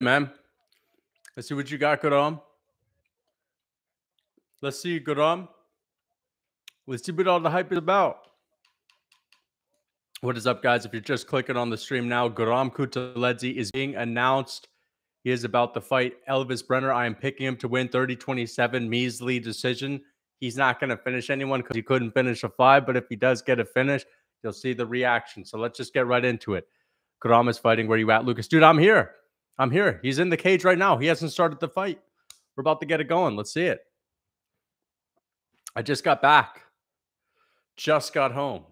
man. Let's see what you got, Guram. Let's see, Guram. Let's see what all the hype is about. What is up, guys? If you're just clicking on the stream now, Guram Kutateladze is being announced. He is about to fight Elvis Brenner. I am picking him to win 30-27 measly decision. He's not going to finish anyone because he couldn't finish a five, but if he does get a finish, you'll see the reaction. So let's just get right into it. Guram is fighting. Where you at, Lucas? Dude, I'm here. I'm here. He's in the cage right now. He hasn't started the fight. We're about to get it going. Let's see it. I just got back. Just got home.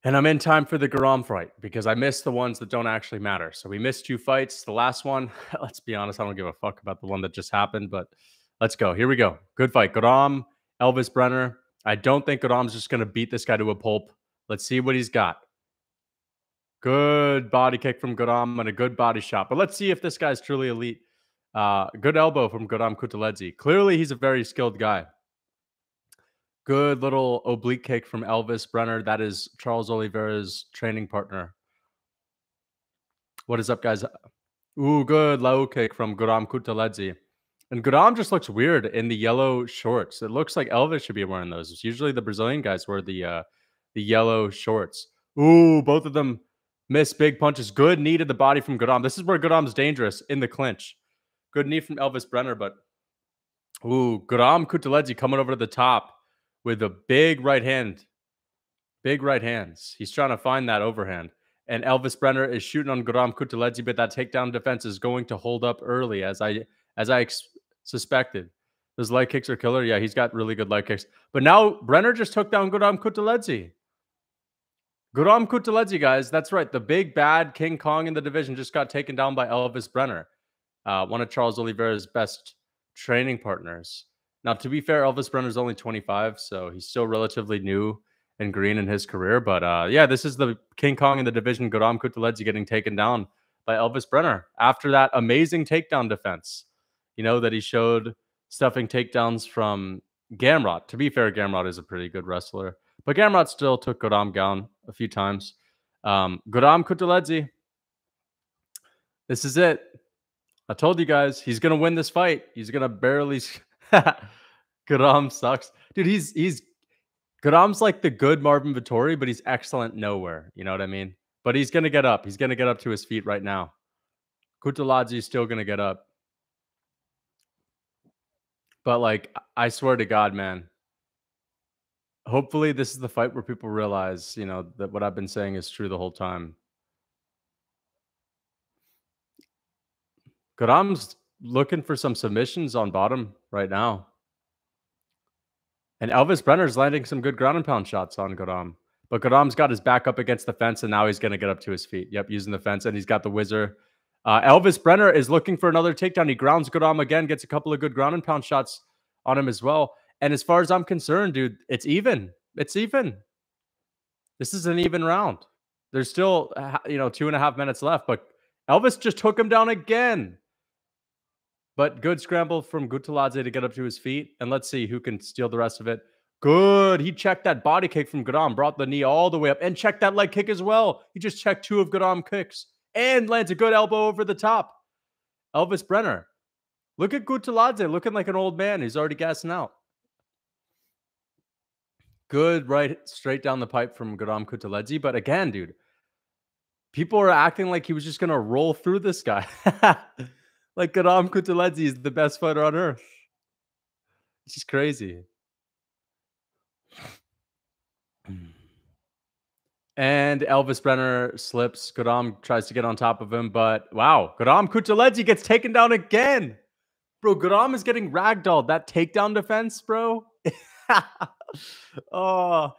And I'm in time for the Guram fight because I missed the ones that don't actually matter. So we missed 2 fights. The last one, let's be honest, I don't give a fuck about the one that just happened, but let's go. Here we go. Good fight. Guram, Elvis Brenner. I don't think Guram's just going to beat this guy to a pulp. Let's see what he's got. Good body kick from Guram and a good body shot. But let's see if this guy's truly elite. Good elbow from Guram Kutateladze. Clearly, he's a very skilled guy. Good little oblique kick from Elvis Brenner. That is Charles Oliveira's training partner. What is up, guys? Ooh, good low kick from Guram Kutateladze. And Guram just looks weird in the yellow shorts. It looks like Elvis should be wearing those. It's usually the Brazilian guys wear the yellow shorts. Ooh, both of them miss big punches. Good knee to the body from Guram. This is where Guram's dangerous in the clinch. Good knee from Elvis Brenner, but ooh, Guram Kutateladze coming over to the top with a big right hand. Big right hands. He's trying to find that overhand. And Elvis Brenner is shooting on Guram Kutateladze, but that takedown defense is going to hold up early, as I suspected. Those leg kicks are killer. Yeah, he's got really good leg kicks. But now Brenner just took down Guram Kutateladze. Guram Kutateladze, guys. That's right. The big bad King Kong in the division just got taken down by Elvis Brenner, one of Charles Oliveira's best training partners. Now, to be fair, Elvis Brenner's only 25, so he's still relatively new and green in his career. But yeah, this is the King Kong in the division, Guram Kutateladze, getting taken down by Elvis Brenner after that amazing takedown defense. You know, that he showed stuffing takedowns from Gamrot. To be fair, Gamrot is a pretty good wrestler. But Gamrot still took Guram down a few times. Guram Kutateladze, this is it. I told you guys, he's going to win this fight. He's going to barely... Guram sucks. Dude, he's Guram's like the good Marvin Vettori, but he's excellent nowhere. You know what I mean? But he's going to get up. He's going to get up to his feet right now. Kutateladze is still going to get up. But like, I swear to God, man. Hopefully this is the fight where people realize, you know, that what I've been saying is true the whole time. Guram's looking for some submissions on bottom right now. And Elvis Brenner's landing some good ground and pound shots on Guram. But Guram's got his back up against the fence, and now he's going to get up to his feet. Yep, using the fence, and he's got the whizzer. Elvis Brenner is looking for another takedown. He grounds Guram again, gets a couple of good ground and pound shots on him as well. And as far as I'm concerned, dude, it's even. It's even. This is an even round. There's still, 2.5 minutes left, but Elvis just took him down again. But good scramble from Kutateladze to get up to his feet. And let's see who can steal the rest of it. Good. He checked that body kick from Guram, brought the knee all the way up, and checked that leg kick as well. He just checked 2 of Guram kicks and lands a good elbow over the top. Elvis Brenner. Look at Kutateladze looking like an old man. He's already gassing out. Good right straight down the pipe from Guram Kutateladze. But again, dude, people are acting like he was just going to roll through this guy. Like Guram Kutateladze is the best fighter on earth. It's just crazy. And Elvis Brenner slips. Guram tries to get on top of him, but wow. Guram Kutateladze gets taken down again. Bro, Guram is getting ragdolled. That takedown defense, bro. Oh,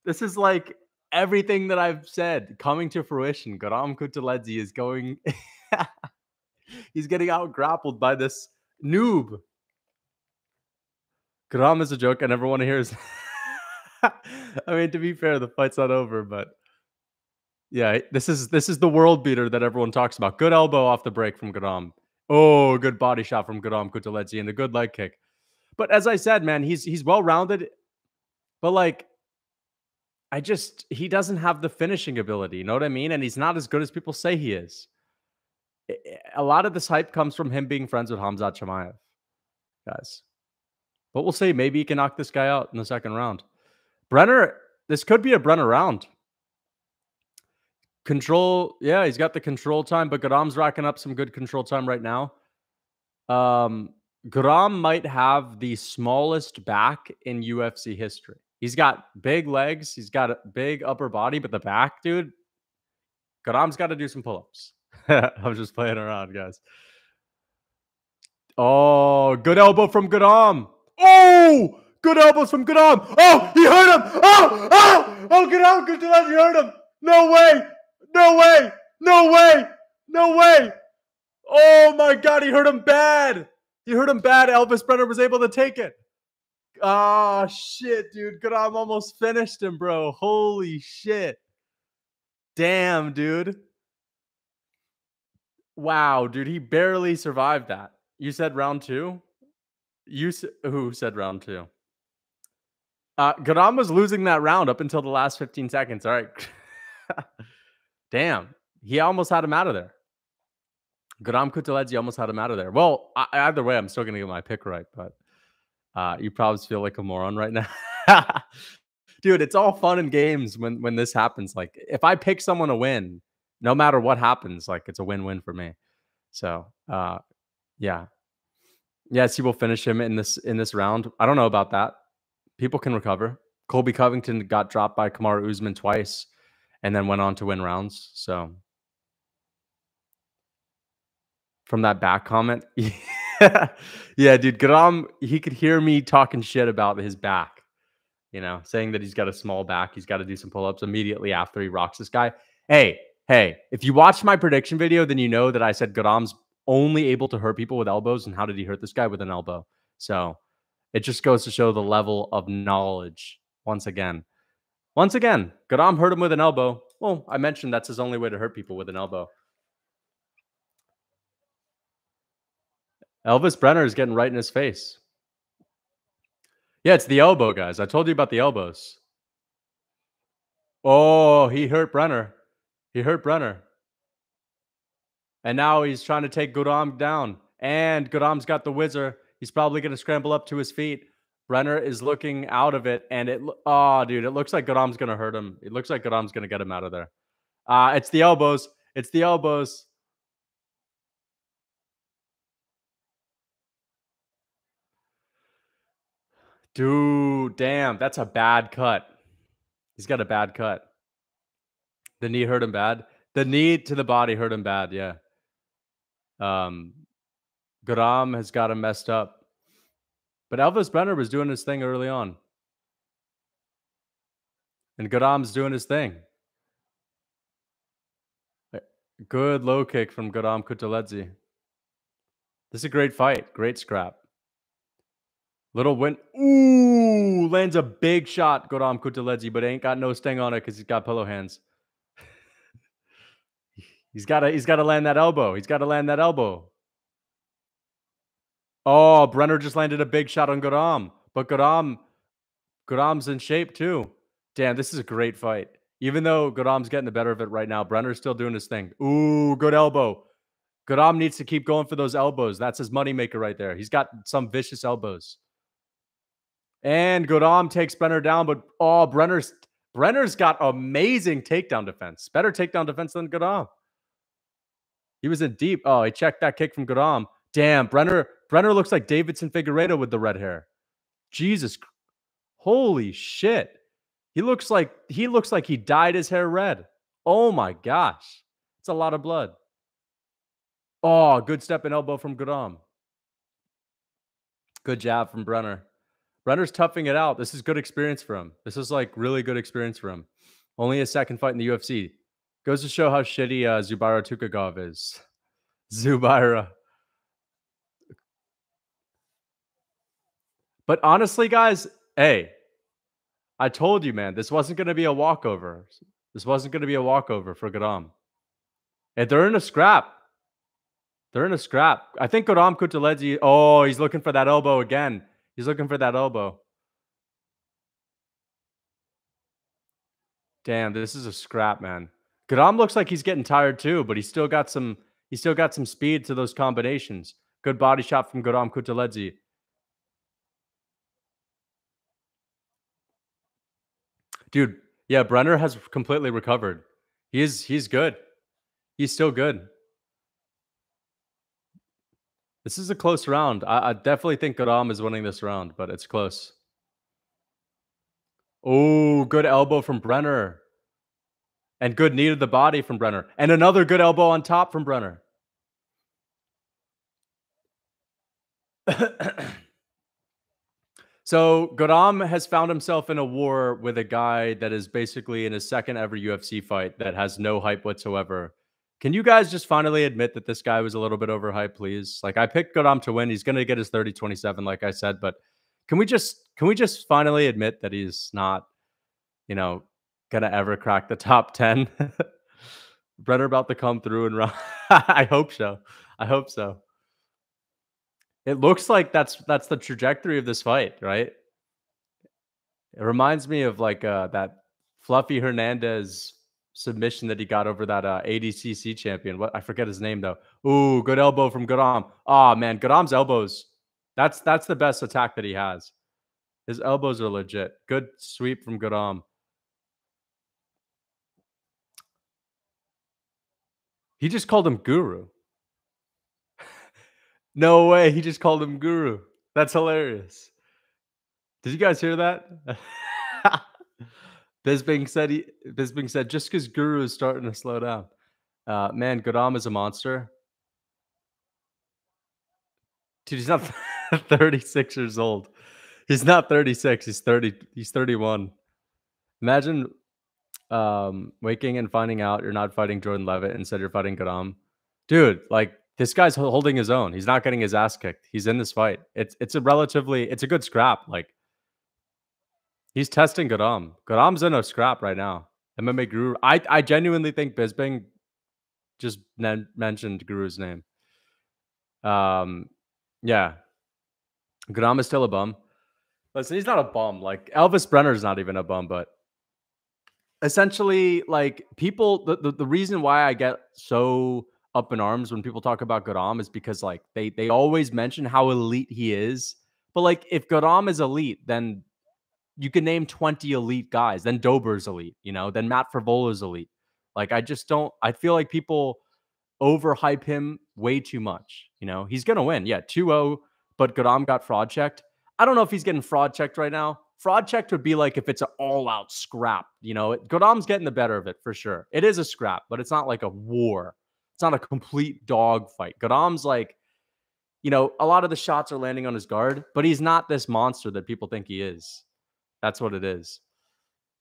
this is like everything that I've said coming to fruition. Guram Kutateladze is going... He's getting out grappled by this noob. Guram is a joke. I never want to hear his... I mean, to be fair, the fight's not over, but yeah, this is the world beater that everyone talks about. Good elbow off the break from Guram. Oh, good body shot from Guram Kutateladze and a good leg kick. But as I said, man, he's well-rounded, but like, he doesn't have the finishing ability. You know what I mean? And he's not as good as people say he is. A lot of this hype comes from him being friends with Hamzat Chimaev, guys. But we'll see. Maybe he can knock this guy out in the second round. Brenner, this could be a Brenner round. Control, yeah, he's got the control time, but Garam's racking up some good control time right now. Garam might have the smallest back in UFC history. He's got big legs, he's got a big upper body, but the back, dude, Garam's got to do some pull-ups. I'm just playing around, guys. Oh, good elbow from Garam. Oh, good elbows from Garam. Oh, he hurt him. Oh, Garam, good to let you hurt him. No way. No way. No way. No way. Oh my God, he hurt him bad. He hurt him bad. Elvis Brenner was able to take it. Oh, shit, dude. Garam almost finished him, bro. Holy shit. Damn, dude. Wow, dude. He barely survived that. You said round two? Who said round two? Garam was losing that round up until the last 15 seconds. All right. Damn. He almost had him out of there. Garam Kutateladze almost had him out of there. Well, either way, I'm still going to get my pick right, but you probably feel like a moron right now. Dude, it's all fun and games when this happens. Like, if I pick someone to win, no matter what happens, like, it's a win-win for me. So, yeah. Yes, he will finish him in this round. I don't know about that. People can recover. Colby Covington got dropped by Kamaru Usman twice and then went on to win rounds. So, from that back comment, yeah, dude, Garam, he could hear me talking shit about his back, saying that he's got a small back. He's got to do some pull-ups immediately after he rocks this guy. Hey, if you watched my prediction video, then you know that I said Garam's only able to hurt people with elbows. And how did he hurt this guy? With an elbow. So it just goes to show the level of knowledge once again. Garam hurt him with an elbow. Well, I mentioned that's his only way to hurt people, with an elbow. Elvis Brenner is getting right in his face. Yeah, it's the elbow, guys. I told you about the elbows. Oh, he hurt Brenner. And now he's trying to take Garam down. And Garam's got the whizzer. He's probably going to scramble up to his feet. Brenner is looking out of it. And dude, it looks like Garam's going to hurt him. It looks like Garam's going to get him out of there. It's the elbows. Dude, damn. That's a bad cut. He's got a bad cut. The knee hurt him bad. The knee to the body hurt him bad, yeah. Garam has got him messed up. But Elvis Brenner was doing his thing early on. And Garam's doing his thing. Good low kick from Garam Kutateladze. This is a great fight. Great scrap. Little win. Ooh, lands a big shot, Garam Kutateladze, but ain't got no sting on it because he's got pillow hands. He's got to land that elbow. Oh, Brenner just landed a big shot on Garam. But Garam's in shape too. Damn, this is a great fight. Even though Garam's getting the better of it right now, Brenner's still doing his thing. Ooh, good elbow. Garam needs to keep going for those elbows. That's his moneymaker right there. He's got some vicious elbows. And Garam takes Brenner down, but Brenner's got amazing takedown defense. Better takedown defense than Garam. He was in deep. Oh, he checked that kick from Garam. Damn, Brenner looks like Davidson Figueiredo with the red hair. Jesus. Holy shit. He looks like he dyed his hair red. Oh my gosh. It's a lot of blood. Oh, good step and elbow from Garam. Good jab from Brenner. Brenner's toughing it out. This is good experience for him. This is like really good experience for him. Only his second fight in the UFC. Goes to show how shitty Zubaira Tukhugov is. Zubaira. But honestly, guys, hey, I told you, man, this wasn't going to be a walkover. This wasn't going to be a walkover for Garam. And they're in a scrap. I think Garam Kutateladze, oh, he's looking for that elbow again. Damn, this is a scrap, man. Garam looks like he's getting tired too, but he's still got some He's still got some speed to those combinations. Good body shot from Guram Kutateladze. Dude, yeah, Brenner has completely recovered. He's good. He's still good. This is a close round. I definitely think Guram is winning this round, but it's close. Oh, good elbow from Brenner. And good knee to the body from Brenner. And another good elbow on top from Brenner. So Guram has found himself in a war with a guy that is basically in his second ever UFC fight that has no hype whatsoever. Can you guys just finally admit that this guy was a little bit overhyped, please? Like I picked Guram to win. He's gonna get his 30-27, like I said, but can we just finally admit that he's not, you know, gonna ever crack the top 10? Brenner about to come through and run. I hope so. I hope so. It looks like that's the trajectory of this fight, right? It reminds me of like that Fluffy Hernandez submission that he got over that ADCC champion. What I forget his name though. Ooh, good elbow from Guram. Oh man, Guram's elbows. That's the best attack that he has. His elbows are legit. Good sweep from Guram. He just called him Guru. No way. He just called him Guru. That's hilarious. Did you guys hear that? Bisping said just because Guru is starting to slow down. Man, Godam is a monster. Dude, he's not 36 years old. He's not 36. He's 30. He's 31. Imagine waking and finding out you're not fighting Jordan Levitt, instead you're fighting Godam. Dude, like this guy's holding his own. He's not getting his ass kicked. He's in this fight. It's a good scrap. Like he's testing Godam. Godam's in a scrap right now. MMA Guru. I genuinely think Bisping just mentioned Guru's name. Yeah. Godam is still a bum. Listen, he's not a bum. Like Elvis Brenner's not even a bum, but essentially, like people, the reason why I get so up in arms when people talk about Godam is because like they always mention how elite he is. But like if Godam is elite, then you can name 20 elite guys. Then Dober's elite, then Matt Fravola's elite. Like I just don't. I feel like people overhype him way too much. He's going to win. Yeah, 2-0, but Godam got fraud checked. I don't know if he's getting fraud checked right now. Fraud checked would be like if it's an all-out scrap. Godam's getting the better of it for sure. It is a scrap, but it's not like a war. It's not a complete dog fight. Godam's like, a lot of the shots are landing on his guard, but he's not this monster that people think he is. That's what it is.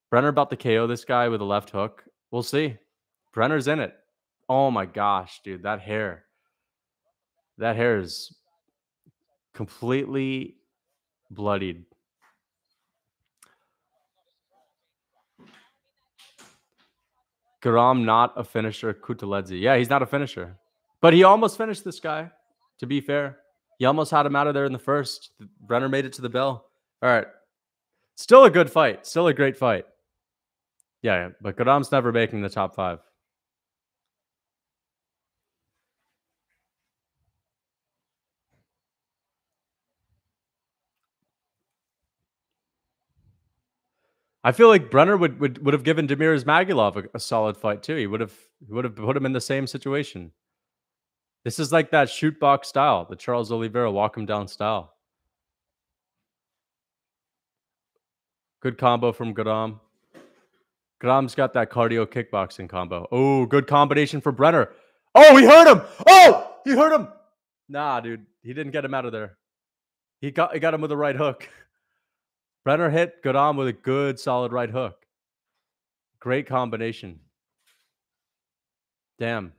Brenner about to KO this guy with a left hook. We'll see. Brenner's in it. Oh my gosh, dude, that hair. That hair is completely bloodied. Garam not a finisher. Kutateladze. Yeah, he's not a finisher. But he almost finished this guy, to be fair. He almost had him out of there in the first. Brenner made it to the bell. All right. Still a good fight. Still a great fight. Yeah, but Garam's never making the top 5. I feel like Brenner would have given Demirs Magomedov a solid fight too. He would have put him in the same situation. This is like that shoot box style, the Charles Oliveira walk him down style. Good combo from Garam. Garam's got that cardio kickboxing combo. Oh, good combination for Brenner. Oh, he hurt him. Oh, he hurt him. Nah, dude, he didn't get him out of there. He got him with a right hook. Brenner hit Garam with a good, solid right hook. Great combination. Damn.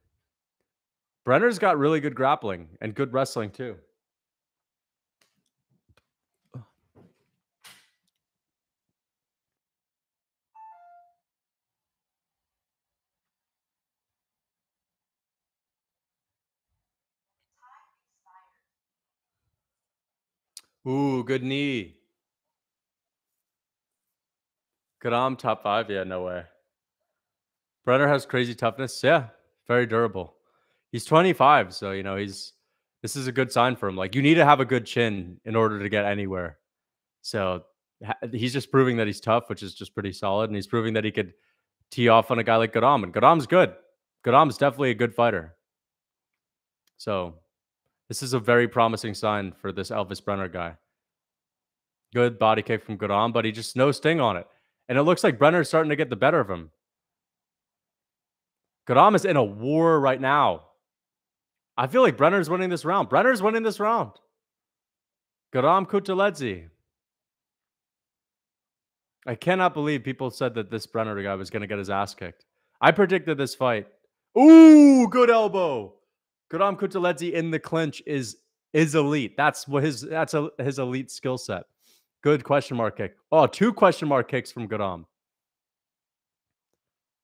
Brenner's got really good grappling and good wrestling too. Ooh, good knee. Garam top 5? Yeah, no way. Brenner has crazy toughness. Yeah, very durable. He's 25, so, you know, this is a good sign for him. Like, you need to have a good chin in order to get anywhere. So, he's just proving that he's tough, which is just pretty solid, and he's proving that he could tee off on a guy like Guram, and Guram's good. Guram's definitely a good fighter. So, this is a very promising sign for this Elvis Brenner guy. Good body kick from Guram, but he just no sting on it. And it looks like Brenner's starting to get the better of him. Guram is in a war right now. I feel like Brenner's winning this round. Brenner's winning this round. Guram Kutateladze. I cannot believe people said that this Brenner guy was going to get his ass kicked. I predicted this fight. Ooh, good elbow. Guram Kutateladze in the clinch is elite. That's what his elite skill set. Good question mark kick. Oh, 2 question mark kicks from Guram.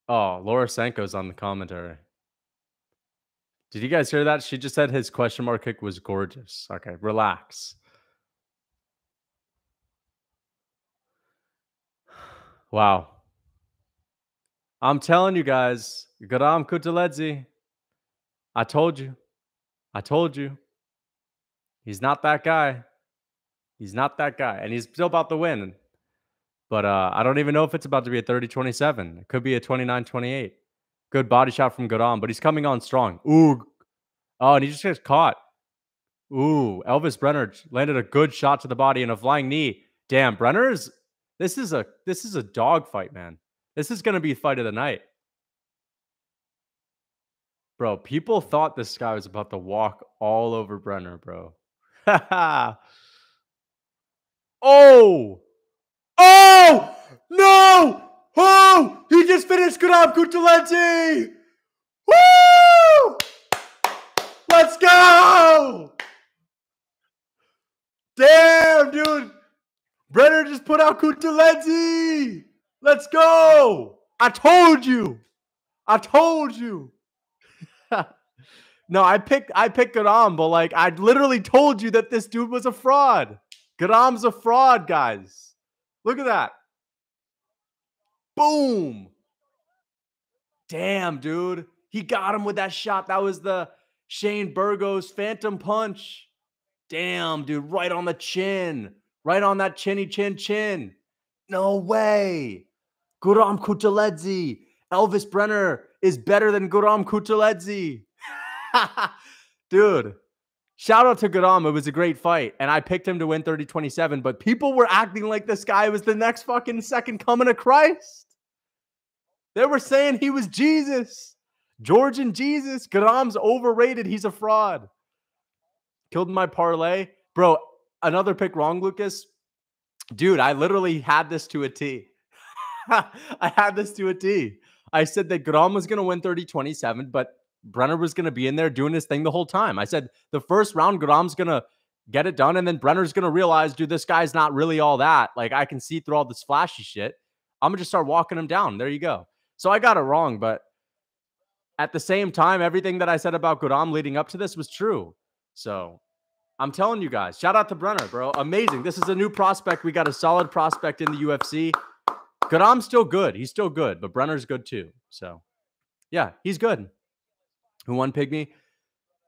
Oh, Laura Sanko's on the commentary. Did you guys hear that? She just said his question mark kick was gorgeous. Okay, relax. Wow. I'm telling you guys, Guram Kutateladze, I told you. I told you. He's not that guy. He's not that guy. And he's still about to win. But I don't even know if it's about to be a 30-27. It could be a 29-28. Good body shot from Guram, but he's coming on strong. Ooh. Oh, and he just gets caught. Ooh, Elvis Brenner landed a good shot to the body and a flying knee. Damn, Brenner's this is a dog fight, man. This is gonna be fight of the night. Bro, people thought this guy was about to walk all over Brenner, bro. Oh! Oh! No! Oh! He just finished Guram Kutateladze! Woo! Let's go! Damn, dude. Brenner just put out Kutateladze. Let's go. I told you. I told you. No, I picked Guram, but like I literally told you that this dude was a fraud. Guram's a fraud, guys. Look at that. Boom. Damn, dude. He got him with that shot. That was the Shane Burgos Phantom Punch. Damn, dude. Right on the chin. Right on that chinny chin. No way. Guram Kutateladze. Elvis Brenner is better than Guram Kutateladze. Dude, shout out to Guram. It was a great fight. And I picked him to win 30-27. But people were acting like this guy was the next fucking second coming of Christ. They were saying he was Jesus. Georgian Jesus. Guram's overrated. He's a fraud. Killed my parlay. Bro, another pick wrong, Lucas. Dude, I literally had this to a T. I had this to a T. I said that Guram was going to win 30-27, but Brenner was going to be in there doing his thing the whole time. I said the first round, Guram's going to get it done, and then Brenner's going to realize, dude, this guy's not really all that. Like, I can see through all this flashy shit. I'm going to just start walking him down. There you go. So I got it wrong, but at the same time, everything that I said about Guram leading up to this was true. So I'm telling you guys, shout out to Brenner, bro. Amazing. This is a new prospect. We got a solid prospect in the UFC. Guram's still good. He's still good, but Brenner's good too. So yeah, he's good. Who won, Pygmy?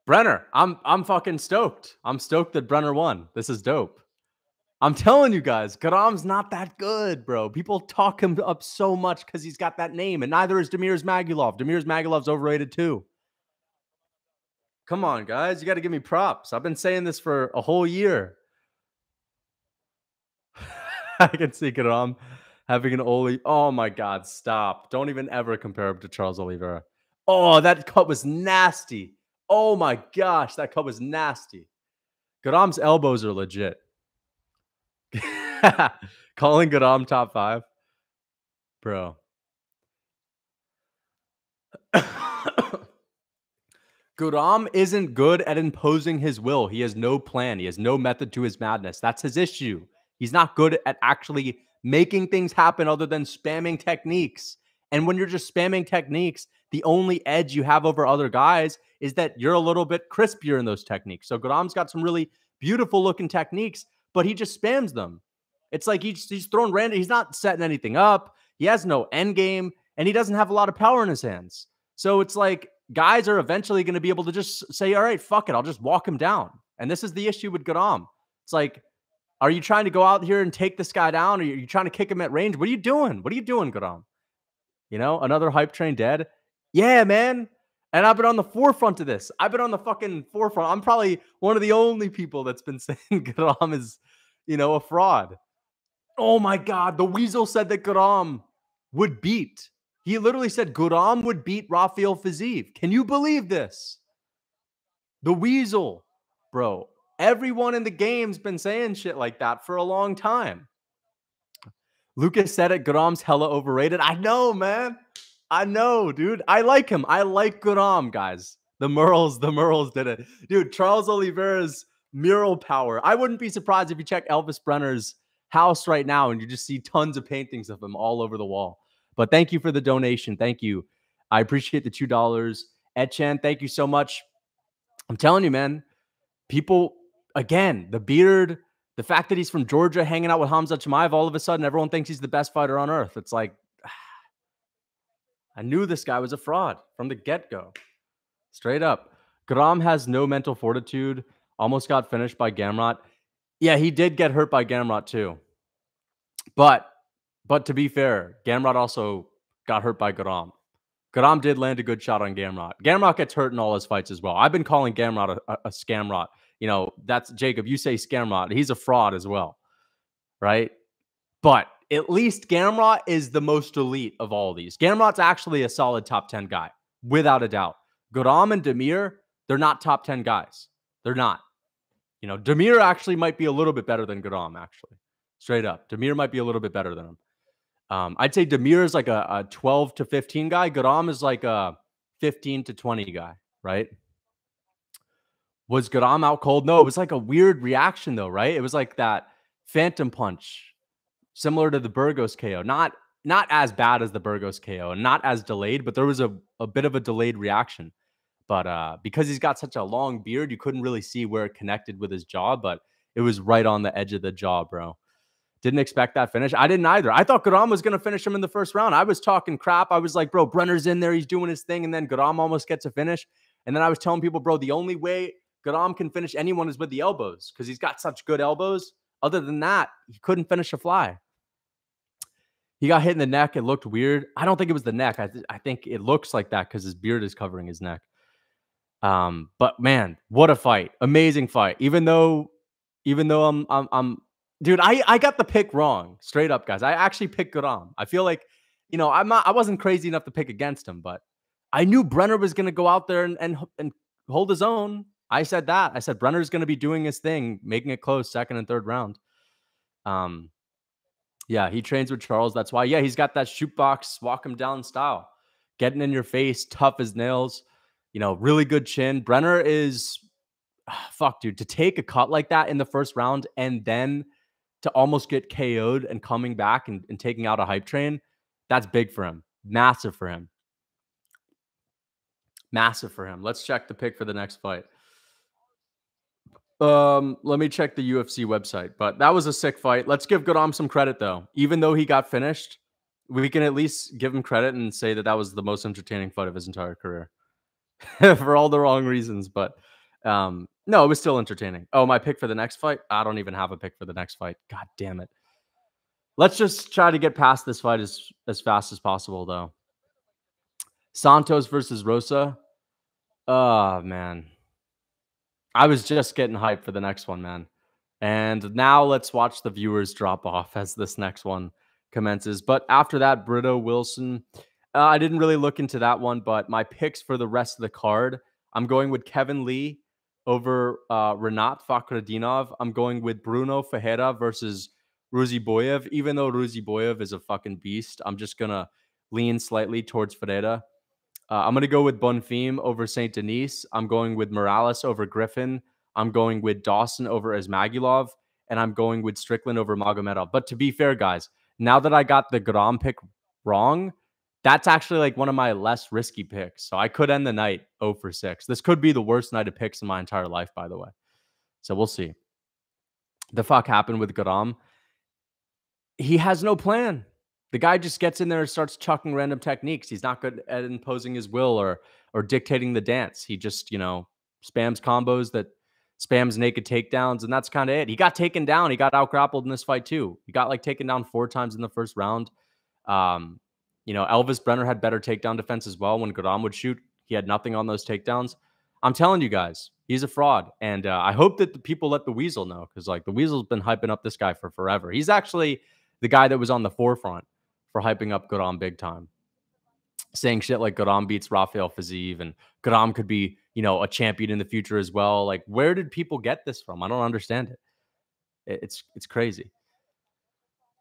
Brenner. I'm fucking stoked. I'm stoked that Brenner won. This is dope. I'm telling you guys, Guram's not that good, bro. People talk him up so much because he's got that name, and neither is Demir's Magomedov. Demir's Magolov's overrated too. Come on, guys. You got to give me props. I've been saying this for a whole year. I can see Guram having an Oli. Oh, my God. Stop. Don't even ever compare him to Charles Oliveira. Oh, that cut was nasty. Oh, my gosh. That cut was nasty. Guram's elbows are legit. Calling Guram top 5. Bro. Guram isn't good at imposing his will. He has no plan. He has no method to his madness. That's his issue. He's not good at actually making things happen other than spamming techniques. And when you're just spamming techniques, the only edge you have over other guys is that you're a little bit crispier in those techniques. So Guram's got some really beautiful looking techniques, but he just spams them. It's like he's throwing random. He's not setting anything up. He has no end game, and he doesn't have a lot of power in his hands. So it's like guys are eventually going to be able to just say, all right, fuck it. I'll just walk him down. And this is the issue with Garam. It's like, are you trying to go out here and take this guy down? Or are you trying to kick him at range? What are you doing? What are you doing, Garam? You know, another hype train dead. Yeah, man. And I've been on the forefront of this. I've been on the fucking forefront. I'm probably one of the only people that's been saying Garam is, you know, a fraud. Oh my God. The Weasel said that Garam would beat. He literally said Garam would beat Rafael Fiziev. Can you believe this? The Weasel, bro. Everyone in the game's been saying shit like that for a long time. Lucas said it. Garam's hella overrated. I know, man. I know, dude. I like him. I like Garam, guys. The Merles did it. Dude, Charles Oliveira's mural power. I wouldn't be surprised if you check Elvis Brenner's house right now and you just see tons of paintings of him all over the wall. But thank you for the donation. Thank you. I appreciate the $2. Etchen, thank you so much. I'm telling you, man, people, again, the beard, the fact that he's from Georgia hanging out with Hamza Chimaev, all of a sudden everyone thinks he's the best fighter on earth. It's like, I knew this guy was a fraud from the get-go. Straight up. Garam has no mental fortitude. Almost got finished by Gamrot. Yeah, he did get hurt by Gamrot too. But to be fair, Gamrot also got hurt by Garam. Garam did land a good shot on Gamrot. Gamrot gets hurt in all his fights as well. I've been calling Gamrot a scamrot. You know, that's Jacob. You say scamrot. He's a fraud as well, right? But at least Gamrot is the most elite of all these. Gamrot's actually a solid top 10 guy, without a doubt. Garam and Demir, they're not top 10 guys. They're not. You know, Demir actually might be a little bit better than Garam, actually. Straight up. Demir might be a little bit better than him. I'd say Demir is like a 12 to 15 guy. Garam is like a 15 to 20 guy, right? Was Garam out cold? No, it was like a weird reaction though, right? It was like that phantom punch, similar to the Burgos KO. Not as bad as the Burgos KO and not as delayed, but there was a bit of a delayed reaction. But because he's got such a long beard, you couldn't really see where it connected with his jaw, but it was right on the edge of the jaw, bro. Didn't expect that finish. I didn't either. I thought Garam was going to finish him in the first round. I was talking crap. I was like, bro, Brenner's in there. He's doing his thing. And then Garam almost gets a finish. And then I was telling people, bro, the only way Garam can finish anyone is with the elbows because he's got such good elbows. Other than that, he couldn't finish a fly. He got hit in the neck. It looked weird. I don't think it was the neck. I think it looks like that because his beard is covering his neck. But man, what a fight. Amazing fight. Even though I'm dude, I got the pick wrong. Straight up, guys. I actually picked Garam. I feel like, you know, I wasn't crazy enough to pick against him, but I knew Brenner was going to go out there and hold his own. I said that. I said Brenner's going to be doing his thing, making it close second and third round. Yeah, he trains with Charles. That's why. Yeah, he's got that shoot box, walk him down style. Getting in your face, tough as nails. You know, really good chin. Brenner is, fuck, dude, to take a cut like that in the first round and then to almost get KO'd and coming back and taking out a hype train, that's big for him. Massive for him. Massive for him. Let's check the pick for the next fight. Let me check the UFC website. But that was a sick fight. Let's give Garam some credit, though. Even though he got finished, we can at least give him credit and say that that was the most entertaining fight of his entire career. For all the wrong reasons, but no, it was still entertaining. Oh, my pick for the next fight? I don't even have a pick for the next fight. God damn it. Let's just try to get past this fight as fast as possible, though. Santos versus Rosa. Oh, man. I was just getting hyped for the next one, man. And now let's watch the viewers drop off as this next one commences. But after that, Brito Wilson. I didn't really look into that one, but my picks for the rest of the card, I'm going with Kevin Lee over Renat Fakhretdinov. I'm going with Bruno Ferreira versus Ruziboyev. Even though Ruziboyev is a fucking beast, I'm just going to lean slightly towards Ferreira. I'm going to go with Bonfim over St. Denis. I'm going with Morales over Griffin. I'm going with Dawson over Ismagulov. And I'm going with Strickland over Magomedov. But to be fair, guys, now that I got the Garam pick wrong, that's actually like one of my less risky picks. So I could end the night 0 for 6. This could be the worst night of picks in my entire life, by the way. So we'll see. The fuck happened with Garam? He has no plan. The guy just gets in there and starts chucking random techniques. He's not good at imposing his will or dictating the dance. He just, spams combos that spams naked takedowns, and that's kind of it. He got taken down. He got out grappled in this fight too. He got like taken down 4 times in the first round. Um, Elvis Brenner had better takedown defense as well. When Guram would shoot, he had nothing on those takedowns. I'm telling you guys, he's a fraud, and I hope that the people let the Weasel know, because like the Weasel's been hyping up this guy for forever. He's actually the guy that was on the forefront for hyping up Guram big time, saying shit like Guram beats Rafael Fiziev and Guram could be, a champion in the future as well. Like, where did people get this from? I don't understand it. It's crazy.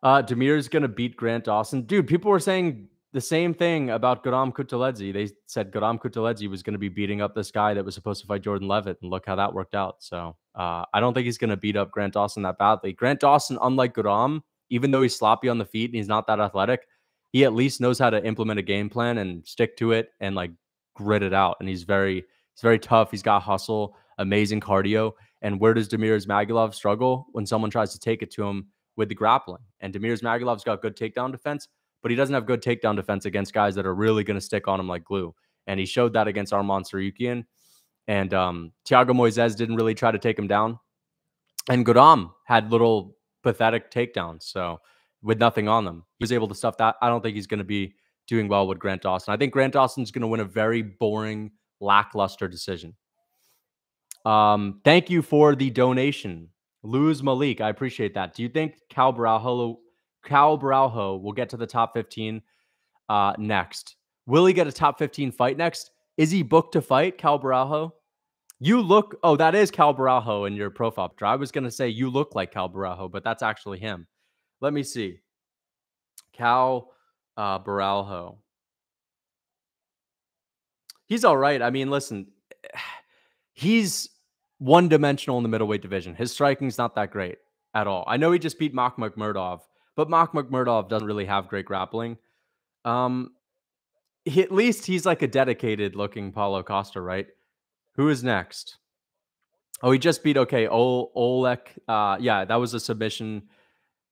Demir's gonna beat Grant Dawson. Dude, people were saying the same thing about Guram Kutateladze. They said Guram Kutateladze was gonna be beating up this guy that was supposed to fight Jordan Levitt, and look how that worked out. So I don't think he's gonna beat up Grant Dawson that badly. Grant Dawson, unlike Guram, even though he's sloppy on the feet and he's not that athletic, he at least knows how to implement a game plan and stick to it and like grit it out. And he's very tough. He's got hustle, amazing cardio. And where does Demir's Magomedov struggle? When someone tries to take it to him with the grappling. And Demir's Magalov's got good takedown defense, but he doesn't have good takedown defense against guys that are really going to stick on him like glue. And he showed that against Arman Sarukian. And Thiago Moises didn't really try to take him down. And Guram had little pathetic takedowns, so with nothing on them. He was able to stuff that. I don't think he's going to be doing well with Grant Dawson. I think Grant Dawson's going to win a very boring, lackluster decision. Thank you for the donation. Luz Malik, I appreciate that. Do you think Cal Braujo will get to the top 15 next? Will he get a top 15 fight next? Is he booked to fight, Cal Braujo? That is Cal Braujo in your profile picture. I was going to say you look like Cal Braujo, but that's actually him. Let me see. Cal Braujo. He's all right. I mean, listen, he's one-dimensional in the middleweight division. His striking's not that great at all. I know he just beat Magomedov, but Magomedov doesn't really have great grappling. At least he's like a dedicated-looking Paulo Costa, right? Who is next? Oh, he just beat Oleg. Yeah, that was a submission.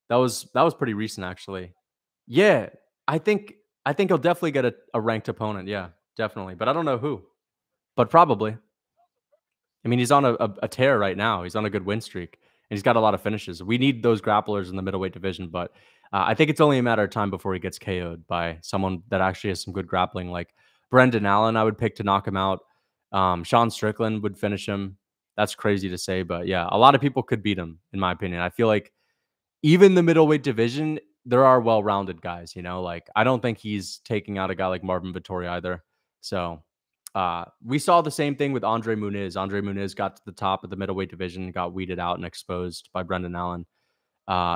That was pretty recent, actually. Yeah, I think he'll definitely get a ranked opponent. Yeah, definitely, but I don't know who. But probably. I mean, he's on a tear right now. He's on a good win streak, and he's got a lot of finishes. We need those grapplers in the middleweight division, but I think it's only a matter of time before he gets KO'd by someone that actually has some good grappling, like Brendan Allen. I would pick to knock him out. Sean Strickland would finish him. That's crazy to say, but yeah, a lot of people could beat him, in my opinion. I feel like even the middleweight division, there are well-rounded guys, like I don't think he's taking out a guy like Marvin Vettori either. So we saw the same thing with Andre Muniz. Andre Muniz got to the top of the middleweight division, got weeded out and exposed by Brendan Allen.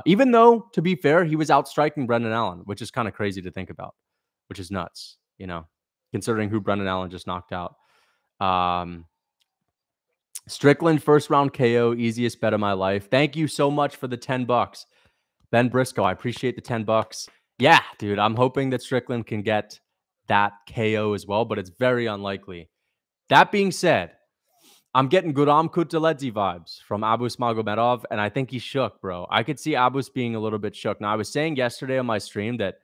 Even though, to be fair, he was outstriking Brendan Allen, which is kind of crazy to think about, which is nuts, considering who Brendan Allen just knocked out. Strickland, first round KO, easiest bet of my life. Thank you so much for the $10. Ben Briscoe, I appreciate the $10. Yeah, dude, I'm hoping that Strickland can get that KO as well, but it's very unlikely. That being said, I'm getting Guram Kutateladze vibes from Abus Magomedov, and I think he's shook, bro. I could see Abus being a little bit shook. Now, I was saying yesterday on my stream that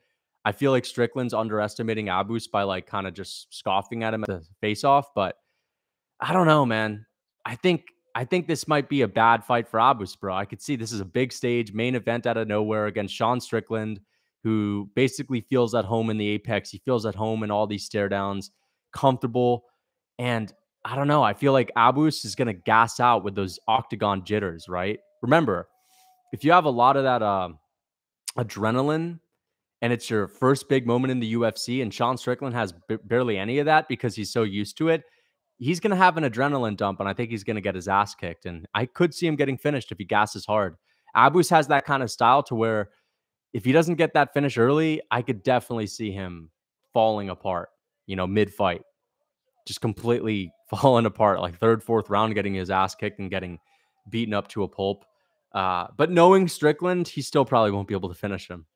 I feel like Strickland's underestimating Abus by like kind of just scoffing at him at the face-off, but I don't know, man. I think this might be a bad fight for Abus, bro. I could see this is a big stage, main event out of nowhere against Sean Strickland, who basically feels at home in the apex. He feels at home in all these stare downs, comfortable. And I don't know. I feel like Abus is going to gas out with those octagon jitters, right? Remember, if you have a lot of that adrenaline and it's your first big moment in the UFC and Sean Strickland has barely any of that because he's so used to it, he's going to have an adrenaline dump, and I think he's going to get his ass kicked. And I could see him getting finished if he gasses hard. Abus has that kind of style to where if he doesn't get that finish early, I could definitely see him falling apart, mid-fight. Just completely falling apart, like third, fourth round, getting his ass kicked and getting beaten up to a pulp. But knowing Strickland, he still probably won't be able to finish him.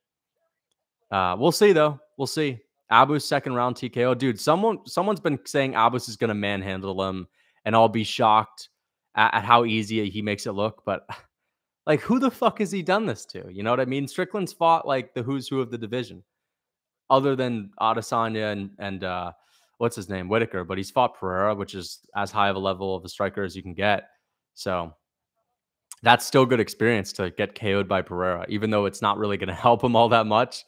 We'll see, though. We'll see. Abus second round TKO. Dude, someone's been saying Abus is going to manhandle him, and I'll be shocked at how easy he makes it look. But like, who the fuck has he done this to? You know what I mean? Strickland's fought like the who's who of the division. other than Adesanya and what's his name, Whitaker, but he's fought Pereira, which is as high of a level of a striker as you can get. So that's still good experience to get KO'd by Pereira, even though it's not really going to help him all that much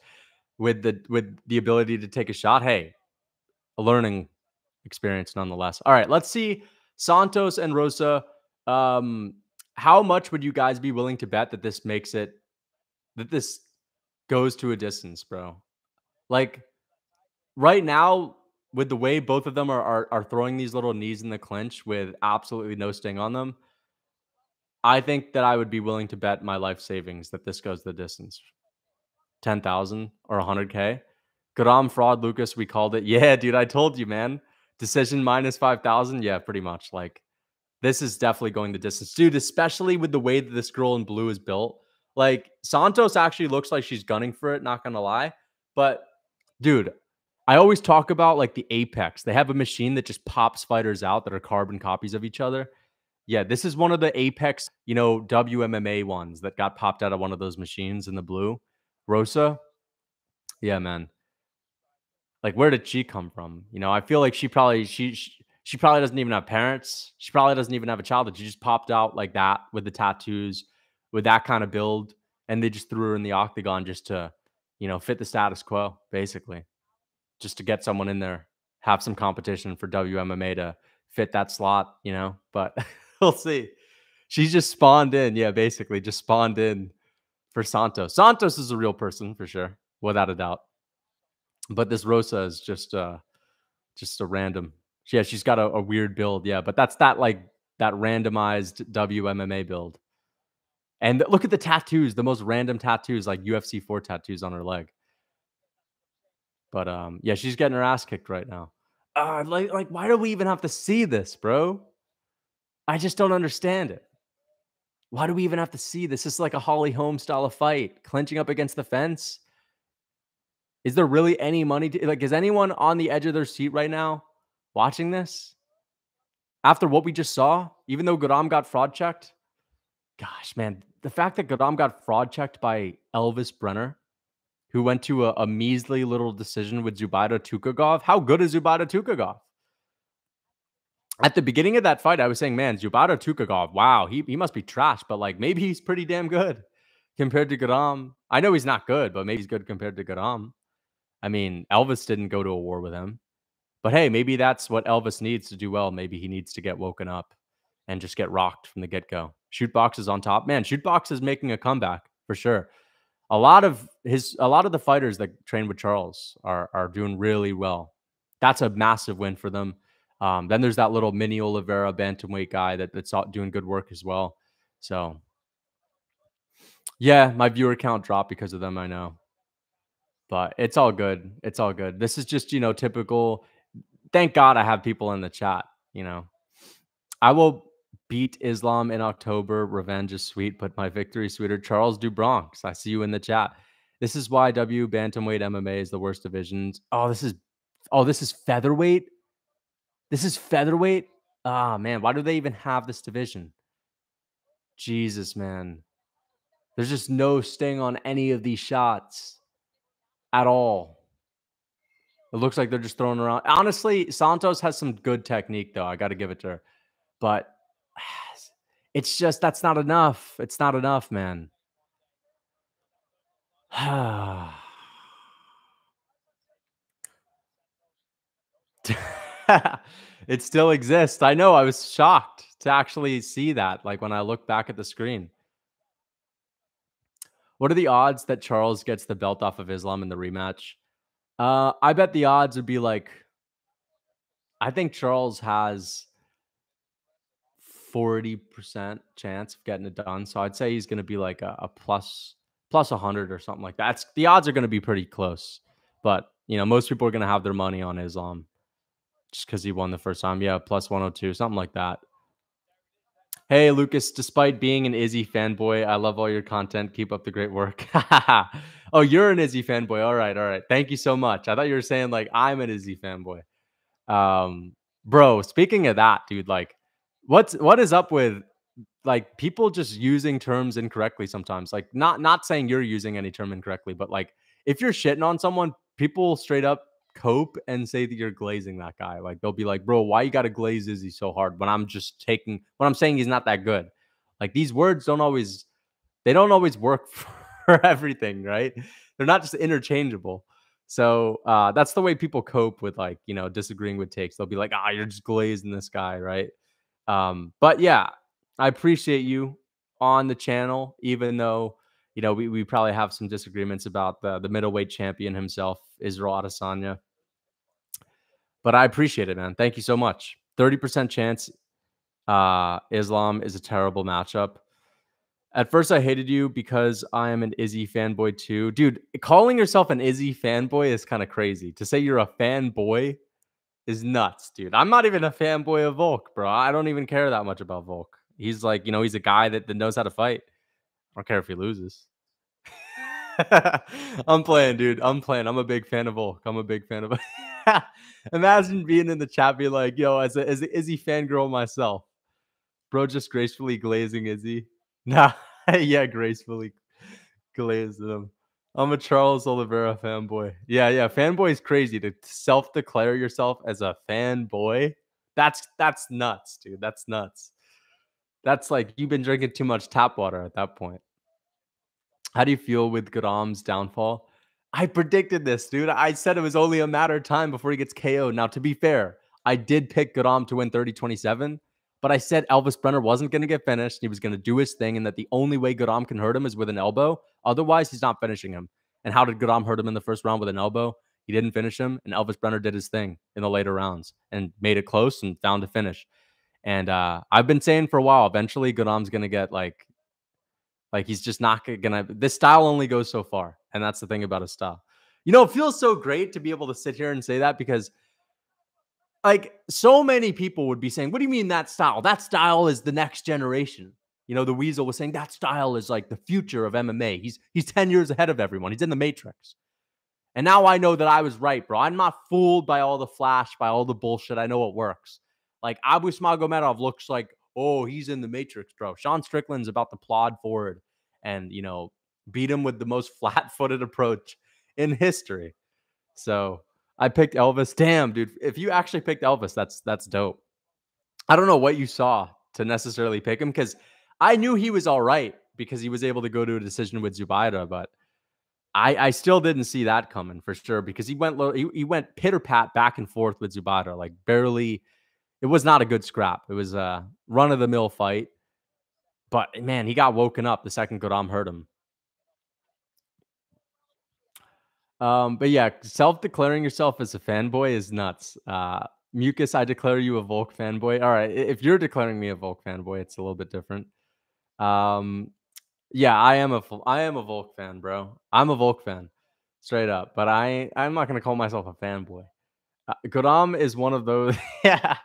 with the ability to take a shot. Hey, a learning experience nonetheless. All right, let's see Santos and Rosa. Um, how much would you guys be willing to bet that this goes to a distance, bro? Like right now, with the way both of them are throwing these little knees in the clinch with absolutely no sting on them, I think that I would be willing to bet my life savings that this goes the distance. 10,000 or 100K. Garam fraud, Lucas. We called it. Yeah, dude, I told you, man. Decision minus 5,000. Yeah, pretty much. Like, this is definitely going the distance, dude, especially with the way that this girl in blue is built. Like, Santos actually looks like she's gunning for it, not going to lie. But, dude, I always talk about like the Apex. They have a machine that just pops fighters out that are carbon copies of each other. Yeah, this is one of the Apex, WMMA ones that got popped out of one of those machines in the blue. Rosa, yeah, man. Like, where did she come from? I feel like she probably doesn't even have parents. She probably doesn't even have a childhood. She just popped out like that with the tattoos, with that kind of build, and they just threw her in the octagon just to, fit the status quo, basically, just to get someone in there, have some competition for WMMA to fit that slot. But we'll see. She's just spawned in, yeah, basically just spawned in for Santos. Santos is a real person for sure, without a doubt. But this Rosa is just a random. Yeah, she's got a weird build. Yeah, but that's that randomized WMMA build. And look at the tattoos, the most random tattoos, like UFC 4 tattoos on her leg. But yeah, she's getting her ass kicked right now. Like why do we even have to see this, bro? I just don't understand it. Why do we even have to see this? This is like a Holly Holm style of fight, clinching up against the fence. Is there really any money is anyone on the edge of their seat right now watching this? After what we just saw, even though Guram got fraud checked, gosh, man, the fact that Guram got fraud checked by Elvis Brenner, who went to a measly little decision with Zubaida Tukagov. How good is Zubaida Tukagov? At the beginning of that fight, I was saying, man, Zubaida Tukagov, wow, he must be trash, but like maybe he's pretty damn good compared to Guram. I know he's not good, but maybe he's good compared to Guram. I mean, Elvis didn't go to a war with him. But hey, maybe that's what Elvis needs to do well. Maybe he needs to get woken up and just get rocked from the get-go. Shootbox is on top. Man, Shootbox is making a comeback for sure. A lot of the fighters that train with Charles are doing really well. That's a massive win for them. Then there's that little mini Oliveira bantamweight guy that's doing good work as well. So yeah, my viewer count dropped because of them, I know. But it's all good. It's all good. This is just, typical. Thank God I have people in the chat. I will beat Islam in October. Revenge is sweet, but my victory is sweeter. Charles Du Bronx, I see you in the chat. This is why bantamweight MMA is the worst divisions. This is featherweight. This is featherweight. Ah, man, why do they even have this division? Jesus, man. There's just no sting on any of these shots at all. It looks like they're just throwing around. Honestly, Santos has some good technique, though. I got to give it to her. But it's just that's not enough. It's not enough, man. It still exists. I know. I was shocked to actually see that, like when I look back at the screen. What are the odds that Charles gets the belt off of Islam in the rematch? I bet the odds would be like, I think Charles has 40% chance of getting it done. So I'd say he's going to be like a plus 100 or something like that. The odds are going to be pretty close. But, most people are going to have their money on Islam just because he won the first time. Yeah, plus 102, something like that. Hey, Lucas, despite being an Izzy fanboy, I love all your content. Keep up the great work. Oh, you're an Izzy fanboy. All right. Thank you so much. I thought you were saying like I'm an Izzy fanboy. Bro, speaking of that, dude, like what is up with like people just using terms incorrectly sometimes? Like not saying you're using any term incorrectly, but like if you're shitting on someone, people straight up cope and say that you're glazing that guy. Like they'll be like, bro, why you gotta glaze Izzy so hard when I'm saying he's not that good. Like these words don't always work for everything, right? They're not just interchangeable. So that's the way people cope with like, disagreeing with takes. They'll be like, you're just glazing this guy, right? But yeah, I appreciate you on the channel, even though we probably have some disagreements about the middleweight champion himself, Israel Adesanya. But I appreciate it, man. Thank you so much. 30% chance Islam is a terrible matchup. At first, I hated you because I am an Izzy fanboy too. Dude, calling yourself an Izzy fanboy is kind of crazy. To say you're a fanboy is nuts, dude. I'm not even a fanboy of Volk, bro. I don't even care that much about Volk. He's like, he's a guy that knows how to fight. I don't care if he loses. I'm playing, dude. I'm playing. I'm a big fan of Volk. I'm a big fan of. Imagine being in the chat, be like, yo, as an Izzy fangirl myself, bro, just gracefully glazing Izzy. Nah, yeah, gracefully glazed him. I'm a Charles Oliveira fanboy. Yeah, fanboy is crazy to self-declare yourself as a fanboy. That's nuts, dude. That's nuts. That's like you've been drinking too much tap water at that point. How do you feel with Garam's downfall? I predicted this, dude. I said it was only a matter of time before he gets KO'd. Now, to be fair, I did pick Garam to win 30-27, but I said Elvis Brenner wasn't going to get finished. He was going to do his thing, and that the only way Garam can hurt him is with an elbow. Otherwise, he's not finishing him. And how did Garam hurt him in the first round with an elbow? He didn't finish him, and Elvis Brenner did his thing in the later rounds and made it close and found a finish. And I've been saying for a while, eventually Garam's going to get like he's just not gonna. This style only goes so far, and that's the thing about his style. It feels so great to be able to sit here and say that because, like, so many people would be saying, "What do you mean that style? That style is the next generation." The Weasel was saying that style is like the future of MMA. He's 10 years ahead of everyone. He's in the Matrix. And now I know that I was right, bro. I'm not fooled by all the flash, by all the bullshit. I know it works. Like Abus Magomedov looks like, oh, he's in the Matrix, bro. Sean Strickland's about to plod forward and, beat him with the most flat-footed approach in history. So I picked Elvis. Damn, dude. If you actually picked Elvis, that's dope. I don't know what you saw to necessarily pick him because I knew he was all right because he was able to go to a decision with Zubaida, but I still didn't see that coming for sure because he went pitter-pat back and forth with Zubaida, like barely. It was not a good scrap. It was a run-of-the-mill fight. But, man, he got woken up the second Garam hurt him. But, yeah, self-declaring yourself as a fanboy is nuts. Mucus, I declare you a Volk fanboy. All right, if you're declaring me a Volk fanboy, it's a little bit different. Yeah, I am a Volk fan, bro. I'm a Volk fan, straight up. But I'm not going to call myself a fanboy. Garam is one of those. Yeah.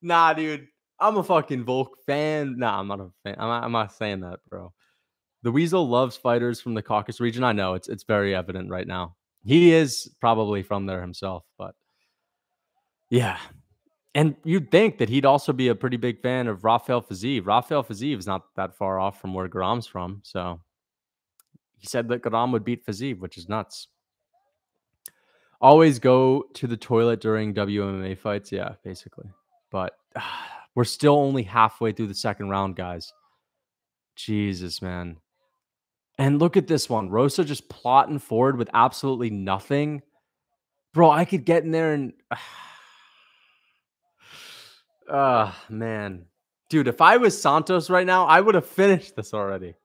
Nah, dude. I'm a fucking Volk fan. Nah, I'm not a fan. I'm not saying that, bro. The Weasel loves fighters from the Caucasus region. I know it's very evident right now. He is probably from there himself, but yeah. And you'd think that he'd also be a pretty big fan of Rafael Fiziev. Rafael Fiziev is not that far off from where Garam's from, so he said that Garam would beat Fiziev, which is nuts. Always go to the toilet during WMMA fights. Yeah, basically. But we're still only halfway through the second round, guys. Jesus, man. And look at this one. Rosa just plotting forward with absolutely nothing. Bro, I could get in there and... man. Dude, if I was Santos right now, I would have finished this already.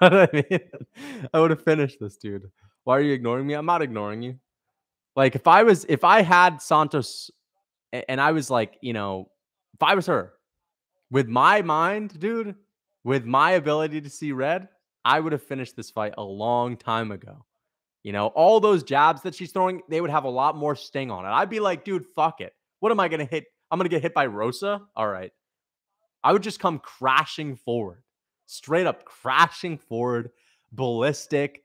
You know what I mean? I would have finished this, dude. Why are you ignoring me? I'm not ignoring you. Like, if I had Santos and I was like, if I was her, with my mind, dude, with my ability to see red, I would have finished this fight a long time ago. All those jabs that she's throwing, they would have a lot more sting on it. I'd be like, dude, fuck it. What am I going to hit? I'm going to get hit by Rosa? All right. I would just come crashing forward, straight up crashing forward, ballistic,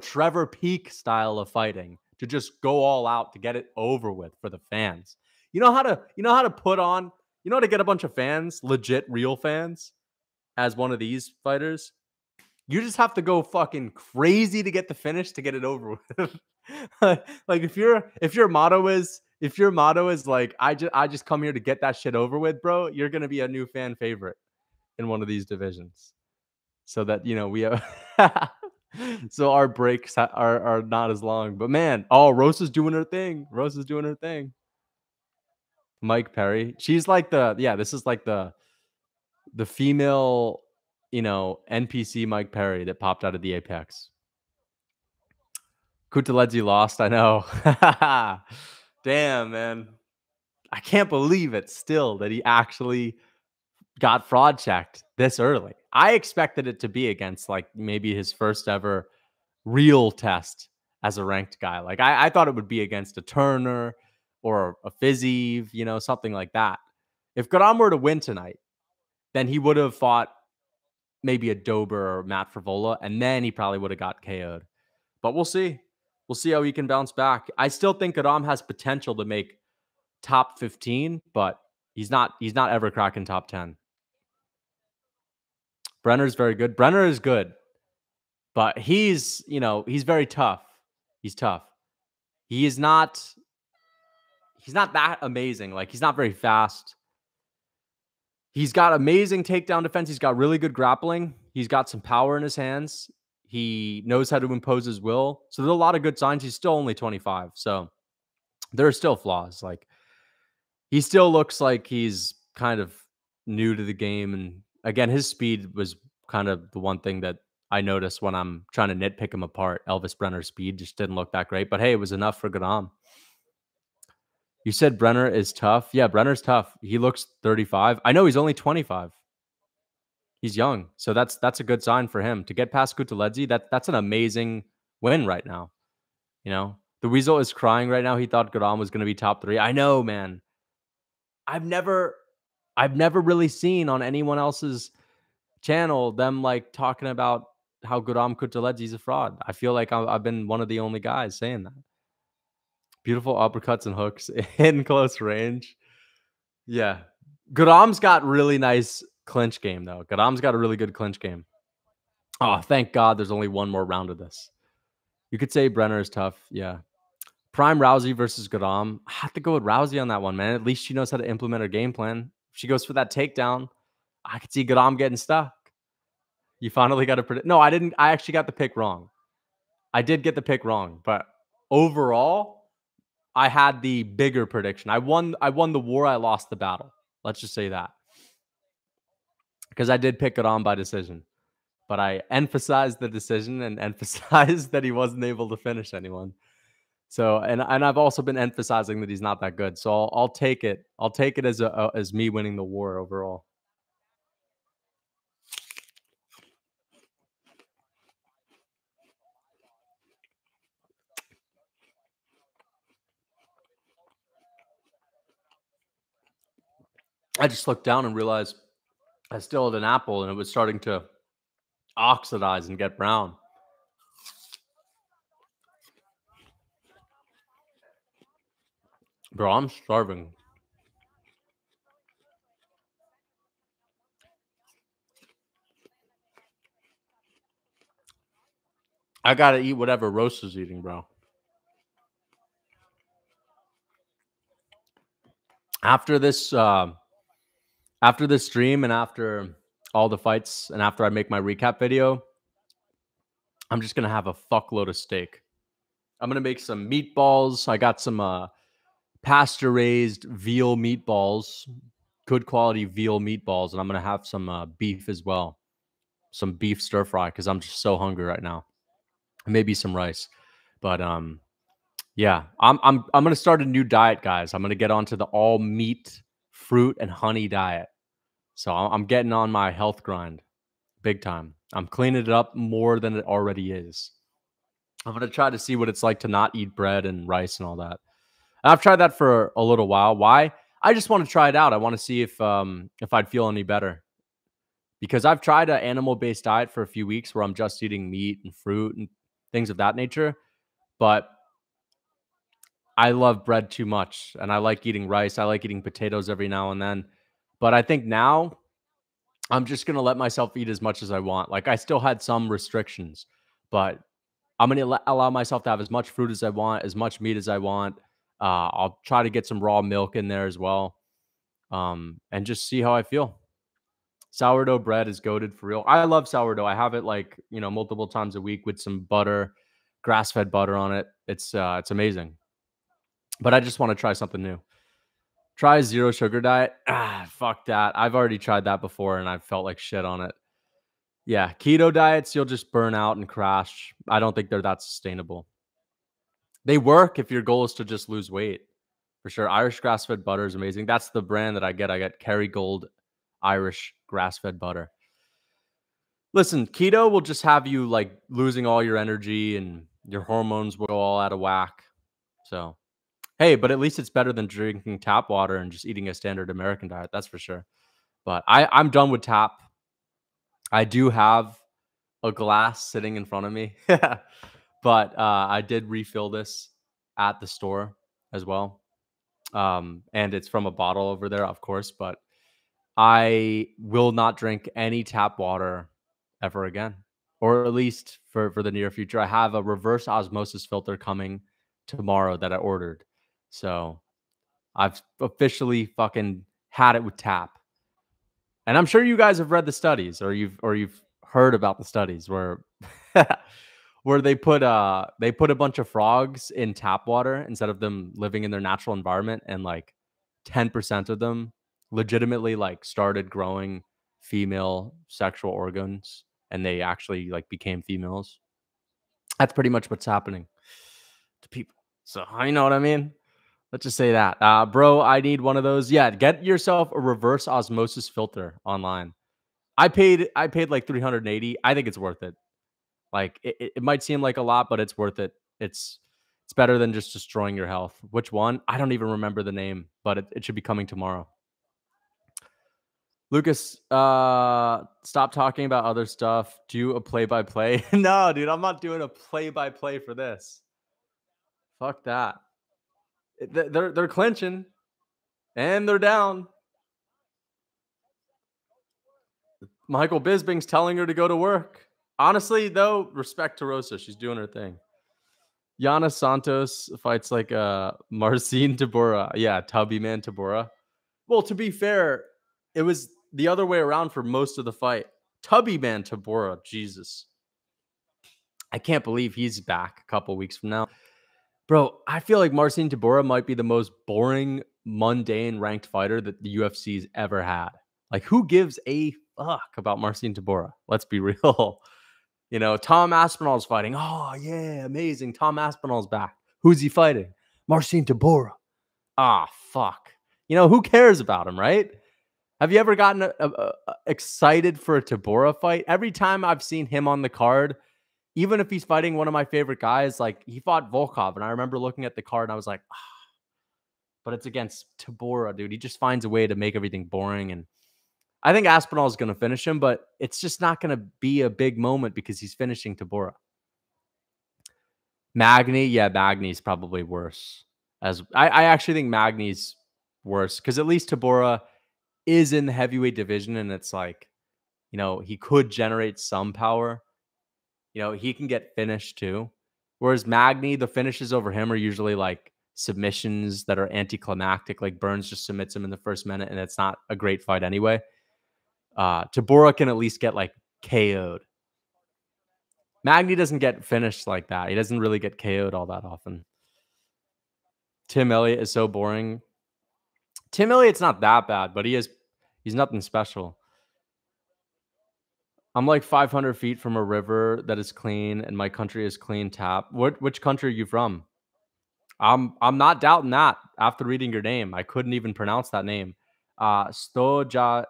Trevor Peak style of fighting to just go all out to get it over with for the fans. You know how to put on, how to get a bunch of fans, legit real fans as one of these fighters? You just have to go fucking crazy to get the finish to get it over with. Like if your motto is like I just come here to get that shit over with, bro, you're gonna be a new fan favorite in one of these divisions. So that we have so our breaks are not as long. But man, oh, Rose is doing her thing. Rose is doing her thing. Mike Perry. She's like this is like the female, NPC Mike Perry that popped out of the Apex. Kutaledzie lost, I know. Damn, man. I can't believe it still that he actually got fraud checked this early. I expected it to be against like maybe his first ever real test as a ranked guy. Like I thought it would be against a Turner or a Fiziev, something like that. If Garam were to win tonight, then he would have fought maybe a Dober or Matt Frivola, and then he probably would have got KO'd. But we'll see. We'll see how he can bounce back. I still think Garam has potential to make top 15, but he's not ever cracking top 10. Brenner's very good. Brenner is good, but he's very tough. He's tough. He is not he's not that amazing. Like he's not very fast. He's got amazing takedown defense. He's got really good grappling. He's got some power in his hands. He knows how to impose his will. So there's a lot of good signs. He's still only 25. So there are still flaws. Like he still looks like he's kind of new to the game. And again, his speed was kind of the one thing that I noticed when I'm trying to nitpick him apart. Elvis Brenner's speed just didn't look that great. But hey, it was enough for Gadam. You said Brenner is tough. Yeah, Brenner's tough. He looks 35. I know he's only 25. He's young. So that's a good sign for him. To get past Kutaledzie, that's an amazing win right now. The Weasel is crying right now. He thought Gadam was going to be top 3. I know, man. I've never really seen on anyone else's channel them like talking about how Gadam Kutaledzie is a fraud. I feel like I've been one of the only guys saying that. Beautiful uppercuts and hooks in close range. Yeah. Gadam's got really nice clinch game, though. Gadam's got a really good clinch game. Oh, thank God there's only one more round of this. You could say Brenner is tough. Yeah. Prime Rousey versus Gadam. I have to go with Rousey on that one, man. At least she knows how to implement her game plan. If she goes for that takedown, I could see Gadam getting stuck. You finally got to predict. No, I didn't. I actually got the pick wrong. I did get the pick wrong, but overall, I had the bigger prediction. I won the war. I lost the battle. Let's just say that. Because I did pick Gadam by decision. But I emphasized the decision and emphasized that he wasn't able to finish anyone. So, and I've also been emphasizing that he's not that good. So I'll take it. I'll take it as me winning the war overall. I just looked down and realized I still had an apple and it was starting to oxidize and get brown. Bro, I'm starving. I gotta eat whatever Roast is eating, bro. After this stream and after all the fights and after I make my recap video, I'm just gonna have a fuckload of steak. I'm gonna make some meatballs. I got some pasture-raised veal meatballs, good quality veal meatballs, and I'm gonna have some beef as well, some beef stir fry because I'm just so hungry right now. Maybe some rice, but yeah, I'm gonna start a new diet, guys. I'm gonna get onto the all meat, fruit, and honey diet. So I'm getting on my health grind, big time. I'm cleaning it up more than it already is. I'm gonna try to see what it's like to not eat bread and rice and all that. And I've tried that for a little while. Why? I just want to try it out. I want to see if I'd feel any better. Because I've tried an animal-based diet for a few weeks where I'm just eating meat and fruit and things of that nature. But I love bread too much. And I like eating rice. I like eating potatoes every now and then. But I think now I'm just going to let myself eat as much as I want. Like I still had some restrictions, but I'm gonna allow myself to have as much fruit as I want, as much meat as I want. I'll try to get some raw milk in there as well, and just see how I feel. Sourdough bread is goated for real. I love sourdough. I have it like, multiple times a week with some butter, grass-fed butter on it. It's amazing. But I just want to try something new. Try a zero sugar diet. Fuck that. I've already tried that before and I felt like shit on it. Yeah, keto diets, you'll just burn out and crash. I don't think they're that sustainable. They work if your goal is to just lose weight. For sure. Irish grass-fed butter is amazing. That's the brand that I get. I get Kerrygold Irish grass-fed butter. Listen, keto will just have you like losing all your energy and your hormones will go all out of whack. So, hey, but at least it's better than drinking tap water and just eating a standard American diet. That's for sure. But I'm done with tap. I do have a glass sitting in front of me, but I did refill this at the store as well. And it's from a bottle over there, of course, but I will not drink any tap water ever again, or at least for the near future. I have a reverse osmosis filter coming tomorrow that I ordered. So I've officially fucking had it with tap. And I'm sure you guys have read the studies or you've heard about the studies where where they put a bunch of frogs in tap water instead of them living in their natural environment, and like 10% of them legitimately like started growing female sexual organs and they actually like became females. That's pretty much what's happening to people. So, you know what I mean? Let's just say that. Bro, I need one of those. Yeah, get yourself a reverse osmosis filter online. I paid like 380. I think it's worth it. Like it might seem like a lot, but it's worth it. It's better than just destroying your health. Which one? I don't even remember the name, but it should be coming tomorrow. Lucas, stop talking about other stuff. Do a play-by-play. No, dude, I'm not doing a play-by-play for this. Fuck that. They're clinching and they're down. Michael Bisping's telling her to go to work. Honestly, though, respect to Rosa. She's doing her thing. Yana Santos fights like Marcin Tabora. Yeah, Tubby Man Tabora. Well, to be fair, it was the other way around for most of the fight. Tubby Man Tabora, Jesus. I can't believe he's back a couple weeks from now. Bro, I feel like Marcin Tabora might be the most boring, mundane ranked fighter that the UFC's ever had. Like, who gives a fuck about Marcin Tabora? Let's be real. Tom Aspinall's fighting. Oh, yeah, amazing. Tom Aspinall's back. Who's he fighting? Marcin Tabora. Ah, fuck. Who cares about him, right? Have you ever gotten excited for a Tabora fight? Every time I've seen him on the card, even if he's fighting one of my favorite guys, like he fought Volkov, and I remember looking at the card and I was like, but it's against Tabora, dude. He just finds a way to make everything boring. And I think Aspinall is going to finish him, but it's just not going to be a big moment because he's finishing Tabora. Magny's probably worse. I actually think Magny's worse because at least Tabora is in the heavyweight division, and it's like, he could generate some power. He can get finished too. Whereas Magny, the finishes over him are usually like submissions that are anticlimactic. Like Burns just submits him in the first minute, and it's not a great fight anyway. Tabora can at least get like KO'd. Magny doesn't get finished like that. He doesn't really get KO'd all that often. Tim Elliott is so boring. Tim Elliott's not that bad, but he's nothing special. I'm like 500 feet from a river that is clean, and my country is clean tap. Which country are you from? I'm not doubting that after reading your name. I couldn't even pronounce that name. Stojadinovic.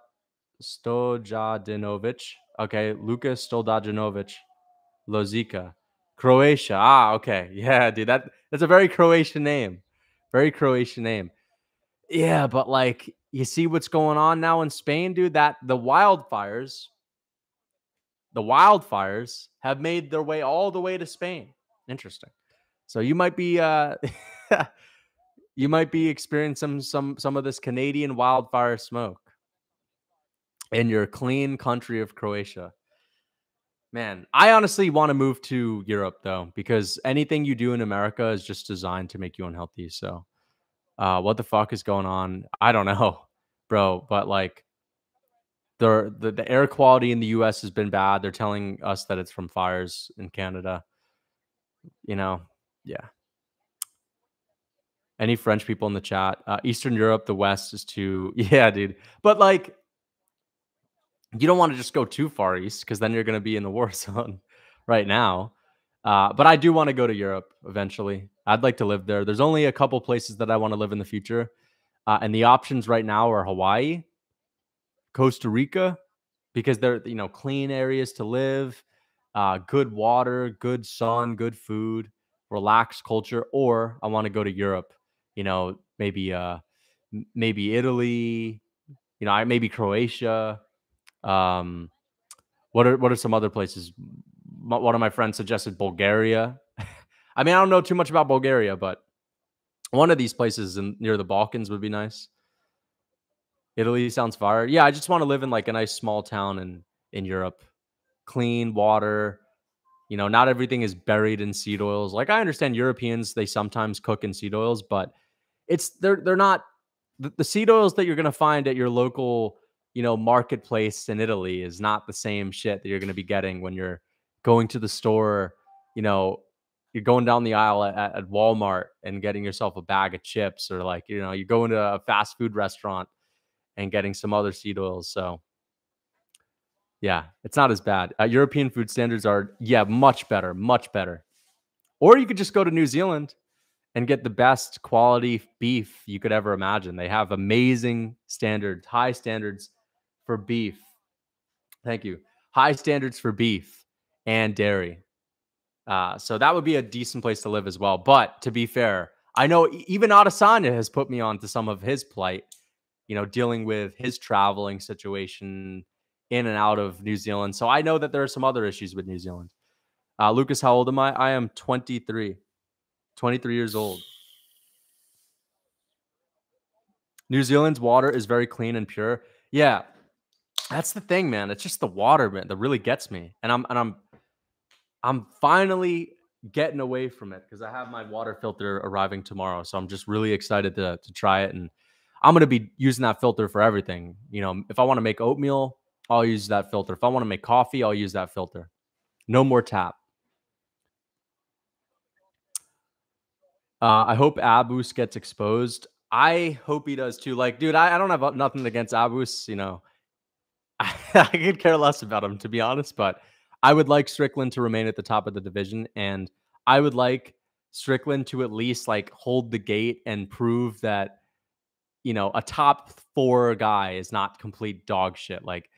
Okay, Lukas Stojadinovic. Lozika. Croatia. Okay. Yeah, dude. That's a very Croatian name. Very Croatian name. Yeah, but like you see what's going on now in Spain, dude, that the wildfires have made their way all the way to Spain. Interesting. So you might be you might be experiencing some of this Canadian wildfire smoke in your clean country of Croatia. Man, I honestly want to move to Europe though, because anything you do in America is just designed to make you unhealthy. So, what the fuck is going on? I don't know, bro. But like the air quality in the U.S. has been bad. They're telling us that it's from fires in Canada. You know, yeah. Any French people in the chat? Eastern Europe, the West is too. Yeah, dude. But like, you don't want to just go too far east because then you're going to be in the war zone right now. But I do want to go to Europe eventually. I'd like to live there. There's only a couple places that I want to live in the future. And the options right now are Hawaii, Costa Rica, because they're, clean areas to live, good water, good sun, good food, relaxed culture. Or I want to go to Europe, maybe Italy, maybe Croatia. Um, what are some other places? One of my friends suggested Bulgaria. I mean, I don't know too much about Bulgaria, but one of these places near the Balkans would be nice. Italy sounds fire. Yeah, I just want to live in like a nice small town in Europe. Clean water. Not everything is buried in seed oils. Like I understand Europeans, they sometimes cook in seed oils, but they're not the seed oils that you're gonna find at your local, marketplace in Italy is not the same shit that you're gonna be getting when you're going to the store. You know, you're going down the aisle at Walmart and getting yourself a bag of chips, or like you go into a fast food restaurant and getting some other seed oils. So yeah, it's not as bad. European food standards are much better, much better. Or you could just go to New Zealand and get the best quality beef you could ever imagine. They have amazing standards, high standards for beef. Thank you. High standards for beef and dairy. So that would be a decent place to live as well. But to be fair, I know even Adesanya has put me on to some of his plight, dealing with his traveling situation in and out of New Zealand. So I know that there are some other issues with New Zealand. Lucas, how old am I? I am 23 years old. New Zealand's water is very clean and pure. Yeah, that's the thing, man. It's just the water, man, that really gets me. And I'm finally getting away from it because I have my water filter arriving tomorrow. So I'm just really excited to try it. And I'm gonna be using that filter for everything. If I want to make oatmeal, I'll use that filter. If I want to make coffee, I'll use that filter. No more tap. I hope Abus gets exposed. I hope he does too. Like, dude, I don't have nothing against Abus. I could care less about him, to be honest, but I would like Strickland to remain at the top of the division, and I would like Strickland to at least like hold the gate and prove that a top 4 guy is not complete dog shit. Like,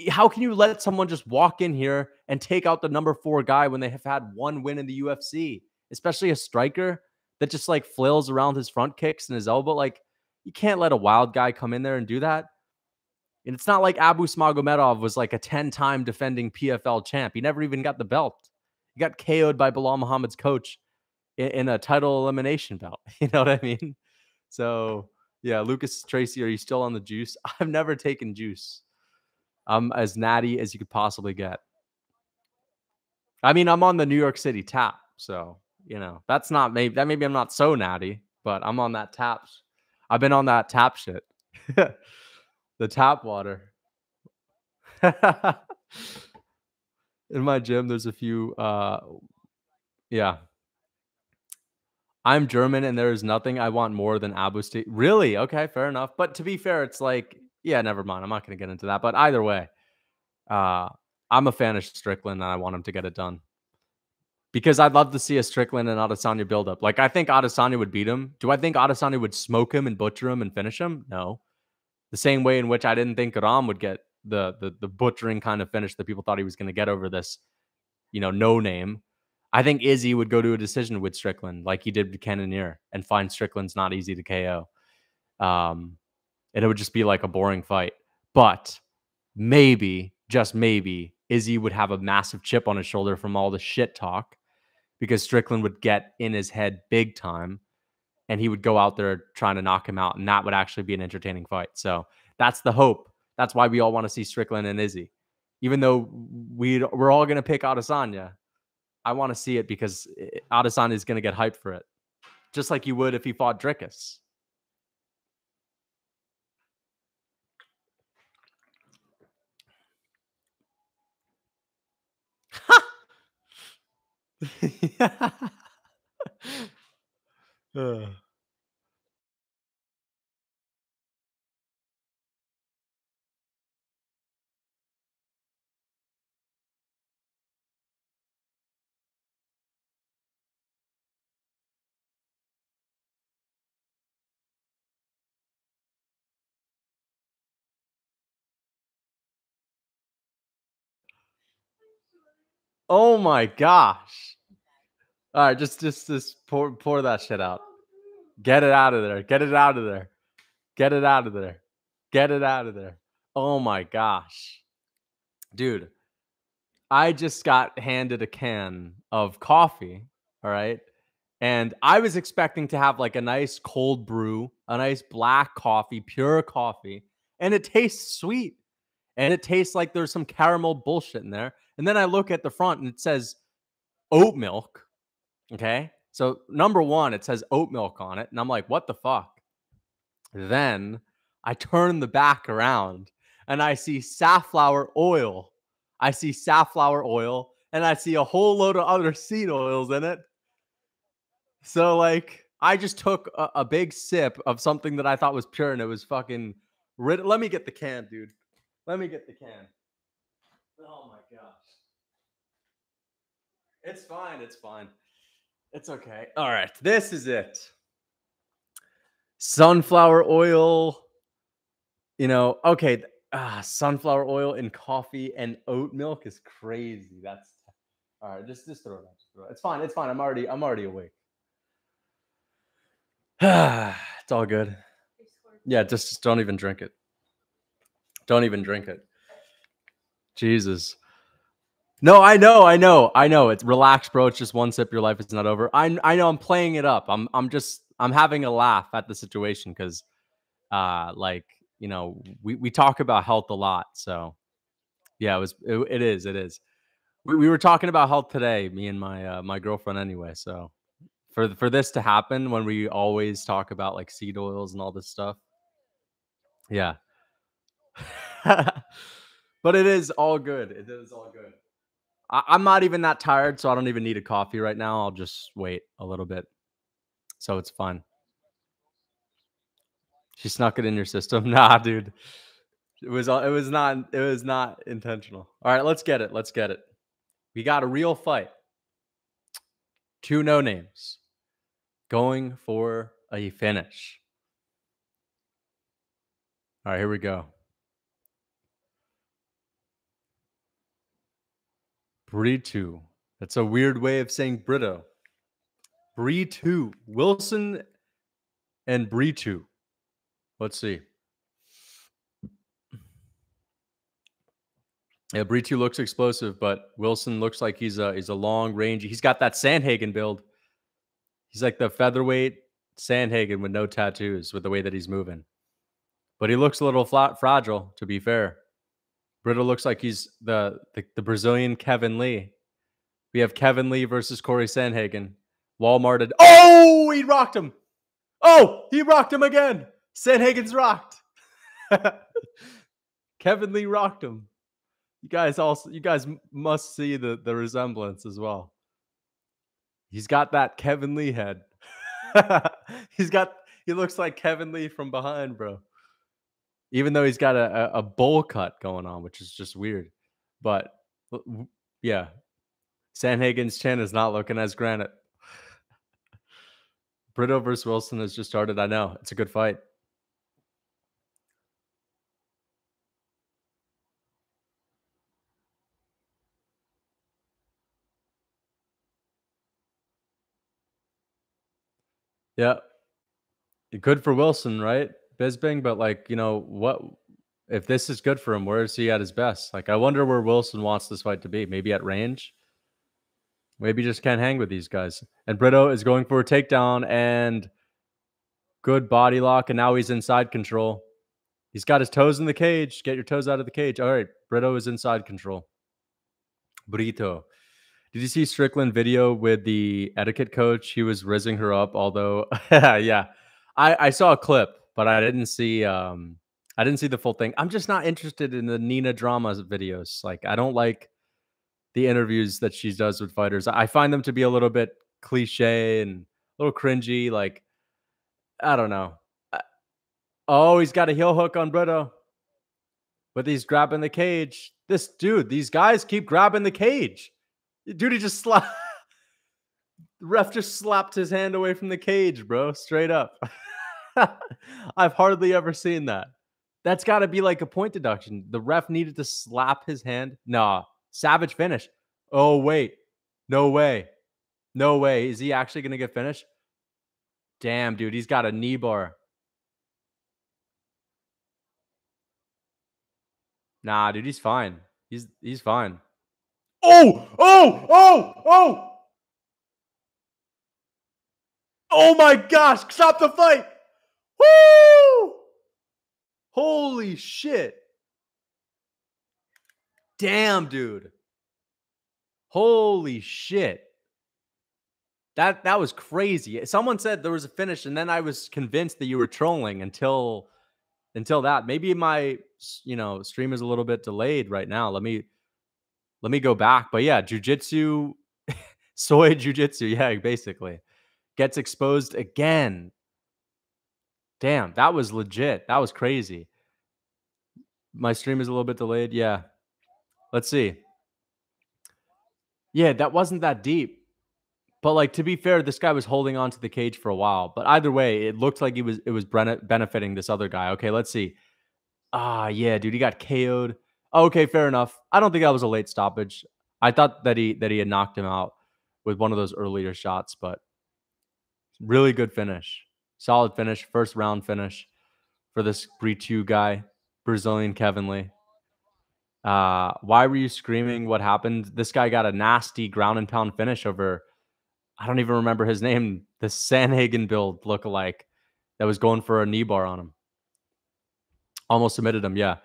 how can you let someone just walk in here and take out the number 4 guy when they have had one win in the UFC, especially a striker that just like flails around his front kicks and his elbow? Like, you can't let a wild guy come in there and do that. And it's not like Abus Magomedov was like a 10-time defending PFL champ. He never even got the belt. He got KO'd by Bilal Muhammad's coach in a title elimination bout. You know what I mean? So, yeah, Lucas Tracy, are you still on the juice? I've never taken juice. I'm as natty as you could possibly get. I mean, I'm on the New York City tap. So, that's not maybe I'm not so natty, but I'm on that tap. I've been on that tap shit. The tap water. In my gym, there's a few. Yeah. I'm German, and there is nothing I want more than Abu State. Really? Okay, fair enough. But to be fair, it's like, yeah, never mind. I'm not going to get into that. But either way, uh, I'm a fan of Strickland, and I want him to get it done. Because I'd love to see a Strickland and Adesanya build-up. Like, I think Adesanya would beat him. Do I think Adesanya would smoke him and butcher him and finish him? No. The same way in which I didn't think Ram would get the butchering kind of finish that people thought he was going to get over this, no name. I think Izzy would go to a decision with Strickland like he did with Cannonier and find Strickland's not easy to KO. And it would just be like a boring fight. But maybe, just maybe, Izzy would have a massive chip on his shoulder from all the shit talk because Strickland would get in his head big time and he would go out there trying to knock him out, and that would actually be an entertaining fight. So that's the hope. That's why we all want to see Strickland and Izzy. Even though we're all gonna pick Adesanya, I want to see it because Adesanya is gonna get hyped for it, just like you would if he fought Dricus. Ugh. Oh my gosh. All right, just pour that shit out. Get it out of there. Get it out of there. Get it out of there. Get it out of there. Oh my gosh. Dude, I just got handed a can of coffee, all right? And I was expecting to have like a nice cold brew, a nice black coffee, pure coffee, and it tastes sweet. And it tastes like there's some caramel bullshit in there. And then I look at the front and it says oat milk. Okay. So, number one, it says oat milk on it. And I'm like, what the fuck? Then I turn the back around and I see safflower oil. I see safflower oil and I see a whole load of other seed oils in it. So, like, I just took a big sip of something that I thought was pure and it was fucking. Let me get the can, dude. Let me get the can. Oh my gosh. It's fine. It's fine. It's okay. All right. This is it. Sunflower oil. Okay. Sunflower oil in coffee and oat milk is crazy. That's all right. Just throw it out. Just throw it. It's fine. It's fine. I'm already awake. It's all good. Yeah, just don't even drink it. Don't even drink it. Jesus. No, I know. It's relax, bro. It's just one sip. Your life is not over. I know. I'm playing it up. I'm having a laugh at the situation because, like, we talk about health a lot. So yeah, it is. We were talking about health today, me and my girlfriend anyway. So for this to happen when we always talk about like seed oils and all this stuff, yeah. But it is all good. It is all good. I'm not even that tired, so I don't even need a coffee right now. I'll just wait a little bit, so it's fine. She snuck it in your system. Nah, dude. It was not intentional. All right, let's get it. Let's get it. We got a real fight. Two no names going for a finish. All right, here we go. Brito. That's a weird way of saying Brito. Brito. Wilson and Brito. Let's see. Yeah, Brito looks explosive, but Wilson looks like he's a long range. He's got that Sandhagen build. He's like the featherweight Sandhagen with no tattoos with the way that he's moving. But he looks a little fragile, to be fair. Brito looks like he's the Brazilian Kevin Lee. We have Kevin Lee versus Corey Sandhagen. Walmarted. Oh, he rocked him. Oh, he rocked him again. Sandhagen's rocked. Kevin Lee rocked him. You guys must see the resemblance as well. He's got that Kevin Lee head. He looks like Kevin Lee from behind, bro. Even though he's got a bowl cut going on, which is just weird. But yeah, Sandhagen's chin is not looking as granite. Brito versus Wilson has just started. I know. It's a good fight. Yeah. Good for Wilson, right? Bisbing, but like, what if this is good for him, where is he at his best? Like, I wonder where Wilson wants this fight to be. Maybe at range. Maybe just can't hang with these guys. And Brito is going for a takedown and good body lock, and now he's inside control. He's got his toes in the cage. Get your toes out of the cage. All right, Brito is inside control. Brito. Did you see Strickland video with the etiquette coach? He was rizzing her up, although yeah. I saw a clip, but I didn't see the full thing. I'm just not interested in the Nina drama videos. Like I don't like the interviews that she does with fighters. I find them to be a little bit cliche and a little cringy. Like, I don't know. Oh, he's got a heel hook on Brito, but he's grabbing the cage. These guys keep grabbing the cage. Dude, he just slapped. The ref just slapped his hand away from the cage, bro. Straight up. I've hardly ever seen that. That's got to be like a point deduction. The ref needed to slap his hand. Nah, savage finish. Oh, wait. No way. No way. Is he actually going to get finished? Damn, dude. He's got a knee bar. Nah, dude. He's fine. He's fine. Oh, oh, oh, oh. Oh my gosh. Stop the fight. Woo! Holy shit. Damn, dude. Holy shit. That was crazy. Someone said there was a finish, and then I was convinced that you were trolling until that. Maybe my stream is a little bit delayed right now. Let me go back. But yeah, jujitsu, soy jujitsu. Yeah, basically gets exposed again. Damn, that was legit. That was crazy. My stream is a little bit delayed. Yeah. Let's see. Yeah, that wasn't that deep. But like to be fair, this guy was holding on to the cage for a while. But either way, it looked like it was benefiting this other guy. Okay, let's see. Ah, yeah, dude, he got KO'd. Okay, fair enough. I don't think that was a late stoppage. I thought that he had knocked him out with one of those earlier shots, but really good finish. Solid finish, first round finish for this Brito guy, Brazilian Kevin Lee. Why were you screaming? What happened? This guy got a nasty ground and pound finish over, I don't even remember his name, the Sanhagen build lookalike that was going for a knee bar on him. Almost submitted him, yeah.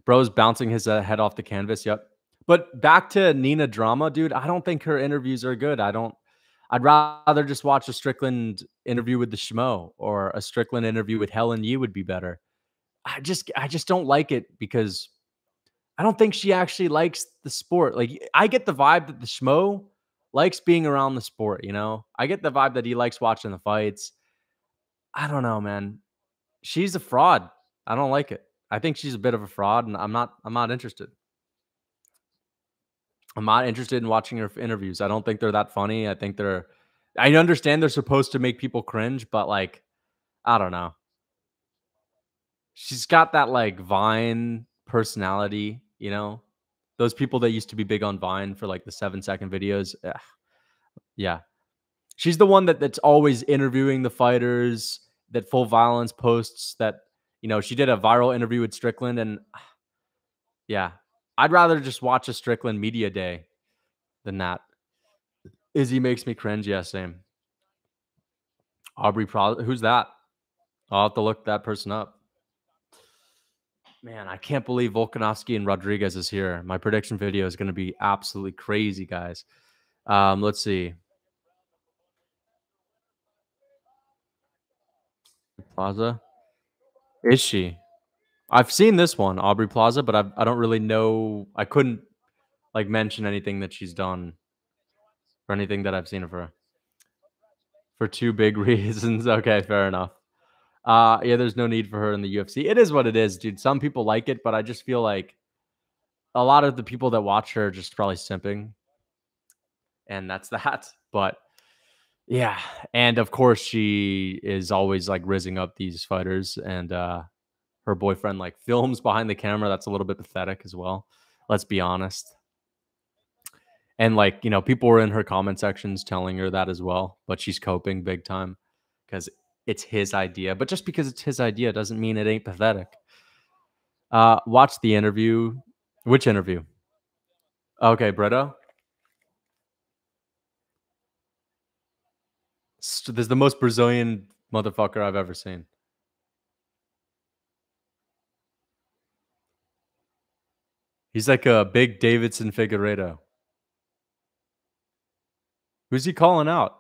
Bro's bouncing his head off the canvas, yep. But back to Nina drama, dude, I don't think her interviews are good. I'd rather just watch a Strickland interview with the Schmo, or a Strickland interview with Helen Yee would be better. I just don't like it because I don't think she actually likes the sport. Like, I get the vibe that the Schmo likes being around the sport, you know? I get the vibe that he likes watching the fights. I don't know, man. She's a fraud. I don't like it. I think she's a bit of a fraud, and I'm not interested. I'm not interested in watching her interviews. I don't think they're that funny. I understand they're supposed to make people cringe, but like, I don't know. She's got that like Vine personality, you know? Those people that used to be big on Vine for like the 7-second videos. Ugh. Yeah. She's the one that's always interviewing the fighters, that full violence posts that, she did a viral interview with Strickland, and yeah, I'd rather just watch a Strickland media day than that. Izzy makes me cringe. Yeah, same. Aubrey who's that? I'll have to look that person up. Man, I can't believe Volkanovski and Rodriguez is here. My prediction video is going to be absolutely crazy, guys. Let's see. Plaza. Is she? I've seen this one, Aubrey Plaza, but I don't really know. I couldn't like mention anything that she's done or anything that I've seen of her. For two big reasons. Okay, fair enough. Yeah, there's no need for her in the UFC. It is what it is, dude. Some people like it, but I just feel like a lot of the people that watch her are just probably simping. And that's that. But yeah. And of course, she is always like rizzing up these fighters, and her boyfriend like films behind the camera. That's a little bit pathetic as well. Let's be honest. And like, people were in her comment sections telling her that as well, but she's coping big time because it's his idea. But just because it's his idea doesn't mean it ain't pathetic. Watch the interview. Which interview? Okay, Brito. This is the most Brazilian motherfucker I've ever seen. He's like a big Davidson Figueiredo. Who's he calling out?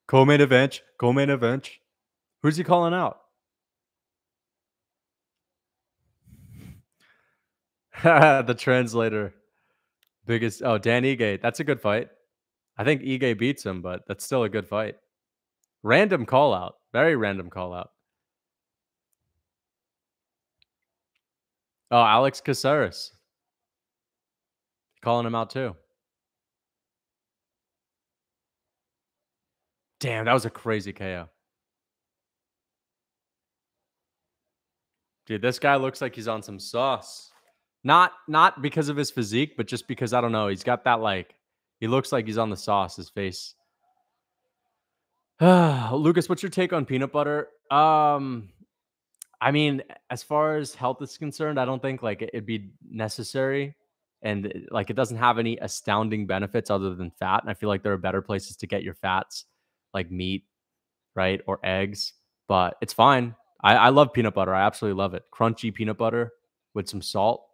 Co-main event. Co-main event. Who's he calling out? The translator. Biggest. Oh, Dan Ige. That's a good fight. I think Ige beats him, but that's still a good fight. Random call out. Very random call out. Oh, Alex Caceres. Calling him out too. Damn, that was a crazy KO. Dude, this guy looks like he's on some sauce. Not because of his physique, but just because I don't know. He's got that like he looks like he's on the sauce. His face. Lucas, what's your take on peanut butter? I mean, as far as health is concerned, I don't think like it'd be necessary, and like it doesn't have any astounding benefits other than fat. And I feel like there are better places to get your fats, like meat, right, or eggs. But it's fine. I love peanut butter. I absolutely love it. Crunchy peanut butter with some salt.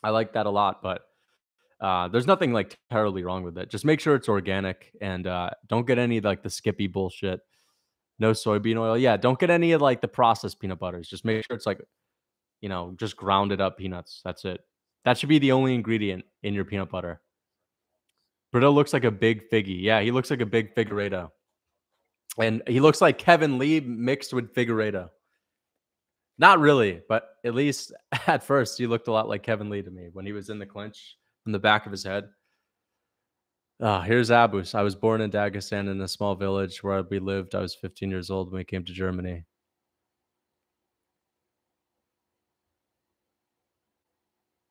I like that a lot. But there's nothing like terribly wrong with it. Just make sure it's organic and don't get any like the Skippy bullshit. No soybean oil. Yeah, don't get any of like the processed peanut butters. Just make sure it's like, just grounded up peanuts. That's it. That should be the only ingredient in your peanut butter. Brito looks like a big figgy. Yeah, he looks like a big Figueredo. And he looks like Kevin Lee mixed with Figueredo. Not really, but at least at first he looked a lot like Kevin Lee to me when he was in the clinch from the back of his head. Here's Abus. I was born in Dagestan in a small village where we lived. I was 15 years old when we came to Germany.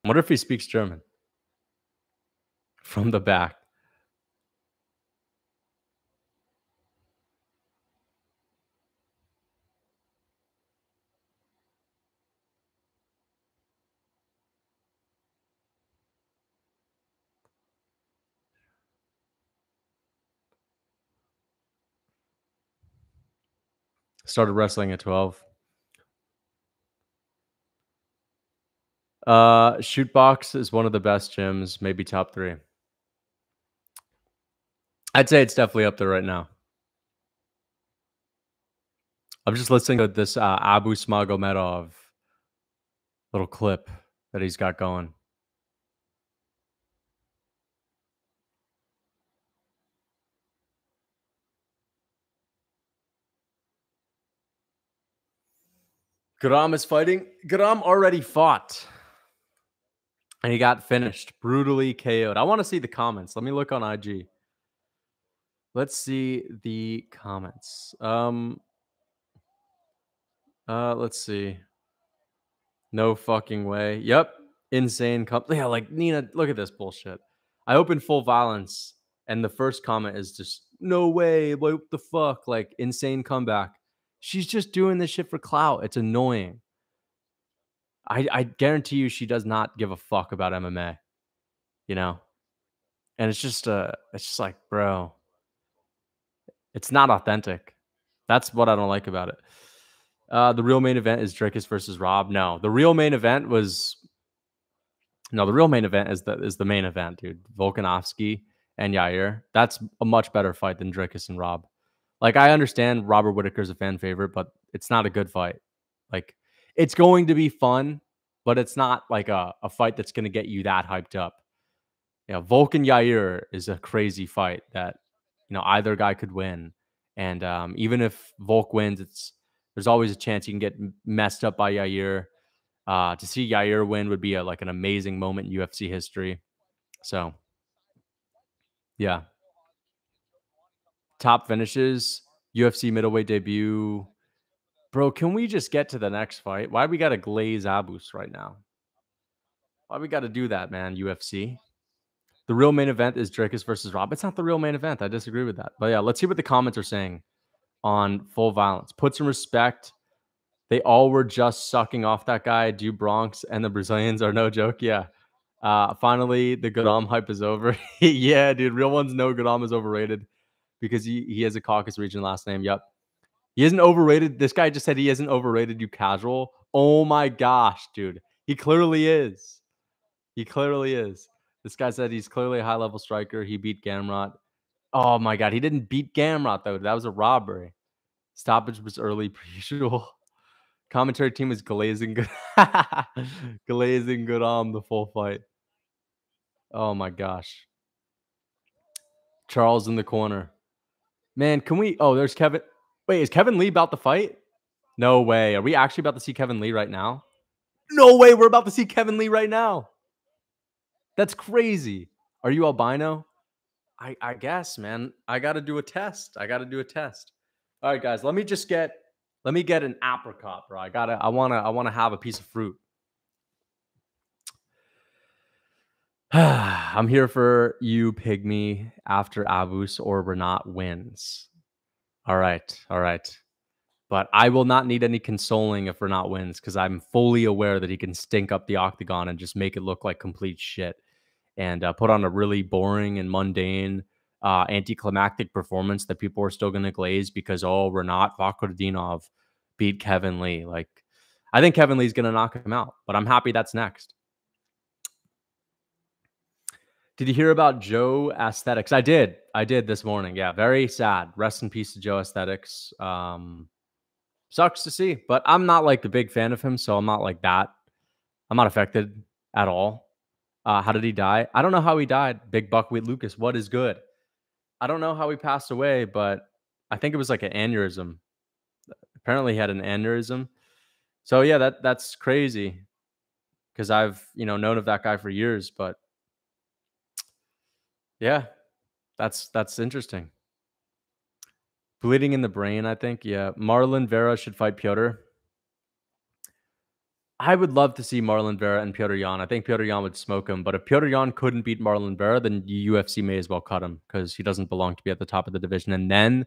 I wonder if he speaks German. From the back. Started wrestling at 12. Shootbox is one of the best gyms, maybe top 3. I'd say it's definitely up there right now. I'm just listening to this Abu Smagomedov little clip that he's got going. Guram is fighting. Guram already fought. And he got finished. Brutally KO'd. I want to see the comments. Let me look on IG. Let's see the comments. Let's see. No fucking way. Yep. Insane. Yeah, like Nina, look at this bullshit. I opened Full Violence, and the first comment is just, no way. What the fuck? Like, insane comeback. She's just doing this shit for clout. It's annoying. I guarantee you she does not give a fuck about MMA, you know? And it's just like, bro, it's not authentic. That's what I don't like about it. The real main event is Dricus versus Rob. No, the real main event is the main event, dude. Volkanovski and Yair. That's a much better fight than Dricus and Rob. Like, I understand Robert Whittaker's a fan favorite, but it's not a good fight. Like, it's going to be fun, but it's not like a fight that's going to get you that hyped up. Volk and Yair is a crazy fight that, either guy could win. And even if Volk wins, there's always a chance he can get messed up by Yair. To see Yair win would be like an amazing moment in UFC history. So, yeah. Top finishes, UFC middleweight debut. Bro, can we just get to the next fight? Why we got to glaze Abus right now? Why we got to do that, man, UFC? The real main event is Dricus versus Rob. It's not the real main event. I disagree with that. But yeah, let's see what the comments are saying on Full Violence. Put some respect. They all were just sucking off that guy. Do Bronx and the Brazilians are no joke. Yeah. Finally, the Godam hype is over. Yeah, dude. Real ones know Godam is overrated because he has a Caucasus region last name. Yep. He isn't overrated. This guy just said he isn't overrated, you casual. Oh my gosh, dude. He clearly is. He clearly is. This guy said he's clearly a high-level striker. He beat Gamrot. Oh my god, he didn't beat Gamrot, though. That was a robbery. Stoppage was early per usual. Commentary team is glazing good. Glazing good on the full fight. Oh my gosh. Charles in the corner. Man, can we there's Kevin. Wait, is Kevin Lee about to fight? No way. Are we actually about to see Kevin Lee right now? No way, we're about to see Kevin Lee right now. That's crazy. Are you albino? I guess, man. I gotta do a test. All right, guys. Let me get an apricot, bro. I wanna have a piece of fruit. I'm here for you, Pygmy, after Avus or Renat wins. All right. But I will not need any consoling if Renat wins because I'm fully aware that he can stink up the octagon and just make it look like complete shit and put on a really boring and mundane, anticlimactic performance that people are still going to glaze because, Renat Fakhretdinov beat Kevin Lee. Like, I think Kevin Lee's going to knock him out, but I'm happy that's next. Did you hear about Joe Aesthetics? I did this morning. Yeah, very sad. Rest in peace to Joe Aesthetics. Sucks to see, but I'm not like a big fan of him, so I'm not like that. I'm not affected at all. How did he die? I don't know how he died. Big Buckwheat Lucas, what is good? I don't know how he passed away, but I think it was like an aneurysm. Apparently, he had an aneurysm. So yeah, that's crazy because I've known of that guy for years, but yeah, that's interesting. Bleeding in the brain, I think. Yeah, Marlon Vera should fight Piotr. I would love to see Marlon Vera and Piotr Jan. I think Piotr Jan would smoke him, but if Piotr Jan couldn't beat Marlon Vera, then UFC may as well cut him because he doesn't belong to be at the top of the division. And then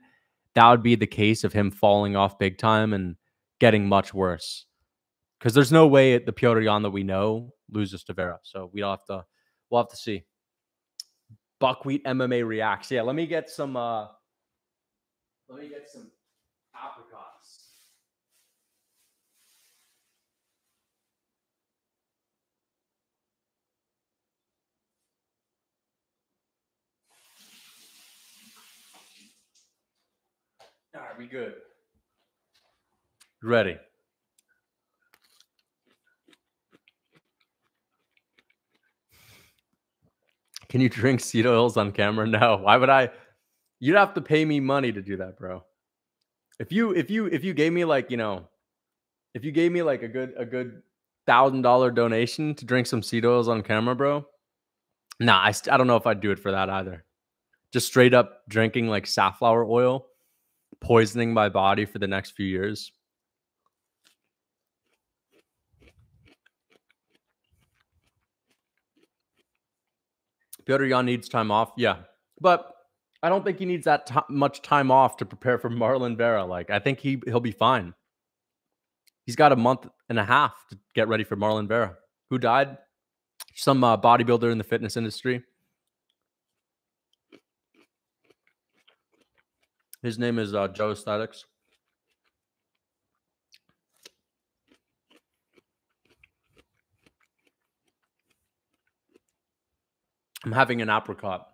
that would be the case of him falling off big time and getting much worse. Because there's no way the Piotr Jan that we know loses to Vera. So we'll have to see. Buckwheat MMA reacts. Yeah, let me get some apricots. All right, we good. Ready. Can you drink seed oils on camera? No. Why would I? You'd have to pay me money to do that, bro. If you gave me like, if you gave me like a good $1,000 donation to drink some seed oils on camera, bro. Nah, I don't know if I'd do it for that either. Just straight up drinking like safflower oil, poisoning my body for the next few years. Piotr Jan needs time off. Yeah. But I don't think he needs that much time off to prepare for Marlon Vera. Like, I think he'll be fine. He's got a month and a half to get ready for Marlon Vera, who died. Some bodybuilder in the fitness industry. His name is Joe Aesthetics. I'm having an apricot.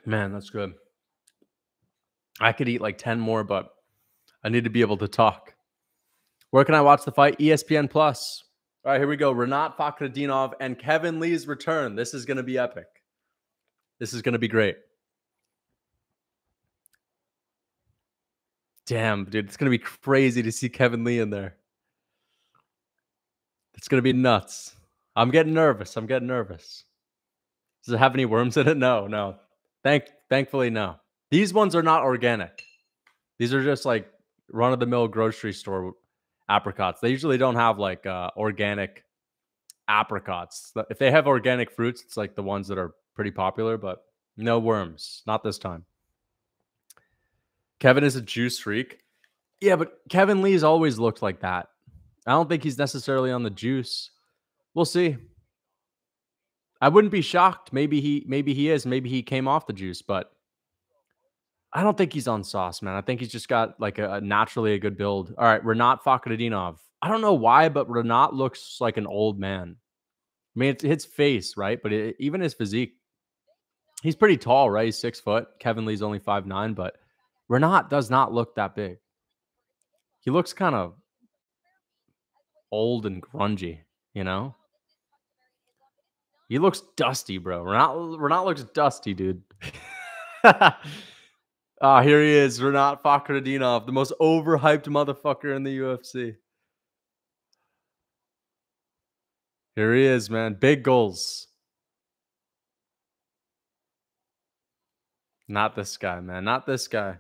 Man, that's good. I could eat like 10 more, but I need to be able to talk. Where can I watch the fight? ESPN Plus. All right, here we go. Renat Fakhretdinov and Kevin Lee's return. This is going to be epic. This is going to be great. Damn, dude. It's going to be crazy to see Kevin Lee in there. It's going to be nuts. I'm getting nervous. Does it have any worms in it? No. Thankfully, no. These ones are not organic. These are just like run-of-the-mill grocery store apricots. They usually don't have like organic apricots. If they have organic fruits, it's like the ones that are pretty popular, but no worms. Not this time. Kevin is a juice freak. Yeah, but Kevin Lee's always looked like that. I don't think he's necessarily on the juice. We'll see. I wouldn't be shocked. Maybe he is. Maybe he came off the juice, but I don't think he's on sauce, man. I think he's just got like a naturally a good build. All right, Renat Fakhretdinov. I don't know why, but Renat looks like an old man. I mean, it's his face, right? But even his physique, he's pretty tall, right? He's 6 foot. Kevin Lee's only 5'9", but Renat does not look that big. He looks kind of old and grungy, you know? He looks dusty, bro. Renat looks dusty, dude. Ah, here he is, Renat Fakhretdinov, the most overhyped motherfucker in the UFC. Here he is, man. Big goals. Not this guy, man. Not this guy.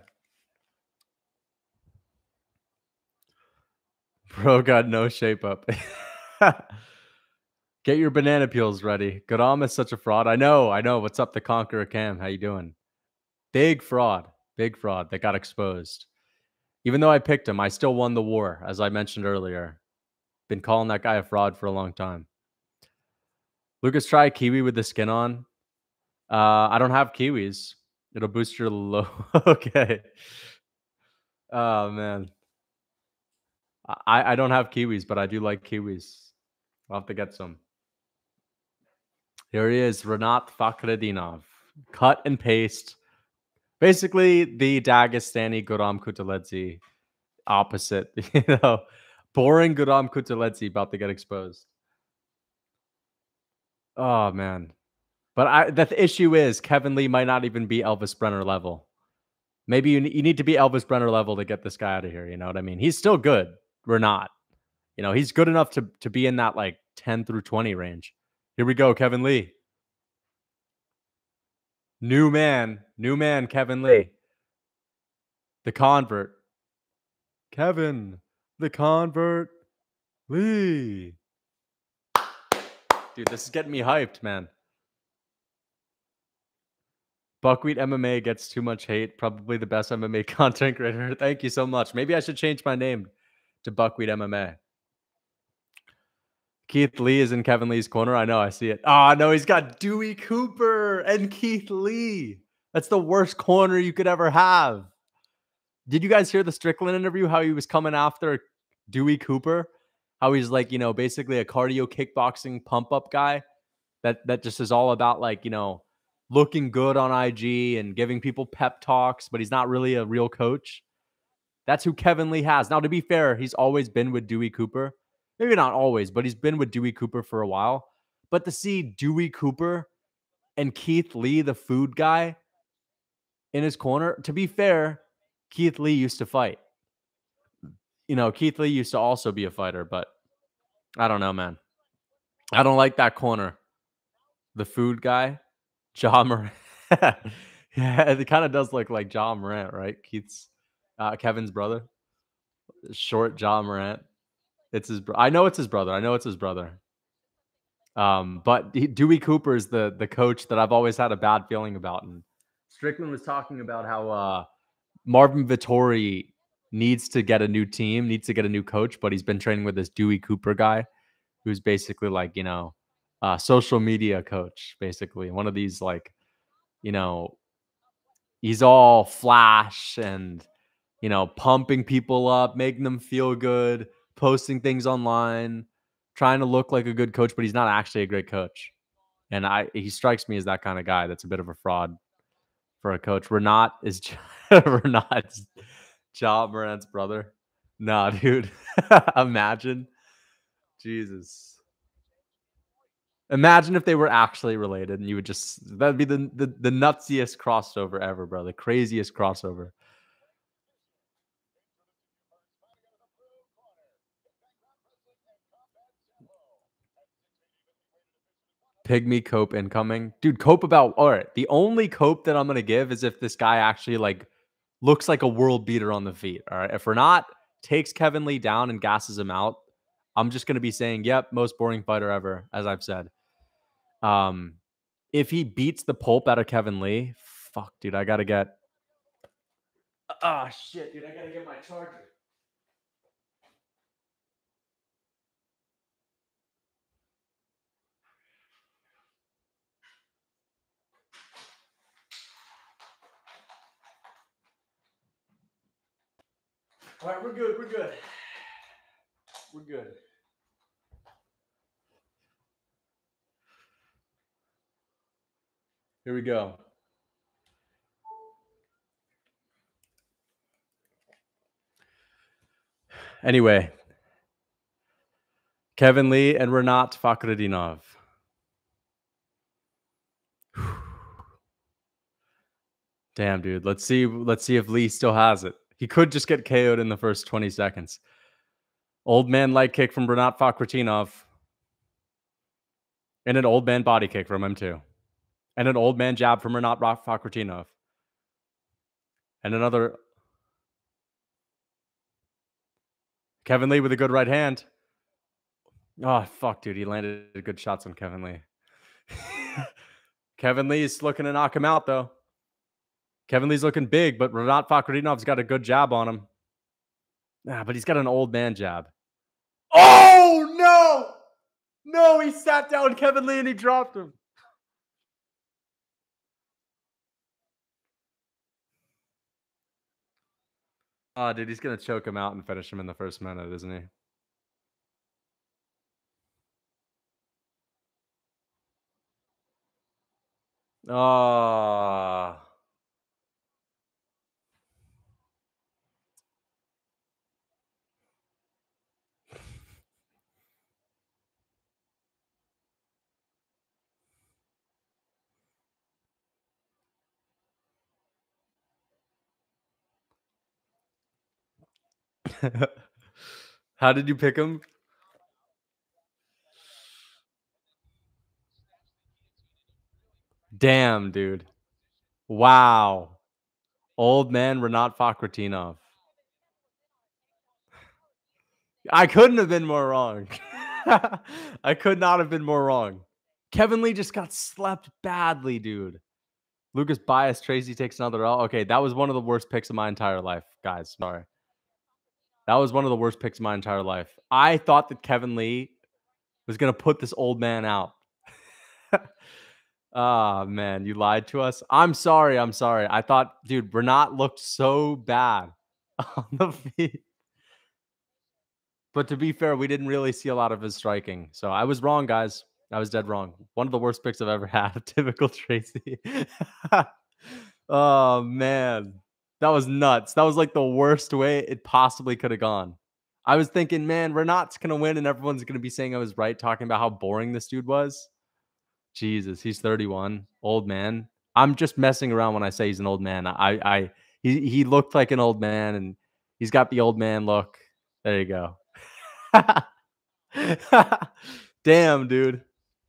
Bro got no shape up. Get your banana peels ready. Garam is such a fraud. I know. What's up, the Conqueror Cam? How you doing? Big fraud. Big fraud that got exposed. Even though I picked him, I still won the war, as I mentioned earlier. Been calling that guy a fraud for a long time. Lucas, try kiwi with the skin on. I don't have kiwis. It'll boost your low. Okay. Oh man. I don't have kiwis, but I do like kiwis. I'll have to get some. Here he is, Renat Fakhretdinov. Cut and paste. Basically, the Dagestani Guram Kutaledze opposite. Boring Guram Kutaledze about to get exposed. Oh man. But the issue is Kevin Lee might not even be Elvis Brenner level. Maybe you need to be Elvis Brenner level to get this guy out of here. You know what I mean? He's still good. We're not. He's good enough to be in that like 10 through 20 range. Here we go, Kevin Lee. New man, Kevin Lee. The convert. Kevin, the convert. Lee. Dude, this is getting me hyped, man. Buckwheat MMA gets too much hate. Probably the best MMA content creator. Thank you so much. Maybe I should change my name to Buckwheat MMA. Keith Lee is in Kevin Lee's corner. I know. I see it. Oh, no. He's got Dewey Cooper and Keith Lee. That's the worst corner you could ever have. Did you guys hear the Strickland interview? How he was coming after Dewey Cooper? How he's like, basically a cardio kickboxing pump up guy that just is all about like, looking good on IG and giving people pep talks, but he's not really a real coach. That's who Kevin Lee has. Now, to be fair, he's always been with Dewey Cooper. Maybe not always, but he's been with Dewey Cooper for a while. But to see Dewey Cooper and Keith Lee, the food guy, in his corner, to be fair, Keith Lee used to fight. Keith Lee used to also be a fighter, but I don't know, man. I don't like that corner. The food guy, Ja Morant. Yeah, it kind of does look like Ja Morant, right? Kevin's brother. Short Ja Morant. It's his I know it's his brother. But Dewey Cooper is the coach that I've always had a bad feeling about. And Strickland was talking about how Marvin Vittori needs to get a new team, needs to get a new coach, but he's been training with this Dewey Cooper guy who's basically like, social media coach, basically. One of these like, he's all flash and, pumping people up, making them feel good, posting things online, trying to look like a good coach, but he's not actually a great coach. And he strikes me as that kind of guy that's a bit of a fraud for a coach. Renat's Ja Morant's brother. Nah, dude. Imagine. Jesus. Imagine if they were actually related and you would that'd be the nutsiest crossover ever, bro. The craziest crossover. Pygmy Cope incoming. Dude, Cope about all right. The only Cope that I'm gonna give is if this guy actually like looks like a world beater on the feet. All right. If we're not takes Kevin Lee down and gasses him out, I'm just gonna be saying, yep, most boring fighter ever, as I've said. If he beats the pulp out of Kevin Lee, fuck, dude, I gotta get. Ah, shit, dude, I gotta get my charger. All right, we're good. We're good. We're good. Here we go. Anyway, Kevin Lee and Renat Fakhretdinov. Damn, dude. Let's see. Let's see if Lee still has it. He could just get KO'd in the first 20 seconds. Old man leg kick from Renat Fakhretdinov. And an old man body kick from him, too. And an old man jab from Renat Fakhretdinov. And another. Kevin Lee with a good right hand. Oh, fuck, dude. He landed good shots on Kevin Lee. Kevin Lee's looking to knock him out, though. Kevin Lee's looking big, but Renat Fakhretdinov's got a good jab on him. Nah, but he's got an old man jab. Oh, no! No, he sat down Kevin Lee and he dropped him. Oh, dude, he's going to choke him out and finish him in the first minute, isn't he? Oh. How did you pick him? Damn, dude. Wow. Old man Renat Fakhretdinov. I couldn't have been more wrong. I could not have been more wrong. Kevin Lee just got slept badly, dude. Lucas Bias, Tracy takes another L. Okay, that was one of the worst picks of my entire life, guys. Sorry. That was one of the worst picks of my entire life. I thought that Kevin Lee was going to put this old man out. Ah, man, you lied to us. I'm sorry. I'm sorry. I thought, dude, Renat looked so bad on the feet. But to be fair, we didn't really see a lot of his striking. So I was wrong, guys. I was dead wrong. One of the worst picks I've ever had. Typical Tracy. Oh, man. That was nuts. That was like the worst way it possibly could have gone. I was thinking, man, Renat's going to win and everyone's going to be saying I was right, talking about how boring this dude was. Jesus, he's 31, old man. I'm just messing around when I say he's an old man. He looked like an old man and he's got the old man look. There you go. Damn, dude.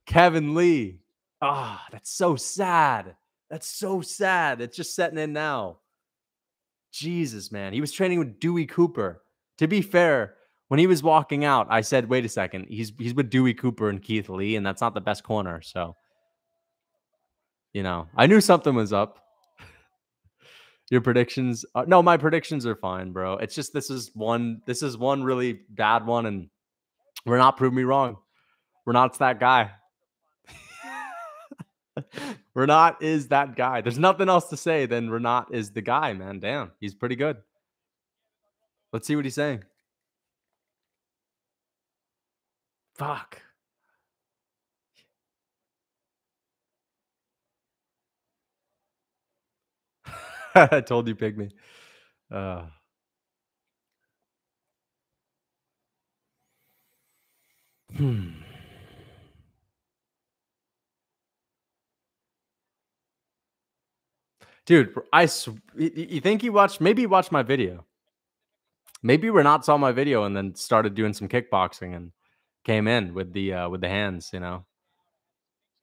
Kevin Lee. Ah, that's so sad. That's so sad. It's just setting in now. Jesus, man. He was training with Dewey Cooper. To be fair, when he was walking out, I said, wait a second. He's with Dewey Cooper and Keith Lee, and that's not the best corner. So, I knew something was up. Your predictions? No, my predictions are fine, bro. It's just this is one really bad one, and Renat proved me wrong. Renat's that guy. Renat is that guy. There's nothing else to say than Renat is the guy, man. Damn, he's pretty good. Let's see what he's saying. Fuck. I told you, pygmy. Dude, you think he watched? Maybe he watched my video. Maybe Renat saw my video and then started doing some kickboxing and came in with the hands.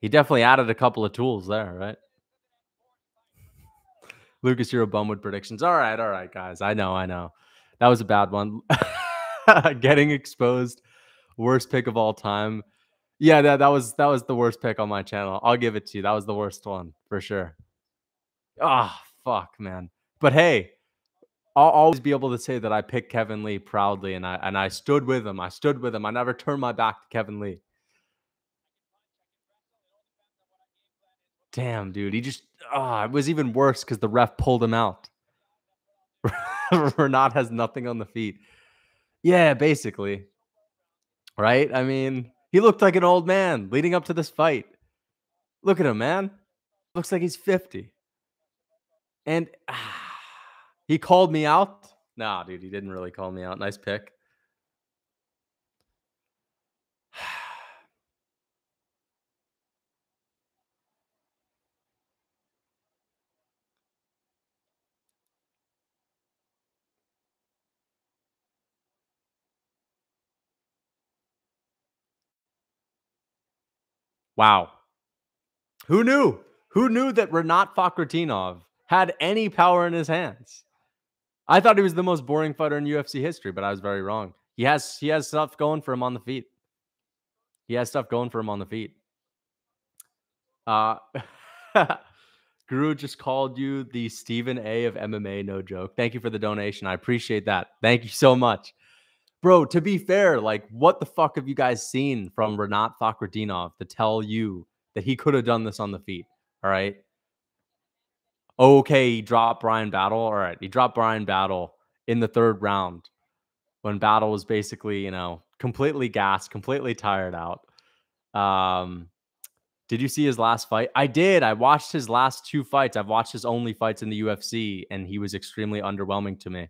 He definitely added a couple of tools there, right? Lucas, you're a bum with predictions. All right, guys. I know. That was a bad one. Getting exposed, worst pick of all time. Yeah, that was the worst pick on my channel. I'll give it to you. That was the worst one for sure. Ah, fuck, man. But hey, I'll always be able to say that I picked Kevin Lee proudly, and I stood with him. I stood with him. I never turned my back to Kevin Lee. Damn, dude. It was even worse because the ref pulled him out. Renat has nothing on the feet. Yeah, basically. Right? I mean, he looked like an old man leading up to this fight. Look at him, man. Looks like he's 50. And he called me out. Nah, dude, he didn't really call me out. Nice pick. Wow. Who knew? Who knew that Renat Fakhretdinov had any power in his hands? I thought he was the most boring fighter in UFC history, but I was very wrong. He has stuff going for him on the feet. He has stuff going for him on the feet. Uh Guru just called you the Stephen A of MMA, no joke. Thank you for the donation. I appreciate that. Thank you so much. Bro, to be fair, like, what the fuck have you guys seen from Renat Fakhretdinov to tell you that he could have done this on the feet? All right. Okay, he dropped Brian Battle. All right. He dropped Brian Battle in the third round when Battle was basically, completely gassed, completely tired out. Did you see his last fight? I did. I watched his last 2 fights. I've watched his only fights in the UFC, and he was extremely underwhelming to me.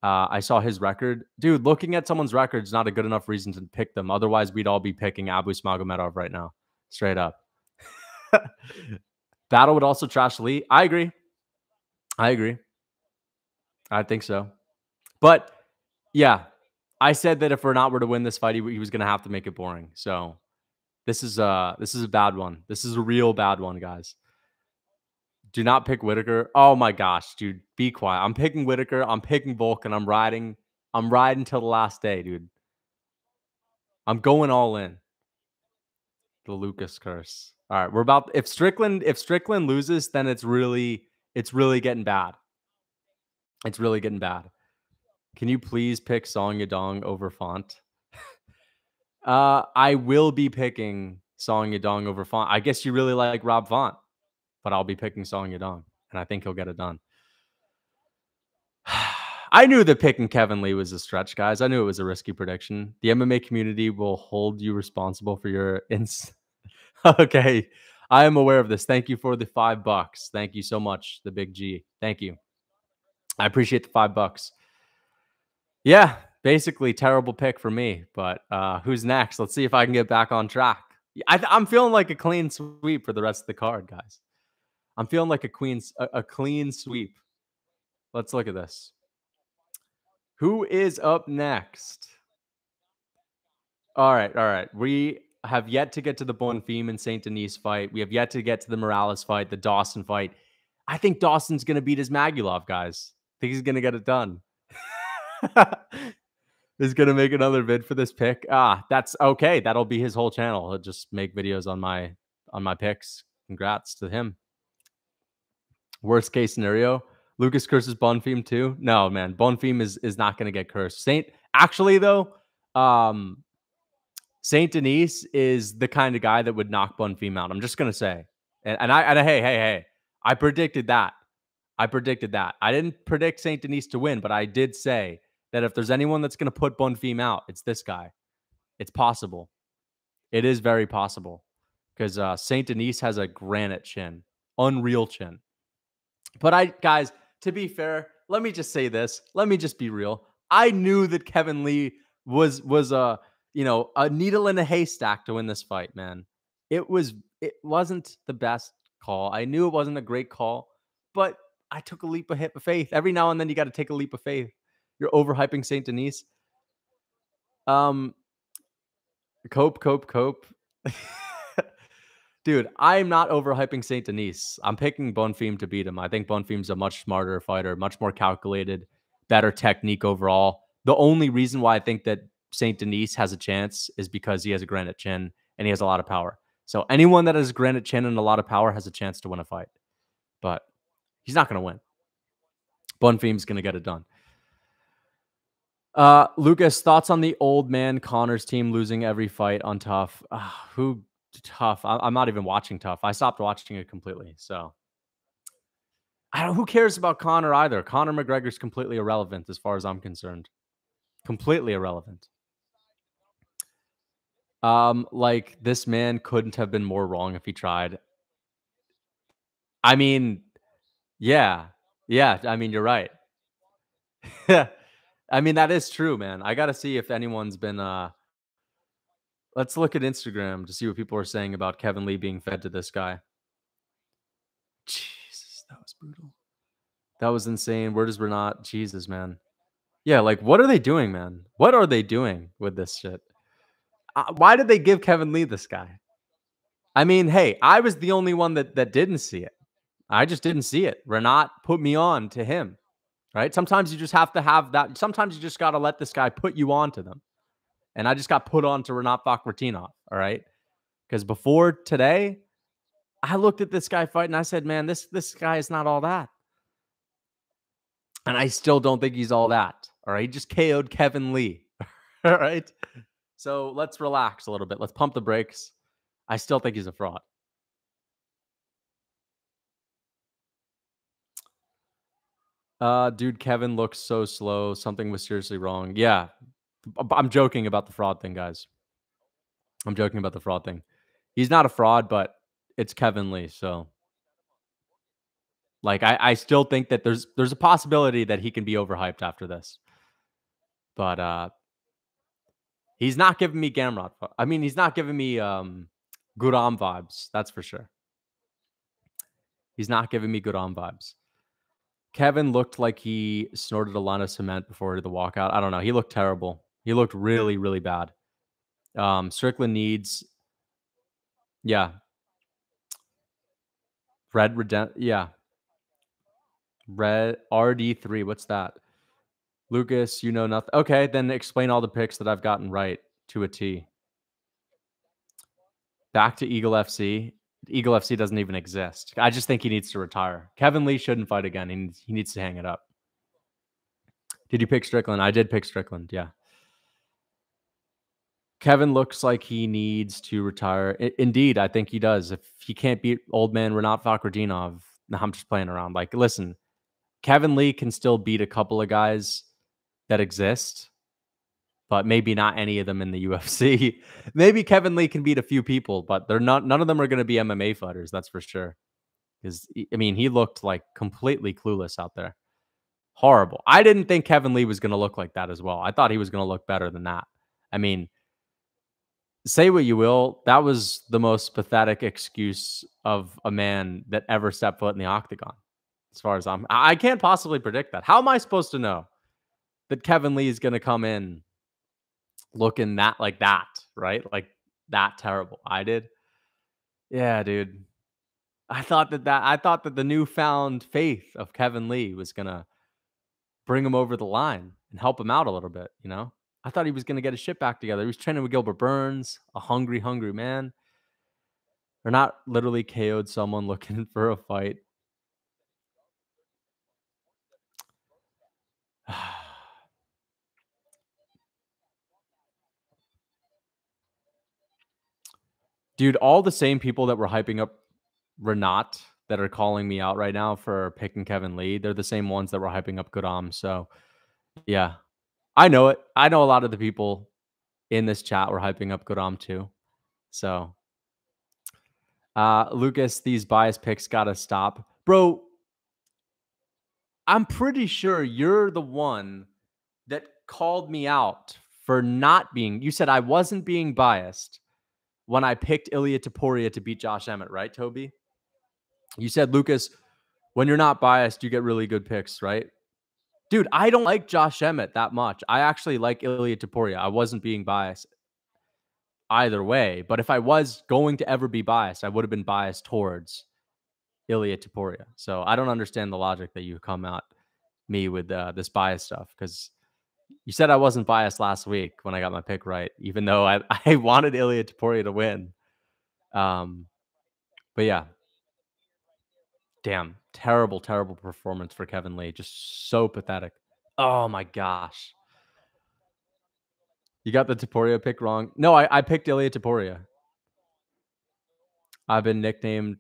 I saw his record. Dude, looking at someone's record is not a good enough reason to pick them. Otherwise, we'd all be picking Abus Magomedov right now. Straight up. Battle would also trash Lee. I agree. I think so. But, yeah, I said that if Renat were to win this fight, he was going to have to make it boring. So this is a bad one. This is a real bad one, guys. Do not pick Whitaker. Oh my gosh, dude, be quiet. I'm picking Whitaker. I'm picking Volk, and I'm riding till the last day, dude. I'm going all in. The Lucas curse. All right, we're about. If Strickland loses, then it's really getting bad. It's really getting bad. Can you please pick Song Yadong over Font? I will be picking Song Yadong over Font. I guess you really like Rob Font, but I'll be picking Song Yadong, and I think he'll get it done. I knew that picking Kevin Lee was a stretch, guys. I knew it was a risky prediction. The MMA community will hold you responsible for your Okay. I am aware of this. Thank you for the $5. Thank you so much, the big G. Thank you. I appreciate the $5. Yeah, basically terrible pick for me, but who's next? Let's see if I can get back on track. I'm feeling like a clean sweep for the rest of the card, guys. I'm feeling like a clean sweep. Let's look at this. Who is up next? All right. We have yet to get to the Bonfim and Saint Denis fight. We have yet to get to the Morales fight, the Dawson fight. I think Dawson's going to beat his Magulov, guys. I think he's going to get it done. He's going to make another vid for this pick. That's okay. That'll be his whole channel. He'll just make videos on my picks. Congrats to him. Worst case scenario, Lucas curses Bonfim too. No, man. Bonfim is not going to get cursed. Actually, though, Saint Denis is the kind of guy that would knock Bonfim out. I'm just going to say. And hey. I predicted that. I didn't predict Saint Denis to win, but I did say that if there's anyone that's going to put Bonfim out, it's this guy. It's possible. It is very possible because Saint Denis has a granite chin, unreal chin. But guys, to be fair, let me just say this. Let me just be real. I knew that Kevin Lee was a needle in a haystack to win this fight, man. It wasn't the best call. I knew it wasn't a great call, but I took a leap of faith. Every now and then you got to take a leap of faith. You're overhyping Saint Denis. Cope. Dude, I'm not overhyping Saint Denis. I'm picking Bonfim to beat him. I think Bonfim's a much smarter fighter, much more calculated, better technique overall. The only reason why I think that Saint Denis has a chance is because he has a granite chin and he has a lot of power. So anyone that has a granite chin and a lot of power has a chance to win a fight. But he's not going to win. Bonfim's going to get it done. Lucas, thoughts on the old man Connor's team losing every fight on Tough? Who Tough? I'm not even watching Tough. I stopped watching it completely. So Who cares about Conor either? Conor McGregor's completely irrelevant as far as I'm concerned. Completely irrelevant. Like this man couldn't have been more wrong if he tried. I mean, yeah. Yeah, I mean, you're right. I mean, that is true, man. I gotta see if anyone's been let's look at Instagram to see what people are saying about Kevin Lee being fed to this guy. Jesus, that was brutal. That was insane. Where does Renat? Jesus, man. Yeah, like what are they doing, man? What are they doing with this shit? Why did they give Kevin Lee this guy? I mean, hey, I was the only one that didn't see it. I just didn't see it. Renat put me on to him, right? Sometimes you just have to have that. Sometimes you just got to let this guy put you on to them. And I just got put on to Renat Fakhratinov, all right? Because before today, I looked at this guy fight and I said, man, this guy is not all that. And I still don't think he's all that. All right. He just KO'd Kevin Lee. All right. So let's relax a little bit. Let's pump the brakes. I still think he's a fraud. Dude, Kevin looks so slow. Something was seriously wrong. Yeah. I'm joking about the fraud thing, guys. I'm joking about the fraud thing. He's not a fraud, but it's Kevin Lee. So like I still think that there's a possibility that he can be overhyped after this. But he's not giving me Gamrot. I mean, he's not giving me Guram vibes. That's for sure. He's not giving me Guram vibes. Kevin looked like he snorted a line of cement before the walkout. I don't know. He looked terrible. He looked really, really bad. Strickland needs, yeah, yeah, Red RD3. What's that? Lucas, you know nothing. Okay, then explain all the picks that I've gotten right to a T. Back to Eagle FC. Eagle FC doesn't even exist. I just think he needs to retire. Kevin Lee shouldn't fight again. He needs to hang it up. Did you pick Strickland? I did pick Strickland. Yeah. Kevin looks like he needs to retire. Indeed, I think he does. If he can't beat old man Renat Fakhratinov, no, I'm just playing around. Like, listen, Kevin Lee can still beat a couple of guys that exist, but maybe not any of them in the UFC. Maybe Kevin Lee can beat a few people, but they're not. None of them are going to be MMA fighters. That's for sure. Because I mean, he looked like completely clueless out there. Horrible. I didn't think Kevin Lee was going to look like that as well. I thought he was going to look better than that. I mean, say what you will, that was the most pathetic excuse of a man that ever stepped foot in the octagon. As far as I can't possibly predict that. How am I supposed to know that Kevin Lee is going to come in looking that like that, right? Like that terrible. I did. Yeah, dude. I thought that the newfound faith of Kevin Lee was going to bring him over the line and help him out a little bit, you know? I thought he was going to get his shit back together. He was training with Gilbert Burns, a hungry, hungry man. They're not literally KO'd someone looking for a fight. Dude, all the same people that were hyping up Renat that are calling me out right now for picking Kevin Lee, they're the same ones that were hyping up Guram. So, yeah, I know it. I know a lot of the people in this chat were hyping up Guram too. So, Lucas, these bias picks got to stop. Bro, I'm pretty sure you're the one that called me out for not being, you said I wasn't being biased when I picked Ilia Topuria to beat Josh Emmett, right, Toby? You said, Lucas, when you're not biased, you get really good picks, right? Dude, I don't like Josh Emmett that much. I actually like Ilia Topuria. I wasn't being biased either way. But if I was going to ever be biased, I would have been biased towards Ilia Topuria. So I don't understand the logic that you come at me with this bias stuff, because you said I wasn't biased last week when I got my pick right, even though I wanted Ilia Topuria to win. But yeah, damn, terrible, terrible performance for Kevin Lee. Just so pathetic. Oh my gosh. You got the Topuria pick wrong. No, I picked Ilia Topuria. I've been nicknamed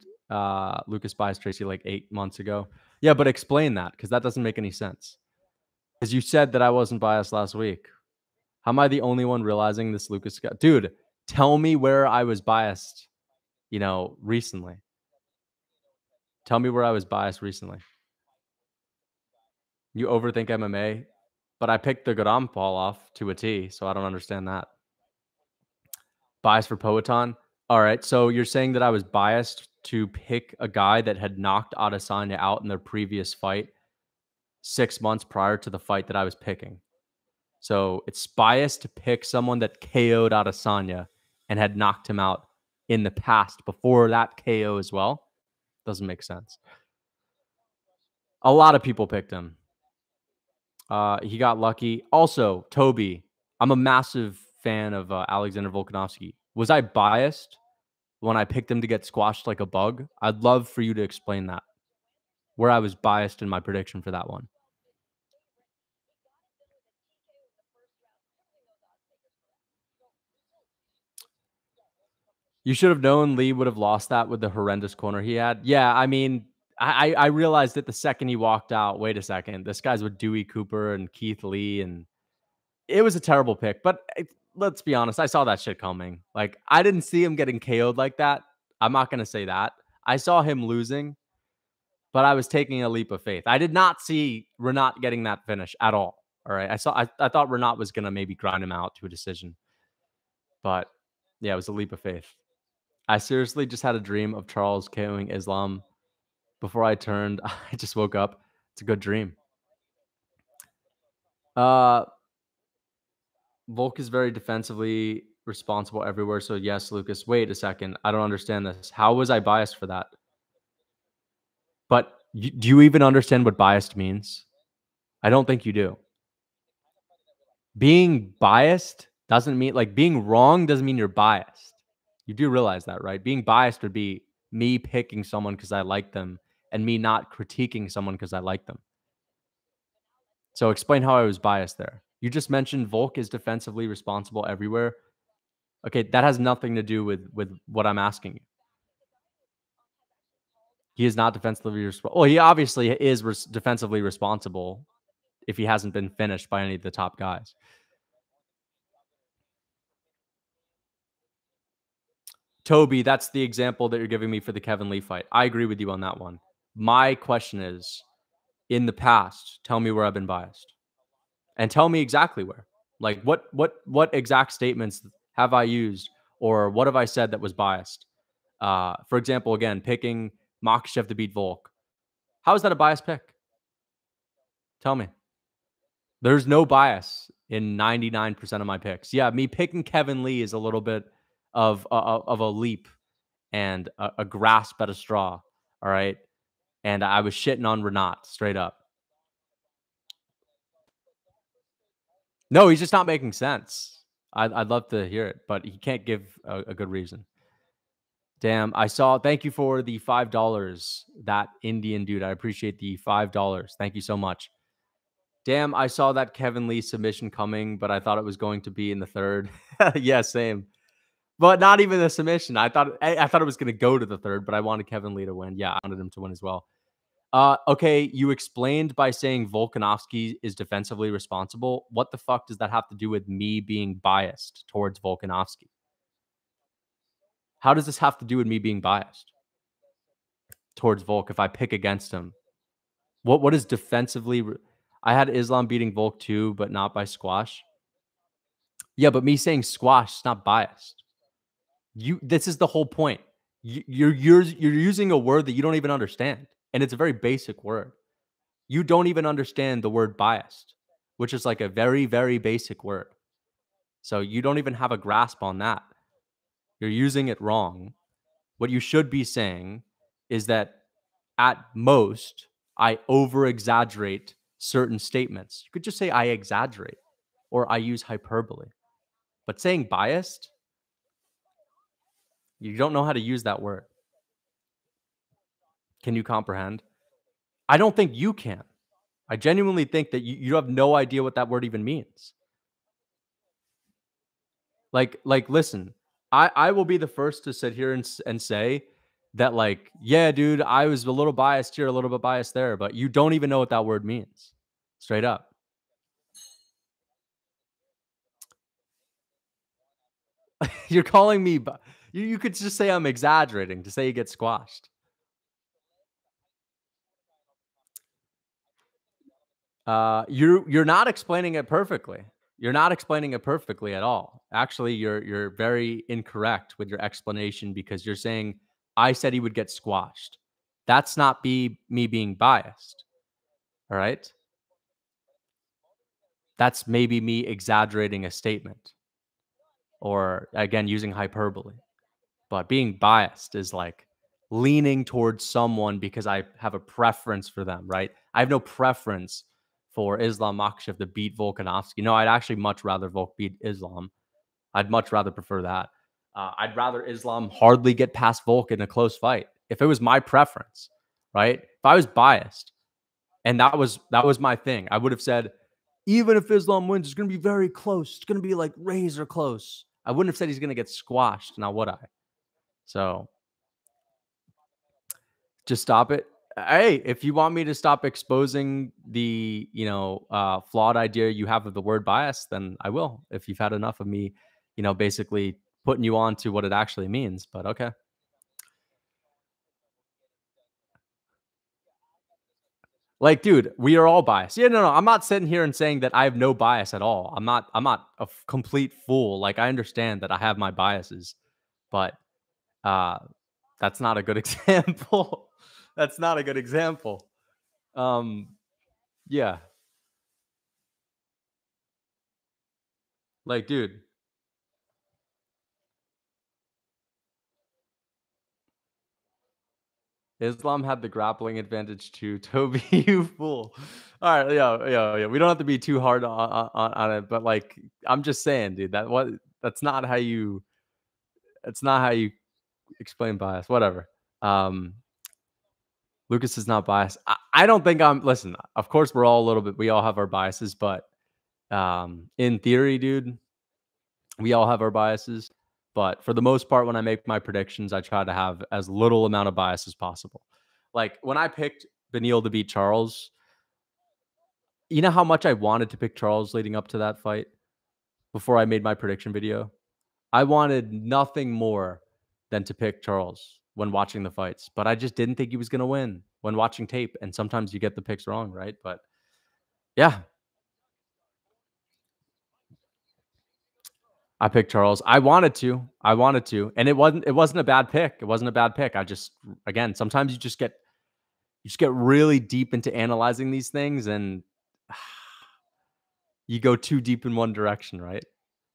Lucas Bias Tracy like 8 months ago. Yeah, but explain that because that doesn't make any sense. Because you said that I wasn't biased last week. How am I the only one realizing this Lucas guy? Dude, tell me where I was biased, recently. Tell me where I was biased recently. You overthink MMA, but I picked the Garam fall off to a T, so I don't understand that. Biased for Poetan? All right, so you're saying that I was biased to pick a guy that had knocked Adesanya out in their previous fight 6 months prior to the fight that I was picking. So it's biased to pick someone that KO'd Adesanya and had knocked him out in the past before that KO as well. Doesn't make sense. A lot of people picked him. He got lucky. Also, Toby, I'm a massive fan of Alexander Volkanovski. Was I biased when I picked him to get squashed like a bug? I'd love for you to explain that, where I was biased in my prediction for that one. You should have known Lee would have lost that with the horrendous corner he had. Yeah, I mean, I realized it the second he walked out. Wait a second, this guy's with Dewey Cooper and Keith Lee, and it was a terrible pick. But let's be honest, I saw that shit coming. Like, I didn't see him getting KO'd like that. I'm not gonna say that. I saw him losing, but I was taking a leap of faith. I did not see Renat getting that finish at all. All right, I thought Renat was gonna maybe grind him out to a decision, but yeah, it was a leap of faith. I seriously just had a dream of Charles KOing Islam before I turned. I just woke up. It's a good dream. Uh, Volk is very defensively responsible everywhere. So yes, Lucas. Wait a second. I don't understand this. How was I biased for that? But do you even understand what biased means? I don't think you do. Being biased doesn't mean like being wrong doesn't mean you're biased. You do realize that, right? Being biased would be me picking someone because I like them and me not critiquing someone because I like them. So explain how I was biased there. You just mentioned Volk is defensively responsible everywhere. Okay, that has nothing to do with what I'm asking you. He is not defensively responsible. Well, he obviously is defensively responsible if he hasn't been finished by any of the top guys. Toby, that's the example that you're giving me for the Kevin Lee fight. I agree with you on that one. My question is, in the past, tell me where I've been biased. And tell me exactly where. Like what exact statements have I used or what have I said that was biased? For example, again, picking Makhachev to beat Volk. How is that a biased pick? Tell me. There's no bias in 99% of my picks. Yeah, me picking Kevin Lee is a little bit of a leap and a grasp at a straw. All right. And I was shitting on Renat straight up. No, he's just not making sense. I'd love to hear it, but he can't give a good reason. Damn, I saw. Thank you for the $5. That Indian dude, I appreciate the $5. Thank you so much. Damn, I saw that Kevin Lee submission coming, but I thought it was going to be in the third. Yeah, same. But not even the submission. I thought it was going to go to the third, but I wanted Kevin Lee to win. Yeah, I wanted him to win as well. Okay, you explained by saying Volkanovski is defensively responsible. What the fuck does that have to do with me being biased towards Volkanovski? How does this have to do with me being biased towards Volk if I pick against him? What is defensively? I had Islam beating Volk too, but not by squash. Yeah, but me saying squash is not biased. This is the whole point. You're using a word that you don't even understand, and it's a very basic word. You don't even understand the word biased, which is like a very, very basic word. So you don't even have a grasp on that. You're using it wrong. What you should be saying is that at most, I over exaggerate certain statements. You could just say I exaggerate or I use hyperbole. But saying biased, you don't know how to use that word. Can you comprehend? I don't think you can. I genuinely think that you have no idea what that word even means. Listen, I will be the first to sit here and say that like, yeah, dude, I was a little biased here, a little bit biased there, but you don't even know what that word means. Straight up. You're calling me you could just say I'm exaggerating to say you get squashed. You're not explaining it perfectly. You're not explaining it perfectly at all. Actually, you're very incorrect with your explanation because you're saying I said he would get squashed. That's not be me being biased. All right? That's maybe me exaggerating a statement or again using hyperbole. But being biased is like leaning towards someone because I have a preference for them, right? I have no preference for Islam Makhachev to beat Volkanovski. No, I'd actually much rather Volk beat Islam. I'd much rather prefer that. I'd rather Islam hardly get past Volk in a close fight. If it was my preference, right? If I was biased and that was my thing, I would have said, even if Islam wins, it's going to be very close. It's going to be like razor close. I wouldn't have said he's going to get squashed. Now would I? So just stop it. Hey, if you want me to stop exposing the, flawed idea you have of the word bias, then I will. If you've had enough of me, basically putting you on to what it actually means. But okay. Like, dude, we are all biased. Yeah, no, no. I'm not sitting here and saying that I have no bias at all. I'm not a complete fool. Like, I understand that I have my biases, but uh that's not a good example. That's not a good example. Um, yeah. Like, dude, Islam had the grappling advantage too. Toby, you fool. All right, yeah, yeah, yeah. We don't have to be too hard on it, but like, I'm just saying, dude. That's not how you. That's not how you explain bias. Whatever. Um, Lucas is not biased. I don't think I'm. Listen, of course, we're all a little bit. We all have our biases, but in theory, dude, we all have our biases. But for the most part, when I make my predictions, I try to have as little amount of bias as possible. Like when I picked Beneil to beat Charles, you know how much I wanted to pick Charles leading up to that fight before I made my prediction video? I wanted nothing more than to pick Charles when watching the fights, but I just didn't think he was going to win when watching tape. And sometimes you get the picks wrong, right? But yeah, I picked Charles. I wanted to. I wanted to. And it wasn't a bad pick. It wasn't a bad pick. I just again, sometimes you just get really deep into analyzing these things and you go too deep in one direction, right?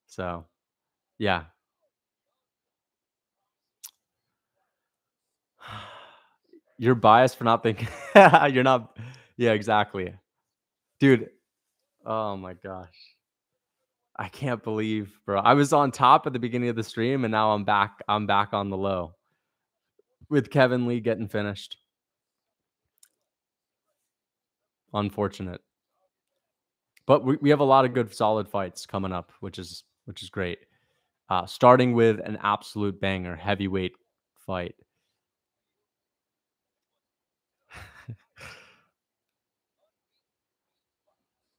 So, yeah. You're biased for not thinking you're not. Yeah, exactly. Dude, oh my gosh. I can't believe, bro. I was on top at the beginning of the stream and now I'm back on the low with Kevin Lee getting finished. Unfortunate. But we have a lot of good solid fights coming up, which is great. Starting with an absolute banger heavyweight fight.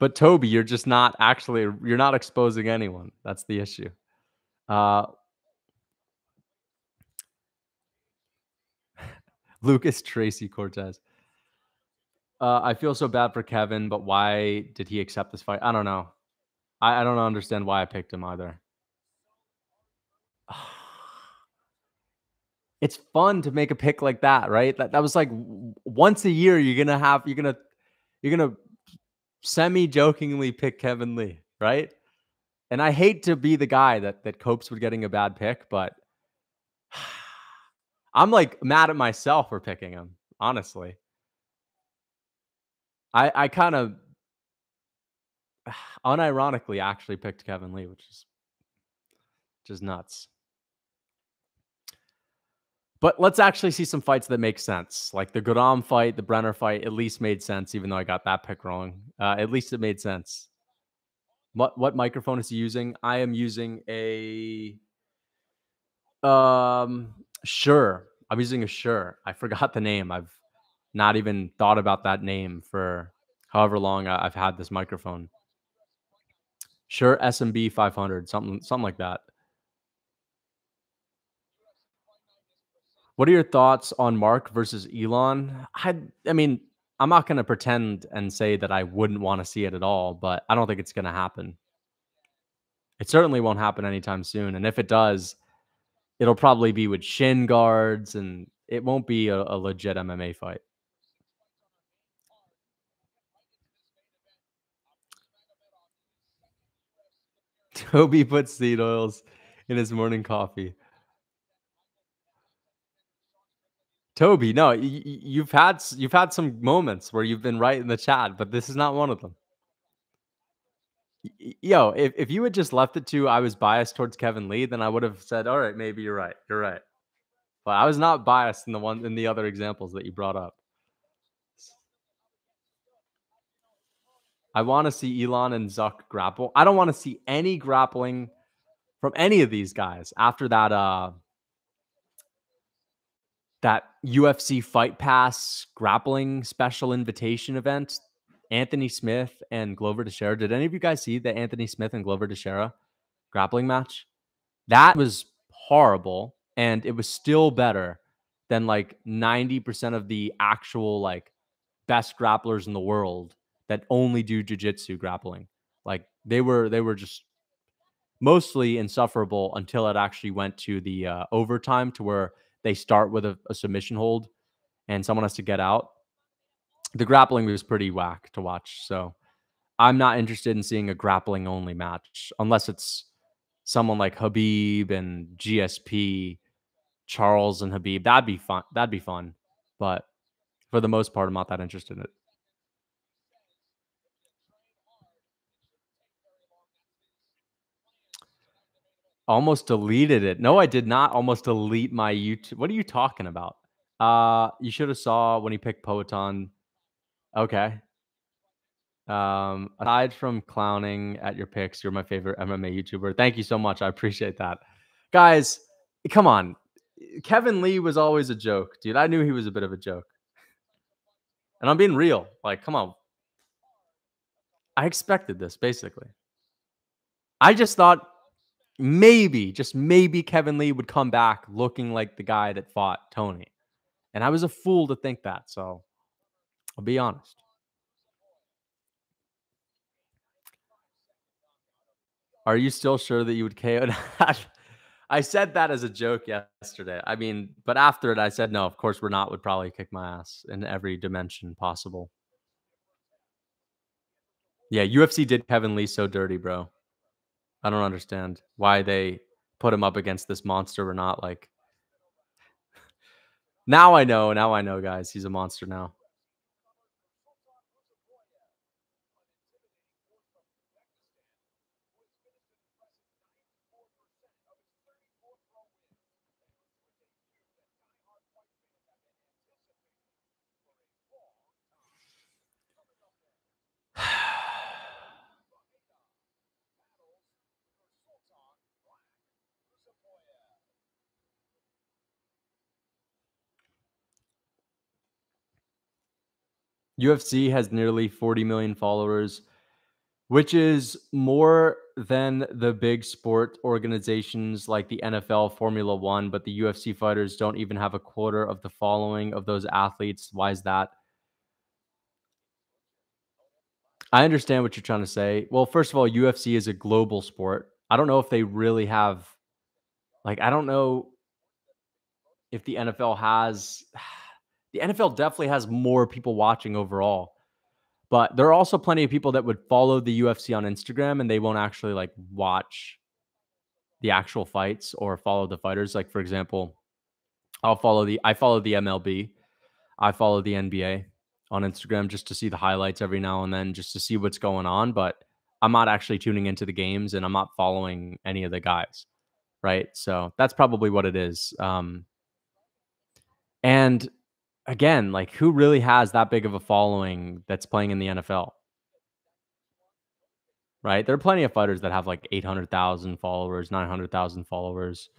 But Toby, you're not exposing anyone. That's the issue. Uh, Lucas Tracy Cortez. I feel so bad for Kevin, but why did he accept this fight? I don't know. I don't understand why I picked him either. It's fun to make a pick like that, right? That was like once a year you're gonna semi jokingly pick Kevin Lee, right? And I hate to be the guy that copes with getting a bad pick, but I'm like mad at myself for picking him. Honestly, I kind of unironically actually picked Kevin Lee, which is just nuts. But let's actually see some fights that make sense. Like the Guram fight, the Brenner fight, at least made sense, even though I got that pick wrong. At least it made sense. What microphone is he using? I am using a Sure. I'm using a Shure. I forgot the name. I've not even thought about that name for however long I've had this microphone. Shure SMB 500, something like that. What are your thoughts on Mark versus Elon? I mean, I'm not going to pretend and say that I wouldn't want to see it at all, but I don't think it's going to happen. It certainly won't happen anytime soon. And if it does, it'll probably be with shin guards and it won't be a legit MMA fight. Toby puts seed oils in his morning coffee. Toby, no, you've had some moments where you've been right in the chat, but this is not one of them. Yo, if you had just left it to I was biased towards Kevin Lee, then I would have said, all right, maybe you're right. You're right. But I was not biased in the other examples that you brought up. I want to see Elon and Zuck grapple. I don't want to see any grappling from any of these guys after that UFC Fight Pass grappling special invitation event. Anthony Smith and Glover Teixeira. Did any of you guys see the Anthony Smith and Glover Teixeira grappling match? That was horrible, and it was still better than like 90% of the actual like best grapplers in the world that only do jiu-jitsu grappling. Like they were just mostly insufferable until it actually went to the overtime to where they start with a submission hold and someone has to get out. The grappling was pretty whack to watch. So I'm not interested in seeing a grappling only match unless it's someone like Habib and GSP, Charles and Habib. That'd be fun. That'd be fun. But for the most part, I'm not that interested in it. Almost deleted it. No, I did not almost delete my YouTube. What are you talking about? You should have saw when he picked Poetan. Okay. Aside from clowning at your picks, you're my favorite MMA YouTuber. Thank you so much. I appreciate that. Guys, come on. Kevin Lee was always a joke, dude. I knew he was a bit of a joke. And I'm being real. Like, come on. I expected this, basically. I just thought maybe, just maybe Kevin Lee would come back looking like the guy that fought Tony. And I was a fool to think that. So I'll be honest. Are you still sure that you would KO that? I said that as a joke yesterday. I mean, but after it, I said, no, of course, we're not would probably kick my ass in every dimension possible. Yeah, UFC did Kevin Lee so dirty, bro. I don't understand why they put him up against this monster or not. Like, now I know. Now I know, guys. He's a monster now. UFC has nearly 40 million followers, which is more than the big sport organizations like the NFL, Formula One, but the UFC fighters don't even have a quarter of the following of those athletes. Why is that? I understand what you're trying to say. Well, first of all, UFC is a global sport. I don't know if they really have, like, I don't know if the NFL has, the NFL definitely has more people watching overall. But there are also plenty of people that would follow the UFC on Instagram and they won't actually like watch the actual fights or follow the fighters. Like for example, I follow the MLB, I follow the NBA on Instagram just to see the highlights every now and then, just to see what's going on. But I'm not actually tuning into the games and I'm not following any of the guys, right? So that's probably what it is. And again, like who really has that big of a following that's playing in the NFL? Right? There are plenty of fighters that have like 800,000 followers, 900,000 followers,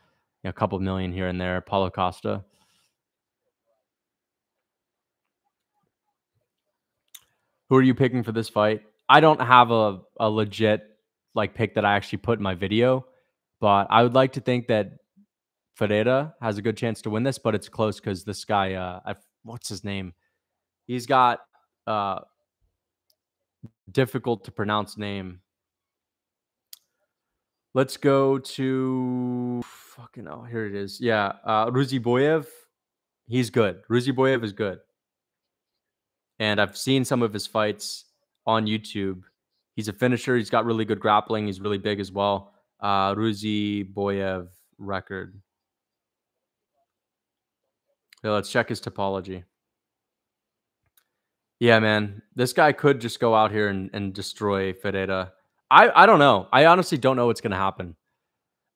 you know, a couple million here and there. Paulo Costa. Who are you picking for this fight? I don't have a legit, like, pick that I actually put in my video, but I would like to think that Ferreira has a good chance to win this, but it's close because this guy, what's his name? He's got uh difficult to pronounce name. Let's go to fucking oh, here it is. Yeah, Ruziboyev. He's good. Ruziboyev is good. And I've seen some of his fights on YouTube. He's a finisher. He's got really good grappling. He's really big as well. Ruziboyev record. Yeah, let's check his topology. Yeah, man. This guy could just go out here and destroy Ferreira. I don't know. I honestly don't know what's gonna happen.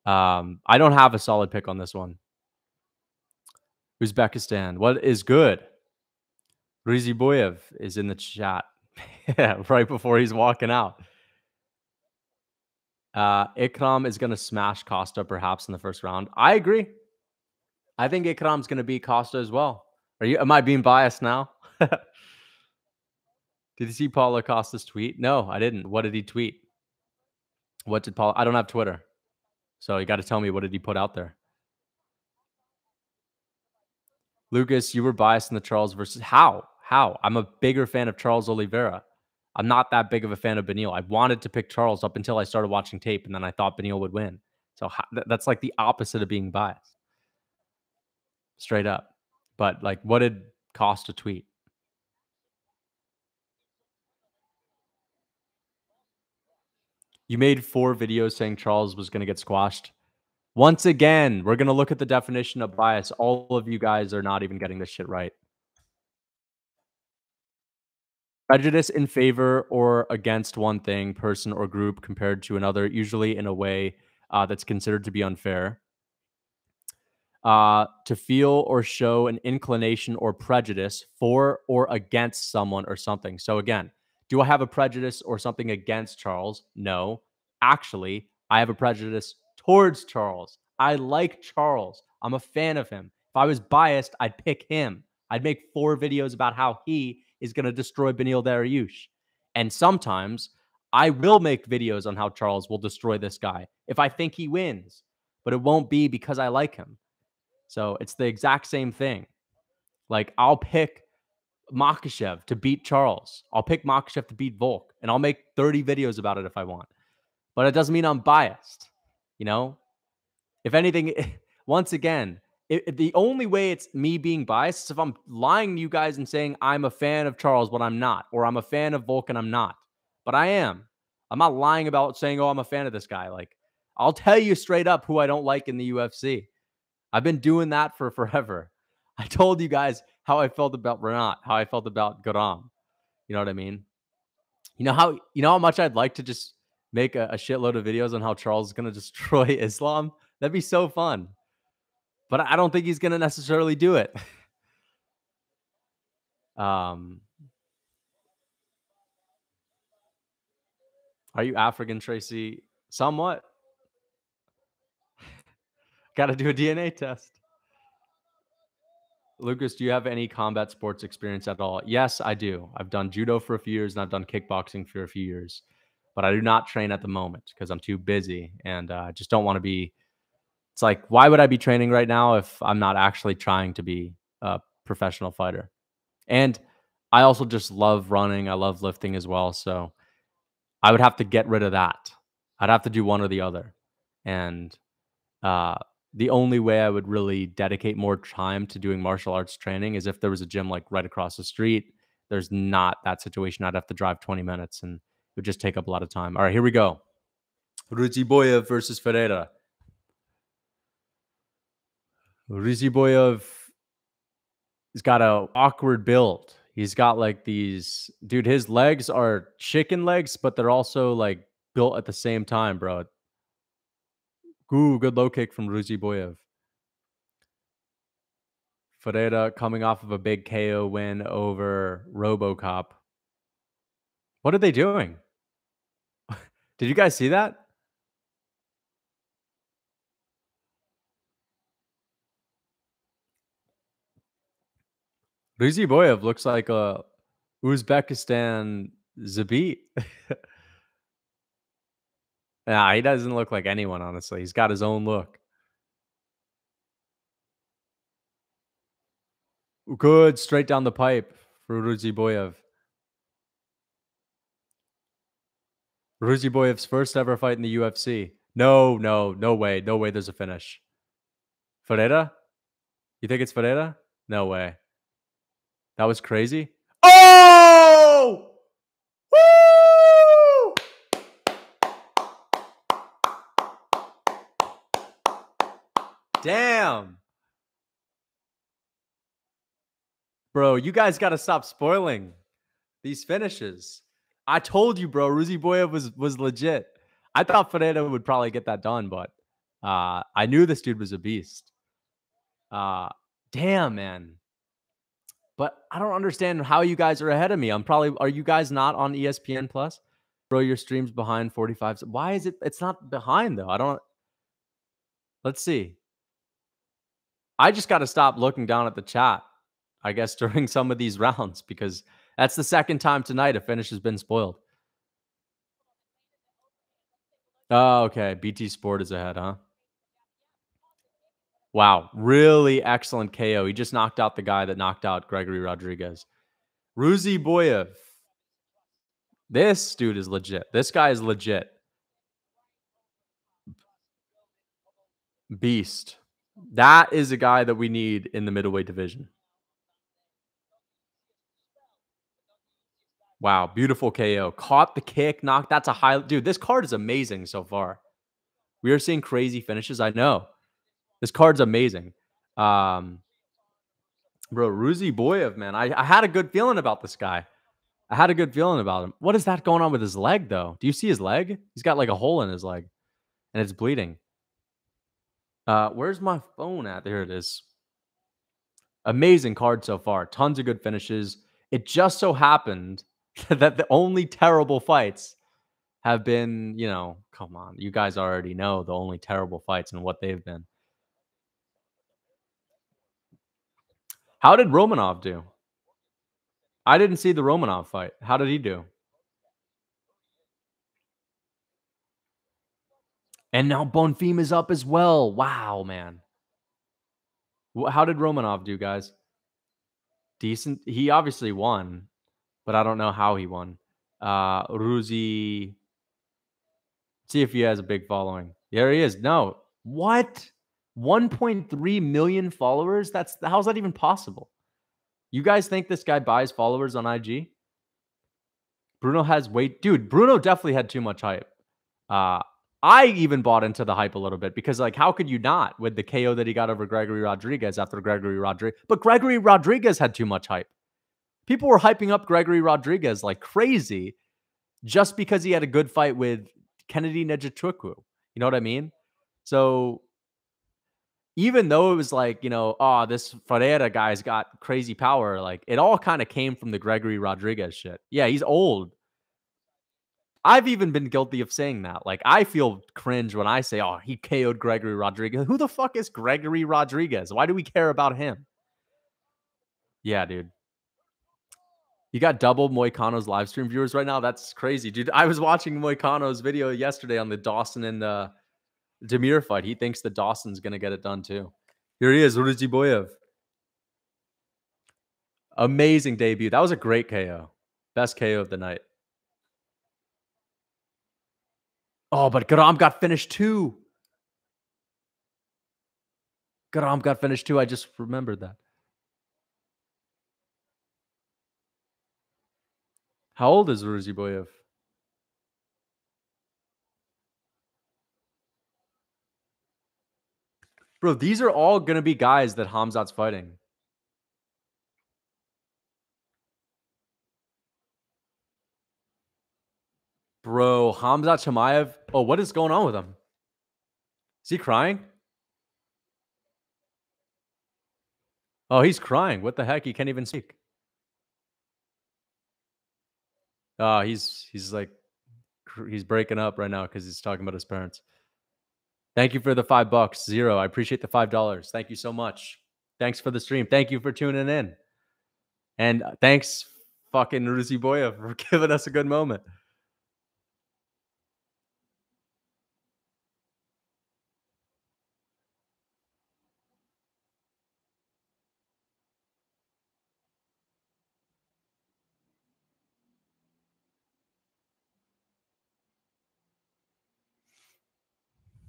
I don't have a solid pick on this one. Uzbekistan. What is good? Riziboyev is in the chat. Yeah, right before he's walking out. Ikram is gonna smash Costa perhaps in the first round. I agree. I think Ikram's gonna beat Costa as well. Am I being biased now? Did you see Paulo Costa's tweet? No, I didn't. What did he tweet? What did Paul? I don't have Twitter. So you got to tell me, what did he put out there? Lucas, you were biased in the Charles versus how? How? I'm a bigger fan of Charles Oliveira. I'm not that big of a fan of Beneil. I wanted to pick Charles up until I started watching tape, and then I thought Beneil would win. So that's like the opposite of being biased, straight up. But like, what did Costa tweet? You made 4 videos saying Charles was going to get squashed. Once again, we're going to look at the definition of bias. All of you guys are not even getting this shit right. Prejudice in favor or against one thing, person, or group compared to another, usually in a way that's considered to be unfair. To feel or show an inclination or prejudice for or against someone or something. So again, do I have a prejudice or something against Charles? No. Actually, I have a prejudice towards Charles. I like Charles. I'm a fan of him. If I was biased, I'd pick him. I'd make 4 videos about how he is going to destroy Beneil Dariush. And sometimes I will make videos on how Charles will destroy this guy if I think he wins, but it won't be because I like him. So it's the exact same thing. Like, I'll pick Makhachev to beat Charles. I'll pick Makhachev to beat Volk, and I'll make 30 videos about it if I want. But it doesn't mean I'm biased. You know, if anything, once again, the only way it's me being biased is if I'm lying to you guys and saying I'm a fan of Charles, but I'm not, or I'm a fan of Volk and I'm not. But I am. I'm not lying about saying, oh, I'm a fan of this guy. Like, I'll tell you straight up who I don't like in the UFC. I've been doing that for forever. I told you guys how I felt about Renat, how I felt about Garam. You know what I mean? You know how much I'd like to just make a shitload of videos on how Charles is going to destroy Islam? That'd be so fun. But I don't think he's going to necessarily do it. Are you African, Tracy? Somewhat. Got to do a DNA test. Lucas, do you have any combat sports experience at all? Yes, I do. I've done judo for a few years and I've done kickboxing for a few years, but I do not train at the moment because I'm too busy and I just don't want to be. It's like, why would I be training right now if I'm not actually trying to be a professional fighter? And I also just love running. I love lifting as well. So I would have to get rid of that. I'd have to do one or the other. And uh, the only way I would really dedicate more time to doing martial arts training is if there was a gym like right across the street. There's not that situation. I'd have to drive 20 minutes and it would just take up a lot of time. All right, here we go. Ruziboyev versus Ferreira. Ruziboyev has got a awkward build. He's got like these, dude, his legs are chicken legs, but they're also like built at the same time, bro. Ooh, good low kick from Ruziboyev. Ferreira coming off of a big KO win over RoboCop. What are they doing? Did you guys see that? Ruziboyev looks like a Uzbekistan Zabit. Nah, he doesn't look like anyone, honestly. He's got his own look. Good, straight down the pipe for Ruziboyev. Ruziboyev's first ever fight in the UFC. No, no, no way. No way there's a finish. Ferreira? You think it's Ferreira? No way. That was crazy. Oh! Woo! Damn. Bro, you guys got to stop spoiling these finishes. I told you, bro, Ruziboyev was legit. I thought Ferreira would probably get that done, but I knew this dude was a beast. Uh, damn, man. But I don't understand how you guys are ahead of me. Are you guys not on ESPN Plus? Bro, your stream's behind 45. Why is it? It's not behind though. Let's see. I just got to stop looking down at the chat, I guess, during some of these rounds, because that's the second time tonight a finish has been spoiled. Oh, okay. BT Sport is ahead, huh? Wow. Really excellent KO. He just knocked out the guy that knocked out Gregory Rodriguez. Ruziboyev. This dude is legit. This guy is legit. Beast. That is a guy that we need in the middleweight division. Wow, beautiful KO. Caught the kick, knocked. That's a high. Dude, this card is amazing so far. We are seeing crazy finishes. I know. This card's amazing. Bro, Ruziboyev, man. I had a good feeling about this guy. I had a good feeling about him. What is that going on with his leg, though? Do you see his leg? He's got like a hole in his leg, and it's bleeding. Where's my phone at? There it is. Amazing card so far. Tons of good finishes. It just so happened that the only terrible fights have been, come on. You guys already know the only terrible fights and what they've been. How did Romanov do? I didn't see the Romanov fight. How did he do? And now Bonfim is up as well. Wow, man. How did Romanov do, guys? Decent. He obviously won, but I don't know how he won. Ruzi. See if he has a big following. There he is. No. What? 1.3 million followers? How's that even possible? You guys think this guy buys followers on IG? Bruno has weight. Dude, Bruno definitely had too much hype. I even bought into the hype a little bit because, like, how could you not with the KO that he got over Gregory Rodriguez after Gregory Rodriguez? But Gregory Rodriguez had too much hype. People were hyping up Gregory Rodriguez like crazy just because he had a good fight with Kennedy Nzechukwu. You know what I mean? So even though it was like, this Ferreira guy's got crazy power, like it all kind of came from the Gregory Rodriguez shit. Yeah, he's old. I've even been guilty of saying that. Like, I feel cringe when I say, oh, he KO'd Gregory Rodriguez. Who the fuck is Gregory Rodriguez? Why do we care about him? Yeah, dude. You got double Moicano's live stream viewers right now? That's crazy, dude. I was watching Moicano's video yesterday on the Dawson and Demir fight. He thinks that Dawson's going to get it done too. Here he is, Ruziboyev. Amazing debut. That was a great KO. Best KO of the night. Oh, but Garam got finished too. Garam got finished too. I just remembered that. How old is Ruziboyev? Bro, these are all going to be guys that Khamzat's fighting. Bro, Khamzat Chimaev. Oh, what is going on with him? Is he crying? Oh, he's crying. What the heck? He can't even speak. He's breaking up right now because he's talking about his parents. Thank you for the $5. Zero. I appreciate the $5. Thank you so much. Thanks for the stream. Thank you for tuning in. And thanks fucking Ruzi Boyev for giving us a good moment.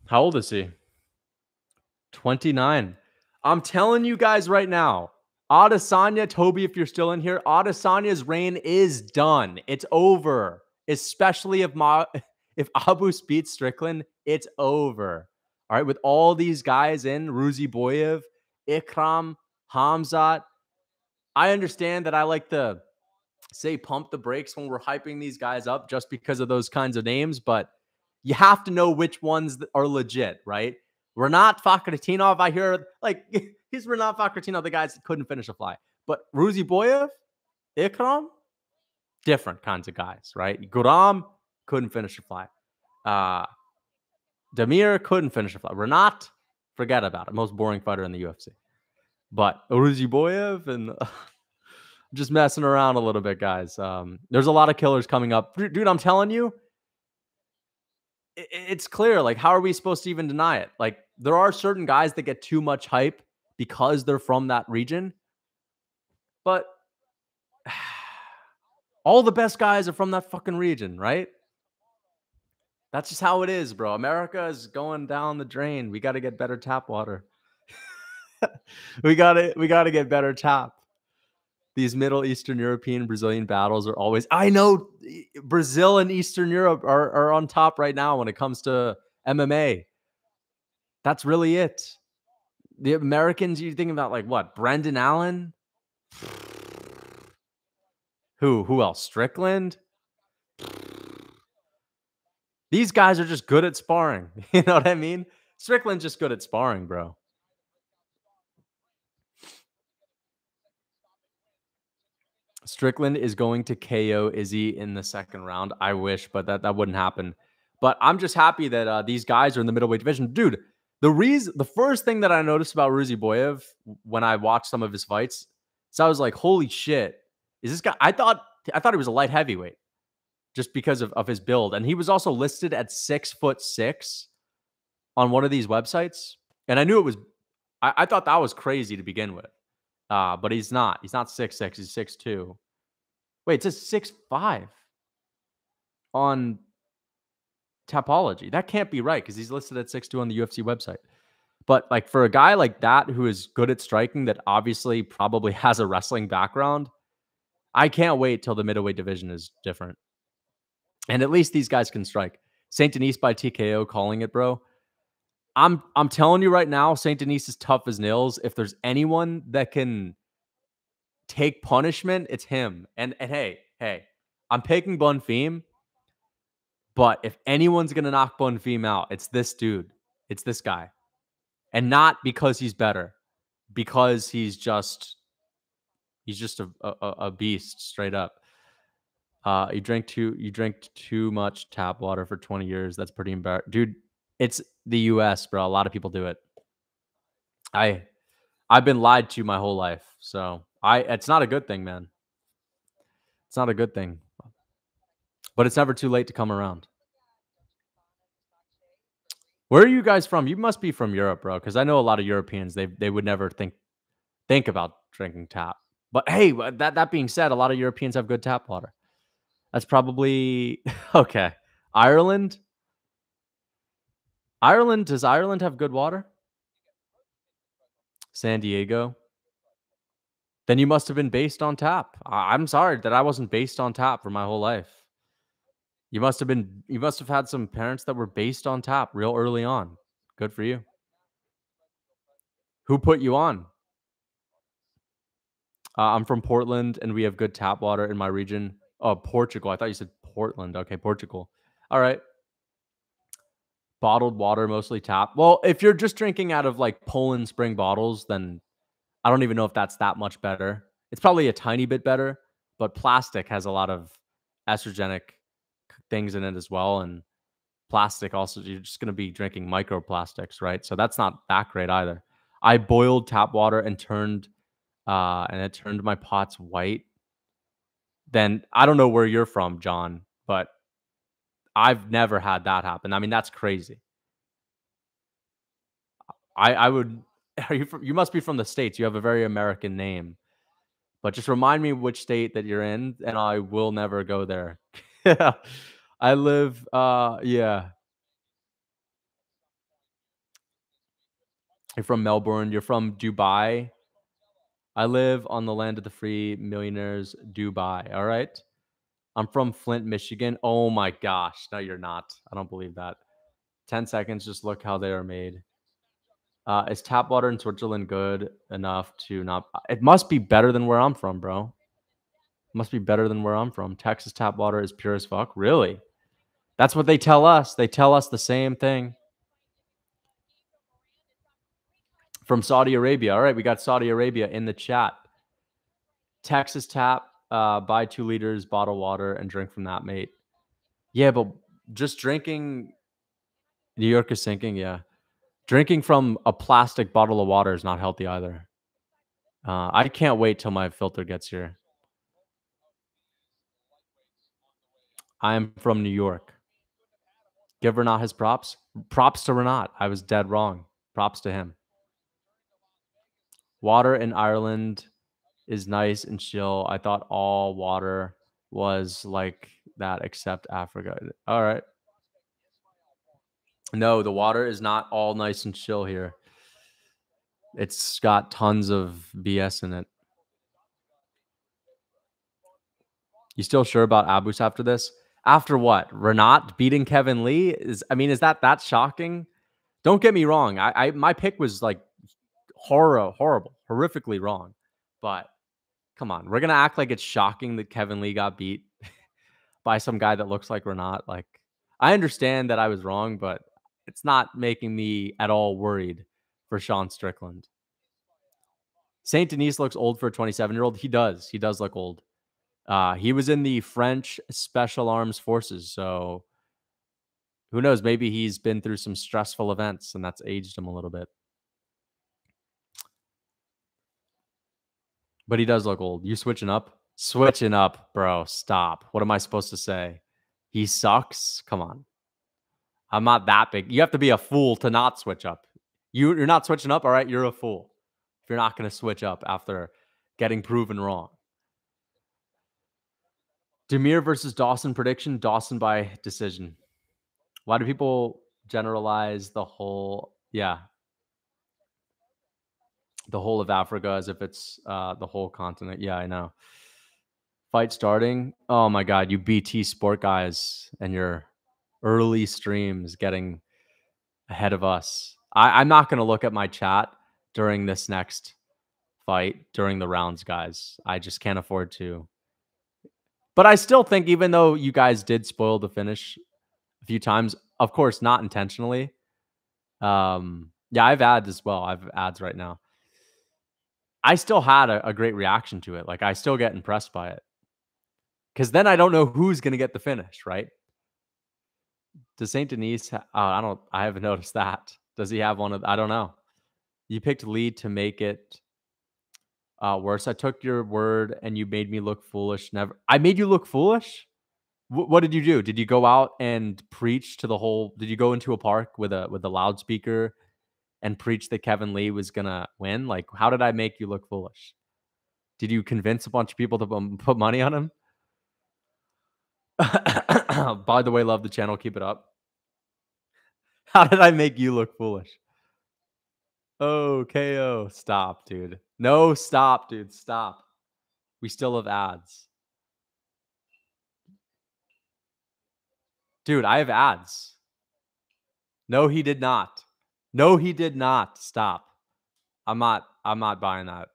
How old is he? 29. I'm telling you guys right now, Adesanya, Toby, if you're still in here, Adesanya's reign is done. It's over. Especially if Abus beats Strickland, it's over. All right, with all these guys in, Ruzi Boyev, Ikram, Hamzat. I understand that I like to say pump the brakes when we're hyping these guys up just because of those kinds of names, but you have to know which ones are legit, right? Renat Fakhratinov, I hear like he's Renat Fakhratinov, the guys that couldn't finish a fly. But Ruzi Boyev, Ikram, different kinds of guys, right? Guram couldn't finish a fly. Damir couldn't finish a fly. Renat, forget about it. Most boring fighter in the UFC. But Ruzi Boyev and just messing around a little bit, guys. There's a lot of killers coming up. Dude, I'm telling you, it's clear. Like, how are we supposed to even deny it? Like, there are certain guys that get too much hype because they're from that region. But all the best guys are from that fucking region, right? That's just how it is, bro. America is going down the drain. We got to get better tap water. we gotta get better tap. These Middle Eastern European Brazilian battles are always. I know Brazil and Eastern Europe are on top right now when it comes to MMA. That's really it. The Americans, you think about like what? Brendan Allen? Who else? Strickland? These guys are just good at sparring. You know what I mean? Strickland's just good at sparring, bro. Strickland is going to KO Izzy in the second round. I wish, but that wouldn't happen. But I'm just happy that these guys are in the middleweight division. Dude, the first thing that I noticed about Ruzi Boyev when I watched some of his fights, so I was like, holy shit, is this guy? I thought he was a light heavyweight just because of his build. And he was also listed at 6'6" on one of these websites. And I knew it was, I thought that was crazy to begin with. But he's not. He's not 6'6", he's 6'2". Wait, it says 6'5" on Tapology. That can't be right because he's listed at 6'2" on the UFC website. But like for a guy like that who is good at striking, that obviously probably has a wrestling background, I can't wait till the middleweight division is different. And at least these guys can strike. Saint Denis by TKO calling it, bro. I'm telling you right now, Saint Denis is tough as nails. If there's anyone that can take punishment, it's him. And hey, I'm picking Bonfim, but if anyone's gonna knock Bonfim out, it's this dude. It's this guy. And not because he's better, because he's just a beast straight up. You drank too much tap water for 20 years. That's pretty embarrassing. Dude, it's the US, bro. A lot of people do it. I've been lied to my whole life. So it's not a good thing, man. It's not a good thing. But it's never too late to come around. Where are you guys from? You must be from Europe, bro, because I know a lot of Europeans, they would never think about drinking tap. But hey, that being said, a lot of Europeans have good tap water. That's probably okay. Ireland? Does Ireland have good water? San Diego? Then you must have been based on tap. I'm sorry that I wasn't based on tap for my whole life. You must have had some parents that were based on tap real early on. Good for you. Who put you on? I'm from Portland, and we have good tap water in my region. Oh, Portugal. I thought you said Portland. Okay, Portugal. All right. Bottled water, mostly tap. Well, if you're just drinking out of like Poland Spring bottles, then I don't even know if that's that much better. It's probably a tiny bit better, but plastic has a lot of estrogenic things in it as well. And plastic also, you're just going to be drinking microplastics, right? So that's not that great either. I boiled tap water and it turned my pots white. then I don't know where you're from, John, but I've never had that happen. I mean, that's crazy. I would are you from you must be from the States. You have a very American name. But just remind me which state that you're in, and I will never go there. Yeah. I live, yeah. You're from Melbourne, you're from Dubai. I live on the land of the free, millionaires, Dubai, alright? I'm from Flint, Michigan. Oh my gosh, no, you're not. I don't believe that. 10 seconds, just look how they are made. Is tap water in Switzerland good enough to not it must be better than where I'm from, bro. Must be better than where I'm from. Texas tap water is pure as fuck. Really? That's what they tell us. They tell us the same thing from Saudi Arabia. All right, we got Saudi Arabia in the chat. Texas tap, buy 2 liters bottled water and drink from that, mate. Yeah, but just drinking New York is sinking, yeah. Drinking from a plastic bottle of water is not healthy either. I can't wait till my filter gets here. I am from New York. Give Renat his props. Props to Renat. I was dead wrong. Props to him. Water in Ireland is nice and chill. I thought all water was like that except Africa. All right. No, the water is not all nice and chill here. It's got tons of BS in it. You still sure about Abus after this? After what? Renat beating Kevin Lee? Is that shocking? Don't get me wrong. I my pick was like horrible, horrifically wrong. But come on, we're gonna act like it's shocking that Kevin Lee got beat by some guy that looks like Renat. Like, I understand that I was wrong, but it's not making me at all worried for Sean Strickland. Saint Denis looks old for a 27-year-old. He does. He does look old. He was in the French Special Arms Forces, so who knows? Maybe he's been through some stressful events, and that's aged him a little bit. But he does look old. You switching up? Switching up, bro. Stop. What am I supposed to say? He sucks? Come on. I'm not that big. You have to be a fool to not switch up. You're not switching up? All right, you're a fool. If you're not going to switch up after getting proven wrong. Demir versus Dawson prediction. Dawson by decision. Why do people generalize the whole, yeah, the whole of Africa as if it's the whole continent? Yeah, I know. Fight starting. Oh my God, you BT sport guys and your early streams getting ahead of us. I'm not going to look at my chat during this next fight, during the rounds, guys. I just can't afford to. But I still think, even though you guys did spoil the finish a few times, of course, not intentionally. Yeah, I have ads as well. I have ads right now. I still had a great reaction to it. Like, I still get impressed by it. Because then I don't know who's going to get the finish, right? Does Saint Denis? I haven't noticed that. Does he have one of? I don't know. You picked lead to make it worse. I took your word, and you made me look foolish. Never. I made you look foolish. What did you do? Did you go out and preach to the whole? Did you go into a park with a loudspeaker and preach that Kevin Lee was gonna win? Like, how did I make you look foolish? Did you convince a bunch of people to put money on him? By the way, love the channel. Keep it up. How did I make you look foolish? Oh, KO. Stop, dude. No, stop, dude. Stop. We still have ads. Dude, I have ads. No, he did not. No, he did not. Stop. I'm not buying that.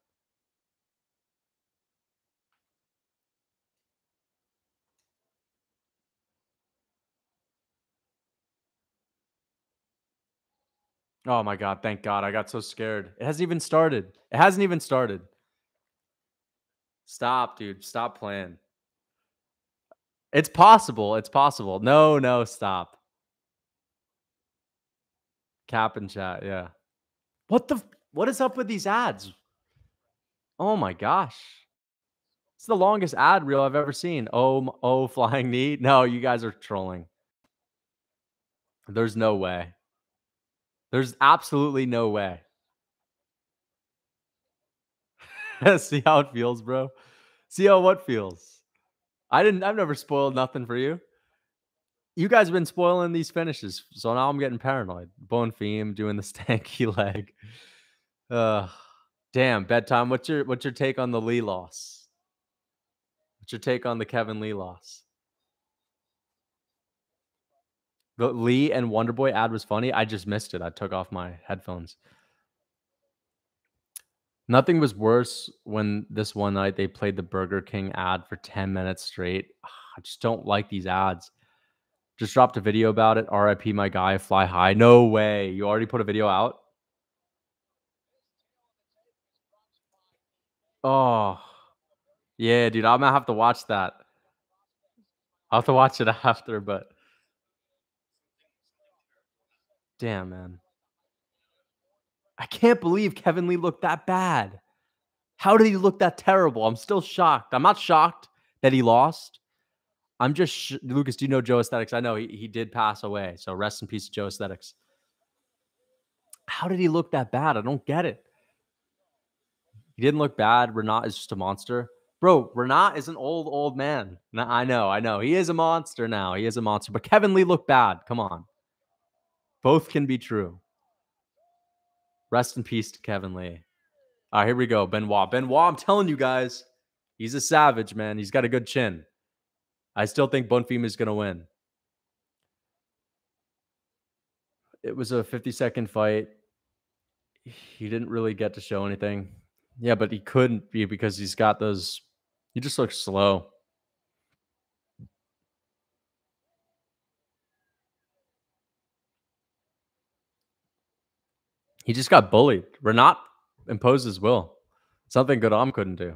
Oh my God, thank God. I got so scared. It hasn't even started. It hasn't even started. Stop, dude. Stop playing. It's possible. It's possible. No, no, stop. Cap and chat, yeah. What is up with these ads? Oh my gosh. It's the longest ad reel I've ever seen. Oh, flying knee. No, you guys are trolling. There's no way. There's absolutely no way. See how it feels, bro? See how what feels? I've never spoiled nothing for you. You guys have been spoiling these finishes, so now I'm getting paranoid. Bone Theme doing the stanky leg. Ugh. Damn, bedtime. What's your take on the Lee loss? What's your take on the Kevin Lee loss? The Lee and Wonderboy ad was funny. I just missed it. I took off my headphones. Nothing was worse when this one night they played the Burger King ad for 10 minutes straight. I just don't like these ads. Just dropped a video about it. RIP my guy, fly high. No way. You already put a video out? Oh, yeah, dude. I'm gonna have to watch that. I'll have to watch it after, but damn, man. I can't believe Kevin Lee looked that bad. How did he look that terrible? I'm still shocked. I'm not shocked that he lost. I'm just Lucas, do you know Joe Aesthetics? I know he did pass away. So rest in peace, Joe Aesthetics. How did he look that bad? I don't get it. He didn't look bad. Renat is just a monster. Bro, Renat is an old man. I know. He is a monster now. He is a monster. But Kevin Lee looked bad. Come on. Both can be true. Rest in peace to Kevin Lee. All right, here we go. Benoit. Benoit, I'm telling you guys, he's a savage, man. He's got a good chin. I still think Bonfim is going to win. It was a 50-second fight. He didn't really get to show anything. Yeah, but he couldn't be because he's got those. He just looks slow. He just got bullied. Renat imposed his will. Something Godam couldn't do.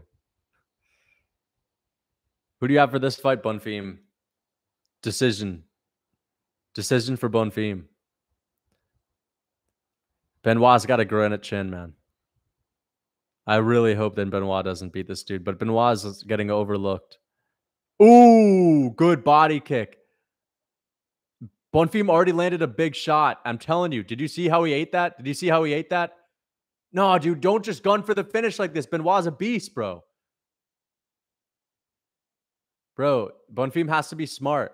Who do you have for this fight, Bonfim? Decision. Decision for Bonfim. Benoit's got a granite chin, man. I really hope that Benoit doesn't beat this dude, but Benoit is getting overlooked. Ooh, good body kick. Bonfim already landed a big shot. I'm telling you. Did you see how he ate that? Did you see how he ate that? No, dude, don't just gun for the finish like this. Benoit's a beast, bro. Bro, Bonfim has to be smart.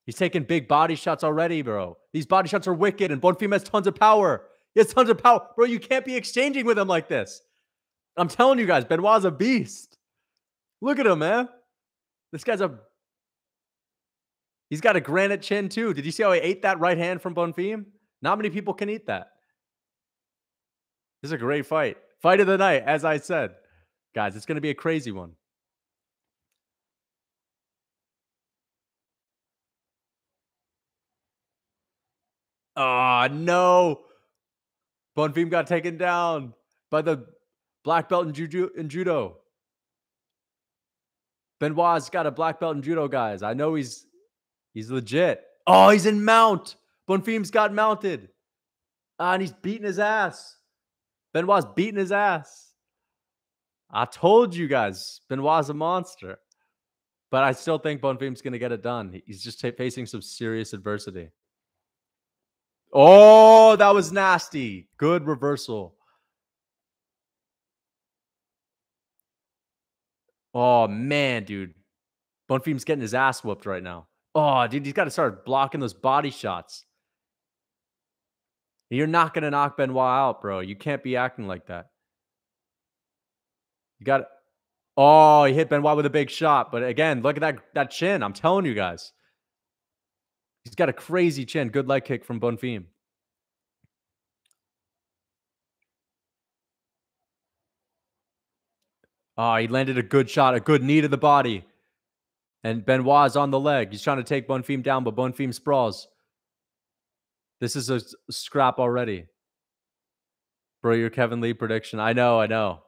He's taking big body shots already, bro. These body shots are wicked, and Bonfim has tons of power. He has tons of power. Bro, you can't be exchanging with him like this. I'm telling you guys, Benoit's a beast. Look at him, man. This guy's he's got a granite chin, too. Did you see how he ate that right hand from Bonfim? Not many people can eat that. This is a great fight. Fight of the night, as I said. Guys, it's going to be a crazy one. Oh, no. Bonfim got taken down by the black belt in judo. Benoit's got a black belt in judo, guys. I know he's legit. Oh, he's in mount. Bonfim's got mounted. And he's beating his ass. Benoit's beating his ass. I told you guys, Benoit's a monster. But I still think Bonfim's going to get it done. He's just facing some serious adversity. Oh, that was nasty. Good reversal. Oh, man, dude. Bonfim's getting his ass whooped right now. Oh, dude, he's got to start blocking those body shots. You're not going to knock Benoit out, bro. You can't be acting like that. You got Oh, he hit Benoit with a big shot. But again, look at that chin. I'm telling you guys. He's got a crazy chin. Good leg kick from Bonfim. Oh, he landed a good shot, a good knee to the body. And Benoit's on the leg. He's trying to take Bonfim down, but Bonfim sprawls. This is a scrap already. Bro, your Kevin Lee prediction. I know.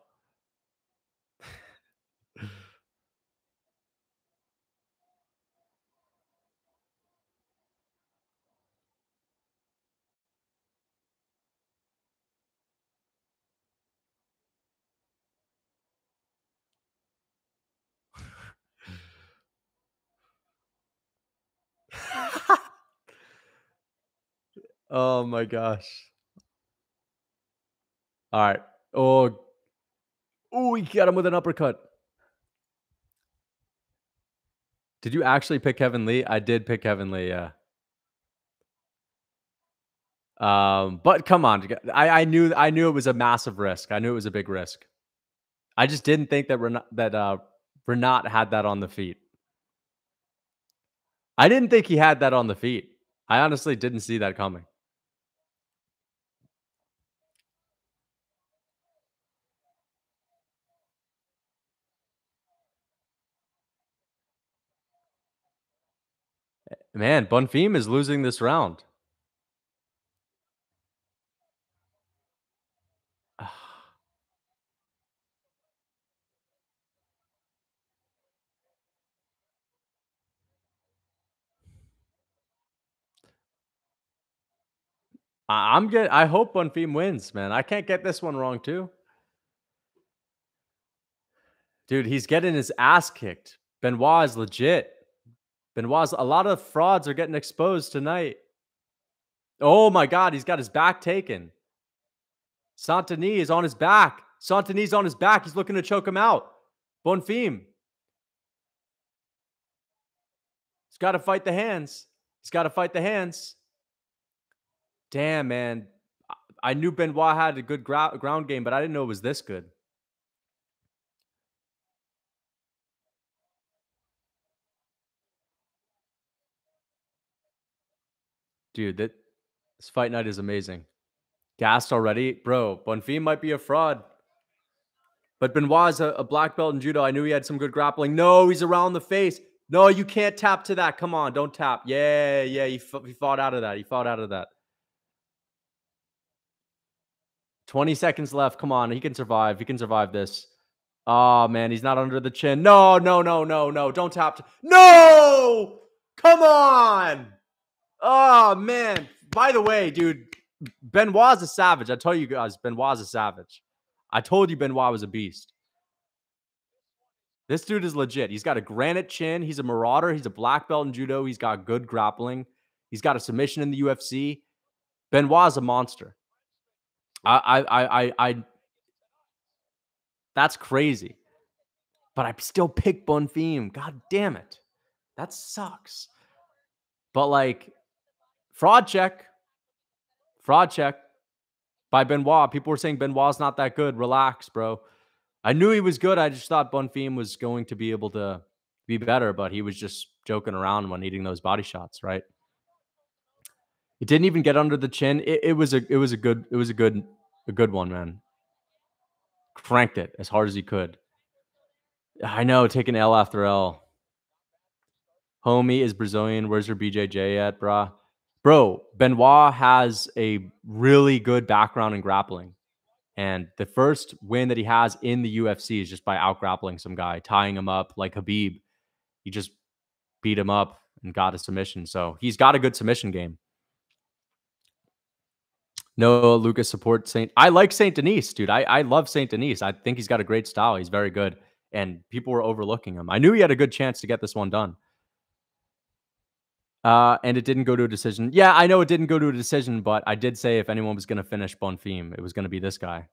Oh my gosh. All right. Oh, oh, he got him with an uppercut. Did you actually pick Kevin Lee? I did pick Kevin Lee, yeah. But come on, I knew it was a massive risk. I knew it was a big risk. I just didn't think that Renat had that on the feet. I didn't think he had that on the feet. I honestly didn't see that coming. Man, Bonfim is losing this round. I hope Bonfim wins, man. I can't get this one wrong too. Dude, he's getting his ass kicked. Benoit is legit. Benoit's a lot of frauds are getting exposed tonight. Oh my god, he's got his back taken. Saint-Denis is on his back. Saint-Denis on his back. He's looking to choke him out. Bonfim. He's got to fight the hands. He's got to fight the hands. Damn, man. I knew Benoit had a good ground game, but I didn't know it was this good. Dude, this fight night is amazing. Gassed already? Bro, Bonfim might be a fraud. But Benoit is a black belt in judo. I knew he had some good grappling. No, he's around the face. No, you can't tap to that. Come on, don't tap. Yeah, he fought out of that. He fought out of that. 20 seconds left. Come on, he can survive. He can survive this. Oh, man, he's not under the chin. No. Don't tap. No! Come on! Oh, man. By the way, dude, Benoit's a savage. I tell you guys, Benoit's a savage. I told you Benoit was a beast. This dude is legit. He's got a granite chin. He's a marauder. He's a black belt in judo. He's got good grappling. He's got a submission in the UFC. Benoit is a monster. I that's crazy. But I still pick Bonfim. God damn it. That sucks. But like, fraud check. Fraud check by Benoit. People were saying Benoit's not that good. Relax, bro. I knew he was good. I just thought Bonfim was going to be able to be better, but he was just joking around when eating those body shots, right? It didn't even get under the chin. It was a good one, man. Cranked it as hard as he could. I know, taking L after L. Homie is Brazilian. Where's your BJJ at, brah? Bro, Benoit has a really good background in grappling. And the first win that he has in the UFC is just by out grappling some guy, tying him up like Habib. He just beat him up and got a submission. So he's got a good submission game. No, Lucas support Saint. I like Saint Denis, dude. I love Saint Denis. I think he's got a great style. He's very good. And people were overlooking him. I knew he had a good chance to get this one done. And it didn't go to a decision. Yeah, I know it didn't go to a decision, but I did say if anyone was going to finish Bonfim, it was going to be this guy.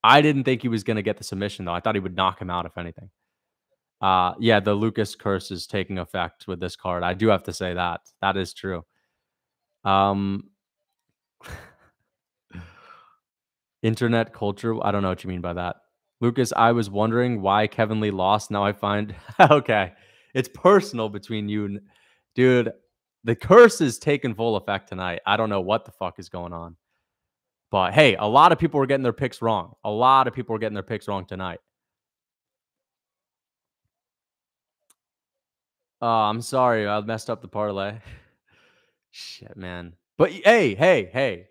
I didn't think he was going to get the submission, though. I thought he would knock him out, if anything. Yeah, the Lucas curse is taking effect with this card. I do have to say that. That is true. Internet culture. I don't know what you mean by that. Lucas, I was wondering why Kevin Lee lost. Now I find okay. It's personal between you and dude. The curse is taking full effect tonight. I don't know what the fuck is going on. But hey, a lot of people were getting their picks wrong. A lot of people were getting their picks wrong tonight. Oh, I'm sorry. I messed up the parlay. Shit, man. But hey.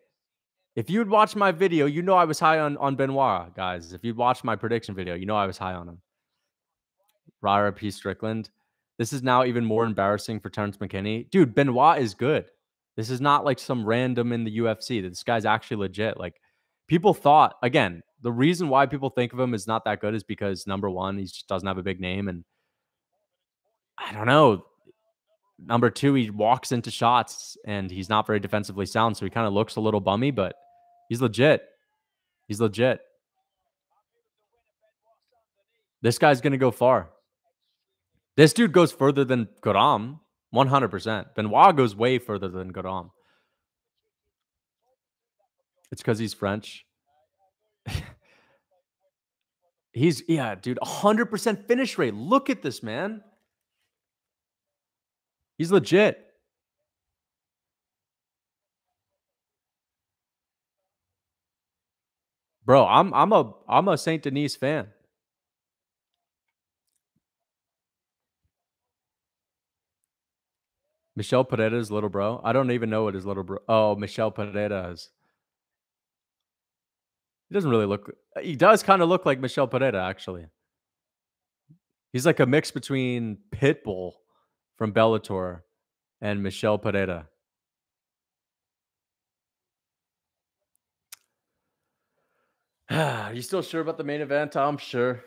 If you'd watched my video, you know I was high on Benoit, guys. If you'd watched my prediction video, you know I was high on him. Rara P. Strickland. This is now even more embarrassing for Terrence McKinney. Dude, Benoit is good. This is not like some random in the UFC. This guy's actually legit. Like, people thought, again, the reason why people think of him as not that good is because, number one, he just doesn't have a big name. And I don't know. Number two, he walks into shots and he's not very defensively sound, so he kind of looks a little bummy, but he's legit. He's legit. This guy's gonna go far. This dude goes further than Guram, 100%. Benoit goes way further than Guram. It's because he's French. Yeah, dude, 100% finish rate. Look at this, man. He's legit. Bro, I'm a Saint Denis fan. Michel Pereira's little bro. I don't even know what his little bro. Oh, Michel Pereira is. He doesn't really look. He does kind of look like Michel Pereira, actually. He's like a mix between Pitbull from Bellator and Michel Pereira. Are you still sure about the main event? I'm sure.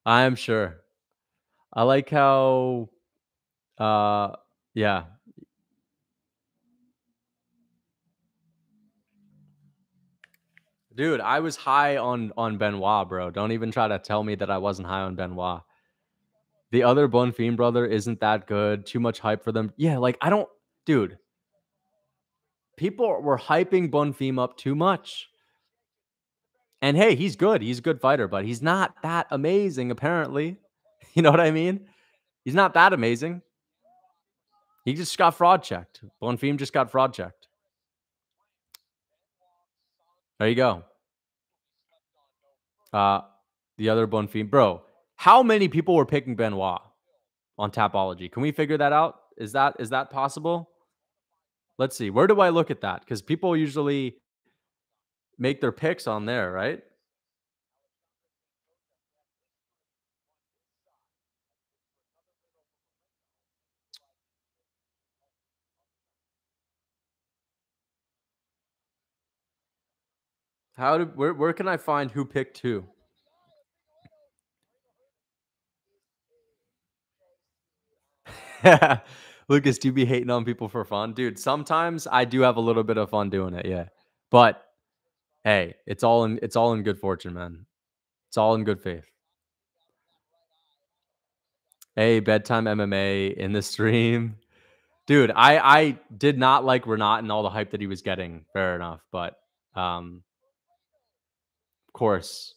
I am sure. I like how, yeah, dude. I was high on Benoit, bro. Don't even try to tell me that I wasn't high on Benoit. The other Bonfim brother isn't that good. Too much hype for them. Yeah, like I don't, dude. People were hyping Bonfim up too much. And hey, he's good. He's a good fighter, but he's not that amazing, apparently. You know what I mean? He's not that amazing. He just got fraud checked. Bonfim just got fraud checked. There you go. Uh, the other Bonfim. Bro, how many people were picking Benoit on Tapology? Can we figure that out? Is that possible? Let's see. Where do I look at that? Because people usually make their picks on there, right? Where can I find who picked who? Lucas, do you be hating on people for fun? Dude, sometimes I do have a little bit of fun doing it, yeah. But hey, it's all in good fortune, man. It's all in good faith. Hey, bedtime MMA in the stream. Dude, I did not like Renat and all the hype that he was getting. Fair enough, but of course.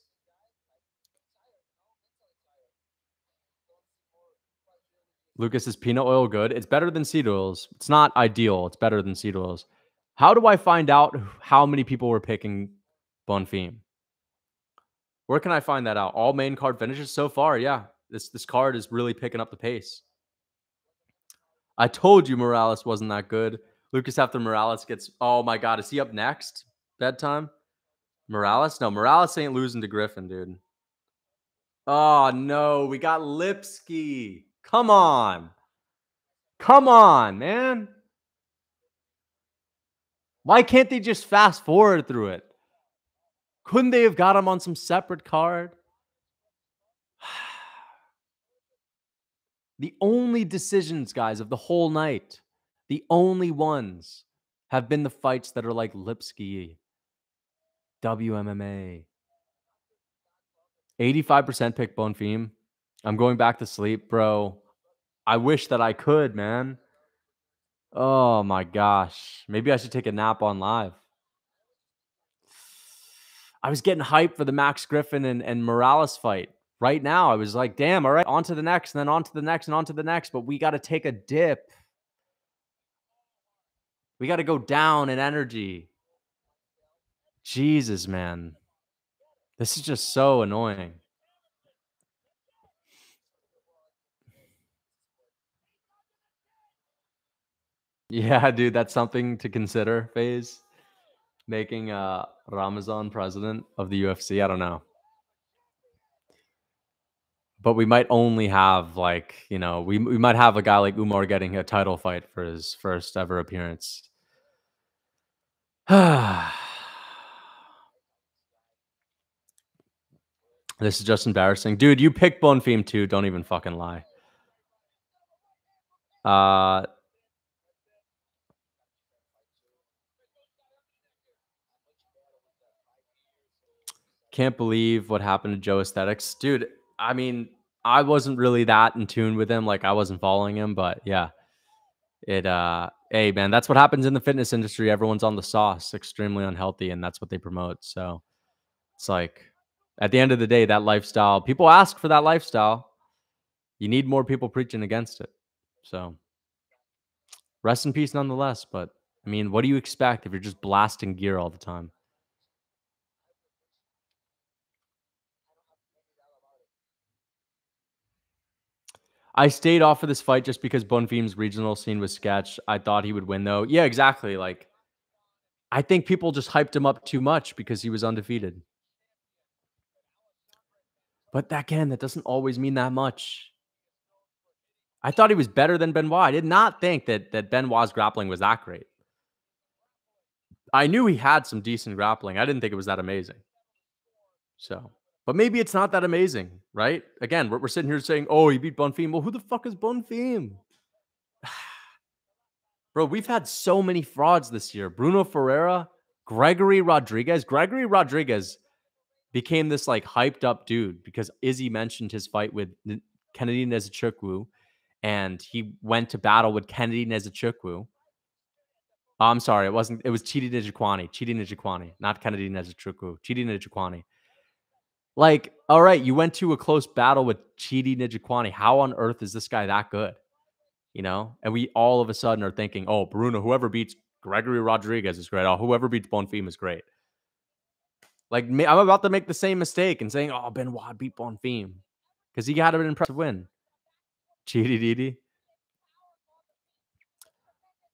Lucas, is peanut oil good? It's better than seed oils. It's not ideal. It's better than seed oils. How do I find out how many people were picking Bonfim? Where can I find that out? All main card finishes so far. Yeah, this card is really picking up the pace. I told you Morales wasn't that good. Lucas after Morales gets. Oh my God, is he up next? Bedtime. Morales? No, Morales ain't losing to Griffin, dude. Oh no, we got Lipsky. Come on. Come on, man. Why can't they just fast forward through it? Couldn't they have got him on some separate card? The only decisions, guys, of the whole night, the only ones have been the fights that are like Lipsky, WMMA. 85% pick Bonfim. I'm going back to sleep, bro. I wish that I could, man. Oh my gosh. Maybe I should take a nap on live. I was getting hyped for the Max Griffin and Morales fight. Right now, I was like, damn, all right, on to the next, and then on to the next, and on to the next. But we got to take a dip. We got to go down in energy. Jesus, man. This is just so annoying. Yeah, dude, that's something to consider, FaZe. Making Ramazan president of the UFC. I don't know. But we might only have like, we might have a guy like Umar getting a title fight for his first ever appearance. This is just embarrassing. Dude, you picked Bonfim too. Don't even fucking lie. Uh, can't believe what happened to Joe Aesthetics. Dude, I mean, I wasn't really that in tune with him. Like, I wasn't following him, but yeah, hey, man, that's what happens in the fitness industry. Everyone's on the sauce, extremely unhealthy, and that's what they promote. So it's like, at the end of the day, that lifestyle, people ask for that lifestyle. You need more people preaching against it. So rest in peace nonetheless. But I mean, what do you expect if you're just blasting gear all the time? I stayed off of this fight just because Bonfim's regional scene was sketch. I thought he would win though. Yeah, exactly. Like, I think people just hyped him up too much because he was undefeated. But again, that doesn't always mean that much. I thought he was better than Benoit. I did not think that Benoit's grappling was that great. I knew he had some decent grappling. I didn't think it was that amazing. So, but maybe it's not that amazing, right? Again, we're sitting here saying, "Oh, he beat Bonfim." Well, who the fuck is Bonfim? Bro, we've had so many frauds this year. Bruno Ferreira, Gregory Rodriguez. Gregory Rodriguez became this like hyped up dude because Izzy mentioned his fight with Kennedy Nezachukwu, and he went to battle with Kennedy Nezachukwu. Oh, I'm sorry, it wasn't. It was Chidi Njokuani. Chidi Njokuani, not Kennedy Nezachukwu. Chidi Njokuani. Like, all right, you went to a close battle with Chidi Njokuani. How on earth is this guy that good? You know? And we all of a sudden are thinking, oh, Bruno, whoever beats Gregory Rodriguez is great. Oh, whoever beats Bonfim is great. Like, I'm about to make the same mistake and saying, oh, Benoit beat Bonfim because he had an impressive win. Chidi Didi.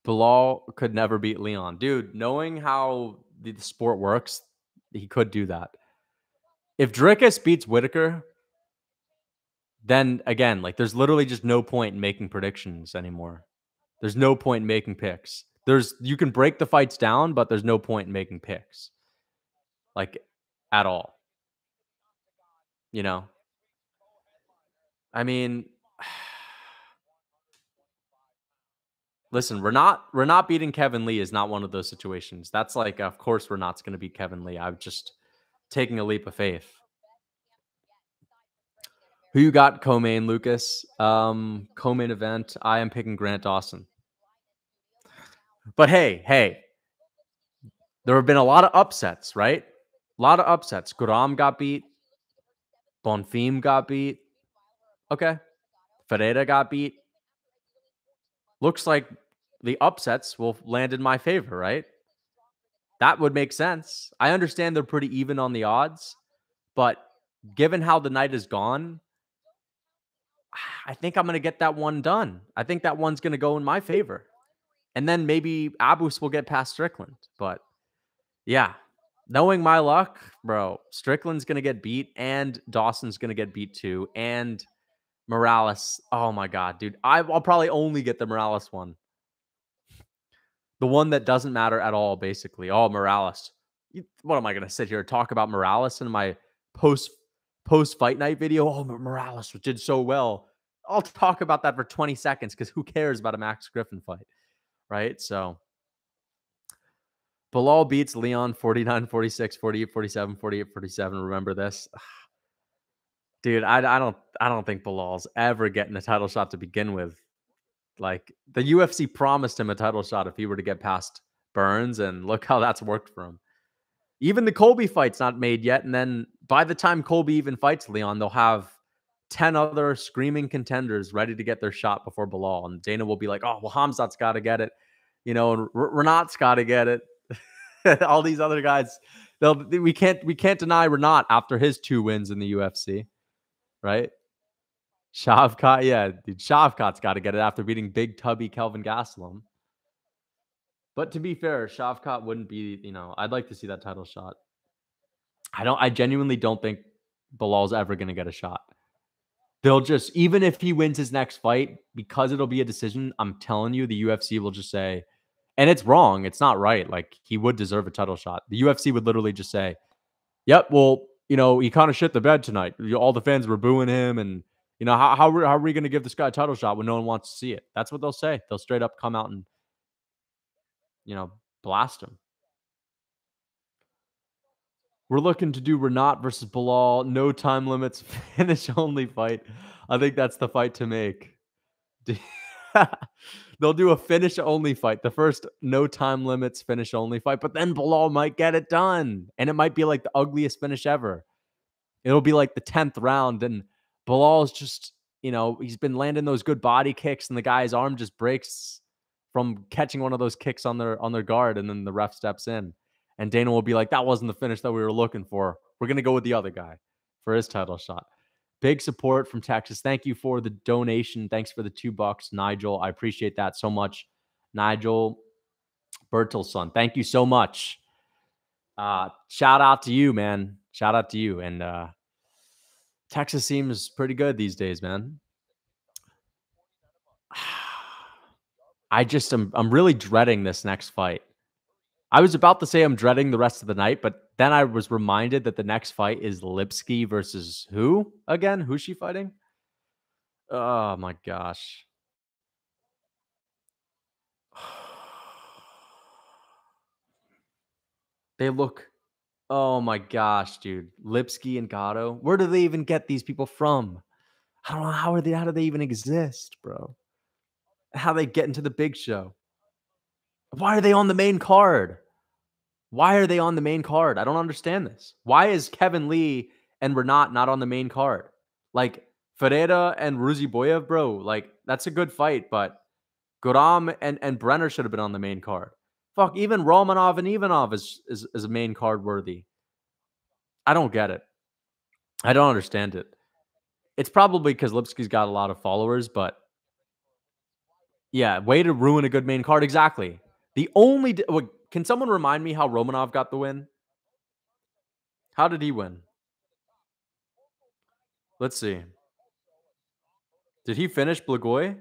Bilal could never beat Leon. Dude, knowing how the sport works, he could do that. If Dricus beats Whitaker, then again, like there's literally just no point in making predictions anymore. There's no point in making picks. You can break the fights down, but there's no point in making picks. Like at all. You know? I mean, listen, we're not beating Kevin Lee is not one of those situations. That's like, of course we're not going to beat Kevin Lee. I'm just taking a leap of faith. Who you got co-main, Lucas? Co-main event. I am picking Grant Dawson. But hey, there have been a lot of upsets, right? A lot of upsets. Guram got beat. Bonfim got beat. Okay. Ferreira got beat. Looks like the upsets will land in my favor, right? That would make sense. I understand they're pretty even on the odds, but given how the night is gone, I think I'm going to get that one done. I think that one's going to go in my favor. And then maybe Abus will get past Strickland. But yeah, knowing my luck, bro, Strickland's going to get beat and Dawson's going to get beat too. And Morales. Oh my God, dude. I'll probably only get the Morales one. The one that doesn't matter at all, basically. Oh, Morales. What am I going to sit here and talk about Morales in my post fight night video? Oh, Morales did so well. I'll talk about that for 20 seconds because who cares about a Max Griffin fight, right? So Bilal beats Leon 49-46, 48-47, 48-47. Remember this? Dude, I don't think Bilal's ever getting a title shot to begin with. Like, the UFC promised him a title shot if he were to get past Burns, and look how that's worked for him. Even the Colby fight's not made yet, and then by the time Colby even fights Leon, they'll have 10 other screaming contenders ready to get their shot before Bilal, and Dana will be like, oh, well, Hamzat's got to get it. You know, and Renat's got to get it. All these other guys, we can't deny Renat after his 2 wins in the UFC, right? Shavkat, yeah, dude, Shavkat's got to get it after beating big tubby Kelvin Gastelum. But to be fair, Shavkat wouldn't be, I'd like to see that title shot. I genuinely don't think Bilal's ever going to get a shot. They'll just, even if he wins his next fight, because it'll be a decision, I'm telling you, the UFC will just say, and it's wrong, it's not right. Like, he would deserve a title shot. The UFC would literally just say, yep, well, he kind of shit the bed tonight. All the fans were booing him, and You know, how are we gonna give this guy a title shot when no one wants to see it? That's what they'll say. They'll straight up come out and, blast him. We're looking to do Renat versus Bilal, no time limits, finish only fight. I think that's the fight to make. They'll do a finish only fight, the first no time limits finish only fight, but then Bilal might get it done, and it might be like the ugliest finish ever. It'll be like the 10th round, and Bilal's just, he's been landing those good body kicks, and the guy's arm just breaks from catching one of those kicks on their guard, and then the ref steps in. And Dana will be like, that wasn't the finish that we were looking for. We're gonna go with the other guy for his title shot. Big support from Texas. Thank you for the donation. Thanks for the $2, Nigel. I appreciate that so much. Nigel Bertelson, thank you so much. Shout out to you, man. Shout out to you. And Texas seems pretty good these days, man. I'm really dreading this next fight. I was about to say I'm dreading the rest of the night, but then I was reminded that the next fight is Lipsky versus who again? Who's she fighting? Oh my gosh. They look, oh my gosh, dude. Lipsky and Gatto. Where do they even get these people from? I don't know how do they even exist, bro? How they get into the big show? Why are they on the main card? Why are they on the main card? I don't understand this. Why is Kevin Lee and Renat not on the main card? Like Ferreira and Ruziboyev, bro, like that's a good fight, but Guram and Brenner should have been on the main card. Fuck, even Romanov and Ivanov is a main card worthy. I don't get it. I don't understand it. It's probably because Lipsky's got a lot of followers, but yeah, way to ruin a good main card. Exactly. Can someone remind me how Romanov got the win? How did he win? Let's see. Did he finish Blagoy?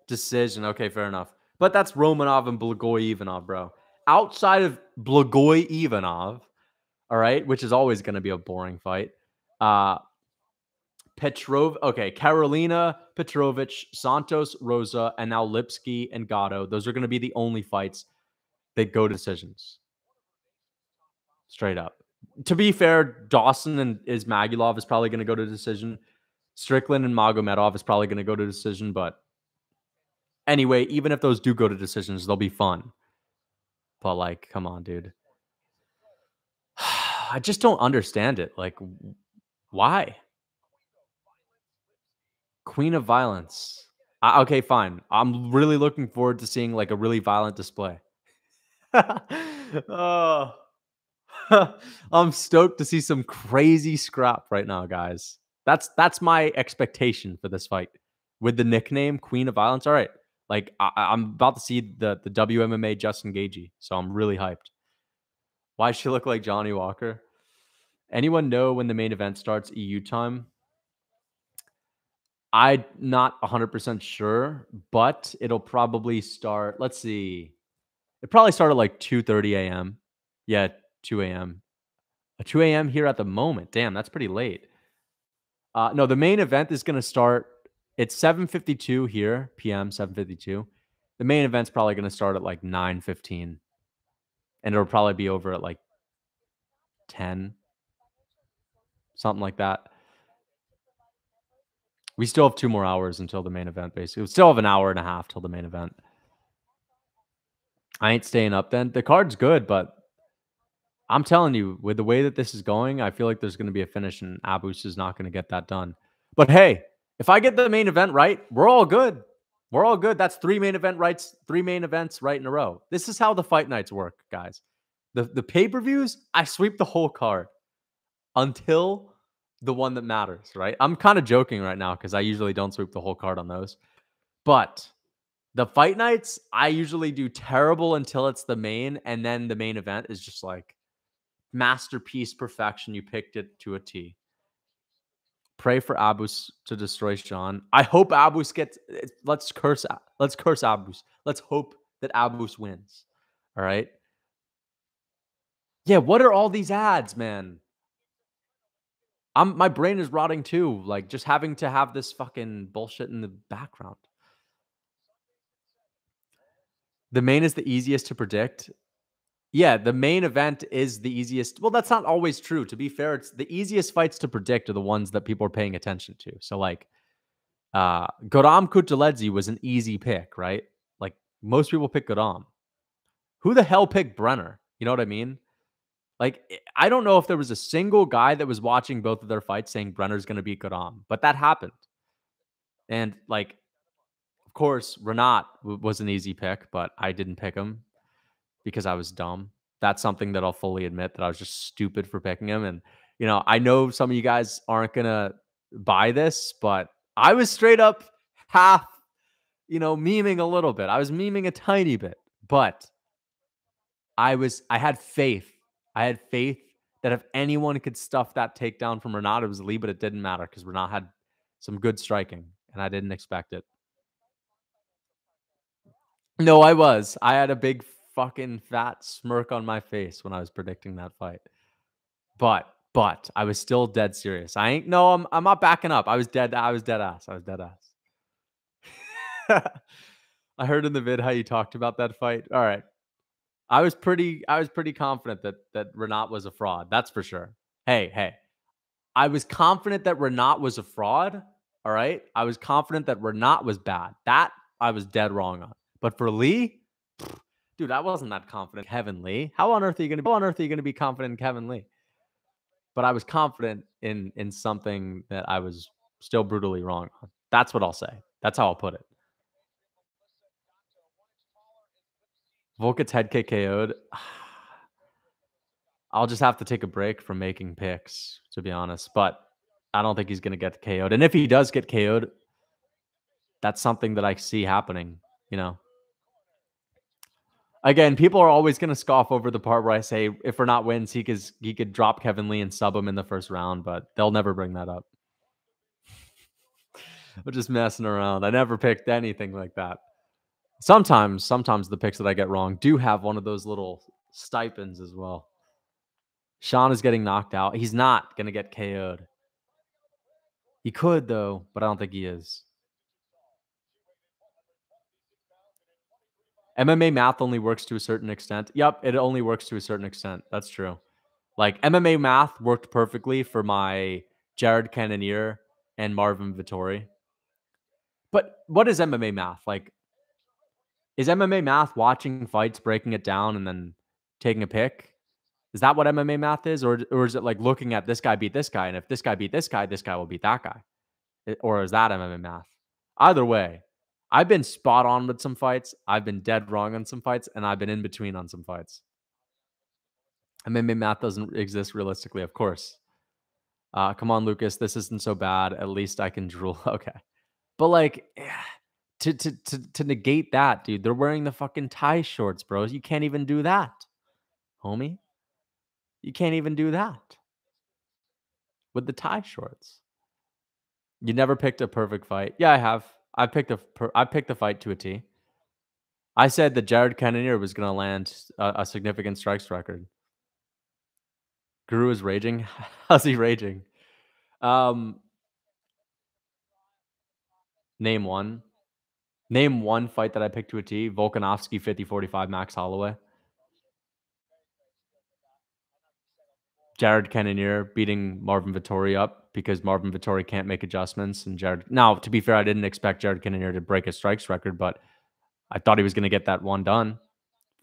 Decision. Okay, fair enough. But that's Romanov and Blagoy Ivanov, bro. Outside of Blagoy Ivanov, all right, which is always going to be a boring fight. Carolina, Petrovich, Santos, Rosa, and now Lipsky and Gatto. Those are going to be the only fights that go to decisions. Straight up. To be fair, Dawson and Ismagulov is probably going to go to decision. Strickland and Magomedov is probably going to go to decision, but anyway, even if those do go to decisions, they'll be fun. But like, come on, dude. I just don't understand it. Like, why? Queen of Violence. Okay, fine. I'm really looking forward to seeing like a really violent display. Oh, I'm stoked to see some crazy scrap right now, guys. That's my expectation for this fight. With the nickname Queen of Violence. All right. Like I'm about to see the WMMA Justin Gagey, so I'm really hyped. Why she look like Johnny Walker? Anyone know when the main event starts EU time? I'm not 100% sure, but it'll probably start. Let's see. It probably started like 2:30 a.m. Yeah, 2 a.m. 2 a.m. here at the moment. Damn, that's pretty late. No, the main event is going to start. It's 7:52 here, p.m. 7:52. The main event's probably going to start at like 9:15, and it'll probably be over at like 10, something like that. We still have 2 more hours until the main event, basically. We still have an hour and a half till the main event. I ain't staying up then. The card's good, but I'm telling you, with the way that this is going, I feel like there's going to be a finish, and Abus is not going to get that done. But hey, if I get the main event right, we're all good. We're all good. That's 3 main events right in a row. This is how the fight nights work, guys. The pay-per-views, I sweep the whole card until the one that matters, right? I'm kind of joking right now because I usually don't sweep the whole card on those. But the fight nights, I usually do terrible until it's the main, and then the main event is just like masterpiece perfection. You picked it to a T. Pray for Abus to destroy Sean. I hope Abus gets. Let's curse Abus. Let's hope that Abus wins. All right. Yeah. What are all these ads, man? my brain is rotting too, like, just having to have this fucking bullshit in the background. The main is the easiest to predict. Yeah, the main event is the easiest. Well, that's not always true. To be fair, it's the easiest fights to predict are the ones that people are paying attention to. So, like, Goram Kutateladze was an easy pick, right? Like, most people pick Goram. Who the hell picked Brenner? You know what I mean? Like, I don't know if there was a single guy that was watching both of their fights saying Brenner's going to beat Goram, but that happened. And, like, of course, Renat was an easy pick, but I didn't pick him because I was dumb. That's something that I'll fully admit that I was just stupid for picking him. And, I know some of you guys aren't going to buy this, but I was straight up half, memeing a little bit. I was memeing a tiny bit, but I had faith. I had faith that if anyone could stuff that takedown from Renat, it was Lee, but it didn't matter because Renat had some good striking and I didn't expect it. No, I was. I had a big fucking fat smirk on my face when I was predicting that fight. But I was still dead serious. I ain't no, I'm not backing up. I was dead ass. I was dead ass. I heard in the vid how you talked about that fight. All right. I was pretty confident that Renat was a fraud. That's for sure. Hey. I was confident that Renat was a fraud. All right. I was confident that Renat was bad. That I was dead wrong on. But for Lee, dude, I wasn't that confident. Kevin Lee. How on earth are you gonna be confident in Kevin Lee? But I was confident in something that I was still brutally wrong on. That's what I'll say. That's how I'll put it. Volk's head kick KO'd. I'll just have to take a break from making picks, to be honest. But I don't think he's gonna get KO'd. And if he does get KO'd, that's something that I see happening, you know. Again, people are always gonna scoff over the part where I say if Renat wins, he could drop Kevin Lee and sub him in the first round, but they'll never bring that up. I'm just messing around. I never picked anything like that. Sometimes the picks that I get wrong do have one of those little stipends as well. Sean is getting knocked out. He's not gonna get KO'd. He could though, but I don't think he is. MMA math only works to a certain extent. Yep, it only works to a certain extent. That's true. Like MMA math worked perfectly for my Jared Cannonier and Marvin Vittori. But what is MMA math? Like, is MMA math watching fights, breaking it down, and then taking a pick? Is that what MMA math is? Or is it like looking at this guy beat this guy, and if this guy beat this guy will beat that guy? Or is that MMA math? Either way, I've been spot on with some fights. I've been dead wrong on some fights, and I've been in between on some fights. MMA math doesn't exist realistically, of course. Come on, Lucas. This isn't so bad. At least I can drool. Okay. But like to negate that, dude, they're wearing the fucking tie shorts, bros. You can't even do that, homie. You can't even do that with the tie shorts. You never picked a perfect fight. Yeah, I have. I picked the fight to a T. I said that Jared Cannonier was going to land a significant strikes record. Guru is raging. How's he raging? Um, name one. Name one fight that I picked to a T. Volkanovski 50-45 Max Holloway. Jared Cannonier beating Marvin Vittori up because Marvin Vittori can't make adjustments. And now, to be fair, I didn't expect Jared Cannonier to break a strikes record, but I thought he was going to get that one done.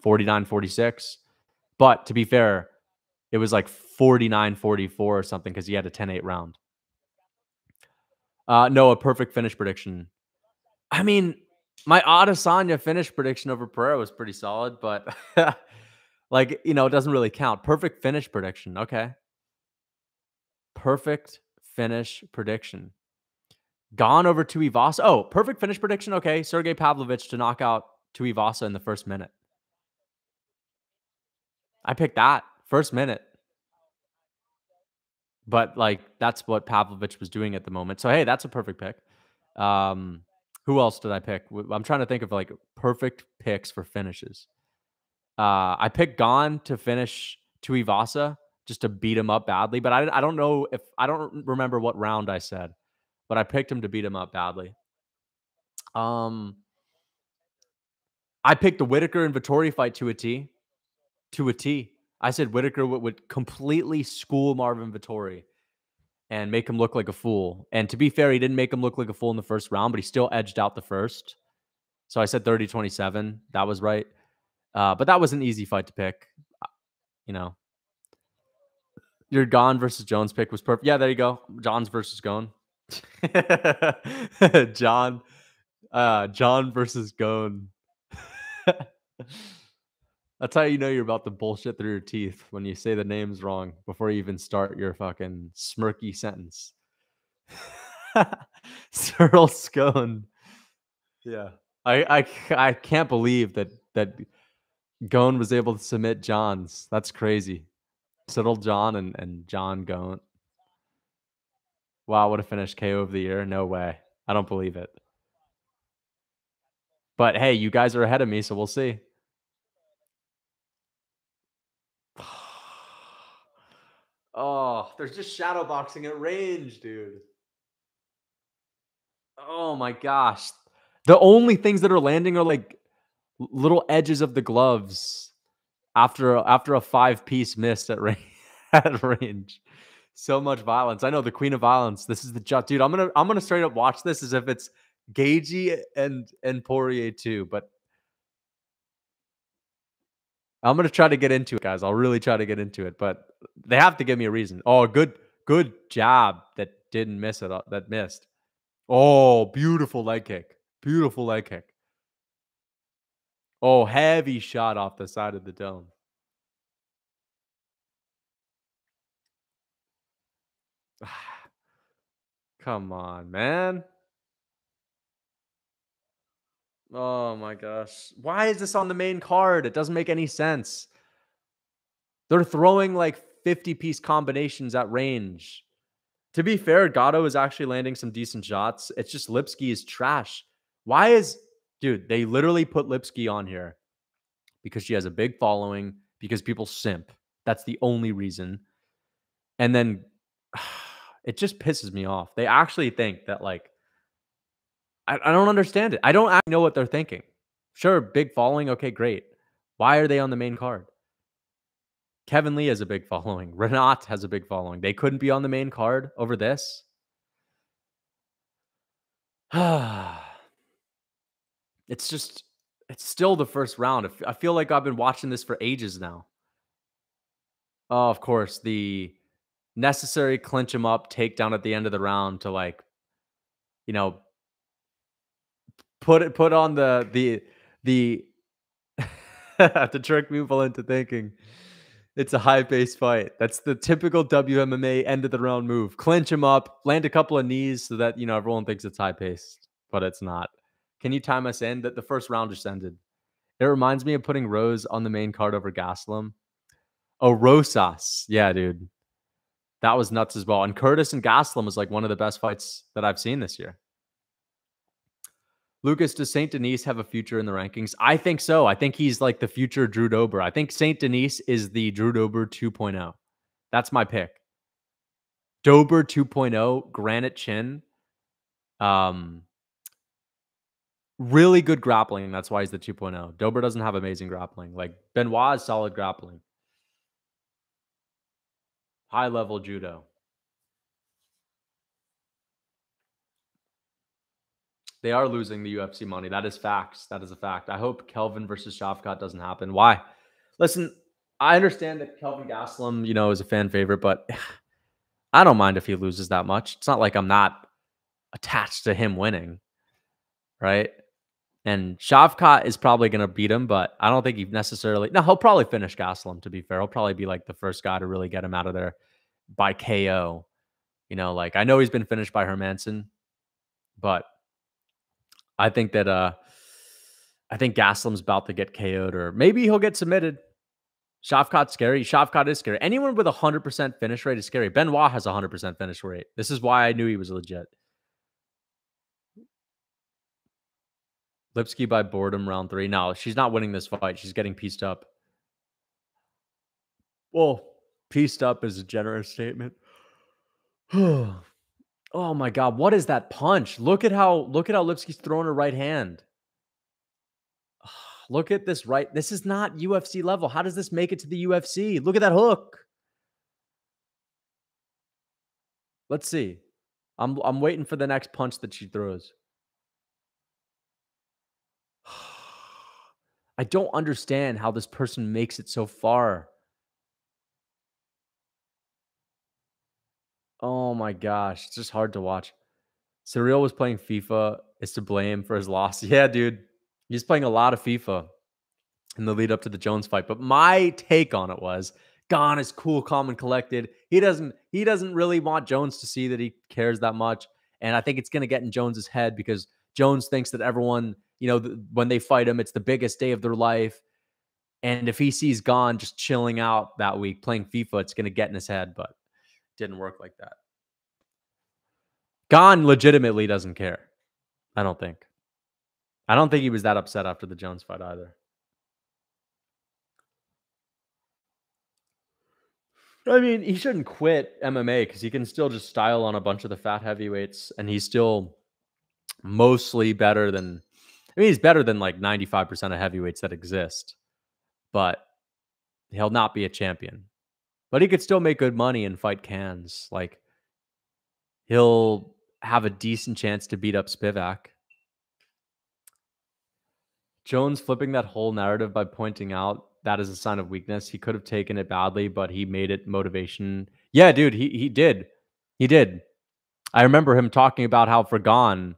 49-46. But to be fair, it was like 49-44 or something because he had a 10-8 round. No, a perfect finish prediction. I mean, my Adesanya finish prediction over Pereira was pretty solid, but like, it doesn't really count. Perfect finish prediction. Okay. Perfect finish prediction. Gone over Tuivasa. Oh, perfect finish prediction. Okay. Sergey Pavlovich to knock out Tuivasa in the first minute. I picked that first minute. But like that's what Pavlovich was doing at the moment. So hey, that's a perfect pick. Who else did I pick? I'm trying to think of like perfect picks for finishes. I picked Gon to finish Tuivasa just to beat him up badly. But I don't know if I don't remember what round I said, but I picked him to beat him up badly. Um, I picked the Whitaker and Vettori fight to a T. To a T. I said Whitaker would completely school Marvin Vettori and make him look like a fool. And to be fair, he didn't make him look like a fool in the first round, but he still edged out the first. So I said 30-27. That was right. But that was an easy fight to pick. You know, your Gone versus Jones pick was perfect. Yeah, there you go. John's versus Gone. John, John versus Gone. That's how you know you're about to bullshit through your teeth when you say the names wrong before you even start your fucking smirky sentence. Cyril Scone. Yeah. I can't believe that Gone was able to submit Johns. That's crazy. Cyril John and John Gone. Wow, what a finish KO of the year. No way. I don't believe it. But hey, you guys are ahead of me, so we'll see. Oh, there's just shadow boxing at range, dude. Oh my gosh. The only things that are landing are like little edges of the gloves after a 5-piece missed at range. At range. So much violence. I know the queen of violence. This is the dude. I'm gonna straight up watch this as if it's Gagey and Poirier too. But I'm gonna try to get into it, guys. I'll really try to get into it. But they have to give me a reason. Oh, good jab that didn't miss it. That missed. Oh, beautiful leg kick. Beautiful leg kick. Oh, heavy shot off the side of the dome. Come on, man. Oh my gosh. Why is this on the main card? It doesn't make any sense. They're throwing like 50-piece combinations at range. To be fair, Gatto is actually landing some decent shots. It's just Lipski is trash. Why is, dude, they literally put Lipski on here because she has a big following, because people simp. That's the only reason. And then it just pisses me off. They actually think that, like, I don't understand it. I don't actually know what they're thinking. Sure, big following. Okay, great. Why are they on the main card? Kevin Lee has a big following. Renat has a big following. They couldn't be on the main card over this. It's just, it's still the first round. I feel like I've been watching this for ages now. Oh, of course, the necessary clinch him up takedown at the end of the round to, like, you know, put on the to trick people into thinking it's a high-paced fight. That's the typical WMMA end of the round move. Clinch him up, land a couple of knees so that, everyone thinks it's high-paced, but it's not. Can you time us in? That the first round just ended. It reminds me of putting Rose on the main card over Gastelum. Oh, Rosas. Yeah, dude. That was nuts as well. And Curtis and Gastelum was like one of the best fights that I've seen this year. Lucas, does St. Denis have a future in the rankings? I think so. I think he's like the future Drew Dober. I think St. Denis is the Drew Dober 2.0. That's my pick. Dober 2.0, granite chin. Really good grappling. That's why he's the 2.0. Dober doesn't have amazing grappling. Like, Benoit is solid grappling. High level judo. They are losing the UFC money. That is facts. That is a fact. I hope Kelvin versus Shavkat doesn't happen. Why? Listen, I understand that Kelvin Gastelum, is a fan favorite, but I don't mind if he loses that much. It's not like I'm not attached to him winning, right? And Shavkat is probably going to beat him, but I don't think he necessarily. No, he'll probably finish Gastelum, to be fair. He'll probably be like the first guy to really get him out of there by KO. Like, I know he's been finished by Hermanson, but I think that I think Gaslam's about to get KO'd, or maybe he'll get submitted. Shavkat's scary. Shavkat is scary. Anyone with 100% finish rate is scary. Benoit has 100% finish rate. This is why I knew he was legit. Lipski by boredom round 3. No, she's not winning this fight. She's getting pieced up. Well, Pieced up is a generous statement. Oh my god, what is that punch? Look at how Lipski's throwing her right hand. Look at this right. This is not UFC level. How does this make it to the UFC? Look at that hook. Let's see. I'm waiting for the next punch that she throws. I don't understand how this person makes it so far. Oh my gosh, it's just hard to watch. Surreal was playing FIFA, is to blame for his loss. Yeah, dude. He's playing a lot of FIFA in the lead up to the Jones fight. But my take on it was Gon is cool, calm, and collected. He doesn't really want Jones to see that he cares that much. And I think it's gonna get in Jones's head because Jones thinks that everyone, when they fight him, it's the biggest day of their life. And if he sees Gon just chilling out that week playing FIFA, it's gonna get in his head, but it didn't work like that. Gon legitimately doesn't care. I don't think. I don't think he was that upset after the Jones fight either. I mean, he shouldn't quit MMA because he can still just style on a bunch of the fat heavyweights, and he's still mostly better than. I mean, he's better than like 95% of heavyweights that exist, but he'll not be a champion. But he could still make good money and fight cans. Like, he'll have a decent chance to beat up Spivak. Jones flipping that whole narrative by pointing out that is a sign of weakness. He could have taken it badly, but he made it motivation. Yeah, dude, he did. He did. I remember him talking about how for Gon,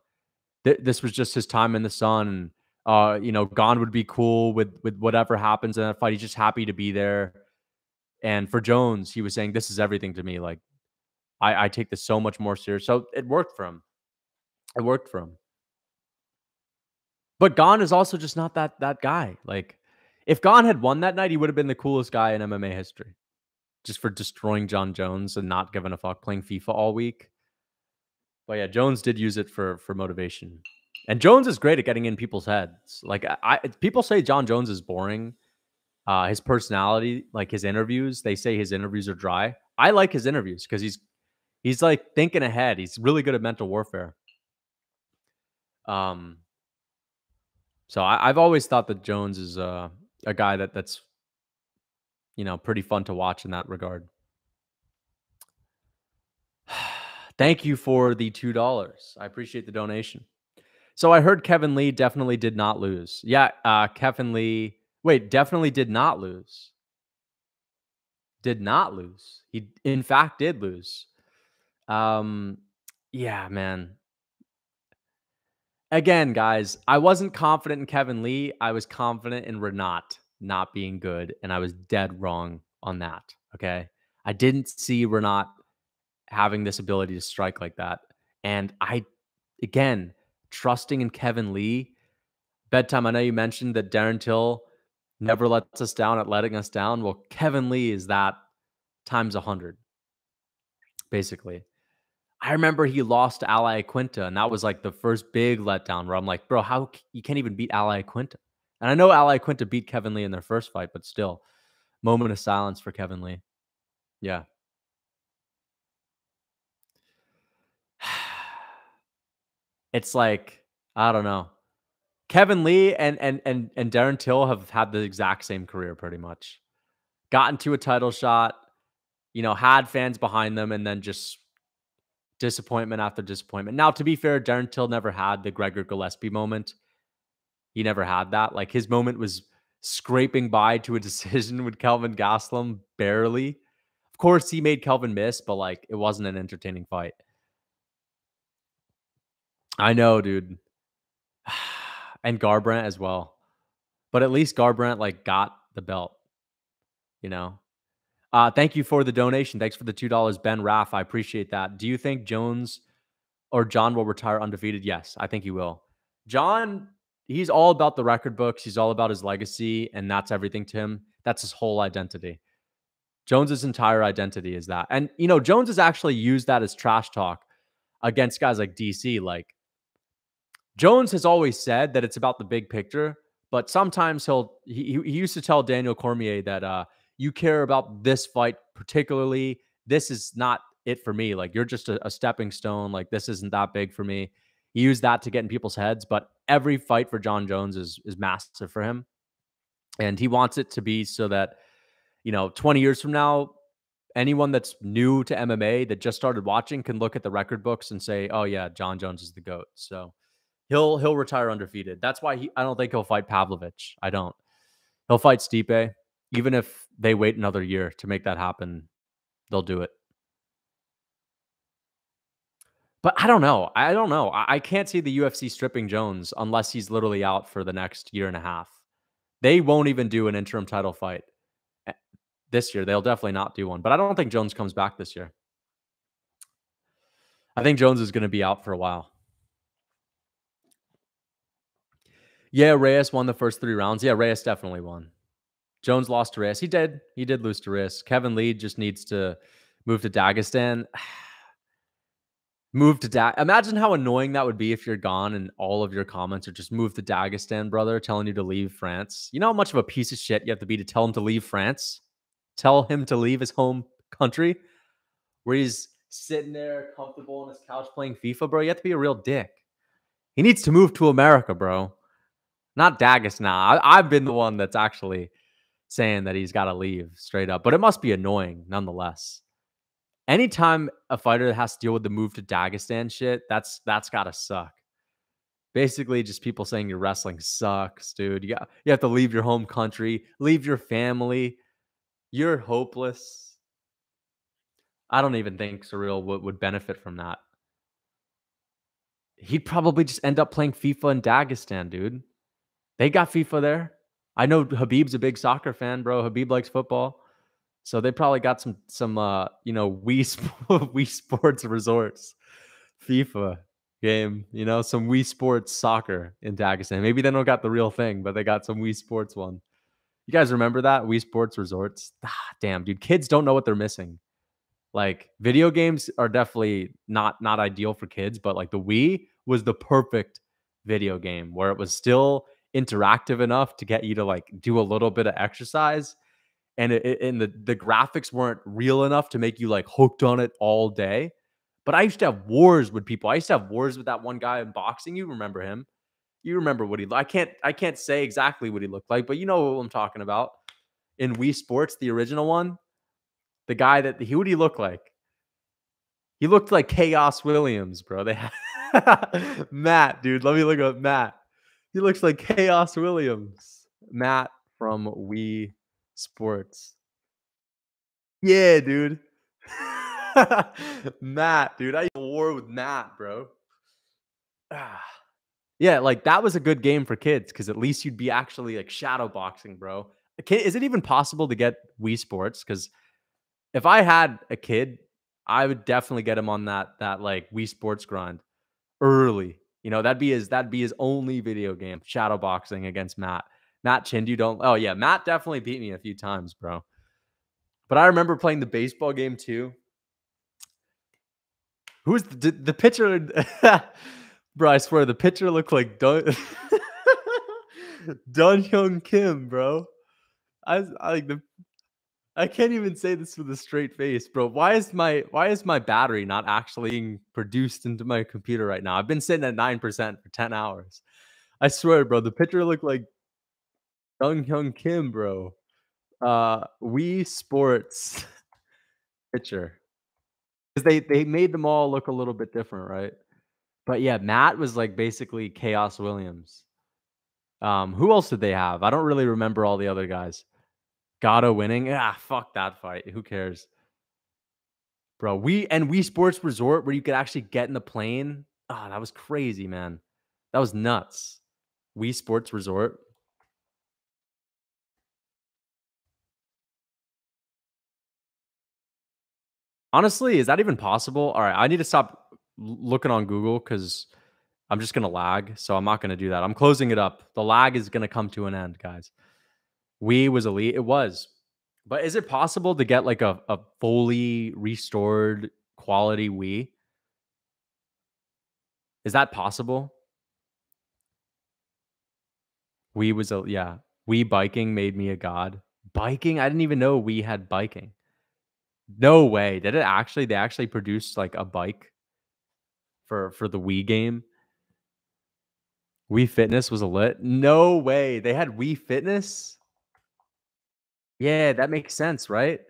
this was just his time in the sun. Gon would be cool with whatever happens in that fight. He's just happy to be there. And for Jones, he was saying, this is everything to me. Like, I take this so much more serious. So it worked for him. It worked for him. But Gon is also just not that guy. Like, if Gon had won that night, he would have been the coolest guy in MMA history. Just for destroying John Jones and not giving a fuck, playing FIFA all week. But yeah, Jones did use it for motivation. And Jones is great at getting in people's heads. Like, people say John Jones is boring. His personality, like his interviews, they say his interviews are dry. I like his interviews because he's like thinking ahead. He's really good at mental warfare. So I've always thought that Jones is a guy that's pretty fun to watch in that regard. Thank you for the $2. I appreciate the donation. So I heard Kevin Lee definitely did not lose. Yeah, Kevin Lee. Wait, definitely did not lose. Did not lose. He, in fact, did lose. Yeah, man. Again, guys, I wasn't confident in Kevin Lee. I was confident in Renat not being good, and I was dead wrong on that. Okay. I didn't see Renat having this ability to strike like that. And again, trusting in Kevin Lee. Bedtime, I know you mentioned that Darren Till never lets us down at letting us down. Well, Kevin Lee is that times 100, basically. I remember he lost to Ally Quinta, and that was like the first big letdown where I'm like, bro, how you can't even beat Ally Quinta? And I know Ally Quinta beat Kevin Lee in their first fight, but still, moment of silence for Kevin Lee. Yeah. It's like, I don't know. Kevin Lee and Darren Till have had the exact same career pretty much. Gotten to a title shot, had fans behind them, and then just disappointment after disappointment. Now, to be fair, Darren Till never had the Gregor Gillespie moment. He never had that. Like, his moment was scraping by to a decision with Kelvin Gastelum, barely. Of course, he made Kelvin miss, but like, it wasn't an entertaining fight. I know, dude. And Garbrandt as well. But at least Garbrandt like got the belt, Thank you for the donation. Thanks for the $2, Ben Raff. I appreciate that. Do you think Jones or John will retire undefeated? Yes, I think he will. John, he's all about the record books. He's all about his legacy, and that's everything to him. That's his whole identity. Jones's entire identity is that. And, Jones has actually used that as trash talk against guys like DC. Like, Jones has always said that it's about the big picture, but sometimes he used to tell Daniel Cormier that you care about this fight particularly. This is not it for me. Like, you're just a stepping stone. Like, this isn't that big for me. He used that to get in people's heads, but every fight for John Jones is massive for him. And he wants it to be so that, 20 years from now, anyone that's new to MMA that just started watching can look at the record books and say, "Oh yeah, John Jones is the GOAT." So he'll retire undefeated. That's why I don't think he'll fight Pavlovich. I don't. He'll fight Stipe. Even if they wait another year to make that happen, they'll do it. But I don't know. I don't know. I can't see the UFC stripping Jones unless he's literally out for the next year and a half. They won't even do an interim title fight this year. They'll definitely not do one. But I don't think Jones comes back this year. I think Jones is going to be out for a while. Yeah, Reyes won the first 3 rounds. Yeah, Reyes definitely won. Jones lost to Reyes. He did. He did lose to Reyes. Kevin Lee just needs to move to Dagestan. Move to Imagine how annoying that would be if you're gone and all of your comments are just move to Dagestan, brother, telling you to leave France. You know how much of a piece of shit you have to be to tell him to leave France? Tell him to leave his home country where he's sitting there comfortable on his couch playing FIFA, bro. You have to be a real dick. He needs to move to America, bro. Not Dagestan. I've been the one that's actually saying that he's got to leave straight up, but it must be annoying nonetheless. Anytime a fighter has to deal with the move to Dagestan shit, that's gotta suck. Basically, just people saying your wrestling sucks, dude. You have to leave your home country, leave your family. You're hopeless. I don't even think Surreal would benefit from that. He'd probably just end up playing FIFA in Dagestan, dude. They got FIFA there. I know Habib's a big soccer fan, bro. Habib likes football. So they probably got some Wii Sports resorts, FIFA game, some Wii Sports soccer in Dagestan. Maybe they don't got the real thing, but they got some Wii Sports one. You guys remember that? Wii Sports resorts? Damn, dude. Kids don't know what they're missing. Like, video games are definitely not ideal for kids, but like the Wii was the perfect video game where it was still interactive enough to get you to like do a little bit of exercise, and the graphics weren't real enough to make you like hooked on it all day. But I used to have wars with people. I used to have wars with that one guy in boxing. You remember him? You remember what he? I can't say exactly what he looked like, but you know what I'm talking about. In Wii Sports, the original one, the guy that what did he look like? He looked like Chaos Williams, bro. They had Matt, dude. Let me look up Matt. He looks like Chaos Williams. Matt from Wii Sports. Yeah, dude. Matt, dude. I used to war with Matt, bro. Yeah, like that was a good game for kids because at least you'd be actually like shadow boxing, bro. Is it even possible to get Wii Sports? Because if I had a kid, I would definitely get him on that like Wii Sports grind early. That'd be his only video game, shadow boxing against Matt. Matt Chindu don't. Oh yeah, Matt definitely beat me a few times, bro. But I remember playing the baseball game too. Who's the pitcher? Bro, I swear the pitcher looked like Dun Hyung Kim, bro. I like the. I can't even say this with a straight face, bro. Why is my battery not actually being produced into my computer right now? I've been sitting at 9% for 10 hours. I swear, bro. The pitcher looked like Dun Hyung Kim, bro. Wii Sports pitcher. Because they made them all look a little bit different, right? But yeah, Matt was like basically Chaos Williams. Who else did they have? I don't really remember all the other guys. Gatto winning? Fuck that fight. Who cares? Bro, Wii Sports Resort where you could actually get in the plane. That was crazy, man. That was nuts. Wii Sports Resort. Honestly, is that even possible? All right, I need to stop looking on Google because I'm just gonna lag. So I'm not gonna do that. I'm closing it up. The lag is gonna come to an end, guys. Wii was elite. It was. But is it possible to get like a fully restored quality Wii? Is that possible? Wii was a yeah. Wii biking made me a god. Biking? I didn't even know we had biking. No way. Did it actually? They actually produced like a bike for the Wii game? Wii Fitness was a lit? No way. They had Wii Fitness? Yeah, that makes sense, right?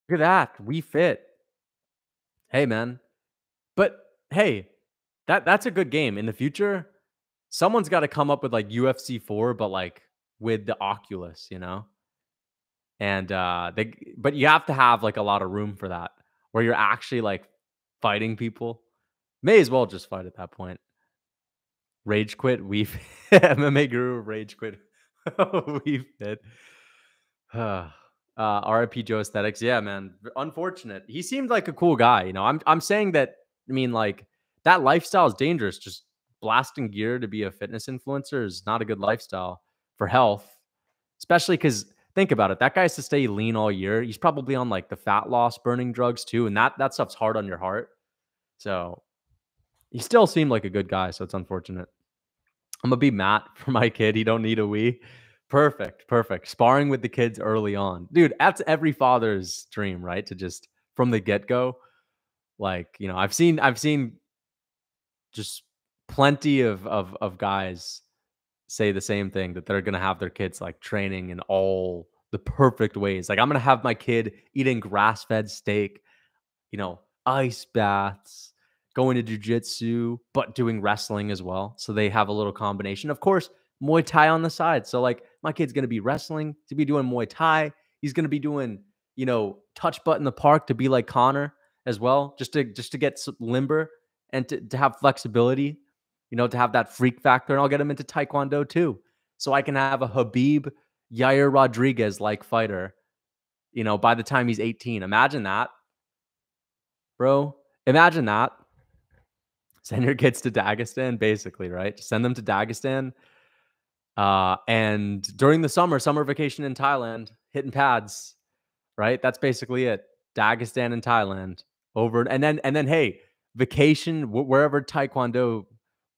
Look at that. Wii Fit. Hey, man. But hey, that's a good game. In the future, someone's got to come up with like UFC 4, but like with the Oculus, you know? And but you have to have like a lot of room for that where you're actually like fighting people. May as well just fight at that point. Rage quit, we MMA guru rage quit. We fit. RIP Joe Aesthetics. Yeah, man. Unfortunate. He seemed like a cool guy. You know, I'm saying that. I mean, like that lifestyle is dangerous. Just blasting gear to be a fitness influencer is not a good lifestyle for health, especially because think about it. That guy has to stay lean all year. He's probably on like the fat loss burning drugs too, and that stuff's hard on your heart. So he still seemed like a good guy. So it's unfortunate. I'm gonna be Matt for my kid. He don't need a Wii. Perfect, perfect. Sparring with the kids early on, dude. That's every father's dream, right? To just from the get go, like you know, I've seen just plenty of guys say the same thing that they're gonna have their kids like training in all the perfect ways. Like I'm gonna have my kid eating grass fed steak, you know, ice baths, going to jujitsu, but doing wrestling as well. So they have a little combination. Of course, Muay Thai on the side. So like my kid's gonna be wrestling to be doing Muay Thai. He's gonna be doing, you know, touch butt in the park to be like Connor as well, just to get limber and to have flexibility, you know, to have that freak factor. And I'll get him into Taekwondo too. So I can have a Habib Yair Rodriguez like fighter, you know, by the time he's 18. Imagine that, bro. Imagine that. Send your kids to Dagestan, basically, right? Just send them to Dagestan. And during the summer vacation in Thailand, hitting pads, right? That's basically it. Dagestan and Thailand over, and then hey, vacation wherever Taekwondo,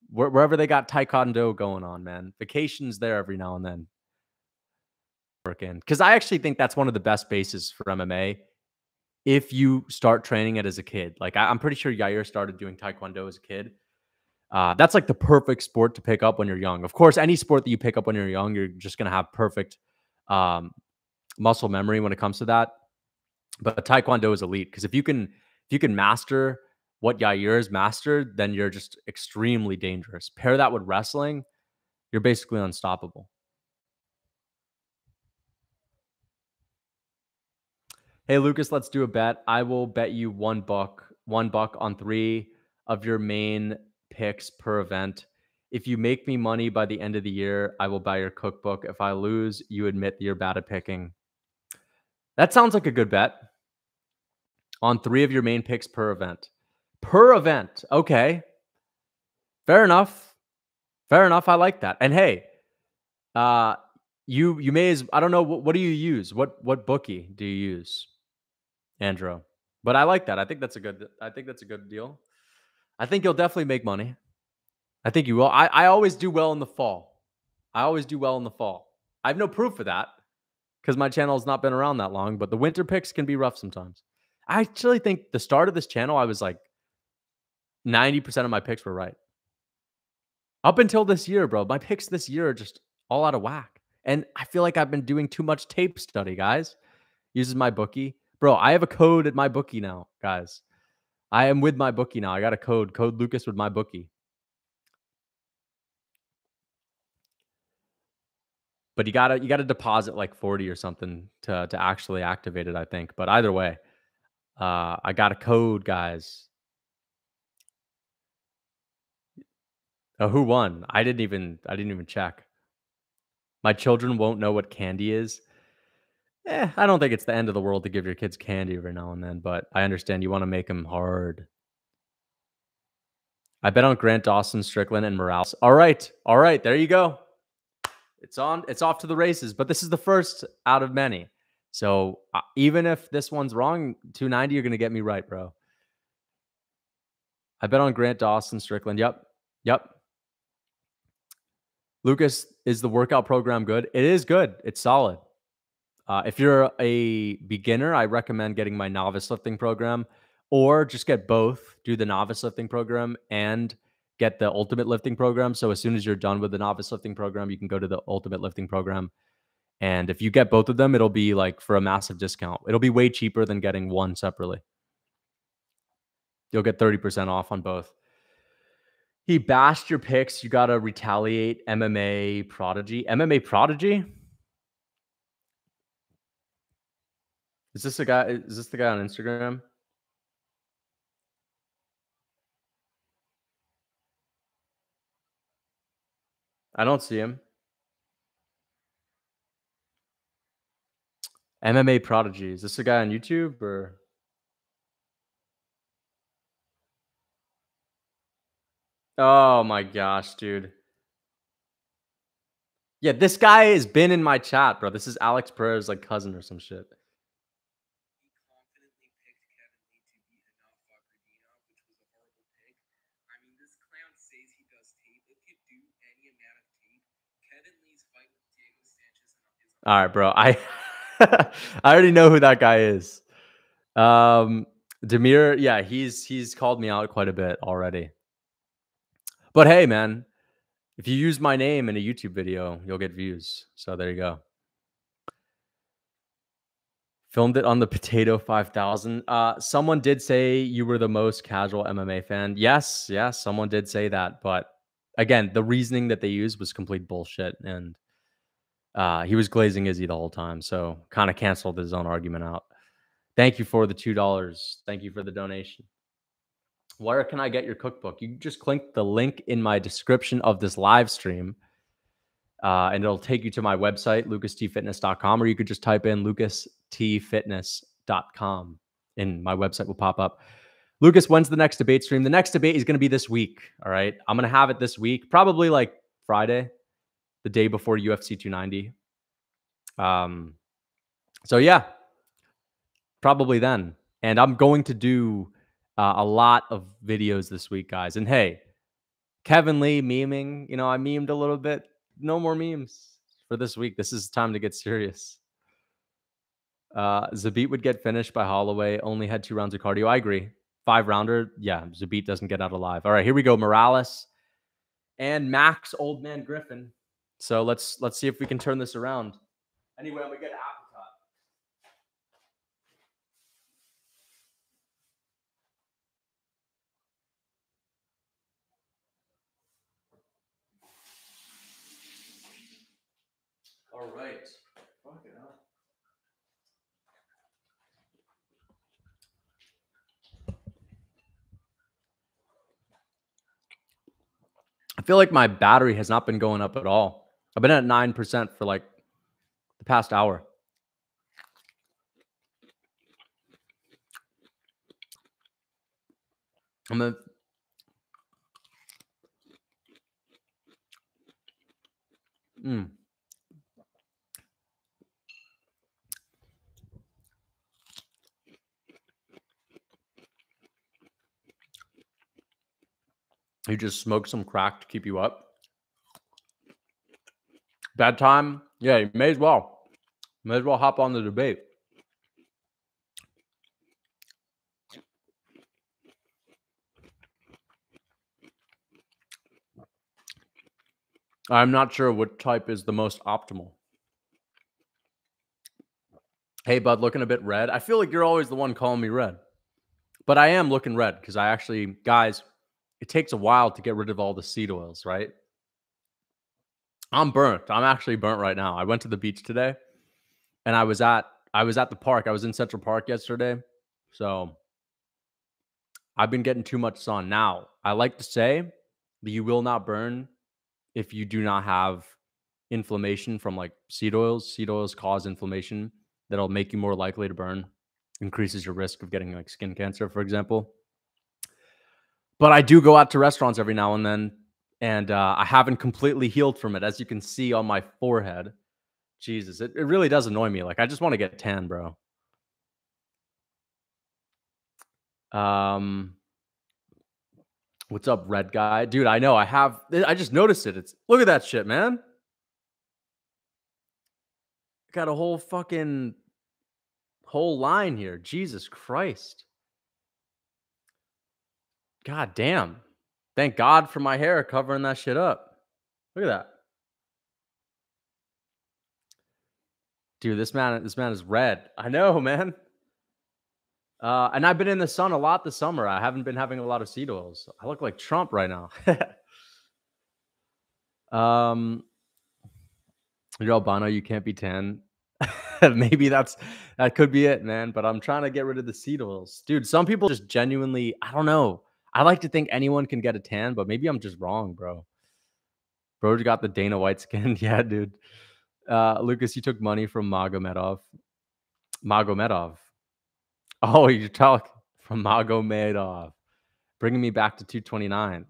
wherever they got Taekwondo going on, man. Vacations there every now and then. Working because I actually think that's one of the best bases for MMA if you start training it as a kid. Like I'm pretty sure Yair started doing Taekwondo as a kid. That's like the perfect sport to pick up when you're young. Of course, any sport that you pick up when you're young, you're just going to have perfect muscle memory when it comes to that. But Taekwondo is elite because if you can master what Yair has mastered, then you're just extremely dangerous. Pair that with wrestling, you're basically unstoppable. Hey Lucas, let's do a bet. I will bet you $1 on 3 of your main picks per event. If you make me money by the end of the year, I will buy your cookbook. If I lose, you admit that you're bad at picking. That sounds like a good bet. On 3 of your main picks per event. Per event. Okay. Fair enough. Fair enough. I like that. And hey, you may as I don't know what do you use? What bookie do you use? Andrew. But I like that. I think that's a good deal. I think you'll definitely make money. I think you will. I always do well in the fall. I always do well in the fall. I have no proof of that because my channel has not been around that long, but the winter picks can be rough sometimes. I actually think the start of this channel, I was like 90% of my picks were right. Up until this year, bro. My picks this year are just all out of whack. And I feel like I've been doing too much tape study, guys. Uses my bookie. Bro, I have a code at my bookie now, guys. I am with my bookie now. I got a code Lucas with my bookie. But you gotta deposit like 40 or something to actually activate it, I think. But either way, I got a code, guys. Oh, who won? I didn't even check. My children won't know what candy is. I don't think it's the end of the world to give your kids candy every now and then, but I understand you want to make them hard. I bet on Grant Dawson, Strickland, and Morales. All right, there you go. It's on. It's off to the races. But this is the first out of many. So even if this one's wrong, 290, you're gonna get me right, bro. I bet on Grant Dawson, Strickland. Yep. Lucas, is the workout program good? It is good. It's solid. If you're a beginner, I recommend getting my novice lifting program, or just get both. Do the novice lifting program and get the ultimate lifting program. So as soon as you're done with the novice lifting program, you can go to the ultimate lifting program. And if you get both of them, it'll be like for a massive discount. It'll be way cheaper than getting one separately. You'll get 30% off on both. He bashed your picks. You got to retaliate. MMA Prodigy. MMA Prodigy? Is this a guy? Is this the guy on Instagram? I don't see him. MMA Prodigy. Is this a guy on YouTube or? Oh my gosh, dude. Yeah, this guy has been in my chat, bro. This is Alex Pereira's like cousin or some shit. All right, bro. I I already know who that guy is. Demir, yeah, he's called me out quite a bit already. But hey, man, if you use my name in a YouTube video, you'll get views. So there you go. Filmed it on the Potato 5000. Someone did say you were the most casual MMA fan. Yes, yes, someone did say that. But again, the reasoning that they used was complete bullshit. And he was glazing Izzy the whole time. So kind of canceled his own argument out. Thank you for the $2. Thank you for the donation. Where can I get your cookbook? You just click the link in my description of this live stream. And it'll take you to my website, lucastfitness.com, or you could just type in lucastfitness.com and my website will pop up. Lucas, when's the next debate stream? The next debate is going to be this week. All right. I'm going to have it this week, probably like Friday, the day before UFC 290. So yeah, probably then. And I'm going to do a lot of videos this week, guys. And hey, Kevin Lee memeing, I memed a little bit. No more memes for this week. This is time to get serious. Zabit would get finished by Holloway. Only had 2 rounds of cardio. I agree. 5-rounder. Yeah, Zabit doesn't get out alive. All right, here we go. Morales and Max Old Man Griffin. So let's see if we can turn this around. Anyway, I'm gonna get apricot. All right. Fucking hell. I feel like my battery has not been going up at all. I've been at 9% for like the past hour. I'm gonna. You just smoke some crack to keep you up. Bad time? Yeah, you may as well. May as well hop on the debate. I'm not sure what type is the most optimal. Hey, bud, looking a bit red. I feel like you're always the one calling me red. But I am looking red because I actually, guys, it takes a while to get rid of all the seed oils, right? I'm burnt. I'm actually burnt right now. I went to the beach today and I was at the park. I was in Central Park yesterday. So I've been getting too much sun. Now, I like to say that you will not burn if you do not have inflammation from like seed oils. Seed oils cause inflammation that'll make you more likely to burn, increases your risk of getting like skin cancer, for example. But I do go out to restaurants every now and then, and I haven't completely healed from it, as you can see on my forehead. Jesus, it really does annoy me. Like, I just want to get tan, bro. What's up, red guy? Dude, I know. I just noticed it. Look at that shit, man. Got a whole fucking whole line here. Jesus Christ. God damn. Thank God for my hair covering that shit up. Look at that. Dude, this man is red. I know, man. And I've been in the sun a lot this summer. I haven't been having a lot of seed oils. I look like Trump right now. um, you're albino, you can't be tan. Maybe that could be it, man. But I'm trying to get rid of the seed oils, dude. Some people just genuinely, I don't know. I like to think anyone can get a tan, but maybe I'm just wrong, bro. Bro got the Dana White skin. Yeah, dude. Lucas, you took money from Magomedov. Magomedov. Oh, you're talking from Magomedov. Bringing me back to 229.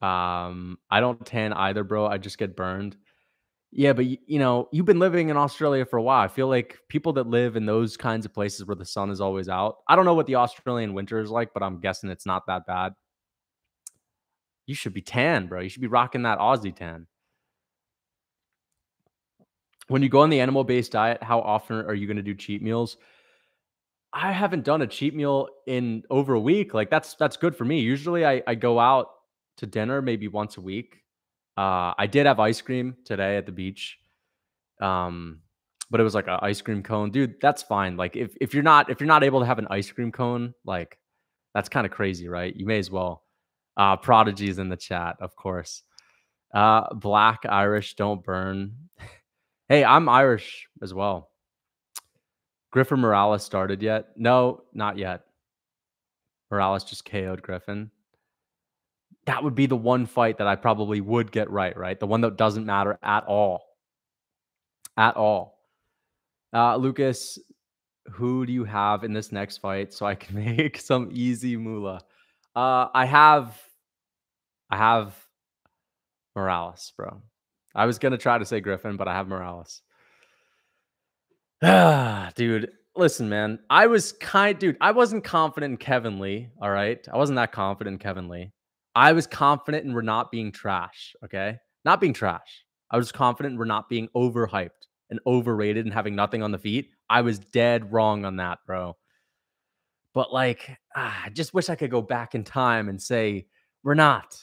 I don't tan either, bro. I just get burned. Yeah, but you know, you've been living in Australia for a while. I feel like people that live in those kinds of places where the sun is always out. I don't know what the Australian winter is like, but I'm guessing it's not that bad. You should be tan, bro. You should be rocking that Aussie tan. When you go on the animal-based diet, how often are you going to do cheat meals? I haven't done a cheat meal in over a week. Like that's good for me. Usually I go out to dinner maybe once a week. I did have ice cream today at the beach. Um, but it was like an ice cream cone. Dude, that's fine. Like if you're not able to have an ice cream cone, like that's kind of crazy, right? You may as well. Prodigies in the chat, of course. Black Irish don't burn. Hey, I'm Irish as well. Griffin Morales started yet? No, not yet. Morales just KO'd Griffin. That would be the one fight that I probably would get right, right? The one that doesn't matter at all. At all. Lucas, who do you have in this next fight so I can make some easy moolah? I have Morales, bro. I was gonna try to say Griffin, but I have Morales. Dude, listen, man. I wasn't confident in Kevin Lee. All right. I wasn't that confident in Kevin Lee. I was confident in we're not being trash. Okay. Not being trash. I was confident we're not being overhyped and overrated and having nothing on the feet. I was dead wrong on that, bro. But like, I just wish I could go back in time and say Renat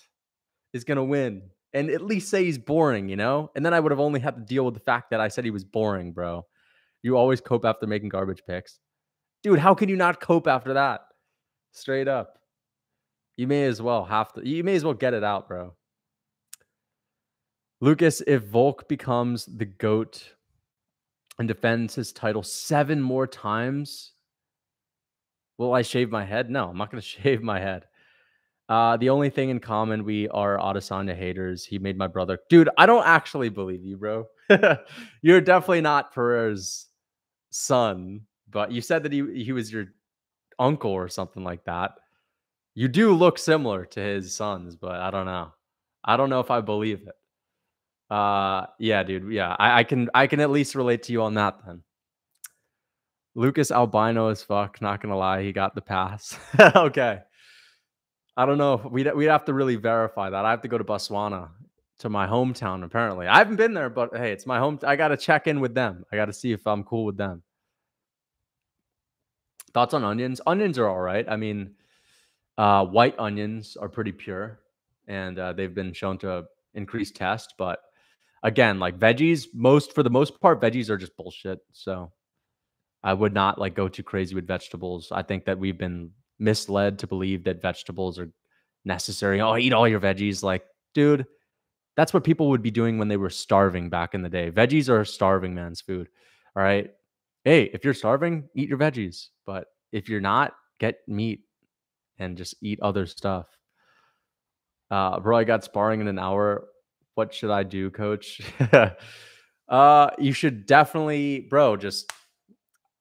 is gonna win. And at least say he's boring, you know? And then I would have only had to deal with the fact that I said he was boring, bro. You always cope after making garbage picks. Dude, how can you not cope after that? Straight up. You may as well get it out, bro. Lucas, if Volk becomes the GOAT and defends his title 7 more times, will I shave my head? No, I'm not going to shave my head. The only thing in common, we are Adesanya haters. He made my brother. Dude, I don't actually believe you, bro. You're definitely not Pereira's son, but you said that he was your uncle or something like that. You do look similar to his sons, but I don't know. I don't know if I believe it. Yeah, dude. Yeah, I can at least relate to you on that then. Lucas albino as fuck. Not gonna lie, he got the pass. Okay. I don't know. We'd have to really verify that. I have to go to Botswana, to my hometown. Apparently, I haven't been there, but hey, it's my home. I gotta check in with them. I gotta see if I'm cool with them. Thoughts on onions? Onions are all right. I mean, white onions are pretty pure, and they've been shown to increase test. But again, like veggies, for the most part, veggies are just bullshit. So I would not like go too crazy with vegetables. I think that we've been misled to believe that vegetables are necessary. Oh, eat all your veggies. Like, dude, that's what people would be doing when they were starving back in the day. Veggies are starving man's food. All right. Hey, if you're starving, eat your veggies. But if you're not, get meat and just eat other stuff. Bro, I got sparring in an hour. What should I do, coach? You should definitely, bro, just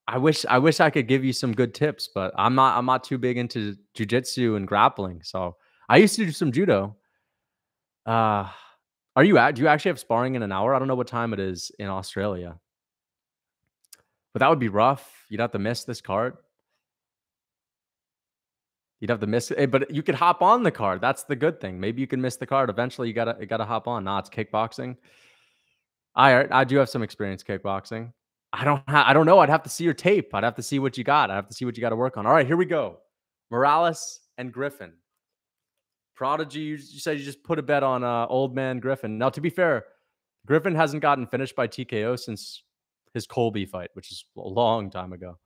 I wish I could give you some good tips, but I'm not too big into jujitsu and grappling. So I used to do some judo. Do you actually have sparring in an hour? I don't know what time it is in Australia. But that would be rough. You'd have to miss this card. You'd have to miss it, but you could hop on the card. That's the good thing. Maybe you can miss the card. Eventually, you gotta hop on. Nah, it's kickboxing. I do have some experience kickboxing. I don't know. I'd have to see your tape. I'd have to see what you got. I'd have to see what you got to work on. All right, here we go. Morales and Griffin. Prodigy, you said you just put a bet on old man Griffin. Now, to be fair, Griffin hasn't gotten finished by TKO since his Colby fight, which is a long time ago.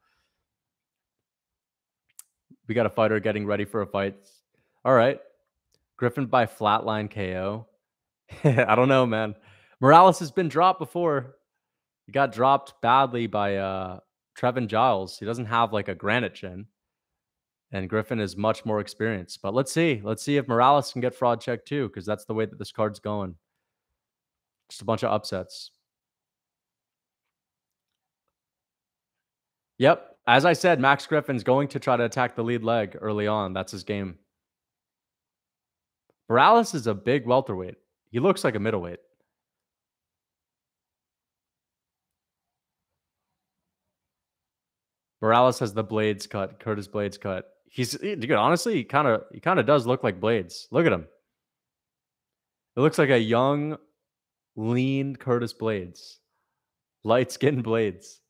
We got a fighter getting ready for a fight. All right. Griffin by flatline KO. I don't know, man. Morales has been dropped before. He got dropped badly by Trevin Giles. He doesn't have like a granite chin. And Griffin is much more experienced. But let's see. Let's see if Morales can get fraud checked too, because that's the way that this card's going. Just a bunch of upsets. Yep. As I said, Max Griffin's going to try to attack the lead leg early on. That's his game. Morales is a big welterweight. He looks like a middleweight. Morales has the Blades cut, Curtis Blades cut. Dude, honestly, he kind of does look like Blades. Look at him. It looks like a young, lean Curtis Blades. Light-skinned Blades.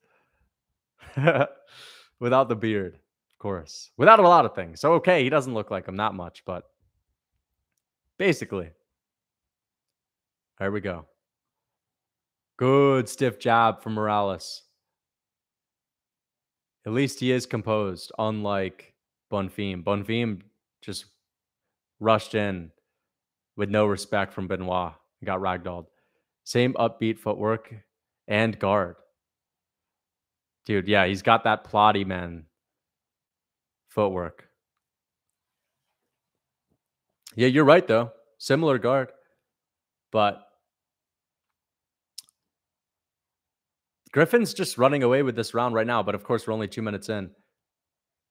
Without the beard, of course. Without a lot of things. So, okay, he doesn't look like him that much, but basically. There we go. Good stiff jab from Morales. At least he is composed, unlike Bonfim. Bonfim just rushed in with no respect from Benoit and got ragdolled. Same upbeat footwork and guard. Dude, yeah, he's got that plotty man footwork. Yeah, you're right, though. Similar guard. But Griffin's just running away with this round right now. But of course, we're only 2 minutes in.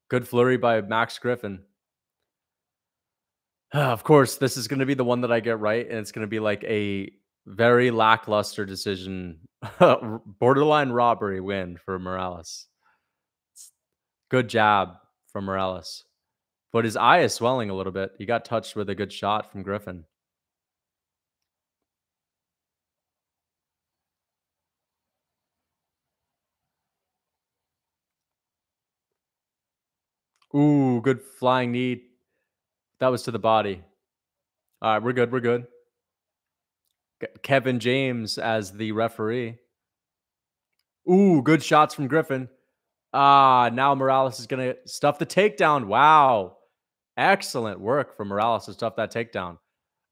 Good flurry by Max Griffin. Of course, this is going to be the one that I get right. And it's going to be like a very lackluster decision. Borderline robbery win for Morales. Good jab from Morales. But his eye is swelling a little bit. He got touched with a good shot from Griffin. Ooh, good flying knee. That was to the body. All right, we're good. We're good. Kevin James as the referee. Ooh, good shots from Griffin. Now Morales is going to stuff the takedown. Wow. Excellent work from Morales to stuff that takedown.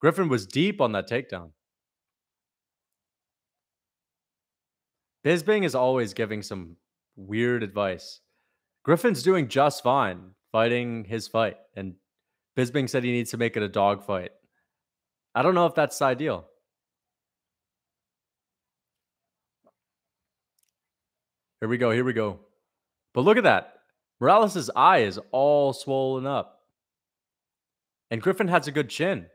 Griffin was deep on that takedown. Bisping is always giving some weird advice. Griffin's doing just fine fighting his fight. And Bisping said he needs to make it a dog fight. I don't know if that's ideal. Here we go. Here we go. But look at that. Morales' eye is all swollen up. And Griffin has a good chin.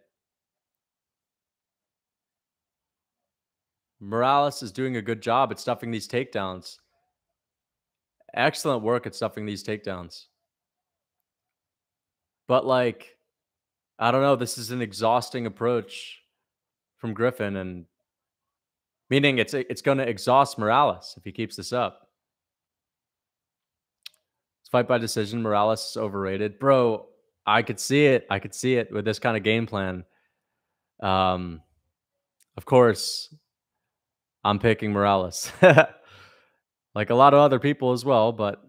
Morales is doing a good job at stuffing these takedowns. Excellent work at stuffing these takedowns. But like, I don't know. This is an exhausting approach from Griffin, and meaning it's going to exhaust Morales if he keeps this up. It's fight by decision. Morales is overrated, bro. I could see it. I could see it with this kind of game plan. Of course, I'm picking Morales. Like a lot of other people as well, but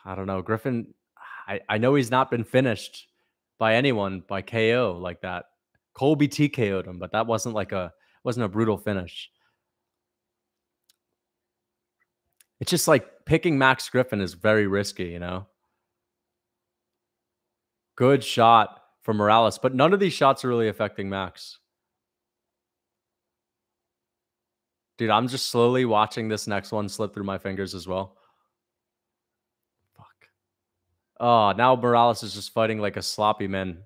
I don't know. Griffin, I know he's not been finished by anyone by KO like that. Colby TKO'd him, but that wasn't a brutal finish. It's just like picking Max Griffin is very risky, you know? Good shot from Morales, but none of these shots are really affecting Max. Dude, I'm just slowly watching this next one slip through my fingers as well. Fuck. Oh, now Morales is just fighting like a sloppy man.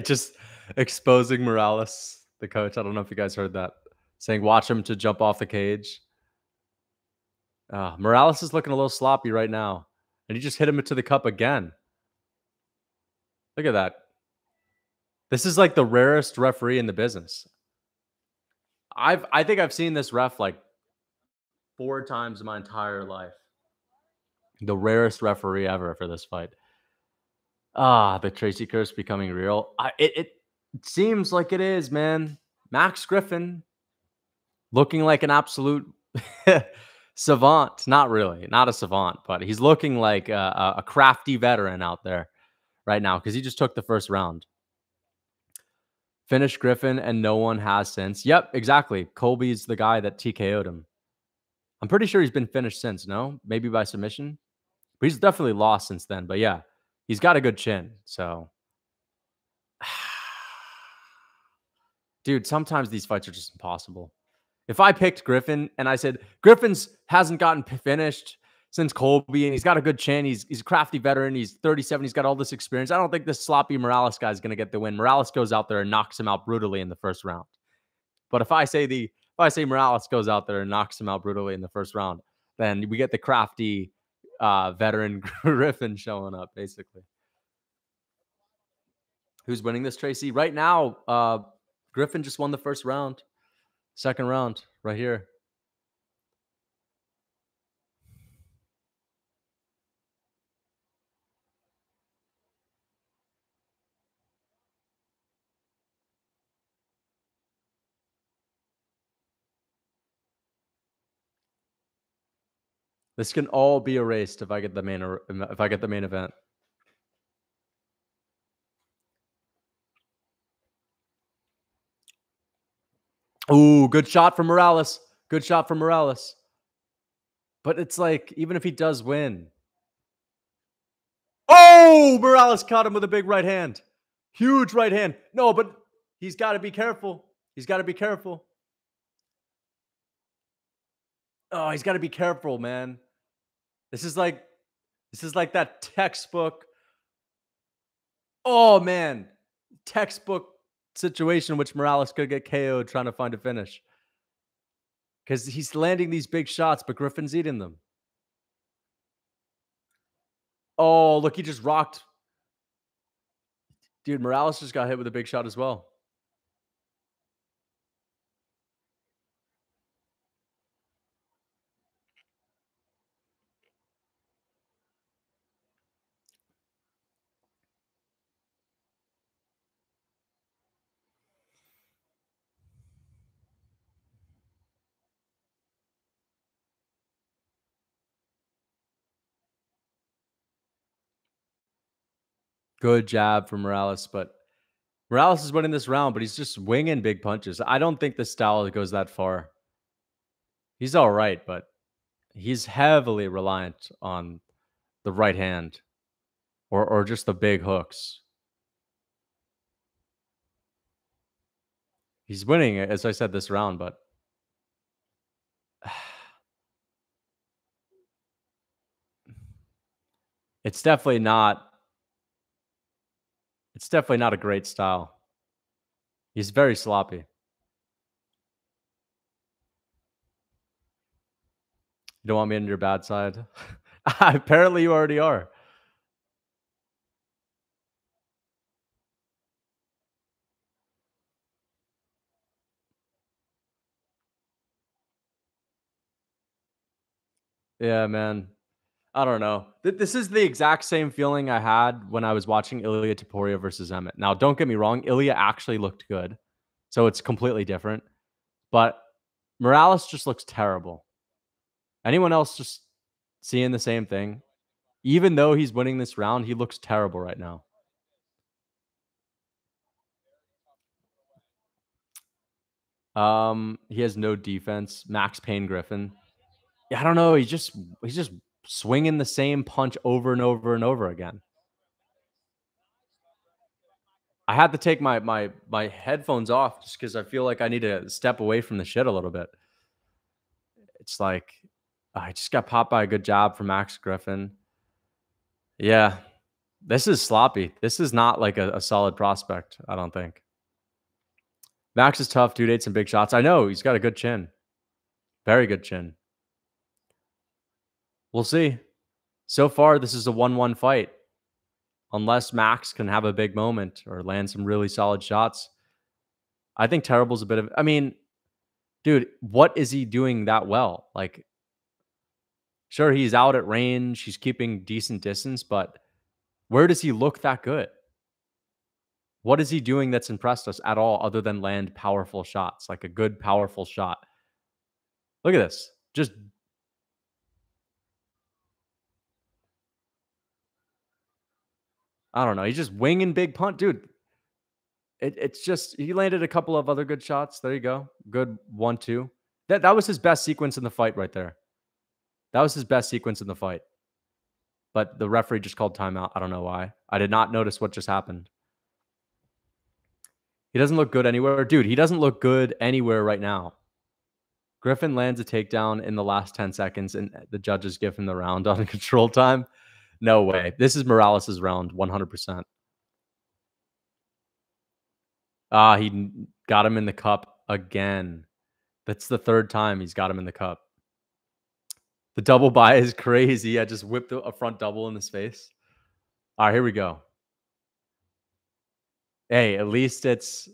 Just exposing Morales, the coach. I don't know if you guys heard that. Saying, watch him to jump off the cage. Morales is looking a little sloppy right now. And he just hit him into the cup again. Look at that. This is like the rarest referee in the business. I think I've seen this ref like 4 times in my entire life. The rarest referee ever for this fight. The Tracy curse becoming real. It seems like it is, man. Max Griffin looking like an absolute savant. Not really, not a savant, but he's looking like a crafty veteran out there right now because he just took the first round. Finished Griffin, and no one has since. Yep, exactly. Colby's the guy that TKO'd him. I'm pretty sure he's been finished since, no? Maybe by submission. But he's definitely lost since then. But yeah, he's got a good chin. So, dude, sometimes these fights are just impossible. If I picked Griffin and I said, Griffin's hasn't gotten finished since Colby, and he's got a good chin. He's a crafty veteran. He's 37. He's got all this experience. I don't think this sloppy Morales guy is going to get the win. Morales goes out there and knocks him out brutally in the first round. But if I say Morales goes out there and knocks him out brutally in the first round, then we get the crafty veteran Griffin showing up, basically. Who's winning this, Tracy? Right now, Griffin just won the first round. Second round, right here. This can all be erased if I get the main event. Ooh, good shot from Morales. Good shot from Morales. But it's like, even if he does win. Oh, Morales caught him with a big right hand. Huge right hand. No, but he's got to be careful. He's got to be careful. Oh, he's got to be careful, man. This is like that textbook. Oh, man. Textbook situation in which Morales could get KO'd trying to find a finish. Because he's landing these big shots, but Griffin's eating them. Oh, look, he just rocked. Dude, Morales just got hit with a big shot as well. Good jab from Morales, but Morales is winning this round, but he's just winging big punches. I don't think the style goes that far. He's all right, but he's heavily reliant on the right hand or just the big hooks. He's winning, as I said, this round, but it's definitely not a great style. He's very sloppy. You don't want me on your bad side? Apparently you already are. Yeah, man. I don't know. This is the exact same feeling I had when I was watching Ilya Taporia versus Emmett. Now, don't get me wrong. Ilya actually looked good. So it's completely different. But Morales just looks terrible. Anyone else just seeing the same thing? Even though he's winning this round, he looks terrible right now. He has no defense. Max Payne Griffin. Yeah, I don't know. He's just swinging the same punch over and over and over again. I had to take my headphones off just because I feel like I need to step away from the shit a little bit. It's like I just got popped by a good job from Max Griffin. Yeah, this is sloppy. This is not like a solid prospect, I don't think. Max is tough. Dude ate some big shots. I know. He's got a good chin. Very good chin. We'll see. So far, this is a 1-1 fight. Unless Max can have a big moment or land some really solid shots, I think Terrible's a bit of. I mean, dude, what is he doing that well? Like, sure, he's out at range, he's keeping decent distance, but where does he look that good? What is he doing that's impressed us at all other than land powerful shots, like a good, powerful shot? Look at this. Just, I don't know. He's just winging big punt. Dude, it's just, he landed a couple of other good shots. There you go. Good 1-2. That was his best sequence in the fight right there. That was his best sequence in the fight. But the referee just called timeout. I don't know why. I did not notice what just happened. He doesn't look good anywhere. Dude, he doesn't look good anywhere right now. Griffin lands a takedown in the last 10 seconds, and the judges give him the round on control time. No way. This is Morales' round, 100%. He got him in the cup again. That's the third time he's got him in the cup. The double buy is crazy. I just whipped a front double in his face. All right, here we go. Hey, at least it's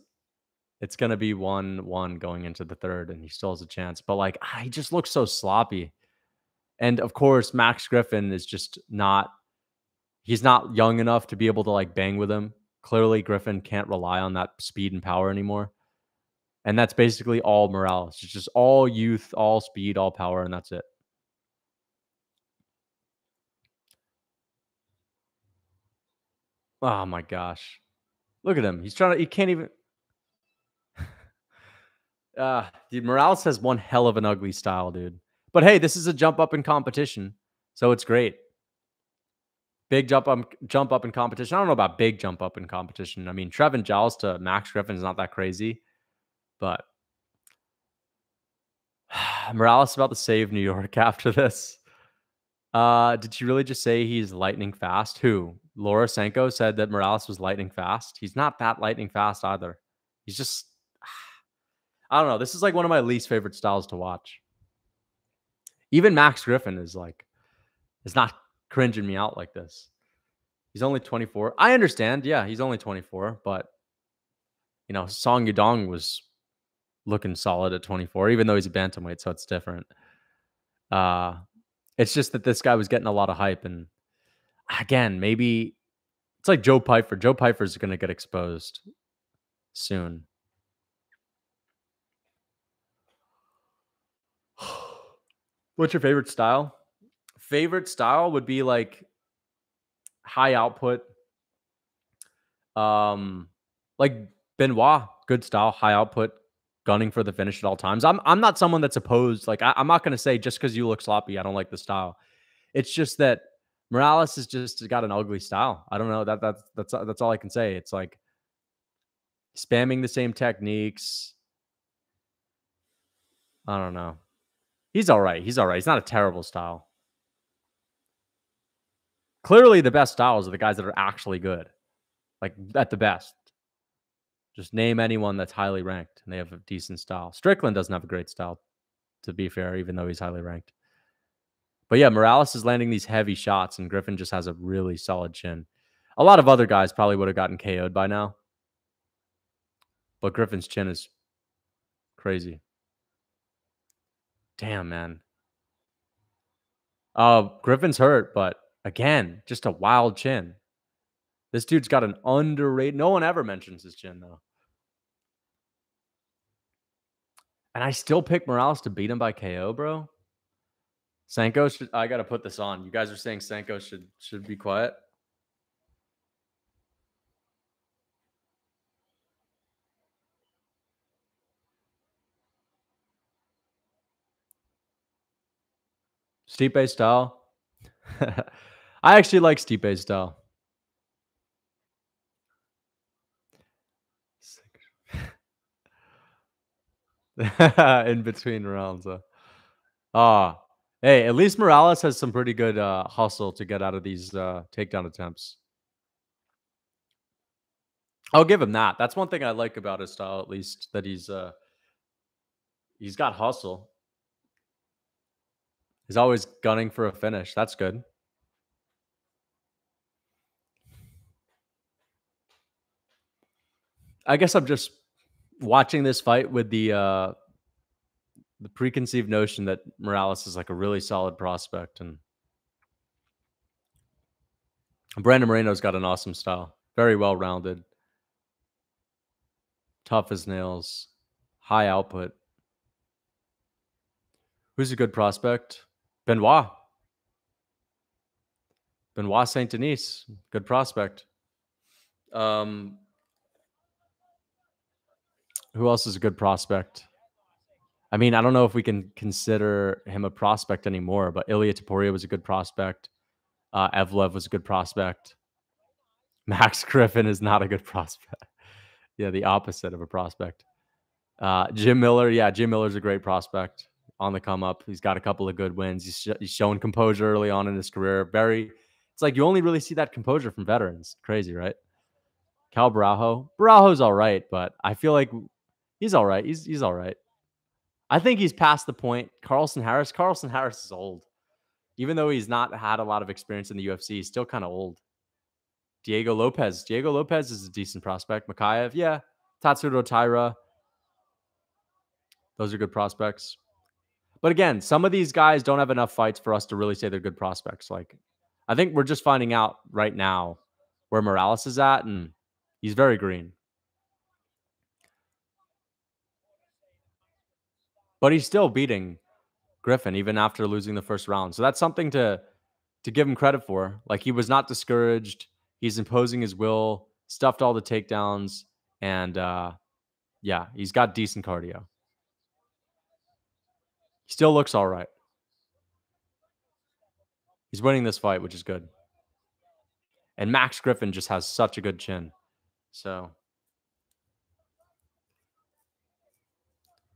gonna be 1-1 going into the third, and he still has a chance. But like, he just looks so sloppy. And of course, Max Griffin is just not. He's not young enough to be able to like bang with him. Clearly, Griffin can't rely on that speed and power anymore. And that's basically all Morales. It's just all youth, all speed, all power, and that's it. Oh my gosh. Look at him. He's trying to, he can't even. Dude, Morales has one hell of an ugly style, dude. But hey, this is a jump up in competition, so it's great. Big jump up in competition. I don't know about big jump up in competition. I mean, Trevin Giles to Max Griffin is not that crazy, but Morales about to save New York after this. Did she really just say he's lightning fast? Who? Laura Sanko said that Morales was lightning fast. He's not that lightning fast either. He's just, I don't know. This is like one of my least favorite styles to watch. Even Max Griffin is not cringing me out like this. He's only 24. I understand. Yeah, he's only 24, but Song Yudong was looking solid at 24, even though he's a bantamweight, so it's different. It's just that this guy was getting a lot of hype, and again, maybe it's like Joe Pyfer. Joe Pyfer's going to get exposed soon. What's your favorite style? Favorite style would be like high output. Like Benoit, good style, high output, gunning for the finish at all times. I'm not someone that's opposed. Like I'm not going to say just because you look sloppy, I don't like the style. It's just that Morales has just got an ugly style. I don't know. That's all I can say. It's like spamming the same techniques. I don't know. He's all right. He's all right. He's not a terrible style. Clearly, the best styles are the guys that are actually good, like at the best. Just name anyone that's highly ranked and they have a decent style. Strickland doesn't have a great style, to be fair, even though he's highly ranked. But yeah, Morales is landing these heavy shots, and Griffin just has a really solid chin. A lot of other guys probably would have gotten KO'd by now, but Griffin's chin is crazy. Damn, man. Griffin's hurt, but again, just a wild chin. This dude's got an underrated. No one ever mentions his chin, though. And I still pick Morales to beat him by KO, bro. Sanko should. I gotta put this on. You guys are saying Sanko should be quiet. Stipe style. I actually like Stipe's style. In between rounds. Hey, at least Morales has some pretty good hustle to get out of these takedown attempts. I'll give him that. That's one thing I like about his style, at least, that he's got hustle. He's always gunning for a finish. That's good. I guess I'm just watching this fight with the preconceived notion that Morales is like a really solid prospect, and Brandon Moreno's got an awesome style, very well rounded, tough as nails, high output. Who's a good prospect? Benoit. Benoit Saint Denis, good prospect. Um, who else is a good prospect? I mean, I don't know if we can consider him a prospect anymore, but Ilya Taporia was a good prospect. Evlev was a good prospect. Max Griffin is not a good prospect. Yeah, the opposite of a prospect. Jim Miller, yeah, Jim Miller's a great prospect on the come up. He's got a couple of good wins. He's shown composure early on in his career. It's like you only really see that composure from veterans. Crazy, right? Cal Barajo's all right, but I feel like he's all right. He's all right. I think he's past the point. Carlson Harris is old. Even though he's not had a lot of experience in the UFC, he's still kind of old. Diego Lopez is a decent prospect. Makayev, yeah. Tatsuro Taira, those are good prospects. But again, some of these guys don't have enough fights for us to really say they're good prospects. Like, I think we're just finding out right now where Morales is at, and he's very green. But he's still beating Griffin even after losing the first round. So that's something to give him credit for. Like, he was not discouraged. He's imposing his will, stuffed all the takedowns, and yeah, he's got decent cardio. He still looks all right. He's winning this fight, which is good. And Max Griffin just has such a good chin. So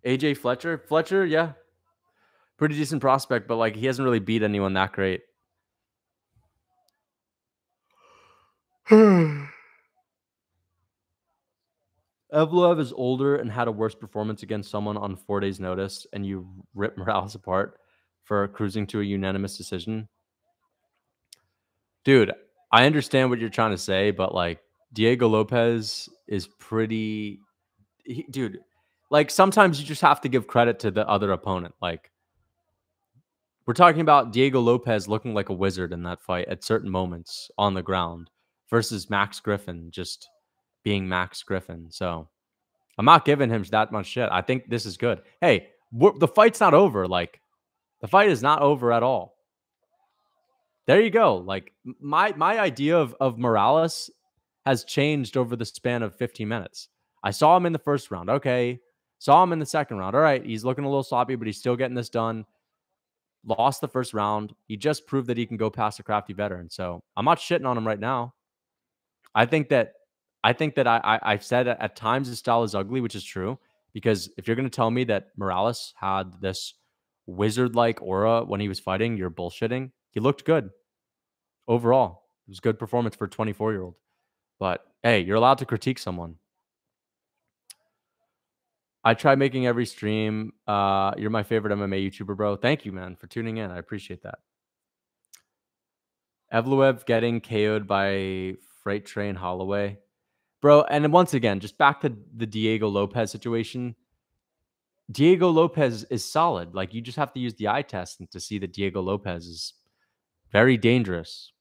AJ Fletcher, yeah, pretty decent prospect, but like he hasn't really beat anyone that great. Evloev is older and had a worse performance against someone on 4 days' notice, and you rip Morales apart for cruising to a unanimous decision. Dude, I understand what you're trying to say, but like Diego Lopez is dude, like sometimes you just have to give credit to the other opponent. Like, we're talking about Diego Lopez looking like a wizard in that fight at certain moments on the ground versus Max Griffin just being Max Griffin. So I'm not giving him that much shit. I think this is good. Hey, the fight's not over. Like, the fight is not over at all. There you go. Like, my idea of Morales has changed over the span of 15 minutes. I saw him in the first round. Okay. Saw him in the second round. All right. He's looking a little sloppy, but he's still getting this done. Lost the first round. He just proved that he can go past a crafty veteran. So I'm not shitting on him right now. I think that I've said at times his style is ugly, which is true. Because if you're going to tell me that Morales had this wizard-like aura when he was fighting, you're bullshitting. He looked good overall. It was a good performance for a 24-year-old. But hey, you're allowed to critique someone. I try making every stream. You're my favorite MMA YouTuber, bro. Thank you, man, for tuning in. I appreciate that. Evloev getting KO'd by Freight Train Holloway. Bro, and then once again, just back to the Diego Lopez situation. Diego Lopez is solid. Like, you just have to use the eye test to see that Diego Lopez is very dangerous.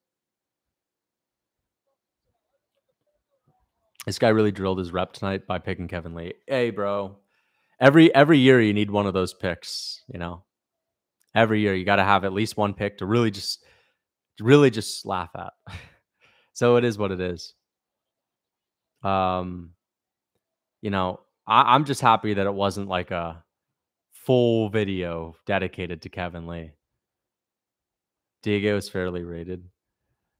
This guy really drilled his rep tonight by picking Kevin Lee. Hey, bro. Every year you need one of those picks, you know. Every year you got to have at least one pick to really just laugh at. So it is what it is. You know, I'm just happy that it wasn't like a full video dedicated to Kevin Lee. Diego is fairly rated.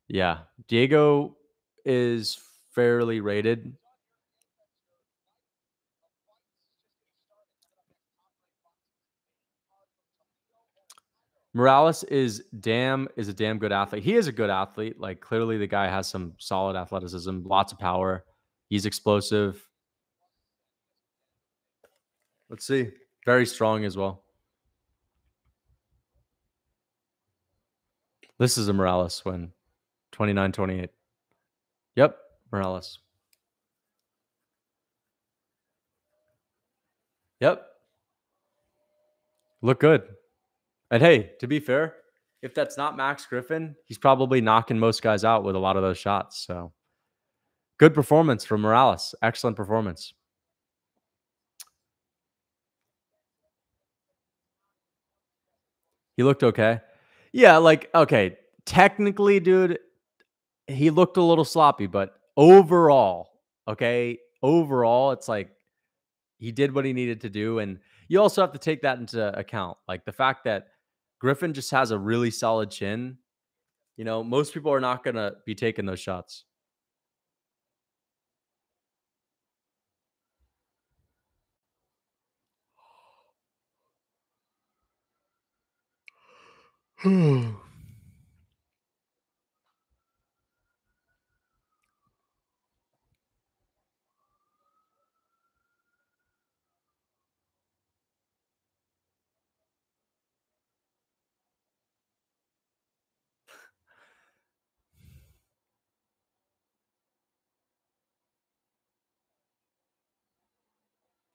Yeah, Diego is fairly rated. Morales is a damn good athlete. He is a good athlete. Like, clearly the guy has some solid athleticism, lots of power. He's explosive. Let's see. Very strong as well. This is a Morales win. 29-28. Yep, Morales. Yep. Look good. And hey, to be fair, if that's not Max Griffin, he's probably knocking most guys out with a lot of those shots. So good performance from Morales. Excellent performance. He looked okay. Yeah, like, okay, technically, dude, he looked a little sloppy, but overall, okay, overall, it's like he did what he needed to do. And you also have to take that into account. Like the fact that Griffin just has a really solid chin. Most people are not going to be taking those shots.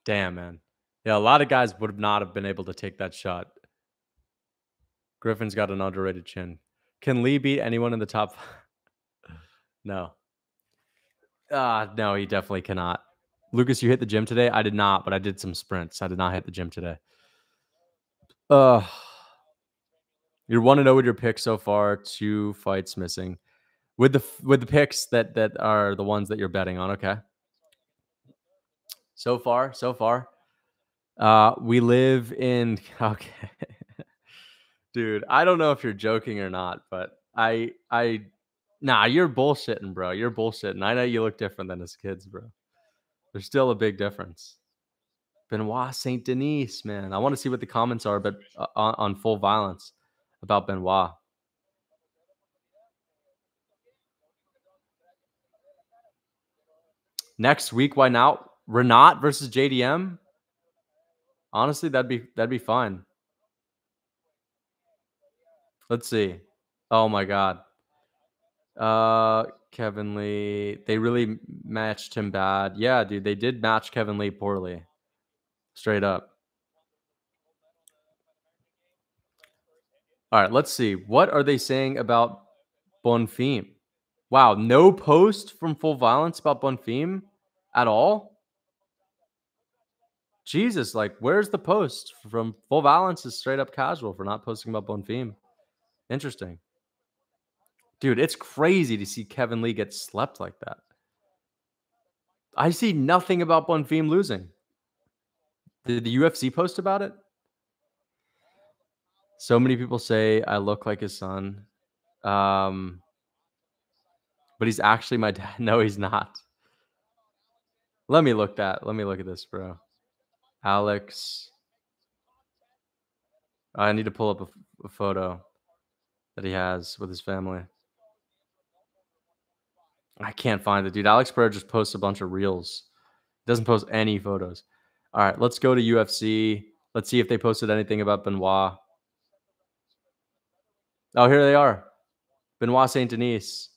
Damn, man. Yeah, a lot of guys would not have been able to take that shot. Griffin's got an underrated chin. Can Lee beat anyone in the top? No. No, he definitely cannot. Lucas, you hit the gym today? I did not, but I did some sprints. I did not hit the gym today. Uh, you want to know what your picks so far? 2 fights missing. With the picks that are the ones that you're betting on. Okay. So far. We live in okay. Dude, I don't know if you're joking or not, but nah, you're bullshitting, bro. You're bullshitting. I know you look different than his kids, bro. There's still a big difference. Benoit Saint Denis, man. I want to see what the comments are, but on full violence about Benoit next week. Why not? Renat versus JDM. Honestly, that'd be fine. Let's see. Oh my god. Kevin Lee. They really matched him bad. Yeah, dude, they did match Kevin Lee poorly. Straight up. All right, let's see. What are they saying about Bonfim? Wow, no post from Full Violence about Bonfim at all? Jesus, like, where's the post from Full Violence? Is straight up casual for not posting about Bonfim. Interesting. Dude, it's crazy to see Kevin Lee get slept like that. I see nothing about Bonfim losing. Did the UFC post about it? So many people say I look like his son. Um, but he's actually my dad. No, he's not. Let me look at this, bro. Alex. I need to pull up a photo that he has with his family. I can't find it, dude. Alex Pereira just posts a bunch of reels. Doesn't post any photos. All right, let's go to UFC. Let's see if they posted anything about Benoit. Oh, here they are. Benoit Saint Denis.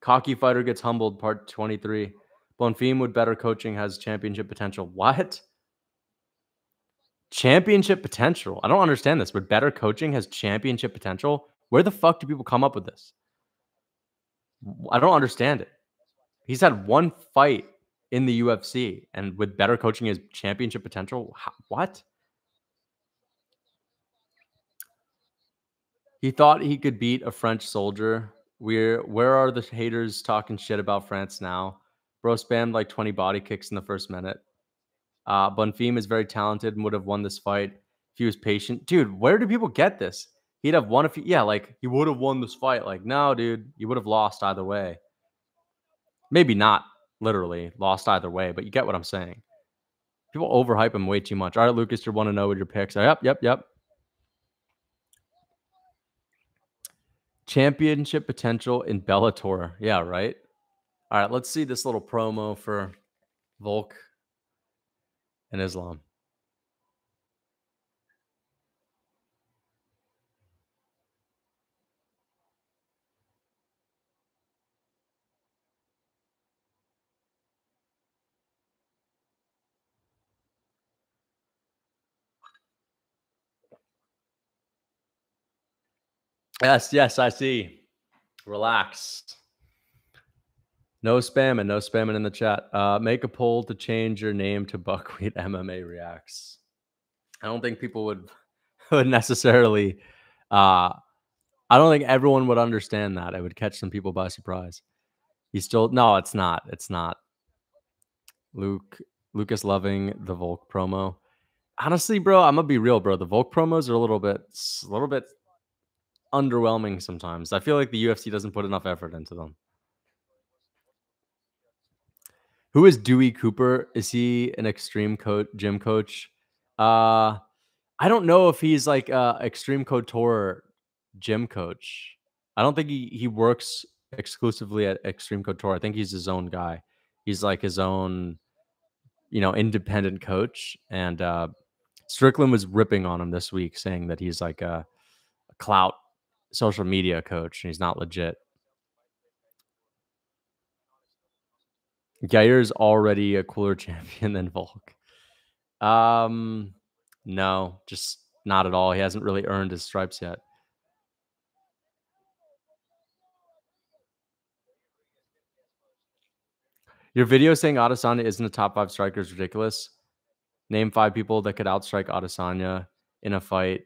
Cocky fighter gets humbled, part 23. Bonfim with better coaching has championship potential. What? Championship potential? I don't understand this. With better coaching has championship potential? Where the fuck do people come up with this? I don't understand it. He's had one fight in the UFC, and with better coaching has championship potential? What? He thought he could beat a French soldier. Where are the haters talking shit about France now? Bro spammed like 20 body kicks in the first minute. Bonfim is very talented and would have won this fight if he was patient. Dude, where do people get this? He'd have won if yeah, like he would have won this fight. Like, no, dude, you would have lost either way. Maybe not literally lost either way, but you get what I'm saying. People overhype him way too much. All right, Lucas, you want to know what your picks are? Yep. Championship potential in Bellator. Yeah, right. All right, let's see this little promo for Volk and Islam. Yes, yes, I see. Relax. No spamming, no spamming in the chat. Make a poll to change your name to Buckwheat MMA Reacts. I don't think people would would necessarily. Uh, I don't think everyone would understand that. It would catch some people by surprise. He's still no, it's not. It's not. Luke Lucas loving the Volk promo. Honestly, bro, I'm gonna be real, bro. The Volk promos are a little bit underwhelming sometimes. I feel like the UFC doesn't put enough effort into them. Who is Dewey Cooper? Is he an extreme coach, gym coach? Uh, I don't know if he's like a extreme couture gym coach. I don't think he works exclusively at Extreme Couture. I think he's his own guy. He's like his own, independent coach. And Strickland was ripping on him this week, saying that he's like a clout social media coach and he's not legit. Yair's already a cooler champion than Volk. No, just not at all. He hasn't really earned his stripes yet. Your video saying Adesanya isn't a top 5 striker is ridiculous. Name 5 people that could outstrike Adesanya in a fight.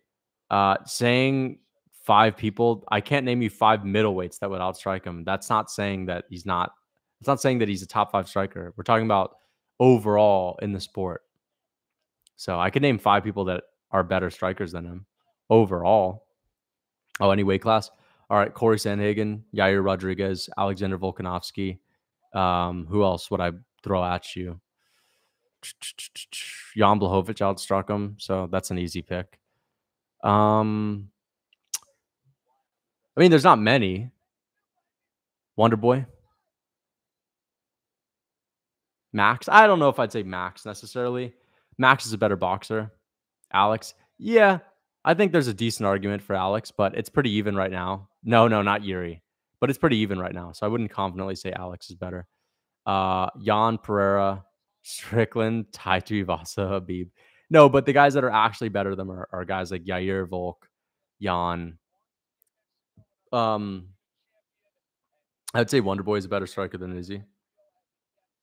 Saying 5 people, I can't name you 5 middleweights that would outstrike him. That's not saying that he's not. It's not saying that he's a top 5 striker. We're talking about overall in the sport. So I could name 5 people that are better strikers than him overall. Oh, any weight class? All right, Corey Sandhagen, Yair Rodriguez, Alexander Volkanovski. Who else would I throw at you? Jan Blachowicz outstruck him, so that's an easy pick. I mean, there's not many. Wonder Boy, Max. I don't know if I'd say Max necessarily. Max is a better boxer. Alex, yeah, I think there's a decent argument for Alex, but it's pretty even right now. No, not Yuri, but it's pretty even right now. So I wouldn't confidently say Alex is better. Jan Pereira, Strickland, Tai Tuivasa, Habib. No, but the guys that are actually better than them are guys like Yair, Volk, Jan. I'd say Wonder Boy is a better striker than Izzy.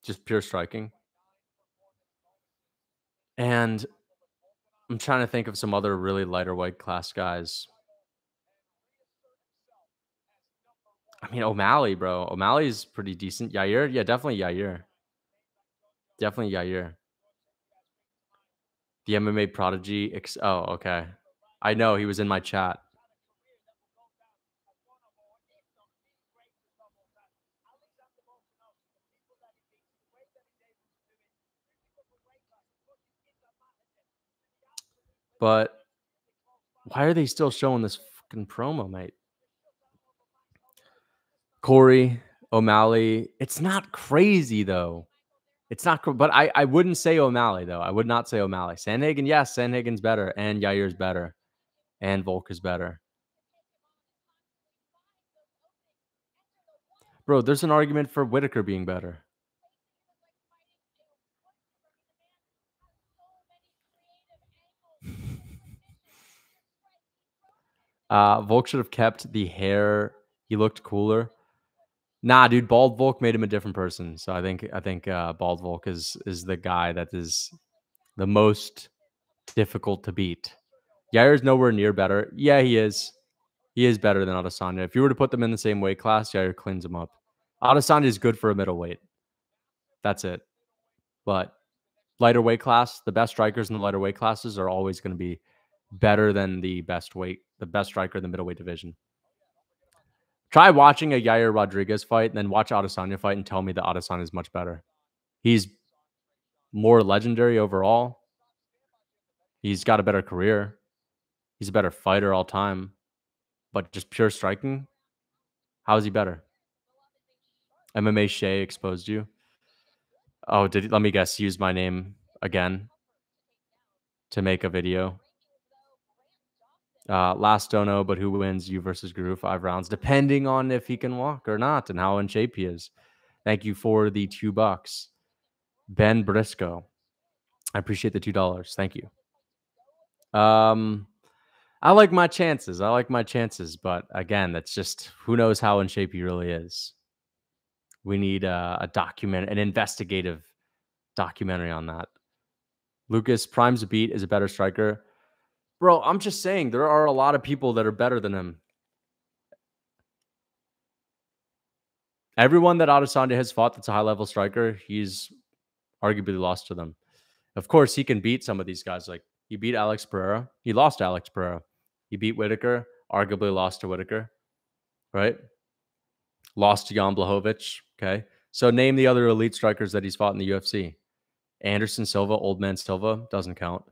Just pure striking. And I'm trying to think of some other really lighter weight class guys. I mean, O'Malley, bro. O'Malley's pretty decent. Yair? Yeah, definitely Yair. Definitely Yair. The MMA prodigy. Oh, okay. I know he was in my chat. But why are they still showing this fucking promo, mate? Corey, O'Malley. It's not crazy, though. It's not, but I wouldn't say O'Malley, though. I would not say O'Malley. Sandhagen, yes, Sandhagen's better, and Yair's better, and Volk is better. Bro, there's an argument for Whitaker being better. Volk should have kept the hair. He looked cooler. Nah, dude, bald Volk made him a different person. So I think bald Volk is the guy that is the most difficult to beat. Yair's nowhere near better. Yeah, he is. He is better than Adesanya. If you were to put them in the same weight class, Yair cleans him up. Adesanya is good for a middleweight. That's it. But lighter weight class, the best strikers in the lighter weight classes are always going to be better than the best striker in the middleweight division. Try watching a Yair Rodriguez fight and then watch Adesanya fight and tell me that Adesanya is much better. He's more legendary overall. He's got a better career. He's a better fighter all time. But just pure striking, how is he better? MMA Shea exposed you. Oh, let me guess, use my name again to make a video. Last don't know, but who wins, you versus Guru, 5 rounds, depending on if he can walk or not and how in shape he is. Thank you for the $2. Ben Briscoe. I appreciate the $2. Thank you. I I like my chances. I like my chances, but again, that's just who knows how in shape he really is. We need an investigative documentary on that. Lucas Prime's beat is a better striker. Bro, I'm just saying there are a lot of people that are better than him. Everyone that Adesanya has fought that's a high level striker, he's arguably lost to them. Of course, he can beat some of these guys. Like he beat Alex Pereira. He lost to Alex Pereira. He beat Whitaker, arguably lost to Whitaker, right? Lost to Jan Blachowicz. Okay. So name the other elite strikers that he's fought in the UFC. Anderson Silva, Old Man Silva, doesn't count.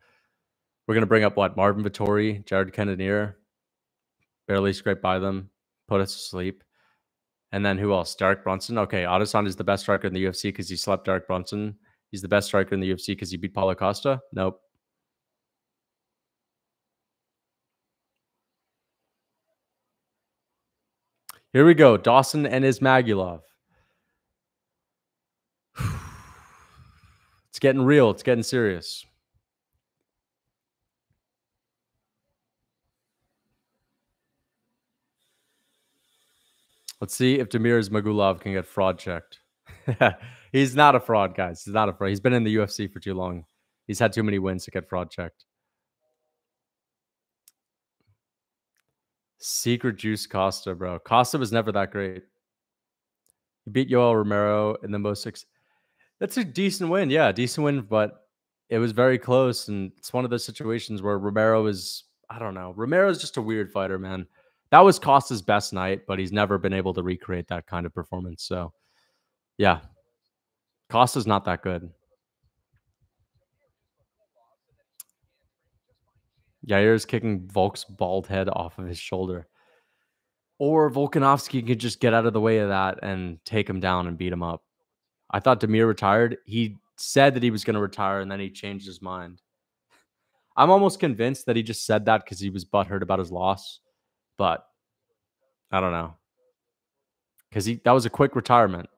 We're going to bring up what? Marvin Vittori, Jared Cannonier, barely scraped by them, put us to sleep. And then who else? Derek Brunson. Okay, Adesanya is the best striker in the UFC because he slept Derek Brunson. He's the best striker in the UFC because he beat Paulo Costa. Nope. Here we go. Dawson and Ismagulov. It's getting real. It's getting serious. Let's see if Damir Ismagulov can get fraud checked. He's not a fraud, guys. He's not a fraud. He's been in the UFC for too long. He's had too many wins to get fraud checked. Secret Juice Costa, bro. Costa was never that great. He beat Yoel Romero in the most. That's a decent win. Yeah, decent win, but it was very close. And it's one of those situations where Romero is, I don't know. Romero's just a weird fighter, man. That was Costa's best night, but he's never been able to recreate that kind of performance. So, yeah, Costa's not that good. Yair's kicking Volk's bald head off of his shoulder. Or Volkanovski could just get out of the way of that and take him down and beat him up. I thought Demir retired. He said that he was going to retire and then he changed his mind. I'm almost convinced that he just said that because he was butthurt about his loss, but I don't know because that was a quick retirement.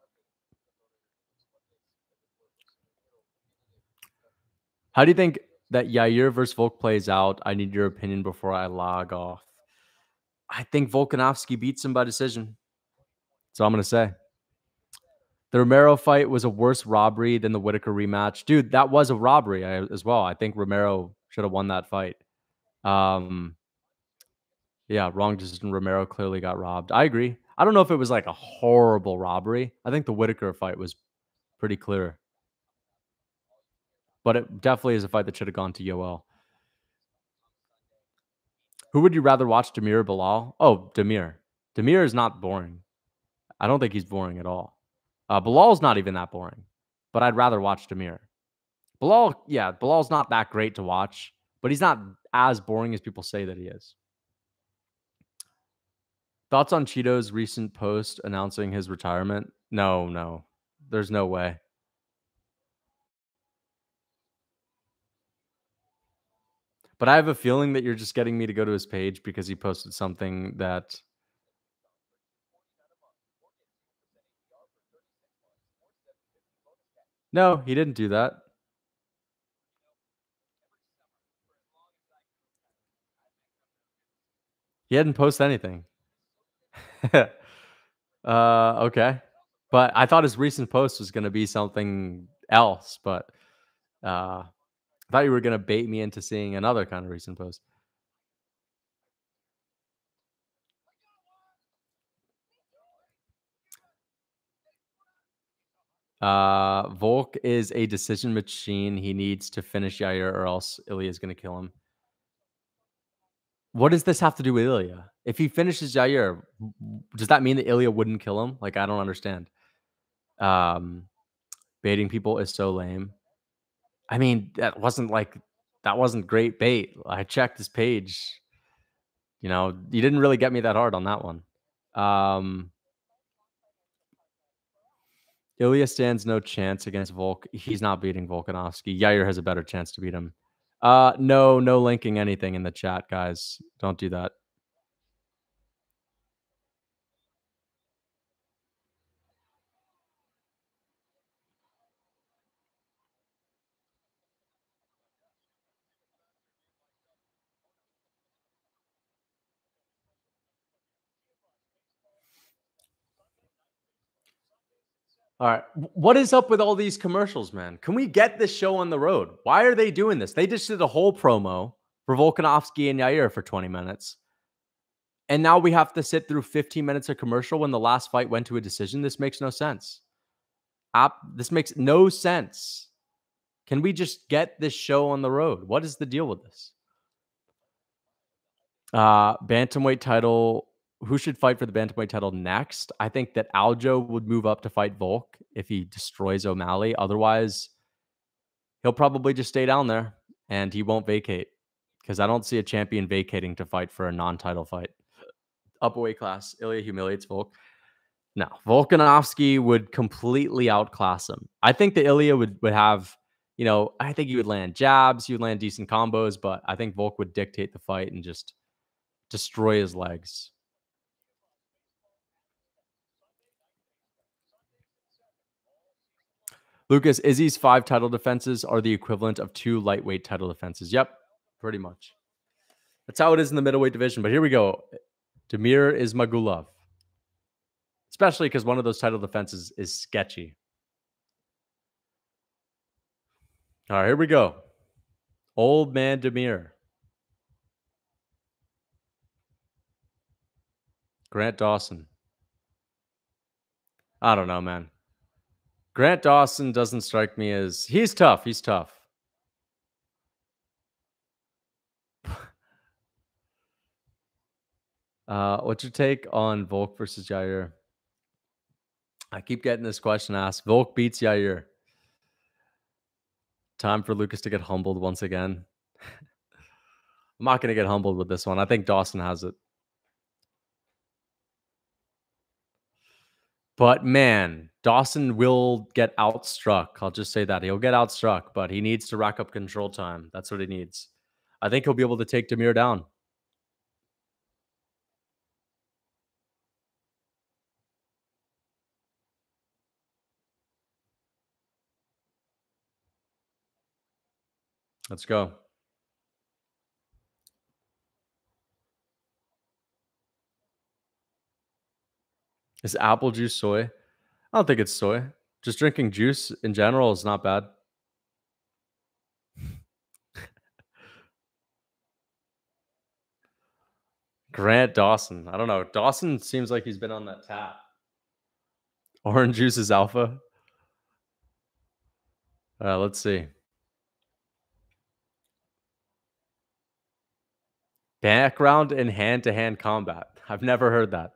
How do you think that Yair versus Volk plays out? I need your opinion before I log off. I think Volkanovski beats him by decision. That's all I'm going to say. The Romero fight was a worse robbery than the Whitaker rematch. Dude, that was a robbery as well. I think Romero should have won that fight. Um, yeah, wrong decision. Romero clearly got robbed. I agree. I don't know if it was like a horrible robbery. I think the Whitaker fight was pretty clear, but it definitely is a fight that should have gone to Yoel. Who would you rather watch, Demir or Bilal? Oh, Demir. Demir is not boring. I don't think he's boring at all. Bilal's not even that boring, but I'd rather watch Demir. Bilal, yeah, Bilal's not that great to watch, but he's not as boring as people say that he is. Thoughts on Cheeto's recent post announcing his retirement? No. There's no way. But I have a feeling that you're just getting me to go to his page because he posted something that. No, he didn't do that. He hadn't posted anything. Okay. But I thought his recent post was going to be something else, but I thought you were going to bait me into seeing another kind of recent post. Volk is a decision machine. He needs to finish Yair or else Ilya is going to kill him. What does this have to do with Ilya? If he finishes Yair, does that mean that Ilya wouldn't kill him? Like, I don't understand. Um, Baiting people is so lame. I mean, that wasn't great bait. I checked his page. You know, you didn't really get me that hard on that one. Ilya stands no chance against Volk. He's not beating Volkanovski. Yair has a better chance to beat him. No linking anything in the chat, guys. Don't do that. All right. What is up with all these commercials, man? Can we get this show on the road? Why are they doing this? They just did a whole promo for Volkanovski and Yair for 20 minutes. And now we have to sit through 15 minutes of commercial when the last fight went to a decision. This makes no sense. This makes no sense. Can we just get this show on the road? What is the deal with this? Bantamweight title. Who should fight for the bantamweight title next? I think that Aljo would move up to fight Volk if he destroys O'Malley. Otherwise, he'll probably just stay down there and he won't vacate because I don't see a champion vacating to fight for a non-title fight. Up a weight class, Ilya humiliates Volk. No, Volkanovski would completely outclass him. I think that Ilya would have, I think he would land jabs, he would land decent combos, but I think Volk would dictate the fight and just destroy his legs. Lucas, Izzy's 5 title defenses are the equivalent of 2 lightweight title defenses. Yep, pretty much. That's how it is in the middleweight division. But here we go. Damir Ismagulov. Especially because one of those title defenses is sketchy. All right, here we go. Old man Damir. Grant Dawson. I don't know, man. Grant Dawson doesn't strike me as... He's tough. He's tough. What's your take on Volk versus Yair? I keep getting this question asked. Volk beats Yair. Time for Lucas to get humbled once again. I'm not going to get humbled with this one. I think Dawson has it. But man, Dawson will get outstruck. I'll just say that. He'll get outstruck, but he needs to rack up control time. That's what he needs. I think he'll be able to take Damir down. Let's go. Is apple juice soy? I don't think it's soy. Just drinking juice in general is not bad. Grant Dawson. I don't know. Dawson seems like he's been on that tap. Orange juice is alpha. Let's see. Background in hand-to-hand combat. I've never heard that.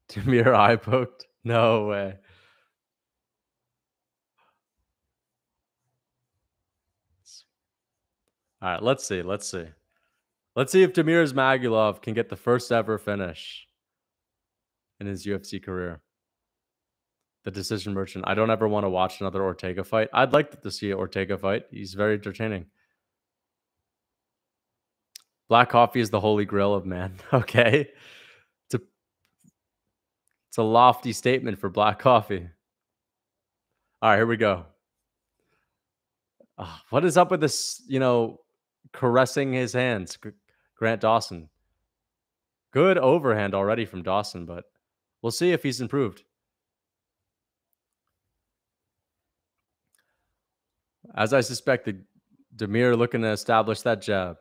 Damir eye poked? No way. All right, let's see. Let's see. Let's see if Damir Ismagulov can get the first ever finish in his UFC career. The Decision Merchant. I don't ever want to watch another Ortega fight. I'd like to see an Ortega fight. He's very entertaining. Black coffee is the holy grail of man. Okay. It's a lofty statement for black coffee. All right, here we go. What is up with this, caressing his hands? Grant Dawson. Good overhand already from Dawson, but we'll see if he's improved. As I suspected, Damir looking to establish that jab.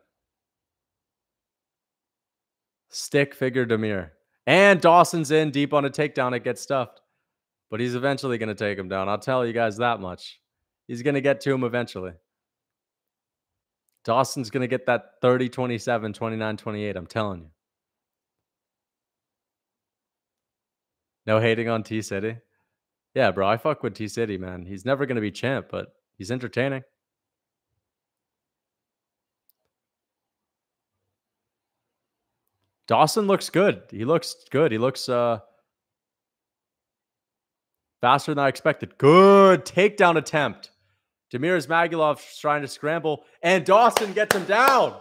Stick figure Damir. And Dawson's in deep on a takedown. It gets stuffed. But he's eventually going to take him down. I'll tell you guys that much. He's going to get to him eventually. Dawson's going to get that 30-27, 29-28. I'm telling you. No hating on T-City. Yeah, bro. I fuck with T-City, man. He's never going to be champ, but he's entertaining. Dawson looks good. He looks good. He looks faster than I expected. Good takedown attempt. Damir Ismagulov trying to scramble, and Dawson gets him down.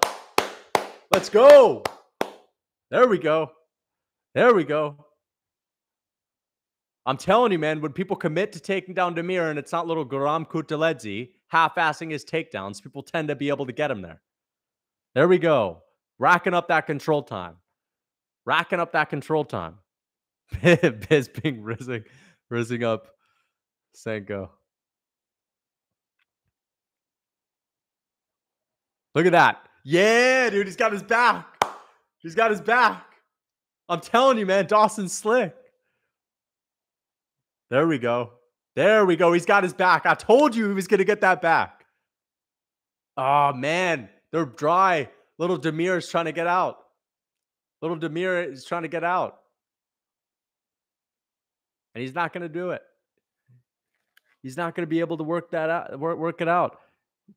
Let's go. There we go. There we go. I'm telling you, man, when people commit to taking down Damir and it's not little Guram Kutateladze half-assing his takedowns, people tend to be able to get him there. There we go. Racking up that control time. Racking up that control time. Bisping rising up Senko. Look at that. Yeah, dude, he's got his back. He's got his back. I'm telling you, man, Dawson's slick. There we go. There we go. He's got his back. I told you he was going to get that back. Oh, man. They're dry. Little Demir is trying to get out. Little Demir is trying to get out. And he's not going to do it. He's not going to be able to work that out, work it out.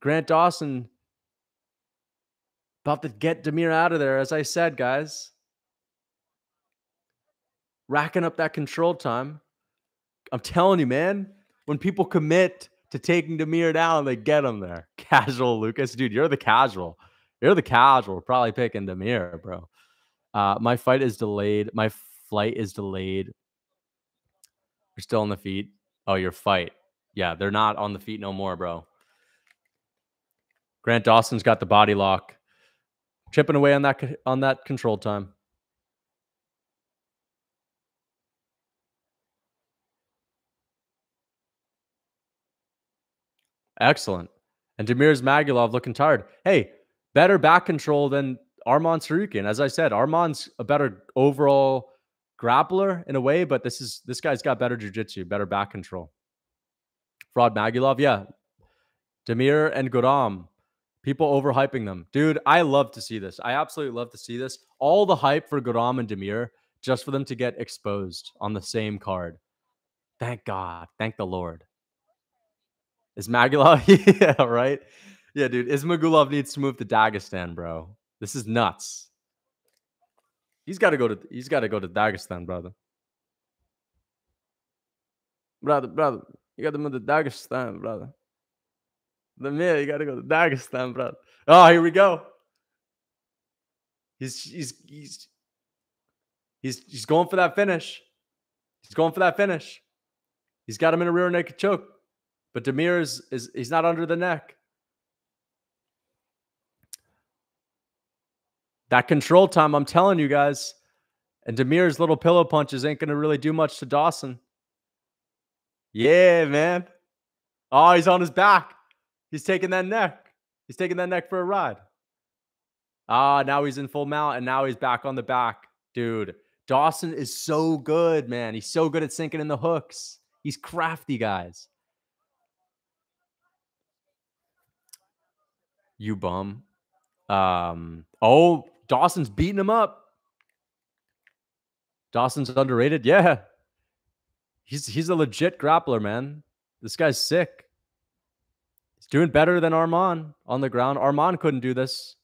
Grant Dawson about to get Demir out of there, as I said, guys. Racking up that control time. I'm telling you, man, when people commit to taking Demir down, they get him there. Casual Lucas. Dude, you're the casual. You're the casual. Probably picking Demir, bro. My fight is delayed. My flight is delayed. You're still on the feet. Oh, your fight. Yeah, they're not on the feet no more, bro. Grant Dawson's got the body lock. Chipping away on that control time. Excellent. And Demir's Magomedov looking tired. Hey, better back control than Arman Sarukian. As I said, Arman's a better overall grappler in a way, but this guy's got better jiu-jitsu, better back control. Fraud Magomedov, yeah. Demir and Guram, people overhyping them. Dude, I love to see this. I absolutely love to see this. All the hype for Guram and Demir just for them to get exposed on the same card. Thank God. Thank the Lord. Is Magulov? Yeah, right? Yeah, dude. Ismagulov needs to move to Dagestan, bro. This is nuts. He's got to go to Dagestan, brother. Brother. You got to move to Dagestan, brother. The man, you got to go to Dagestan, brother. Oh, here we go. He's going for that finish. He's going for that finish. He's got him in a rear naked choke. But Demir he's not under the neck. That control time, I'm telling you guys. And Demir's little pillow punches ain't going to really do much to Dawson. Yeah, man. Oh, he's on his back. He's taking that neck. He's taking that neck for a ride. Ah, now he's in full mount, and now he's back on the back. Dude, Dawson is so good, man. He's so good at sinking in the hooks. He's crafty, guys. You bum. Oh, Dawson's beating him up. Dawson's underrated. Yeah. He's a legit grappler, man. This guy's sick. He's doing better than Arman on the ground. Arman couldn't do this.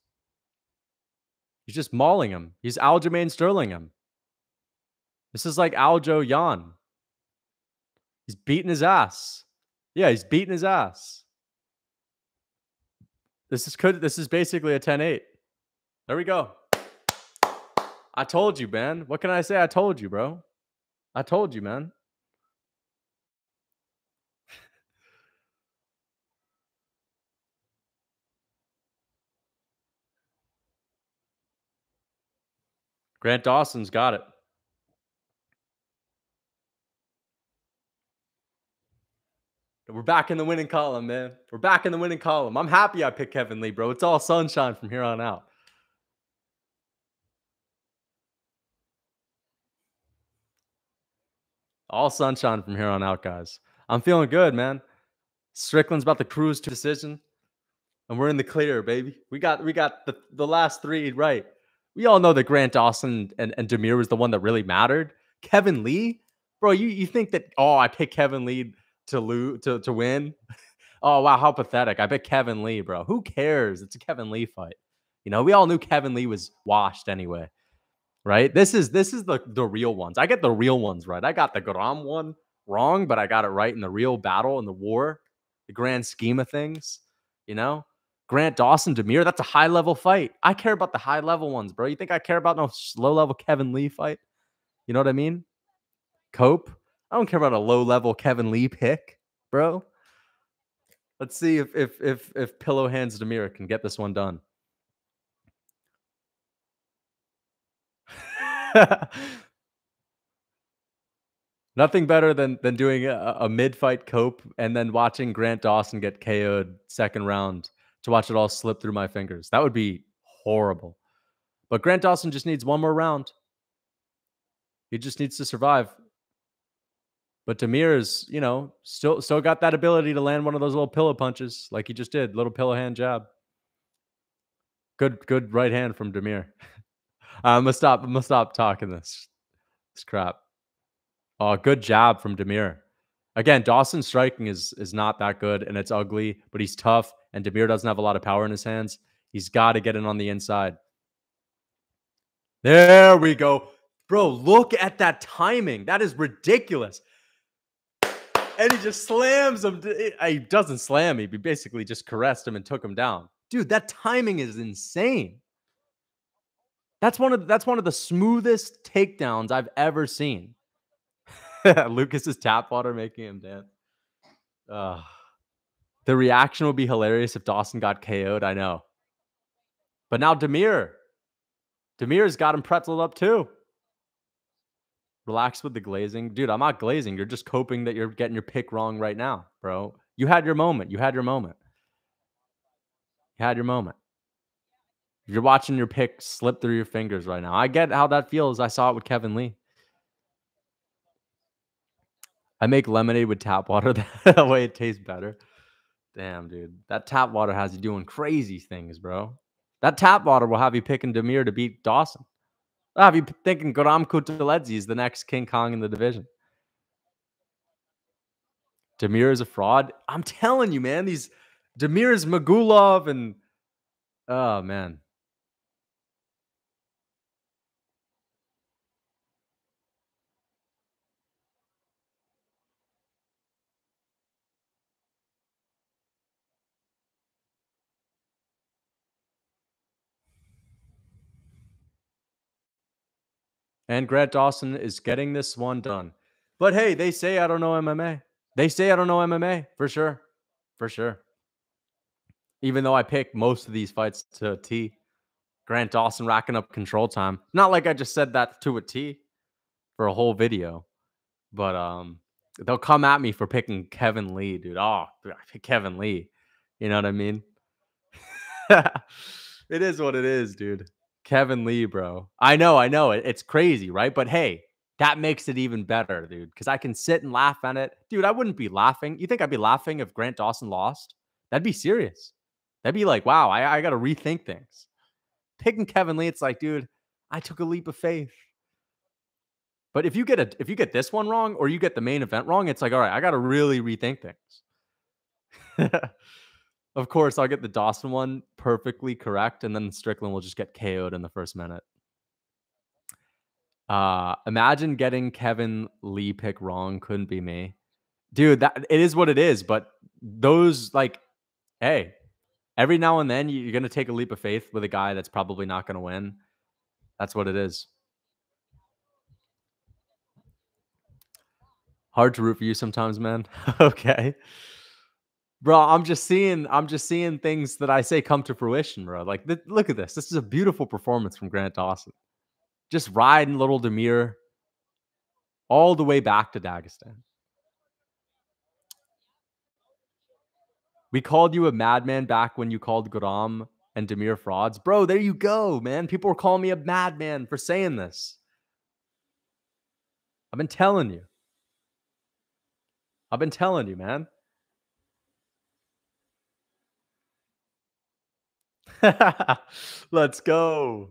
He's just mauling him. He's Aljamain Sterling him. This is like Aljo Jan. He's beating his ass. Yeah, he's beating his ass. This is basically a 10-8. There we go. I told you, man. What can I say? I told you, bro. I told you, man. Grant Dawson's got it. We're back in the winning column, man. We're back in the winning column. I'm happy I picked Kevin Lee, bro. It's all sunshine from here on out. All sunshine from here on out, guys. I'm feeling good, man. Strickland's about to cruise to decision, and we're in the clear, baby. We got the last three right. We all know that Grant Dawson and Demir was the one that really mattered. Kevin Lee, bro, you think that? Oh, I picked Kevin Lee to win. Oh wow, how pathetic! I picked Kevin Lee, bro. Who cares? It's a Kevin Lee fight. You know, we all knew Kevin Lee was washed anyway. Right? This is the real ones. I get the real ones right. I got the Guram one wrong, but I got it right in the real battle, in the war, the grand scheme of things. You know? Grant Dawson, Demir, that's a high-level fight. I care about the high-level ones, bro. You think I care about no low-level Kevin Lee fight? You know what I mean? Cope? I don't care about a low-level Kevin Lee pick, bro. Let's see if Pillow Hands Demir can get this one done. Nothing better than doing a mid-fight cope and then watching Grant Dawson get KO'd second round to watch it all slip through my fingers. That would be horrible. But Grant Dawson just needs one more round. He just needs to survive. But Demir is, still got that ability to land one of those little pillow punches like he just did, little pillow hand jab. Good right hand from Demir. I'm gonna stop talking this crap. Oh, good jab from Demir. Again, Dawson's striking is not that good and it's ugly, but he's tough and Demir doesn't have a lot of power in his hands. He's got to get in on the inside. There we go. Bro, look at that timing. That is ridiculous. And he just slams him. He doesn't slam him. He basically just caressed him and took him down. Dude, that timing is insane. That's one of the smoothest takedowns I've ever seen. Lucas's tap water making him dance. The reaction would be hilarious if Dawson got KO'd. I know. But now Demir's got him pretzeled up too. Relax with the glazing. Dude, I'm not glazing. You're just coping that you're getting your pick wrong right now, bro. You had your moment. You had your moment. You're watching your pick slip through your fingers right now. I get how that feels. I saw it with Kevin Lee. I make lemonade with tap water. That way it tastes better. Damn, dude. That tap water has you doing crazy things, bro. That tap water will have you picking Demir to beat Dawson. I'll have you thinking Guram Kutateladze is the next King Kong in the division. Demir is a fraud. I'm telling you, man. These Demir is Magomedov and oh man. And Grant Dawson is getting this one done. But hey, they say I don't know MMA. They say I don't know MMA for sure. For sure. Even though I picked most of these fights to a T. Grant Dawson racking up control time. Not like I just said that to a T for a whole video. But they'll come at me for picking Kevin Lee, dude. Oh, I picked Kevin Lee. You know what I mean? It is what it is, dude. Kevin Lee, bro. I know. It's crazy, right? But hey, that makes it even better, dude. Because I can sit and laugh at it. Dude, I wouldn't be laughing. You think I'd be laughing if Grant Dawson lost? That'd be serious. That'd be like, wow, I got to rethink things. Picking Kevin Lee, it's like, dude, I took a leap of faith. But if you get this one wrong or you get the main event wrong, it's like, all right, I got to really rethink things. Of course, I'll get the Dawson one perfectly correct, and then Strickland will just get KO'd in the first minute. Imagine getting Kevin Lee pick wrong. Couldn't be me. Dude, it is what it is. But those, like, hey, every now and then you're going to take a leap of faith with a guy that's probably not going to win. That's what it is. Hard to root for you sometimes, man. Okay. Bro, I'm just seeing things that I say come to fruition, bro. Like, look at this. This is a beautiful performance from Grant Dawson. Just riding little Demir all the way back to Dagestan. We called you a madman back when you called Guram and Demir frauds. Bro, there you go, man. People were calling me a madman for saying this. I've been telling you. Man. Let's go.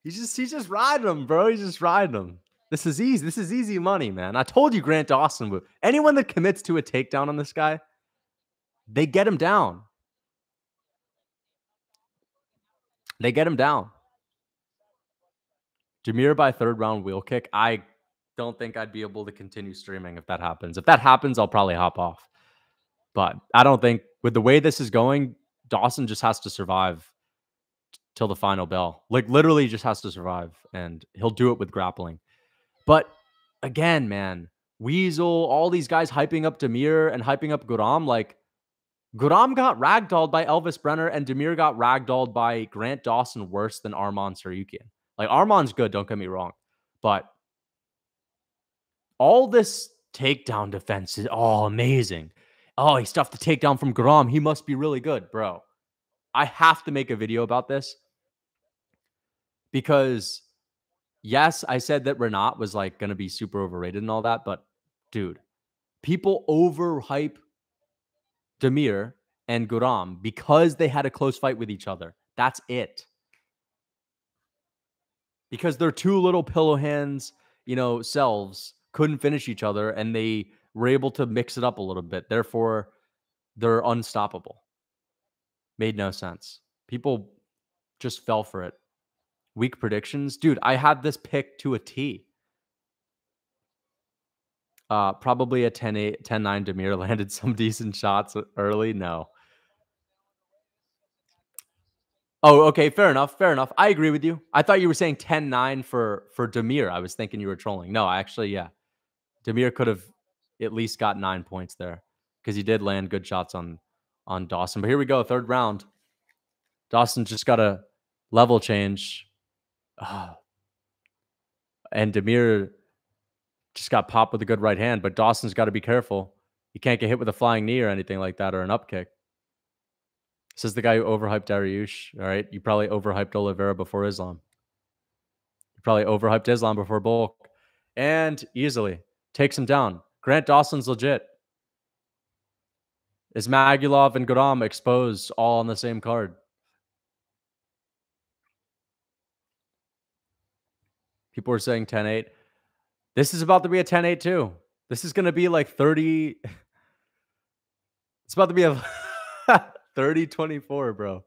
He's just riding them, bro. He's just riding them. This is easy. This is easy money, man. I told you Grant Dawson would. Anyone that commits to a takedown on this guy, they get him down. They get him down. Demir by third round wheel kick. I don't think I'd be able to continue streaming if that happens. If that happens, I'll probably hop off. But I don't think with the way this is going, Dawson just has to survive till the final bell. Like literally just has to survive and he'll do it with grappling. But again, man, Weasel, all these guys hyping up Demir and hyping up Guram. Like Guram got ragdolled by Elvis Brenner and Demir got ragdolled by Grant Dawson worse than Arman Sarukian. Like Arman's good, don't get me wrong, but all this takedown defense is all amazing. Oh, he stuffed the takedown from Garam. He must be really good, bro. I have to make a video about this because yes, I said that Renat was like going to be super overrated and all that, but dude, people overhype Demir and Guram because they had a close fight with each other. That's it. Because their two little pillow hands, selves couldn't finish each other and they were able to mix it up a little bit. Therefore, they're unstoppable. Made no sense. People just fell for it. Weak predictions. Dude, I had this pick to a T. Probably a 10-8, 10-9 Demir landed some decent shots early. No. Oh, okay. Fair enough. Fair enough. I agree with you. I thought you were saying 10-9 for Demir. I was thinking you were trolling. No, actually, yeah. Demir could have at least got 9 points there because he did land good shots on Dawson. But here we go. Third round. Dawson just got a level change. And Demir just got popped with a good right hand, but Dawson's got to be careful. He can't get hit with a flying knee or anything like that or an up kick. Says the guy who overhyped Dariush. All right. You probably overhyped Oliveira before Islam. You probably overhyped Islam before Bulk. And easily takes him down. Grant Dawson's legit. Is Magulov and Guram exposed all on the same card? People are saying 10-8. This is about to be a 10-8 too. This is going to be like 30. It's about to be a 30-24, bro.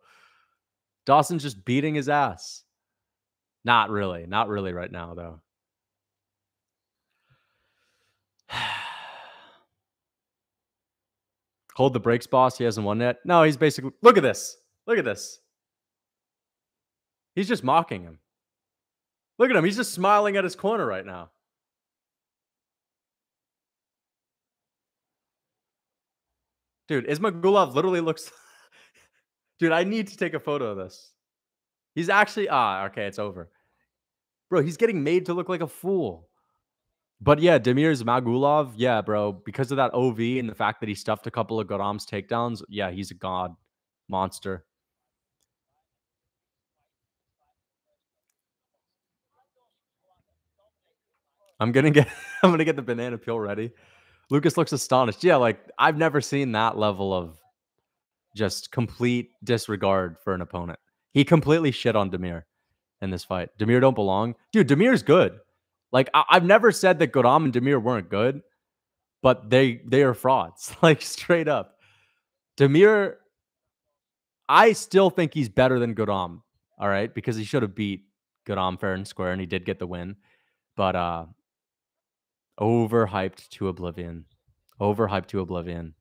Dawson's just beating his ass. Not really. Not really right now, though. Hold the brakes, boss. He hasn't won yet. No, he's basically... Look at this. Look at this. He's just mocking him. Look at him. He's just smiling at his corner right now. Dude, Ismagulov literally looks... Dude, I need to take a photo of this. He's actually... okay, it's over. Bro, he's getting made to look like a fool. But yeah, Demir's Magulov, yeah, bro, because of that OV and the fact that he stuffed a couple of Garam's takedowns, yeah, he's a god. Monster. I'm gonna get the banana peel ready. Lucas looks astonished. Yeah, like I've never seen that level of just complete disregard for an opponent. He completely shit on Demir in this fight. Demir don't belong. Dude, Demir's good. Like I've never said that Garam and Demir weren't good, but they are frauds. Like straight up. Demir, I still think he's better than Garam. All right, because he should have beat Garam fair and square, and he did get the win. But overhyped to oblivion. Overhyped to oblivion.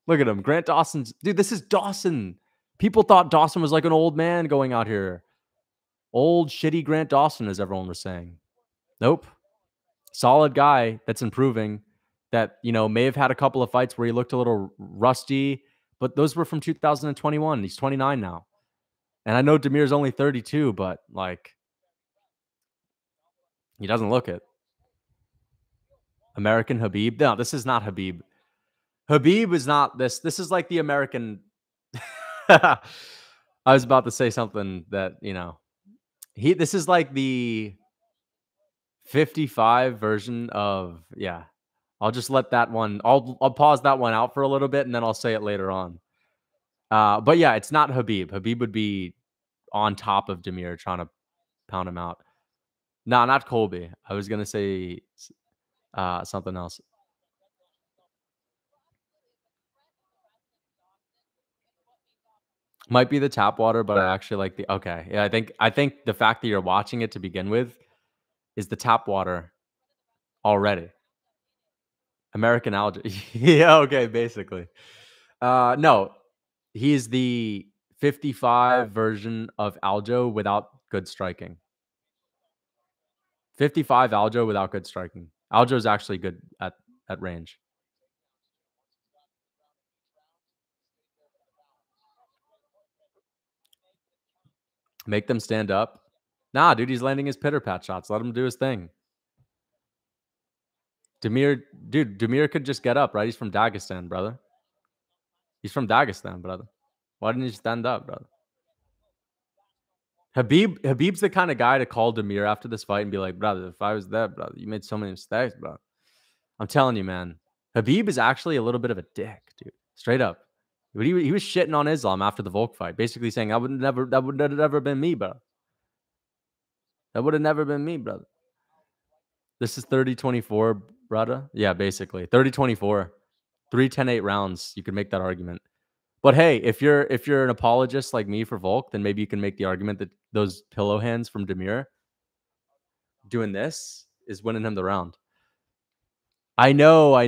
Look at him. Grant Dawson's... Dude, this is Dawson. People thought Dawson was like an old man going out here. Old, shitty Grant Dawson, as everyone was saying. Nope. Solid guy that's improving. That, may have had a couple of fights where he looked a little rusty. But those were from 2021. He's 29 now. And I know Demir's only 32, but, like... He doesn't look it. American Habib? No, this is not Habib. Habib is not this. This is like the American. I was about to say something that, this is like the 55 version of, yeah. I'll just let that one, I'll pause that one out for a little bit and then I'll say it later on. But yeah, it's not Habib. Habib would be on top of Demir trying to pound him out. No, not Colby. I was going to say something else. Might be the tap water, but I actually like the... Okay. Yeah, I think the fact that you're watching it to begin with is the tap water already. American algae. Yeah, okay, basically. No. He's the 55 version of Aljo without good striking. 55 Aljo without good striking. Aljo is actually good at range. Make them stand up. Nah, dude, he's landing his pitter pat shots. Let him do his thing. Demir could just get up, right? He's from Dagestan, brother. He's from Dagestan, brother. Why didn't he stand up, brother? Habib's the kind of guy to call Demir after this fight and be like, brother, if I was there, brother, you made so many mistakes, bro. I'm telling you, man. Habib is actually a little bit of a dick, dude. Straight up. He was shitting on Islam after the Volk fight, basically saying, that would have never been me, bro. That would have never been me, brother. This is 30-24, brother. Yeah, basically. 30-24. 3-10-8 rounds. You could make that argument. But hey, if you're an apologist like me for Volk, then maybe you can make the argument that those pillow hands from Demir doing this is winning him the round. I know. I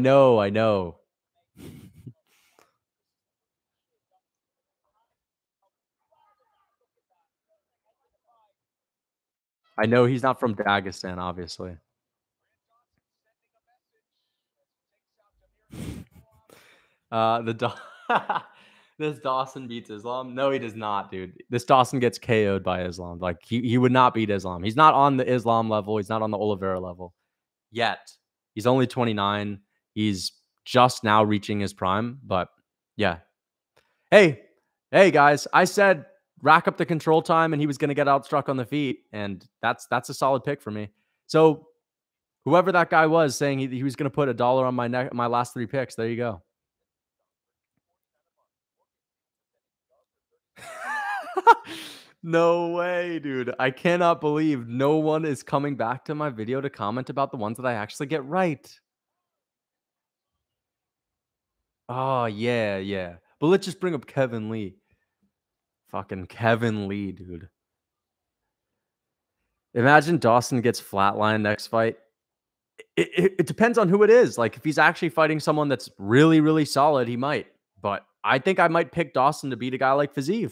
know he's not from Dagestan, obviously. This Dawson beats Islam. No, he does not, dude. This Dawson gets KO'd by Islam. Like he would not beat Islam. He's not on the Islam level. He's not on the Oliveira level yet. He's only 29. He's just now reaching his prime. But yeah. Hey, guys, I said rack up the control time and he was going to get outstruck on the feet. And that's a solid pick for me. So whoever that guy was saying he was going to put $1 on my last 3 picks, there you go. No way, dude. I cannot believe no one is coming back to my video to comment about the ones that I actually get right. Oh, yeah. But let's just bring up Kevin Lee. Fucking Kevin Lee, dude. Imagine Dawson gets flatlined next fight. It depends on who it is. Like, if he's actually fighting someone that's really, really solid, he might. But I think I might pick Dawson to beat a guy like Fiziev.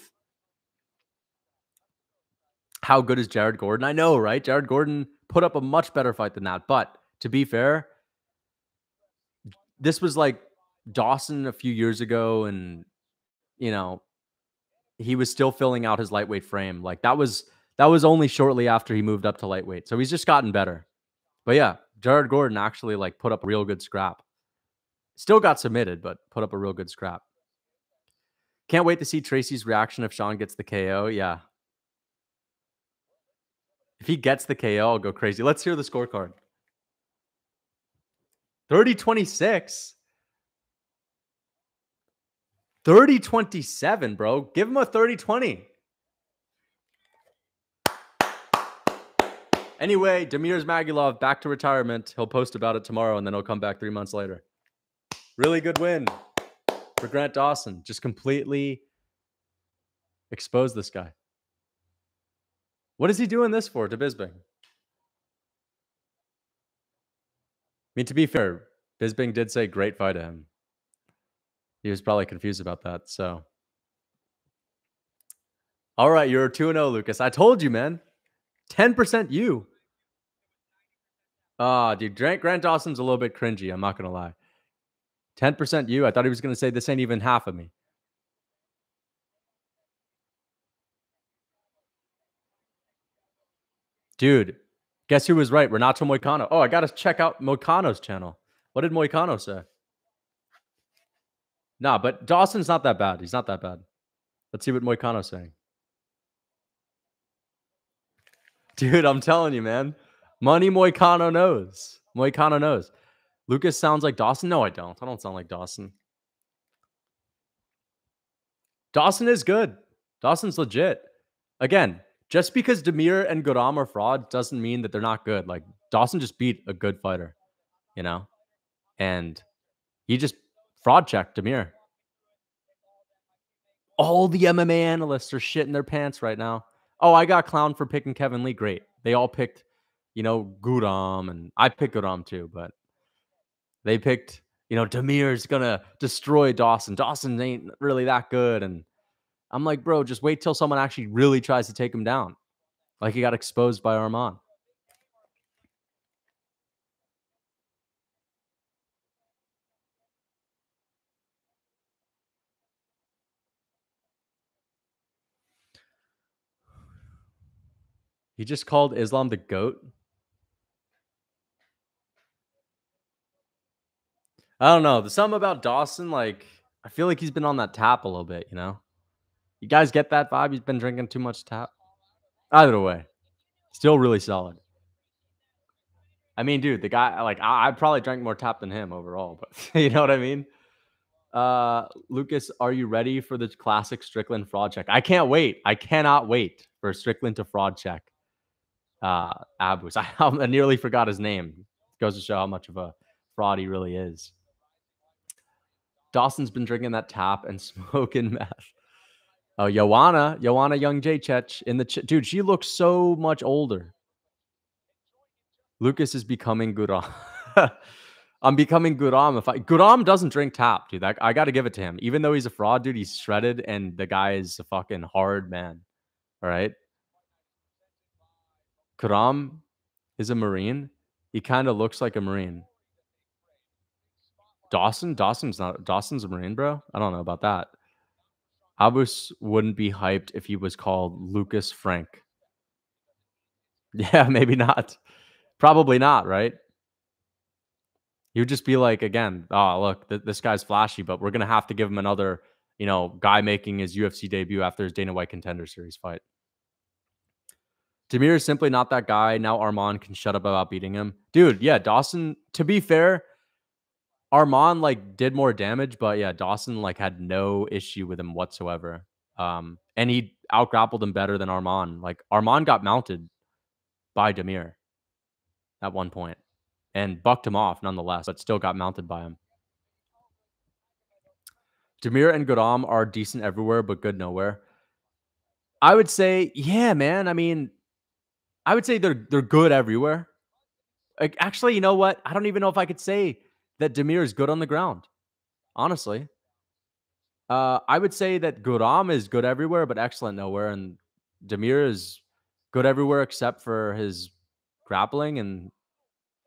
How good is Jared Gordon? I know, right? Jared Gordon put up a much better fight than that. But to be fair, this was like Dawson a few years ago, and you know, he was still filling out his lightweight frame. Like that was only shortly after he moved up to lightweight. So he's just gotten better. But yeah, Jared Gordon actually like put up a real good scrap. Still got submitted, but put up a real good scrap. Can't wait to see Tracy's reaction if Sean gets the KO. Yeah. If he gets the KO, I'll go crazy. Let's hear the scorecard. 30-26. 30-27, bro. Give him a 30-20. Anyway, Demir's Magomedov back to retirement. He'll post about it tomorrow, and then he'll come back 3 months later. Really good win for Grant Dawson. Just completely exposed this guy. What is he doing this for to Bisping? I mean, to be fair, Bisping did say great fight to him. He was probably confused about that, so. All right, you're 2-0, Lucas. I told you, man. 10% you. Dude, Grant Dawson's a little bit cringy. I'm not going to lie. 10% you. I thought he was going to say this ain't even half of me. Dude, guess who was right? Renato Moicano. Oh, I got to check out Moicano's channel. What did Moicano say? Nah, but Dawson's not that bad. He's not that bad. Let's see what Moicano's saying. Dude, I'm telling you, man. Money Moicano knows. Moicano knows. Lucas sounds like Dawson? No, I don't. I don't sound like Dawson. Dawson is good. Dawson's legit. Again, just because Demir and Guram are fraud doesn't mean that they're not good. Like, Dawson just beat a good fighter, you know? And he just fraud checked Demir. All the MMA analysts are shitting their pants right now. Oh, I got clowned for picking Kevin Lee. Great. They all picked, Guram, and I picked Guram too, but they picked, Demir's gonna destroy Dawson. Dawson ain't really that good. And I'm like, bro, just wait till someone actually really tries to take him down. Like he got exposed by Arman. He just called Islam the GOAT. I don't know. There's something about Dawson, like, I feel like he's been on that tap a little bit, you know? You guys get that vibe? He's been drinking too much tap? Either way, still really solid. I mean, dude, the guy, like, I probably drank more tap than him overall, but you know what I mean? Lucas, are you ready for the classic Strickland fraud check? I can't wait. I cannot wait for Strickland to fraud check Abus. I nearly forgot his name. It goes to show how much of a fraud he really is. Dawson's been drinking that tap and smoking meth. Oh, Joanna Young J Chech in the dude, she looks so much older. Lucas is becoming Guram. I'm becoming Guram. Guram doesn't drink tap, dude. I got to give it to him. Even though he's a fraud, dude, he's shredded, and the guy is a fucking hard man. All right. Guram is a Marine. He kind of looks like a Marine. Dawson's a Marine, bro. I don't know about that. Abus wouldn't be hyped if he was called Lucas Frank. Yeah, maybe not. Probably not, right? He would just be like, again, oh, look, this guy's flashy, but we're going to have to give him another, guy making his UFC debut after his Dana White Contender Series fight. Demir is simply not that guy. Now Armand can shut up about beating him. Dude, yeah, Dawson, to be fair, Armand, like, did more damage, but yeah, Dawson, like, had no issue with him whatsoever. And he out-grappled him better than Armand. Like, Armand got mounted by Demir at one point and bucked him off nonetheless, but still got mounted by him. Demir and Guram are decent everywhere, but good nowhere. I would say, yeah, man. I mean, I would say they're good everywhere. Like, actually, you know what? I don't even know if I could say that Demir is good on the ground. Honestly, I would say that Guram is good everywhere, but excellent nowhere, and Demir is good everywhere except for his grappling, and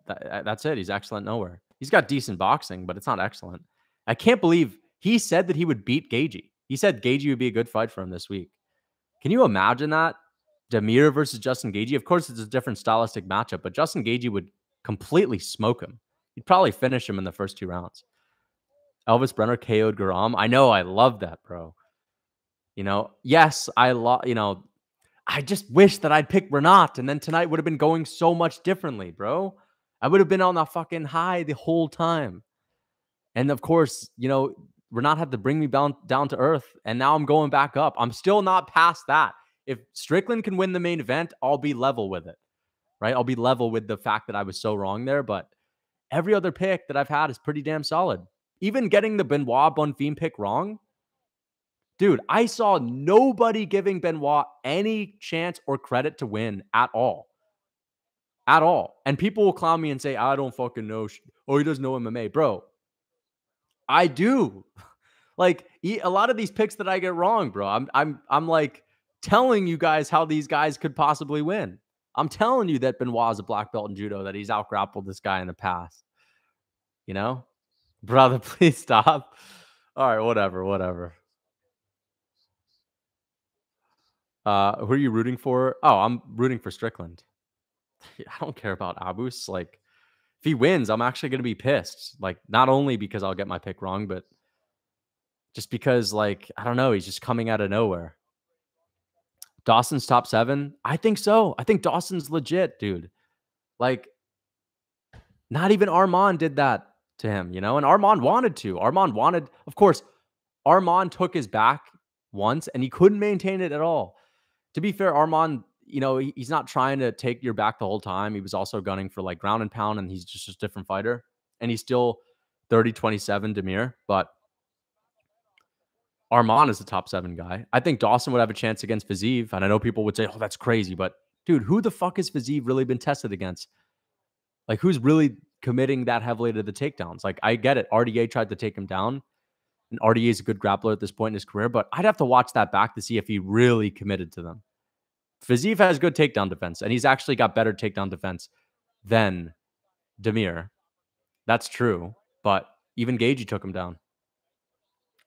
that's it. He's excellent nowhere. He's got decent boxing, but it's not excellent. I can't believe he said that he would beat Gagey. He said Gagey would be a good fight for him this week. Can you imagine that? Demir versus Justin Gagey. Of course, it's a different stylistic matchup, but Justin Gagey would completely smoke him. He'd probably finish him in the first 2 rounds. Elvis Brenner KO'd Guram. I know. I love that, bro. Yes, I just wish that I'd picked Renat, and then tonight would have been going so much differently, bro. I would have been on the fucking high the whole time. And of course, Renat had to bring me down to earth, and now I'm going back up. I'm still not past that. If Strickland can win the main event, I'll be level with it, right? I'll be level with the fact that I was so wrong there, but every other pick that I've had is pretty damn solid. Even getting the Benoit Bonfim pick wrong, dude, I saw nobody giving Benoit any chance or credit to win at all. At all. And people will clown me and say, I don't fucking know. Oh, he doesn't know MMA. Bro, I do. Like, a lot of these picks that I get wrong, bro, I'm like telling you guys how these guys could possibly win. I'm telling you that Benoit is a black belt in judo, that he's out-grappled this guy in the past. Brother, please stop. All right, whatever. Who are you rooting for? Oh, I'm rooting for Strickland. I don't care about Abus. Like, if he wins, I'm actually going to be pissed. Like, not only because I'll get my pick wrong, but just because, like, I don't know, he's just coming out of nowhere. Dawson's top 7? I think so. I think Dawson's legit, dude. Like, not even Armand did that to him, and Armand wanted to. Of course, Armand took his back once, and he couldn't maintain it at all. To be fair, Armand, he's not trying to take your back the whole time. He was also gunning for, like, ground and pound, and he's just a different fighter. And he's still 30-27 Demir, but Armand is the top 7 guy. I think Dawson would have a chance against Fiziev, and I know people would say, oh, that's crazy, but dude, who the fuck has Fiziev really been tested against? Like, who's really committing that heavily to the takedowns? Like, I get it. RDA tried to take him down, and RDA is a good grappler at this point in his career, but I'd have to watch that back to see if he really committed to them. Fiziev has good takedown defense, and he's actually got better takedown defense than Demir. That's true, but even Gagey took him down.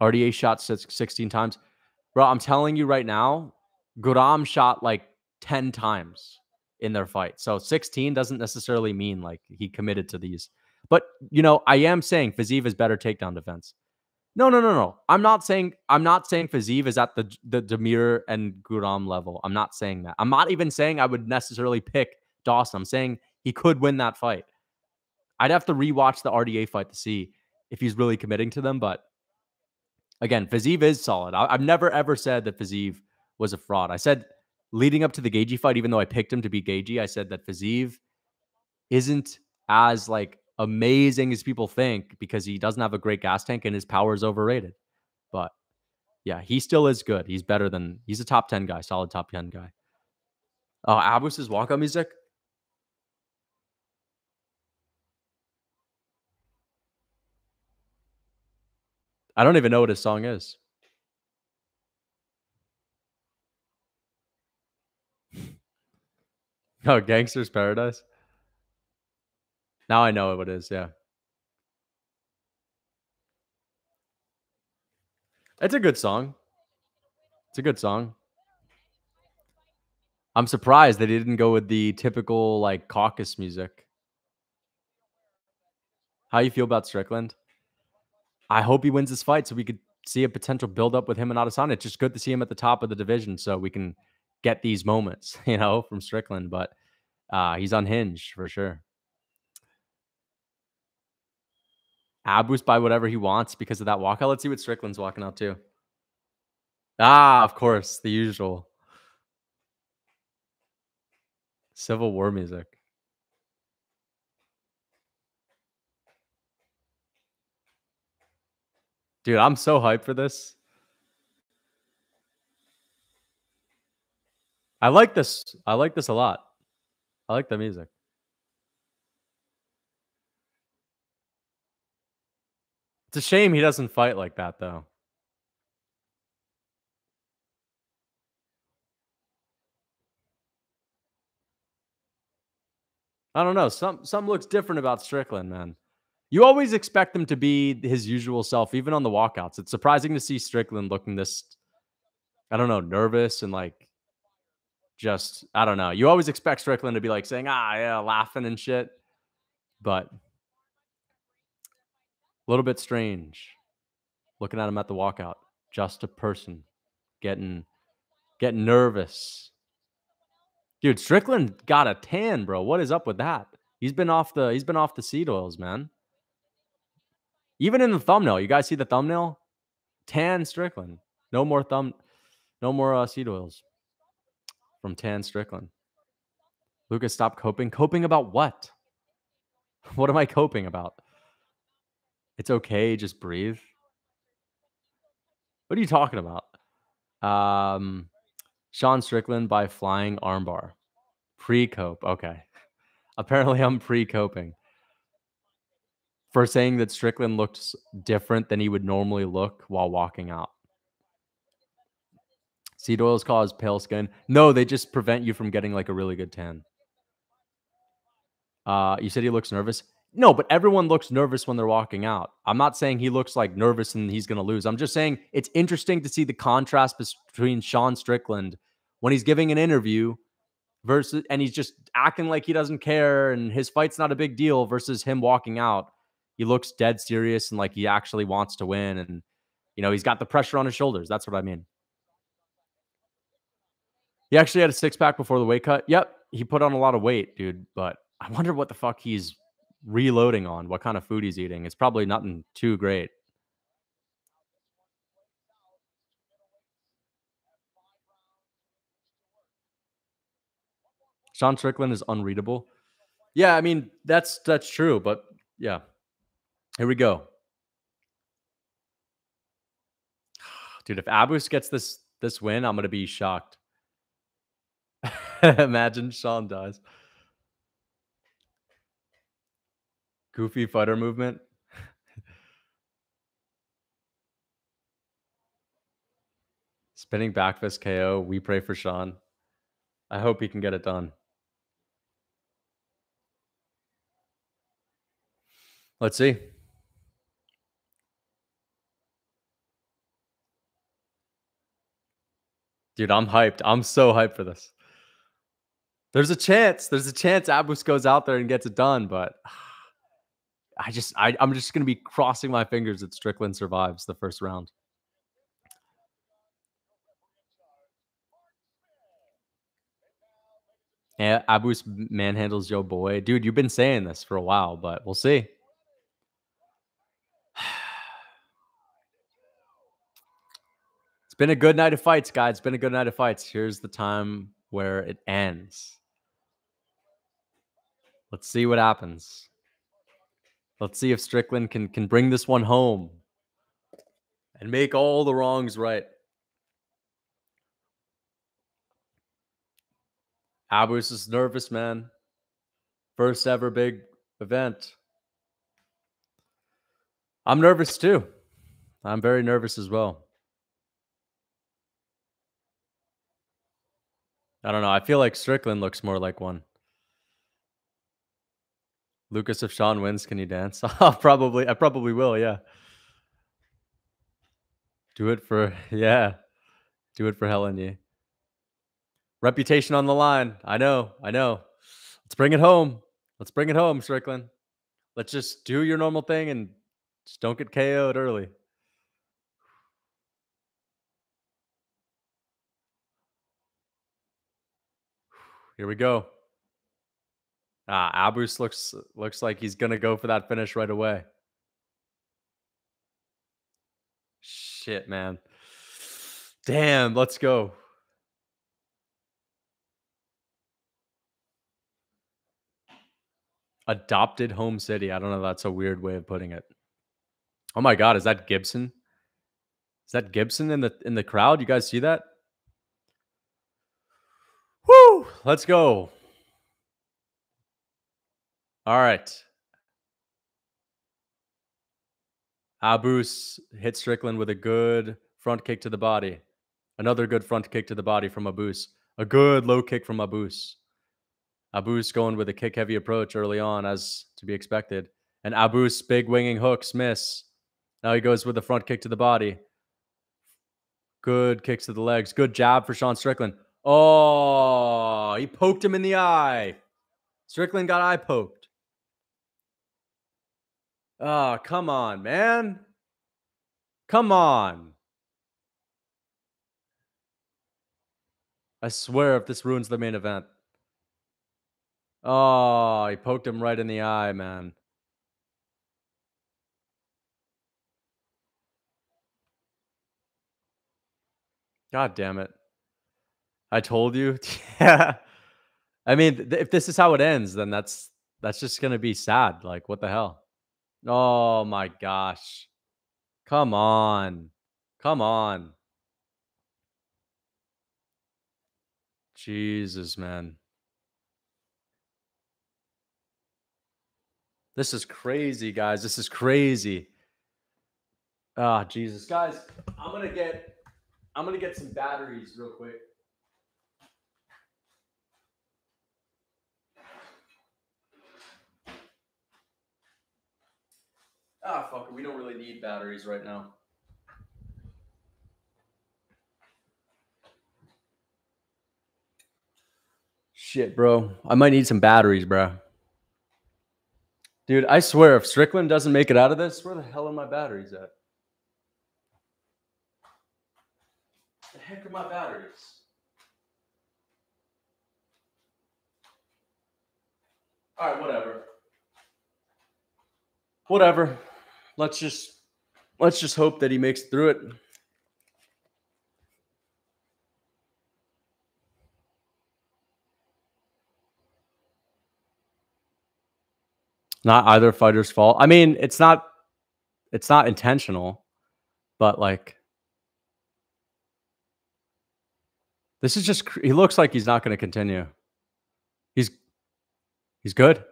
RDA shot 16 times. Bro, I'm telling you right now, Guram shot like 10 times. in their fight. So 16 doesn't necessarily mean like he committed to these. But I am saying Fiziev is better takedown defense. No, no, no, no. I'm not saying Fiziev is at the Demir and Guram level. I'm not saying that. I'm not even saying I would necessarily pick Dawson. I'm saying he could win that fight. I'd have to rewatch the RDA fight to see if he's really committing to them. But again, Fiziev is solid. I've never ever said that Fiziev was a fraud. I said leading up to the Gaethje fight, even though I picked him to beat Gaethje, I said that Fiziev isn't as like amazing as people think because he doesn't have a great gas tank and his power is overrated. But yeah, he still is good. He's a top 10 guy, solid top 10 guy. Oh, Abus's walkout music? I don't even know what his song is. Oh, Gangster's Paradise? Now I know what it is, yeah. It's a good song. It's a good song. I'm surprised they didn't go with the typical like caucus music. How you feel about Strickland? I hope he wins this fight so we could see a potential build up with him and Adesanya. It's just good to see him at the top of the division so we can get these moments, from Strickland. But he's unhinged for sure. Abus by whatever he wants because of that walkout. Let's see what Strickland's walking out to. Ah, of course, the usual. Civil War music. Dude, I'm so hyped for this. I like this. I like this a lot. I like the music. It's a shame he doesn't fight like that, though. I don't know. Some looks different about Strickland, man. You always expect him to be his usual self, even on the walkouts. It's surprising to see Strickland looking this, I don't know, nervous and like just, I don't know. You always expect Strickland to be like saying, yeah, laughing and shit. But a little bit strange looking at him at the walkout. Just a person getting nervous. Dude, Strickland got a tan, bro. What is up with that? He's been off the seed oils, man. Even in the thumbnail, you guys see the thumbnail? Tan Strickland. No more seed oils from Tan Strickland. Lucas, stop coping. Coping about what? What am I coping about? It's okay, just breathe. What are you talking about? Sean Strickland by flying armbar. Pre-cope. Okay. Apparently I'm pre-coping. For saying that Strickland looked different than he would normally look while walking out. Seed oils cause pale skin. No, they just prevent you from getting like a really good tan. You said he looks nervous. No, but everyone looks nervous when they're walking out. I'm not saying he looks like nervous and he's going to lose. I'm just saying it's interesting to see the contrast between Sean Strickland when he's giving an interview versus, and he's just acting like he doesn't care and his fight's not a big deal versus him walking out. He looks dead serious and like he actually wants to win. And, he's got the pressure on his shoulders. That's what I mean. He actually had a six pack before the weight cut. Yep. He put on a lot of weight, dude. But I wonder what the fuck he's reloading on, what kind of food he's eating. It's probably nothing too great. Sean Strickland is unreadable. Yeah, I mean, that's true. But yeah, here we go. Dude, if Abus gets this win, I'm going to be shocked. Imagine Sean dies. Goofy fighter movement. Spinning back fist KO. We pray for Sean. I hope he can get it done. Let's see. Dude, I'm hyped. I'm so hyped for this. There's a chance. There's a chance Abus goes out there and gets it done, but I'm just gonna be crossing my fingers that Strickland survives the first round. Yeah, Abus manhandles your boy. Dude, you've been saying this for a while, but we'll see. It's been a good night of fights, guys. It's been a good night of fights. Here's the time where it ends. Let's see what happens. Let's see if Strickland can bring this one home and make all the wrongs right. Abus is nervous, man. First ever big event. I'm nervous too. I'm very nervous as well. I don't know. I feel like Strickland looks more like one. Lucas, if Sean wins, can you dance? I probably will, yeah. Do it for, yeah. Do it for Helen Ye. Reputation on the line. I know. Let's bring it home. Let's bring it home, Strickland. Let's just do your normal thing and just don't get KO'd early. Here we go. Abus looks like he's gonna go for that finish right away. Shit, man. Damn, let's go. Adopted home city. I don't know. That's a weird way of putting it. Oh my god, is that Gibson? Is that Gibson in the crowd? You guys see that? Woo! Let's go. All right. Abus hit Strickland with a good front kick to the body. Another good front kick to the body from Abus. A good low kick from Abus. Abus going with a kick-heavy approach early on, as to be expected. And Abus, big winging hooks, miss. Now he goes with the front kick to the body. Good kicks to the legs. Good jab for Sean Strickland. Oh, he poked him in the eye. Strickland got eye poked. Oh, come on, man. Come on. I swear if this ruins the main event. Oh, he poked him right in the eye, man. God damn it. I told you. Yeah. I mean, if this is how it ends, then that's just going to be sad. Like, what the hell? Oh my gosh. Come on. Come on. Jesus, man. This is crazy, guys. This is crazy. Ah, Jesus. Guys, I'm going to get some batteries real quick. Ah, fuck it. We don't really need batteries right now. Shit, bro. I might need some batteries, bro. Dude, I swear, if Strickland doesn't make it out of this, where the hell are my batteries at? The heck are my batteries? All right, whatever. Whatever. Let's just hope that he makes it through it. Not either fighter's fault. I mean, it's not intentional, but like this is just he looks like he's not going to continue. He's good.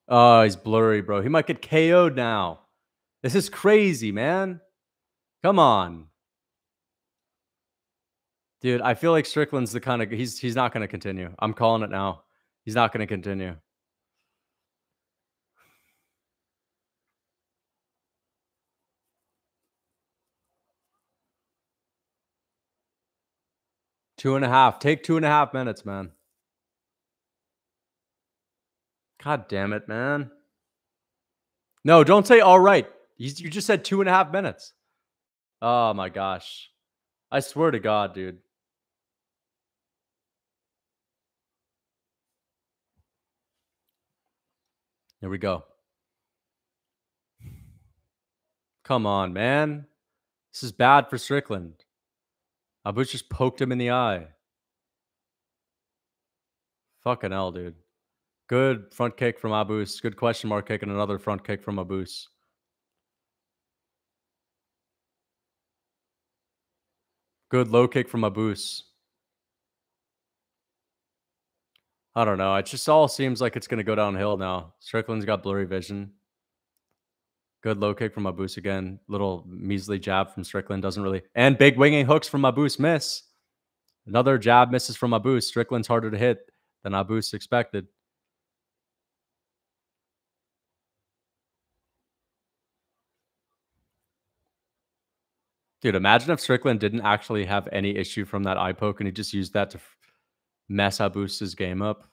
Oh, he's blurry, bro. He might get KO'd now. This is crazy, man. Come on. Dude, I feel like Strickland's the kind of he's not going to continue. I'm calling it now. He's not going to continue. 2.5. Take 2.5 minutes, man. God damn it, man. No, don't say all right. You just said 2.5 minutes. Oh my gosh. I swear to God, dude. Here we go. Come on, man. This is bad for Strickland. Abu's just poked him in the eye. Fucking hell, dude. Good front kick from Abus. Good question mark kick and another front kick from Abus. Good low kick from Abus. I don't know. It just all seems like it's going to go downhill now. Strickland's got blurry vision. Good low kick from Abus again. Little measly jab from Strickland. Doesn't really. And big winging hooks from Abus miss. Another jab misses from Abus. Strickland's harder to hit than Abus expected. Dude, imagine if Strickland didn't actually have any issue from that eye poke and he just used that to mess Abus's game up.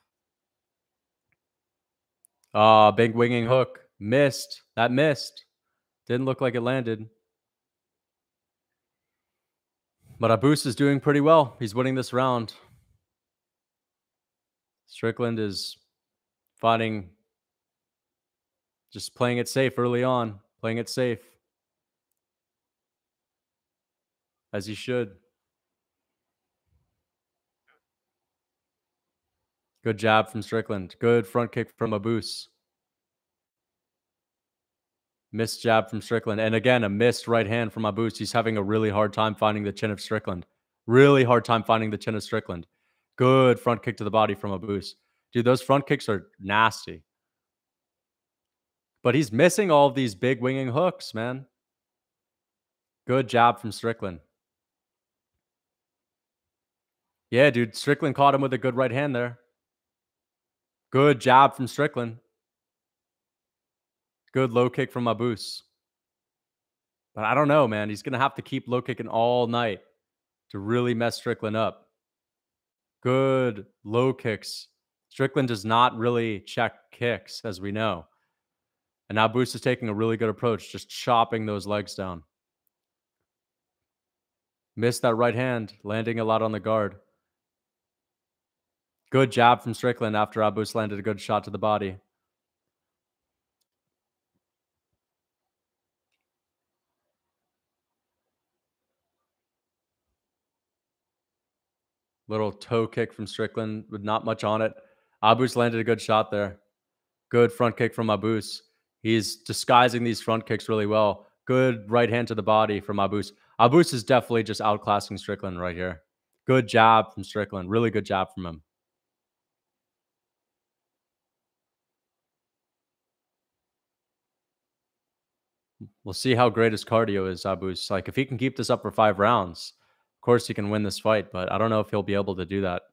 Big winging hook. Missed. That missed. Didn't look like it landed. But Abus is doing pretty well. He's winning this round. Strickland is fighting, just playing it safe early on. Playing it safe. As he should. Good jab from Strickland. Good front kick from Abus. Missed jab from Strickland. And again, a missed right hand from Abus. He's having a really hard time finding the chin of Strickland. Really hard time finding the chin of Strickland. Good front kick to the body from Abus. Dude, those front kicks are nasty. But he's missing all of these big winging hooks, man. Good jab from Strickland. Yeah, dude. Strickland caught him with a good right hand there. Good jab from Strickland. Good low kick from Abus. But I don't know, man. He's going to have to keep low kicking all night to really mess Strickland up. Good low kicks. Strickland does not really check kicks, as we know. And now Abus is taking a really good approach, just chopping those legs down. Missed that right hand, landing a lot on the guard. Good jab from Strickland after Abus landed a good shot to the body. Little toe kick from Strickland with not much on it. Abus landed a good shot there. Good front kick from Abus. He's disguising these front kicks really well. Good right hand to the body from Abus. Abus is definitely just outclassing Strickland right here. Good jab from Strickland. Really good jab from him. We'll see how great his cardio is, Abus. Like, if he can keep this up for 5 rounds, of course he can win this fight, but I don't know if he'll be able to do that.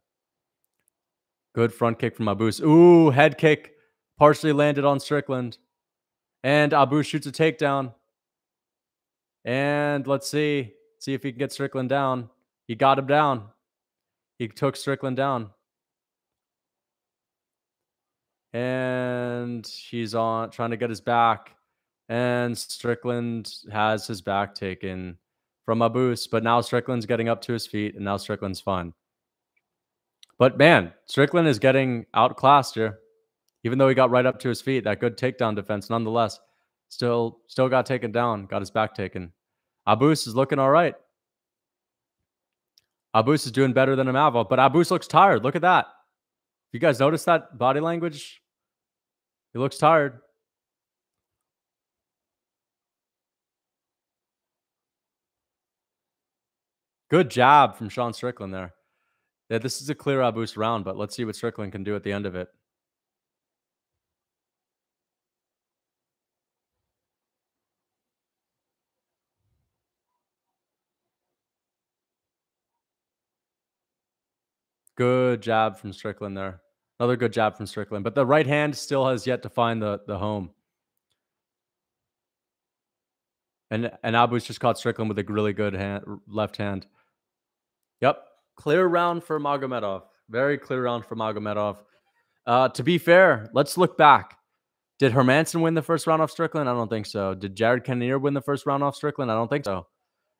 Good front kick from Abus. Ooh, head kick. Partially landed on Strickland. And Abus shoots a takedown. And let's see. See if he can get Strickland down. He got him down. He took Strickland down. And he's on trying to get his back. And Strickland has his back taken from Abus. But now Strickland's getting up to his feet. And now Strickland's fine. But man, Strickland is getting outclassed here. Even though he got right up to his feet, that good takedown defense, nonetheless, still got taken down, got his back taken. Abus is looking all right. Abus is doing better than Magomedov, but Abus looks tired. Look at that. You guys notice that body language? He looks tired. Good jab from Sean Strickland there. Yeah, this is a clear Abus round, but let's see what Strickland can do at the end of it. Good jab from Strickland there. Another good jab from Strickland. But the right hand still has yet to find the home. And Abus just caught Strickland with a really good left hand. Yep. Clear round for Magomedov. Very clear round for Magomedov. To be fair, let's look back. Did Hermanson win the first round off Strickland? I don't think so. Did Jared Cannonier win the first round off Strickland? I don't think so.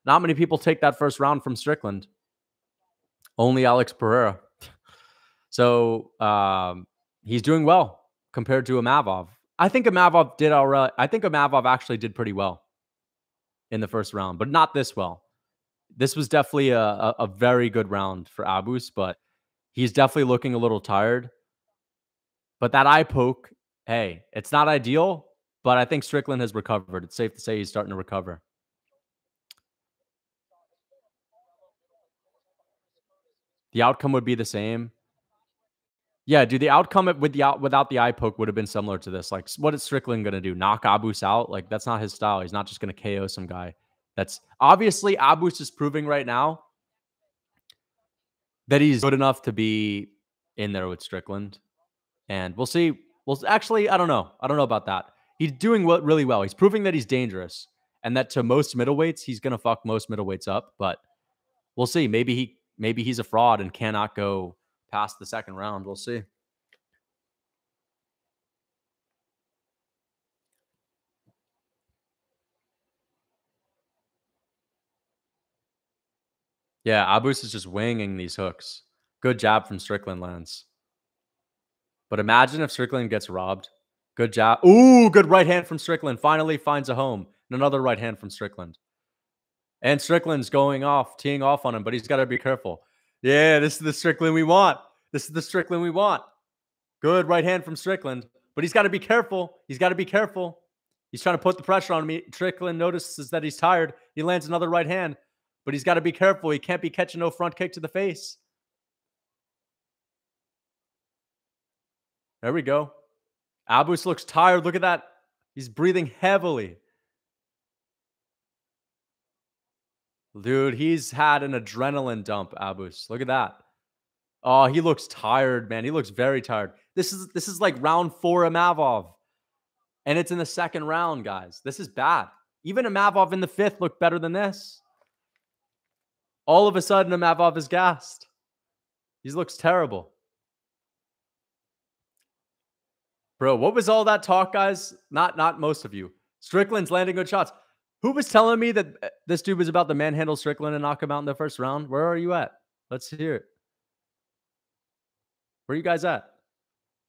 Not many people take that first round from Strickland. Only Alex Pereira. So he's doing well compared to Amavov. I think Amavov did all right. I think Amavov actually did pretty well in the first round, but not this well. This was definitely a very good round for Abus, but he's definitely looking a little tired. But that eye poke, hey, it's not ideal, but I think Strickland has recovered. It's safe to say he's starting to recover. The outcome would be the same. Yeah, dude, the outcome without the eye poke would have been similar to this. Like, what is Strickland going to do? Knock Abus out? Like, that's not his style. He's not just going to KO some guy. That's obviously Abus is proving right now that he's good enough to be in there with Strickland. And we'll see. Well, actually, I don't know. I don't know about that. He's doing really well. He's proving that he's dangerous and that to most middleweights, he's going to fuck most middleweights up. But we'll see. Maybe he's a fraud and cannot go past the second round. We'll see. Yeah, Abus is just winging these hooks. Good jab from Strickland lands. But imagine if Strickland gets robbed. Good jab. Ooh, good right hand from Strickland. Finally finds a home. And another right hand from Strickland. And Strickland's going off, teeing off on him, but he's got to be careful. Yeah, this is the Strickland we want. This is the Strickland we want. Good right hand from Strickland, but he's got to be careful. He's got to be careful. He's trying to put the pressure on me. Strickland notices that he's tired. He lands another right hand, but he's got to be careful. He can't be catching no front kick to the face. There we go. Abus looks tired. Look at that. He's breathing heavily. Dude, he's had an adrenaline dump, Abus. Look at that. Oh, he looks tired, man. He looks very tired. This is like round 4 Amavov. And it's in the second round, guys. This is bad. Even Amavov in the 5th looked better than this. All of a sudden, Amavov is gassed. He looks terrible. Bro, what was all that talk, guys? Not most of you. Strickland's landing good shots. Who was telling me that this dude was about to manhandle Strickland and knock him out in the first round? Where are you at? Let's hear it. Where are you guys at?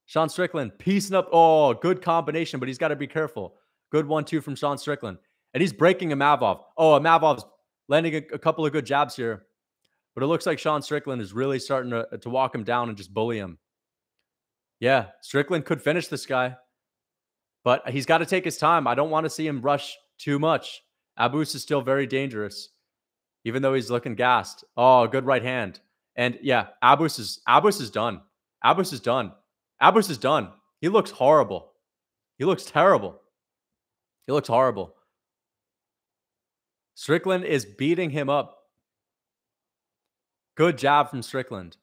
Sean Strickland piecing up. Oh, good combination, but he's got to be careful. Good 1-2 from Sean Strickland. And he's breaking Amavov. Oh, Amavov's landing a couple of good jabs here. But it looks like Sean Strickland is really starting to walk him down and just bully him. Yeah, Strickland could finish this guy. But he's got to take his time. I don't want to see him rush too much. Abus is still very dangerous, even though he's looking gassed. Oh, good right hand. And yeah, Abus is done. Abus is done. Abus is done. He looks horrible. He looks terrible. He looks horrible. Strickland is beating him up. Good jab from Strickland.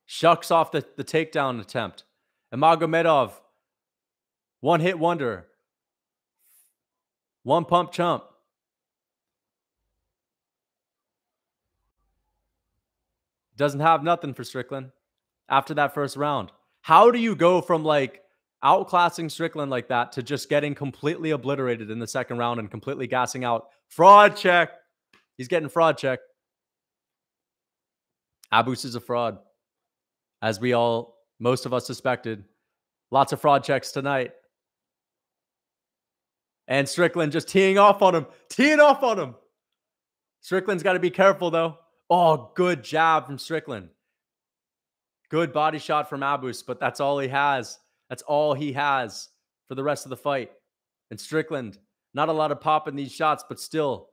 Shucks off the takedown attempt. And Magomedov, one hit wonder. One pump chump. Doesn't have nothing for Strickland after that first round. How do you go from like outclassing Strickland like that to just getting completely obliterated in the second round and completely gassing out? Fraud check. He's getting fraud check. Abus is a fraud, as most of us suspected. Lots of fraud checks tonight. And Strickland just teeing off on him. Teeing off on him. Strickland's got to be careful, though. Oh, good jab from Strickland. Good body shot from Abus, but that's all he has. That's all he has for the rest of the fight. And Strickland, not a lot of pop in these shots, but still,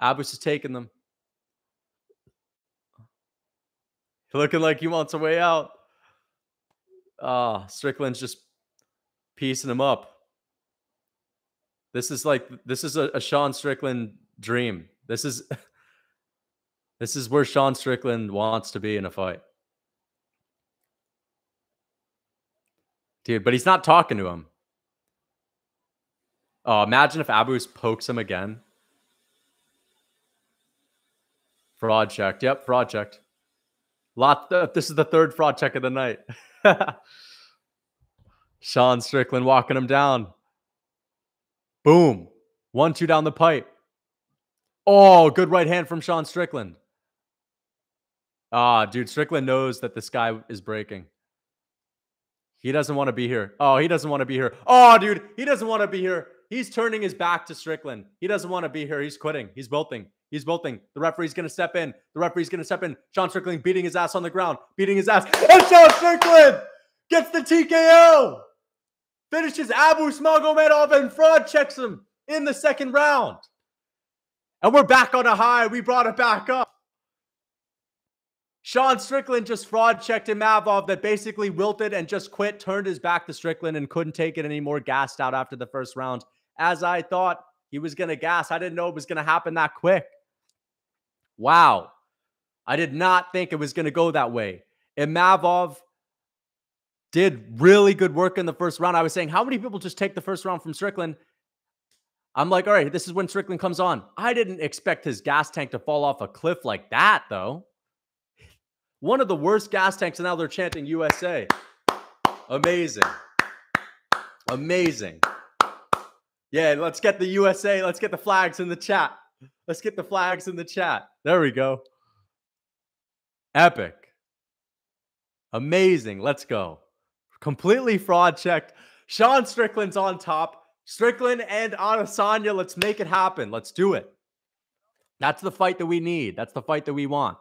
Abus is taking them. Looking like he wants a way out. Strickland's just piecing him up. This is a Sean Strickland dream. This is where Sean Strickland wants to be in a fight. Dude, but he's not talking to him. Oh, imagine if Abus pokes him again. Fraud checked. Yep, fraud checked. This is the third fraud check of the night. Sean Strickland walking him down. Boom. 1-2 down the pipe. Oh, good right hand from Sean Strickland. Ah, dude, Strickland knows that this guy is breaking. He doesn't want to be here. Oh, he doesn't want to be here. Oh, dude, he doesn't want to be here. He's turning his back to Strickland. He doesn't want to be here. He's quitting. He's bolting. He's bolting. The referee's going to step in. The referee's going to step in. Sean Strickland beating his ass on the ground. Beating his ass. And Sean Strickland gets the TKO. Finishes Abus Magomedov and fraud checks him in the second round. And we're back on a high. We brought it back up. Sean Strickland just fraud checked Magomedov that basically wilted and just quit, turned his back to Strickland and couldn't take it anymore, gassed out after the first round. As I thought he was going to gas. I didn't know it was going to happen that quick. Wow. I did not think it was going to go that way. And Magomedov did really good work in the first round. I was saying, how many people just take the first round from Strickland? I'm like, all right, this is when Strickland comes on. I didn't expect his gas tank to fall off a cliff like that, though. One of the worst gas tanks, and now they're chanting USA. Amazing. Amazing. Yeah, let's get the USA. Let's get the flags in the chat. Let's get the flags in the chat. There we go. Epic. Amazing. Let's go. Completely fraud checked. Sean Strickland's on top. Strickland and Adesanya, let's make it happen. Let's do it. That's the fight that we need. That's the fight that we want.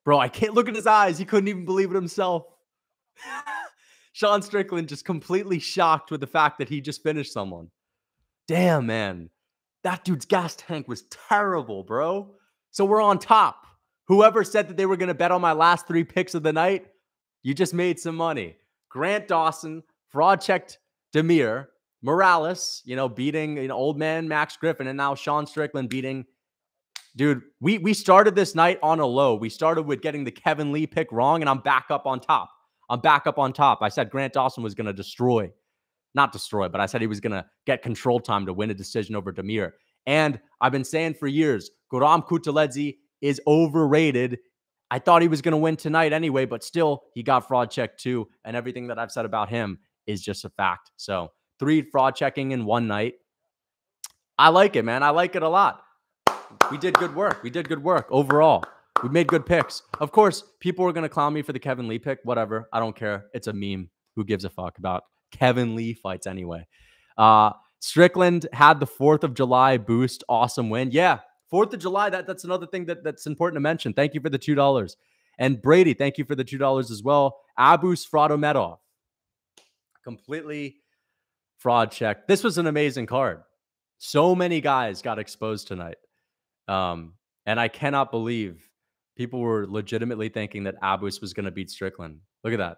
Bro, I can't look at his eyes. He couldn't even believe it himself. Sean Strickland just completely shocked with the fact that he just finished someone. Damn, man. That dude's gas tank was terrible, bro. So we're on top. Whoever said that they were going to bet on my last 3 picks of the night, you just made some money. Grant Dawson, fraud checked Demir, Morales, beating old man Max Griffin, and now Sean Strickland beating. Dude, we started this night on a low. We started with getting the Kevin Lee pick wrong, and I'm back up on top. I'm back up on top. I said Grant Dawson was going to destroy. Not destroy, but I said he was going to get control time to win a decision over Demir. And I've been saying for years, Guram Kutateladze is overrated. I thought he was going to win tonight anyway, but still, he got fraud checked too. And everything that I've said about him is just a fact. So 3 fraud checking in one night. I like it, man. I like it a lot. We did good work. We did good work overall. We made good picks. Of course, people were going to clown me for the Kevin Lee pick. Whatever. I don't care. It's a meme. Who gives a fuck about Kevin Lee fights anyway? Strickland had the 4th of July boost. Awesome win. Yeah, 4th of July. That's another thing that's important to mention. Thank you for the $2. And Brady, thank you for the $2 as well. Abus Fraudomedov. Completely fraud check. This was an amazing card. So many guys got exposed tonight. And I cannot believe people were legitimately thinking that Abus was going to beat Strickland. Look at that.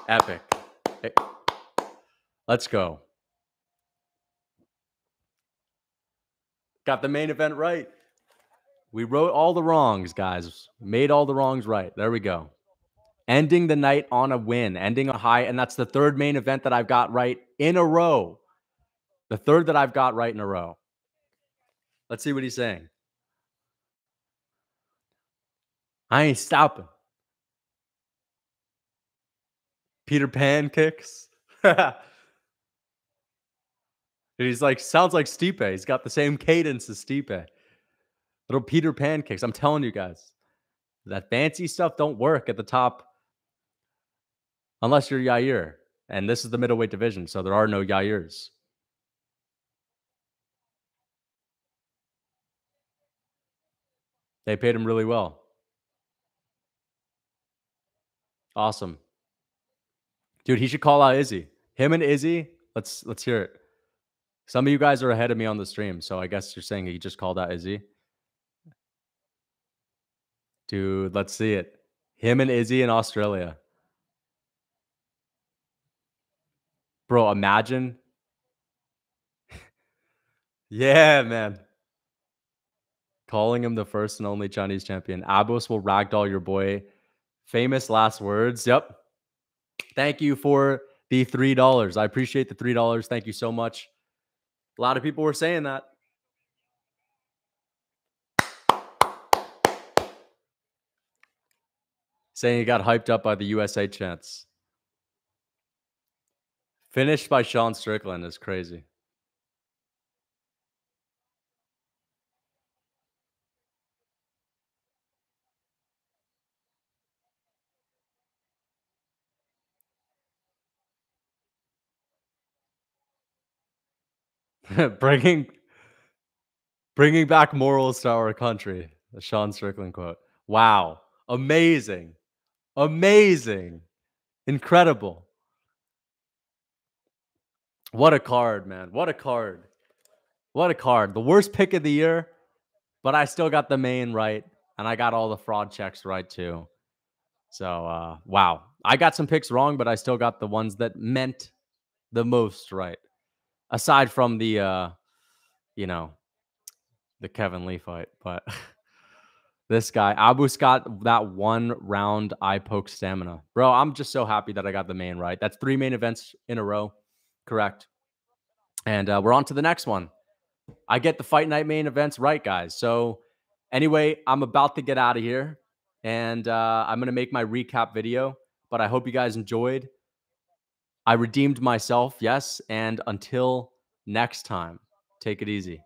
Epic. Hey. Let's go. Got the main event right. We wrote all the wrongs, guys. Made all the wrongs right. There we go. Ending the night on a win. Ending a high. And that's the 3rd main event that I've got right in a row. The 3rd that I've got right in a row. Let's see what he's saying. I ain't stopping. Peter Pan kicks. He's like, sounds like Stipe. He's got the same cadence as Stipe. Little Peter Pan kicks. I'm telling you guys, that fancy stuff don't work at the top unless you're Yair. And this is the middleweight division, so there are no Yairs. They paid him really well. Awesome. Dude, he should call out Izzy. Him and Izzy, let's hear it. Some of you guys are ahead of me on the stream, so I guess you're saying he just called out Izzy. Dude, let's see it. Him and Izzy in Australia. Bro, imagine. Yeah, man. Calling him the first and only Chinese champion. Abus will ragdoll your boy. Famous last words. Yep. Thank you for the $3. I appreciate the $3. Thank you so much. A lot of people were saying that. Saying he got hyped up by the USA chants. Finished by Sean Strickland is crazy. bringing bringing back morals to our country. The Sean Strickland quote. Wow. Amazing. Amazing. Incredible. What a card, man. What a card. What a card. The worst pick of the year, but I still got the main right. And I got all the fraud checks right too. So wow. I got some picks wrong, but I still got the ones that meant the most right. Aside from the you know, the Kevin Lee fight. But this guy, Abu's got that one round eye poke stamina. Bro, I'm just so happy that I got the main right. That's 3 main events in a row. Correct. And we're on to the next one. I get the fight night main events right, guys. So anyway, I'm about to get out of here. And I'm going to make my recap video. But I hope you guys enjoyed. I redeemed myself, yes. And until next time, take it easy.